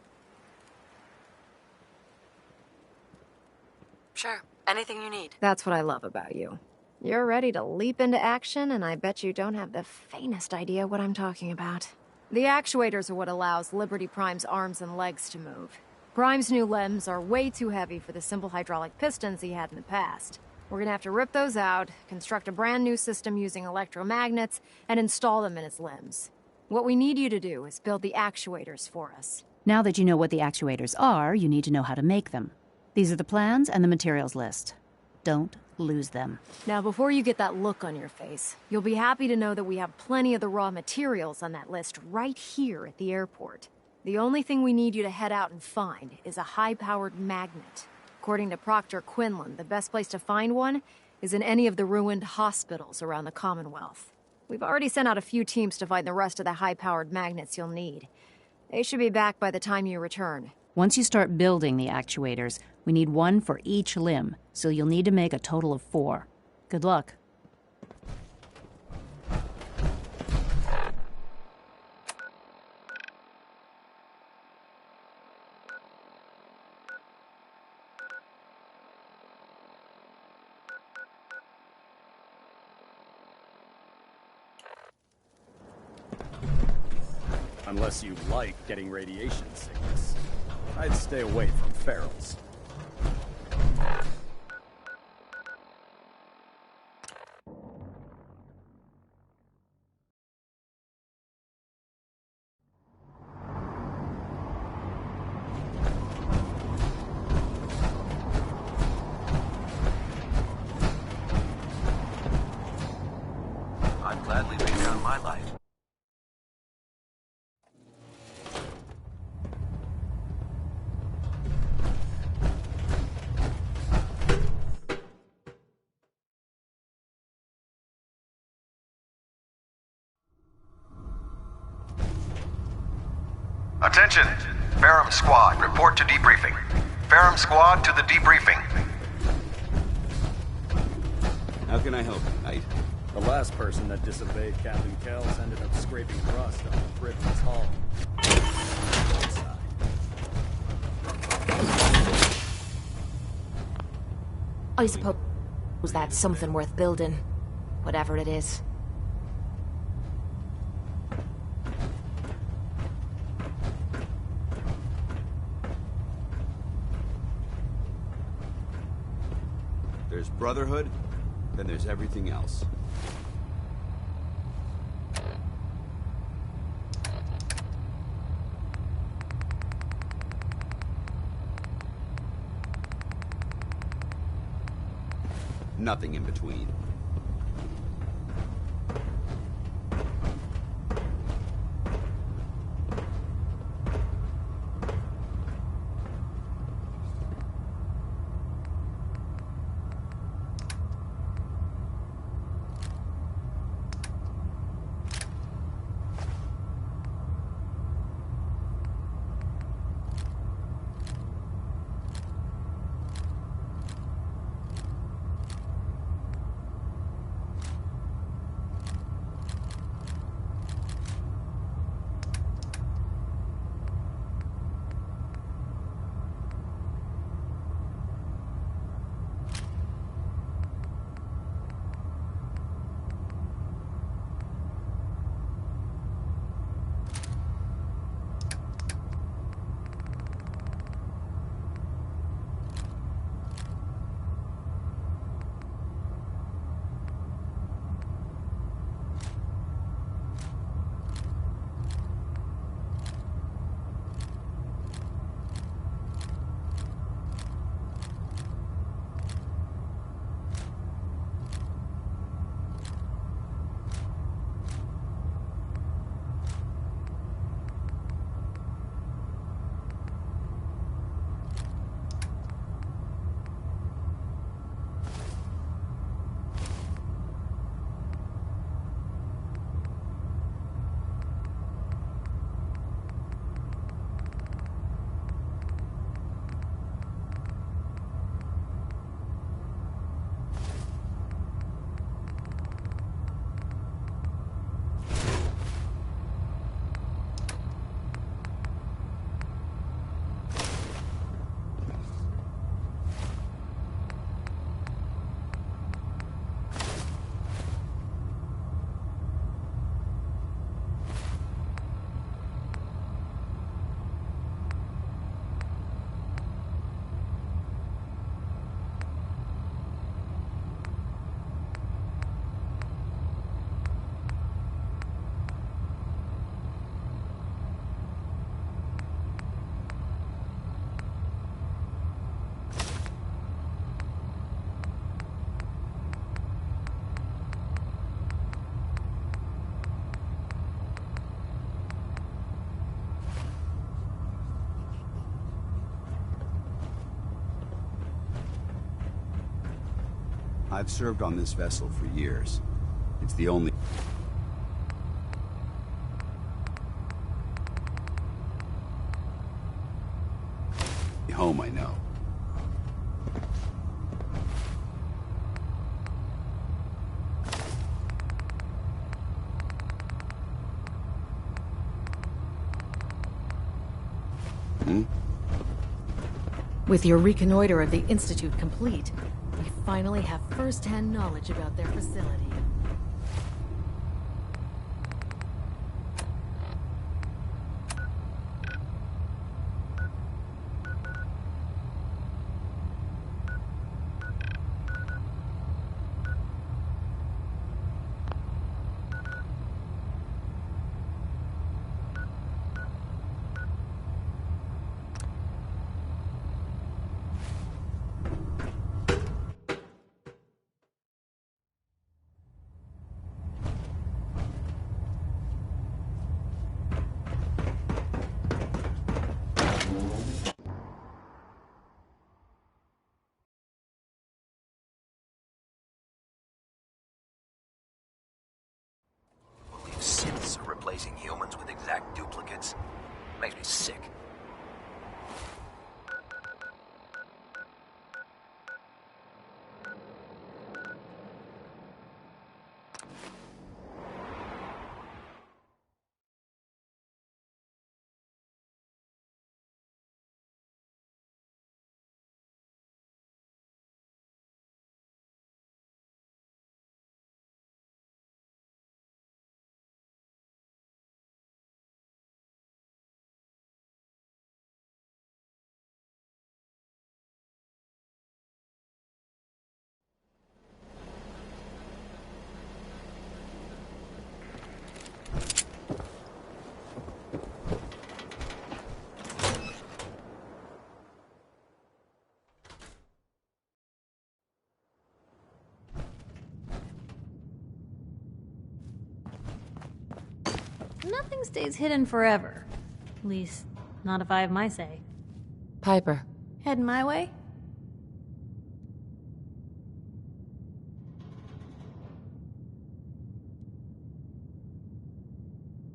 Sure. Anything you need.
That's what I love about you. You're ready to leap into action, and I bet you don't have the faintest idea what I'm talking about. The actuators are what allows Liberty Prime's arms and legs to move. Prime's new limbs are way too heavy for the simple hydraulic pistons he had in the past. We're gonna have to rip those out, construct a brand new system using electromagnets, and install them in his limbs. What we need you to do is build the actuators for us.
Now that you know what the actuators are, you need to know how to make them. These are the plans and the materials list. Don't lose them.
Now, before you get that look on your face, you'll be happy to know that we have plenty of the raw materials on that list right here at the airport. The only thing we need you to head out and find is a high-powered magnet. According to Proctor Quinlan, the best place to find one is in any of the ruined hospitals around the Commonwealth. We've already sent out a few teams to find the rest of the high-powered magnets you'll need. They should be back by the time you return.
Once you start building the actuators, we need one for each limb, so you'll need to make a total of 4. Good luck.
Unless you like getting radiation sickness, I'd stay away from ferals.
I'd gladly lay down my life.
Attention! Ferrum Squad, report to debriefing. Ferrum Squad to the debriefing.
How can I help you, Knight?
The last person that disobeyed Captain Kells ended up scraping rust on the Pridman's hull.
I suppose that's something worth building. Whatever it is.
There's Brotherhood, then there's everything else. Nothing in between. I've served on this vessel for years. It's the only... home I know.
With your reconnoiter of the Institute complete, we finally have first-hand knowledge about their facility.
Synths are replacing humans with exact duplicates. Makes me sick.
Nothing stays hidden forever. At least, not if I have my say.
Piper.
Heading my way?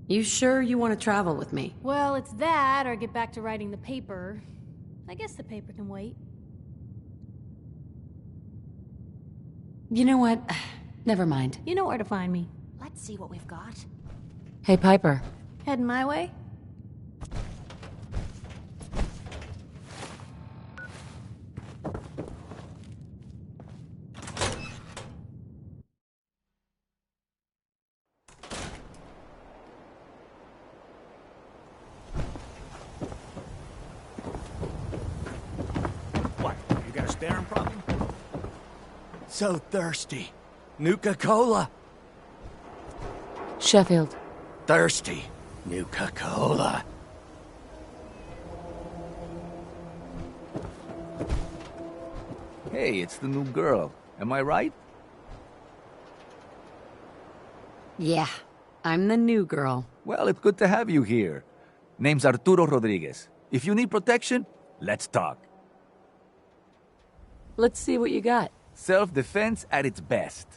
You sure you want to travel with me?
Well, it's that, or get back to writing the paper. I guess the paper can wait.
You know what? Never mind.
You know where to find me.
Let's see what we've got.
Hey, Piper.
Heading my way?
What? You got a staring problem? So thirsty. Nuka-Cola.
Sheffield.
Thirsty. Nuka-Cola.
Hey, it's the new girl. Am I right?
Yeah, I'm the new girl.
Well, it's good to have you here. Name's Arturo Rodriguez. If you need protection, let's talk.
Let's see what you got.
Self-defense at its best.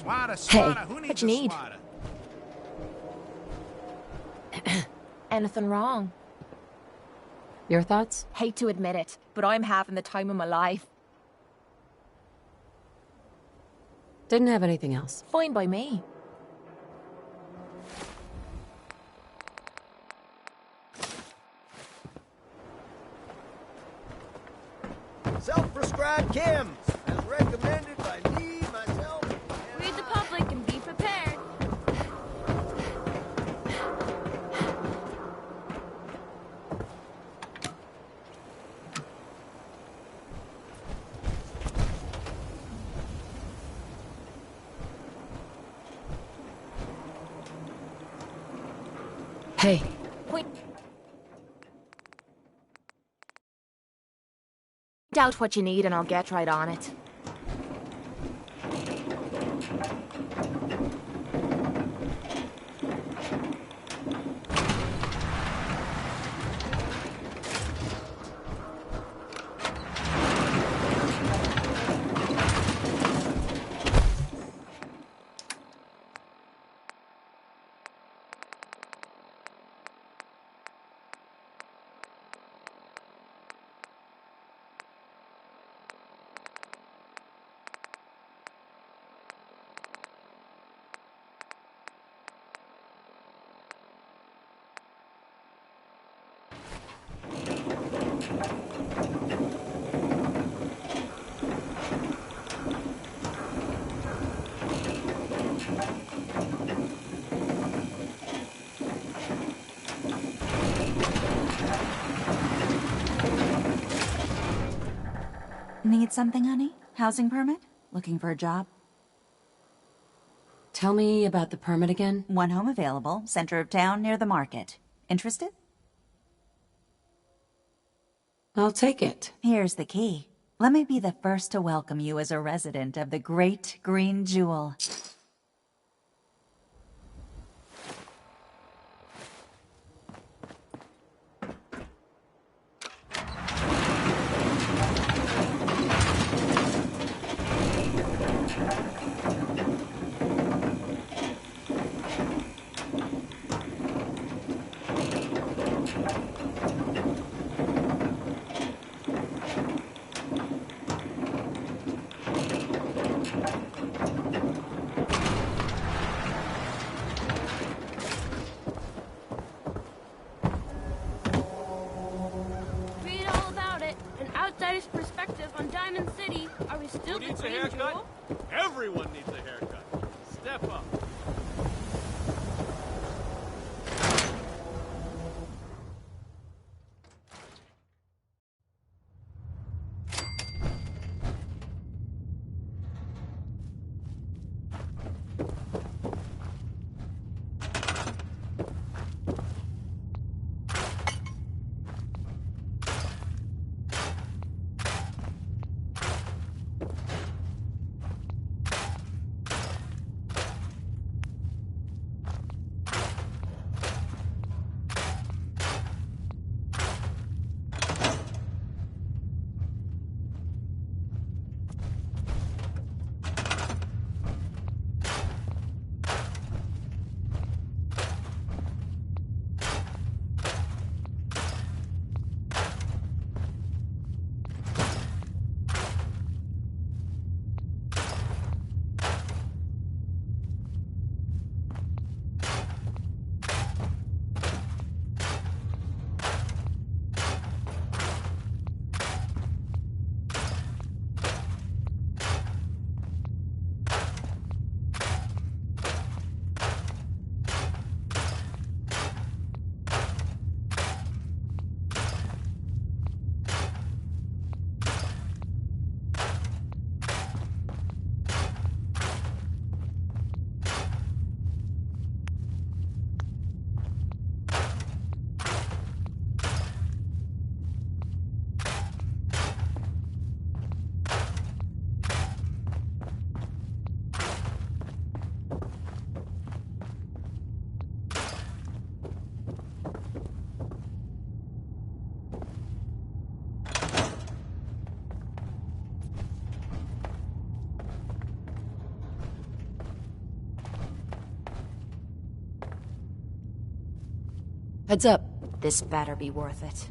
Hey, what you need? Anything wrong?
Your thoughts?
Hate to admit it, but I'm having the time of my life.
Didn't have anything else.
Fine by me.
Self-prescribed chems, as recommended by me, myself.
Read the public and be prepared.
Hey.
Point out what you need and I'll get right on it.
Need something, honey? Housing permit? Looking for a job?
Tell me about the permit again.
One home available, center of town near the market. Interested?
I'll take it.
Here's the key. Let me be the first to welcome you as a resident of the Great Green Jewel.
Read all about it. An outsider's perspective on Diamond City. Are we still
Who needs a
Green
haircut?
Jewel?
Everyone needs a haircut. Step up.
Heads up.
This better be worth it.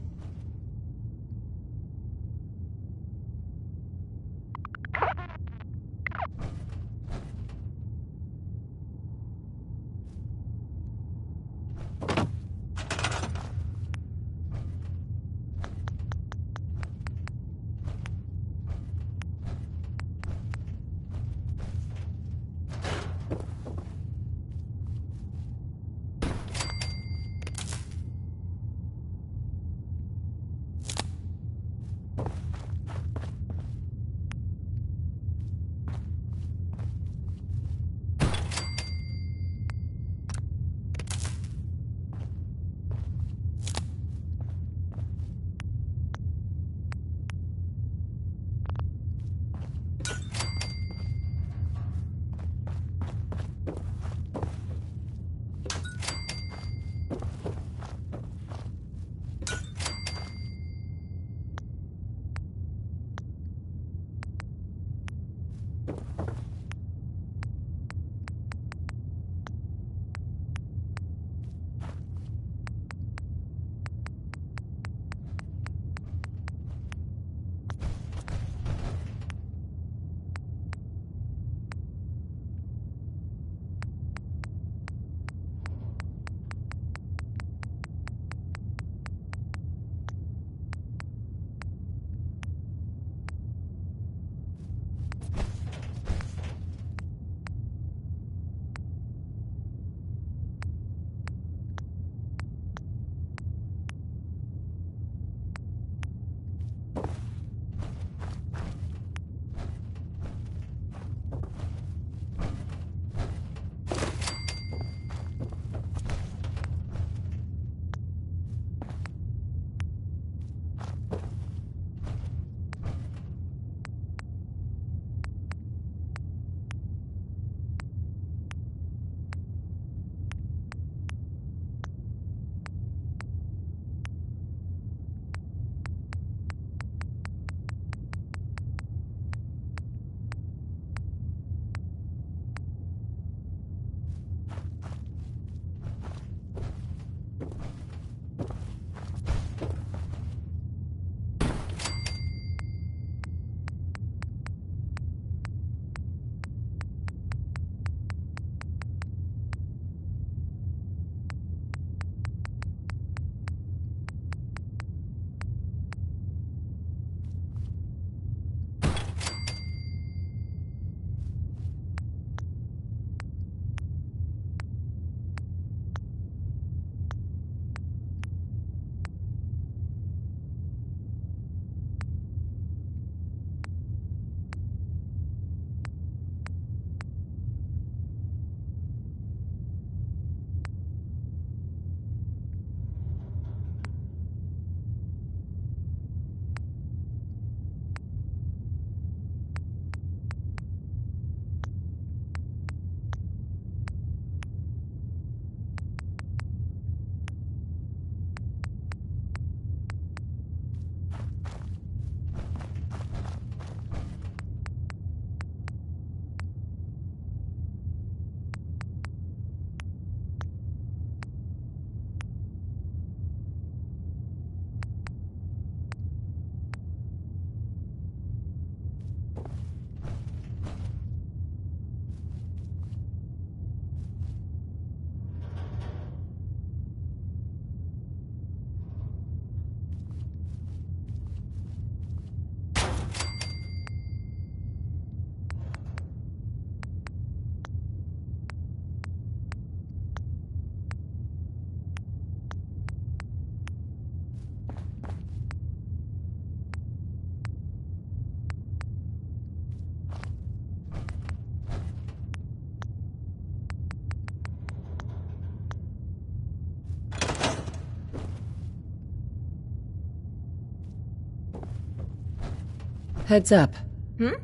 Heads up.
Hmm?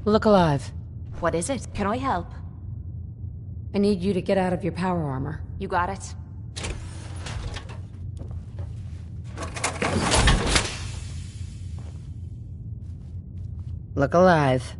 Look alive.
What is it? Can I help?
I need you to get out of your power armor.
You got it.
Look alive.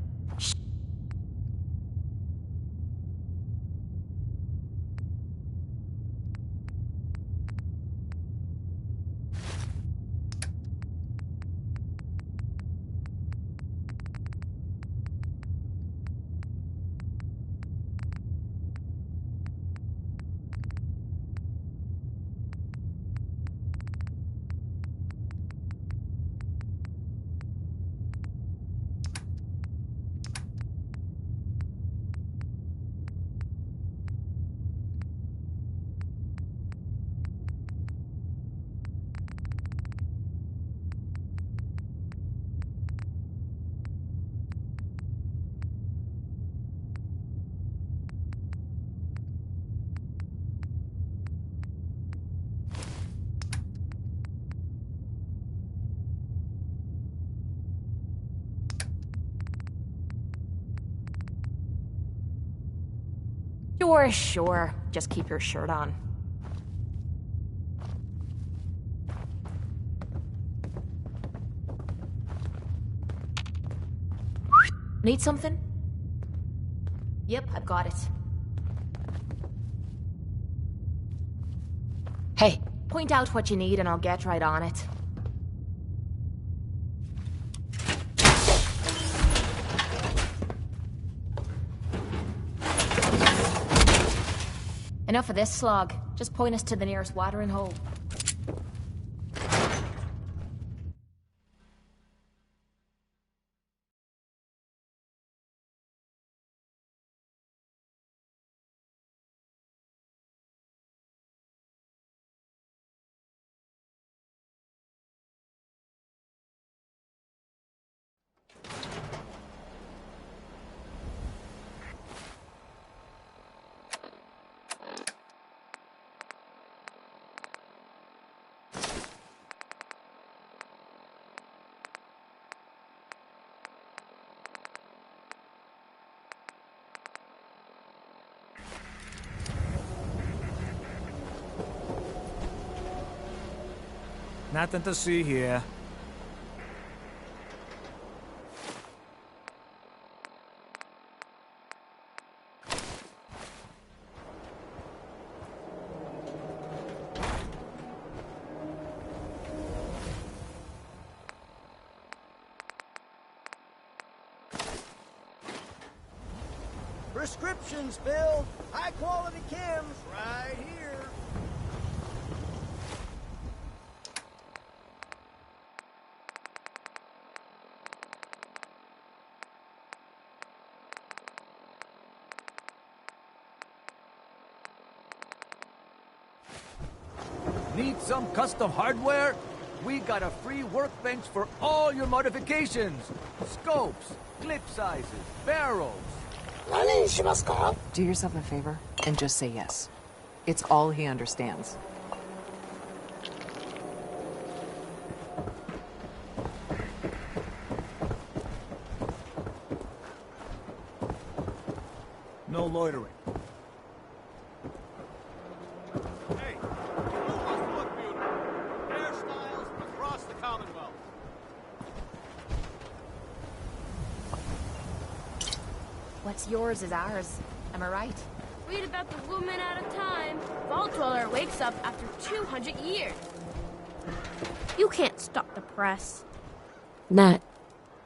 Sure. Just keep your shirt on. Need something? Yep, I've got it. Hey, point out what you need and I'll get right on it. Enough of this slog. Just point us to the nearest watering hole.
Nothing to see here.
Prescriptions filled. High quality chems right here.
Need some custom hardware? We got a free workbench for all your modifications. Scopes, clip sizes, barrels.
Do yourself a favor and just say yes. It's all he understands.
No loitering.
What's yours is ours. Am I right?
Read about the woman at a time. Vault Dweller wakes up after 200 years. You can't stop the press.
Nat.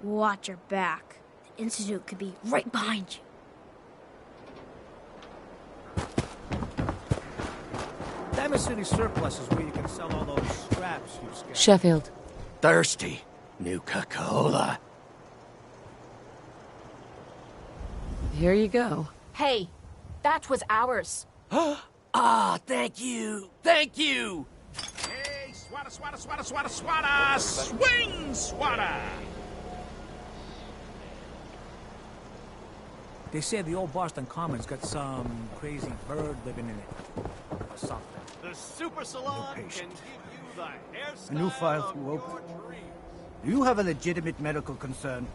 Watch your back. The Institute could be right behind you.
Diamond City Surplus is where you can sell all those scraps you scattered.
Sheffield.
Thirsty. Nuka-Cola.
Here you go.
Hey, that was ours.
Ah, thank you. Thank you. Hey, swata, swata, swata, swata, swata. Swing, swata.
They say the old Boston Common's got some crazy bird living in it. Or something.
The Super Salon can give you the hairstyle.
A new file through open. Do you have a legitimate medical concern?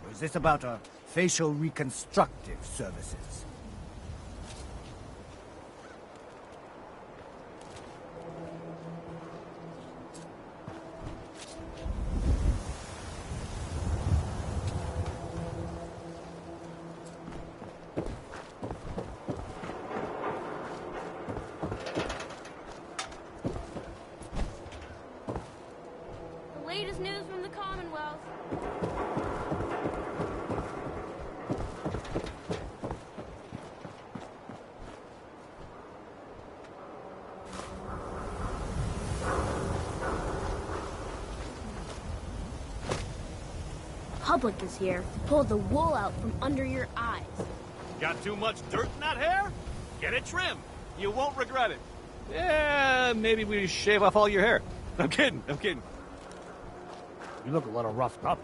Or is this about a facial reconstructive services?
latest news from the Commonwealth. Public is here to pull the wool out from under your eyes.
Got too much dirt in that hair? Get it trimmed. You won't regret it. Yeah, maybe we shave off all your hair. I'm kidding.
You look a little roughed up.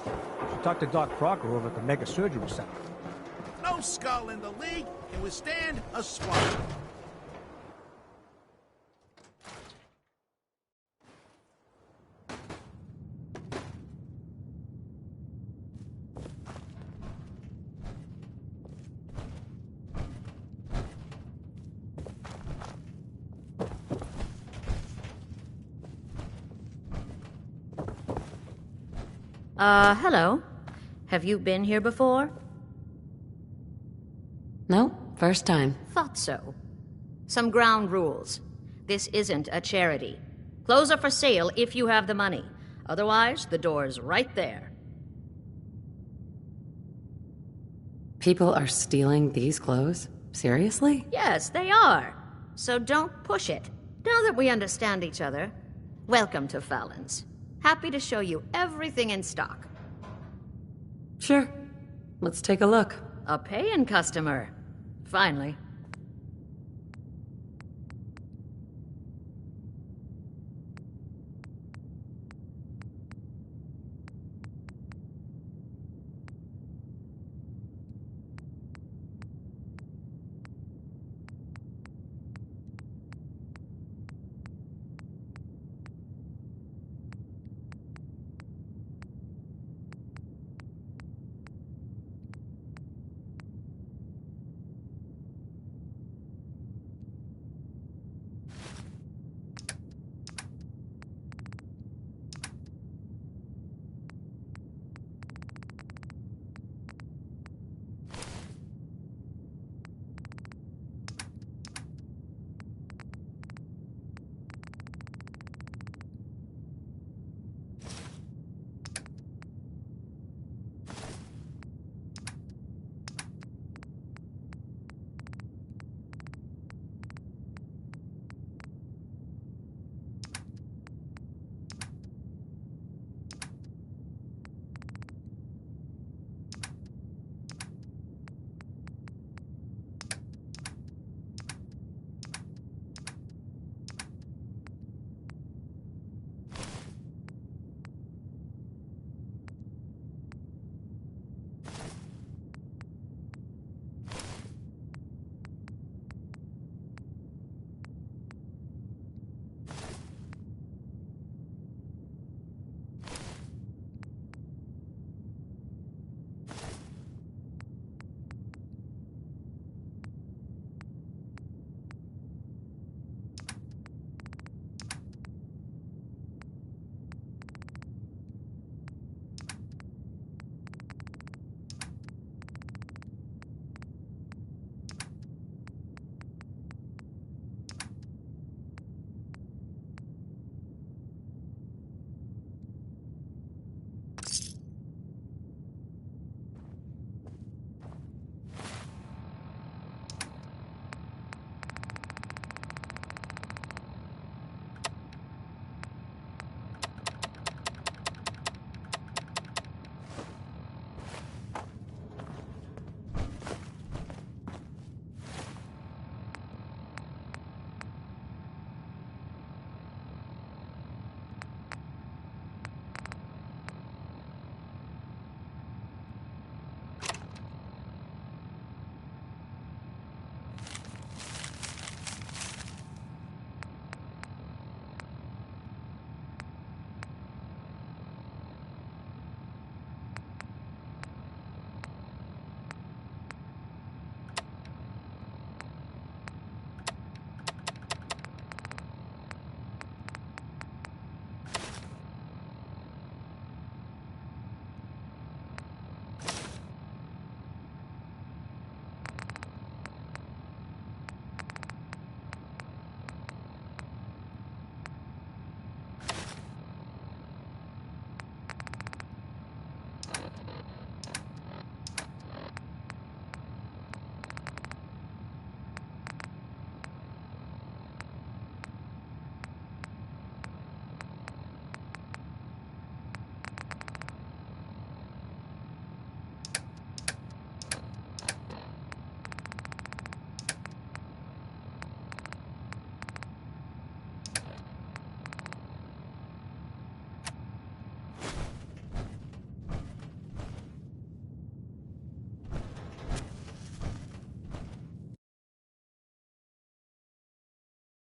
You should talk to Doc Crocker over at the Mega Surgery Center.
No skull in the league can withstand a swallow.
Hello. Have you been here before?
No, first time.
Thought so. Some ground rules. This isn't a charity. Clothes are for sale if you have the money. Otherwise, the door's right there.
People are stealing these clothes? Seriously?
Yes, they are. So don't push it. Now that we understand each other, welcome to Fallon's. Happy to show you everything in stock.
Sure. Let's take a look.
A paying customer. Finally.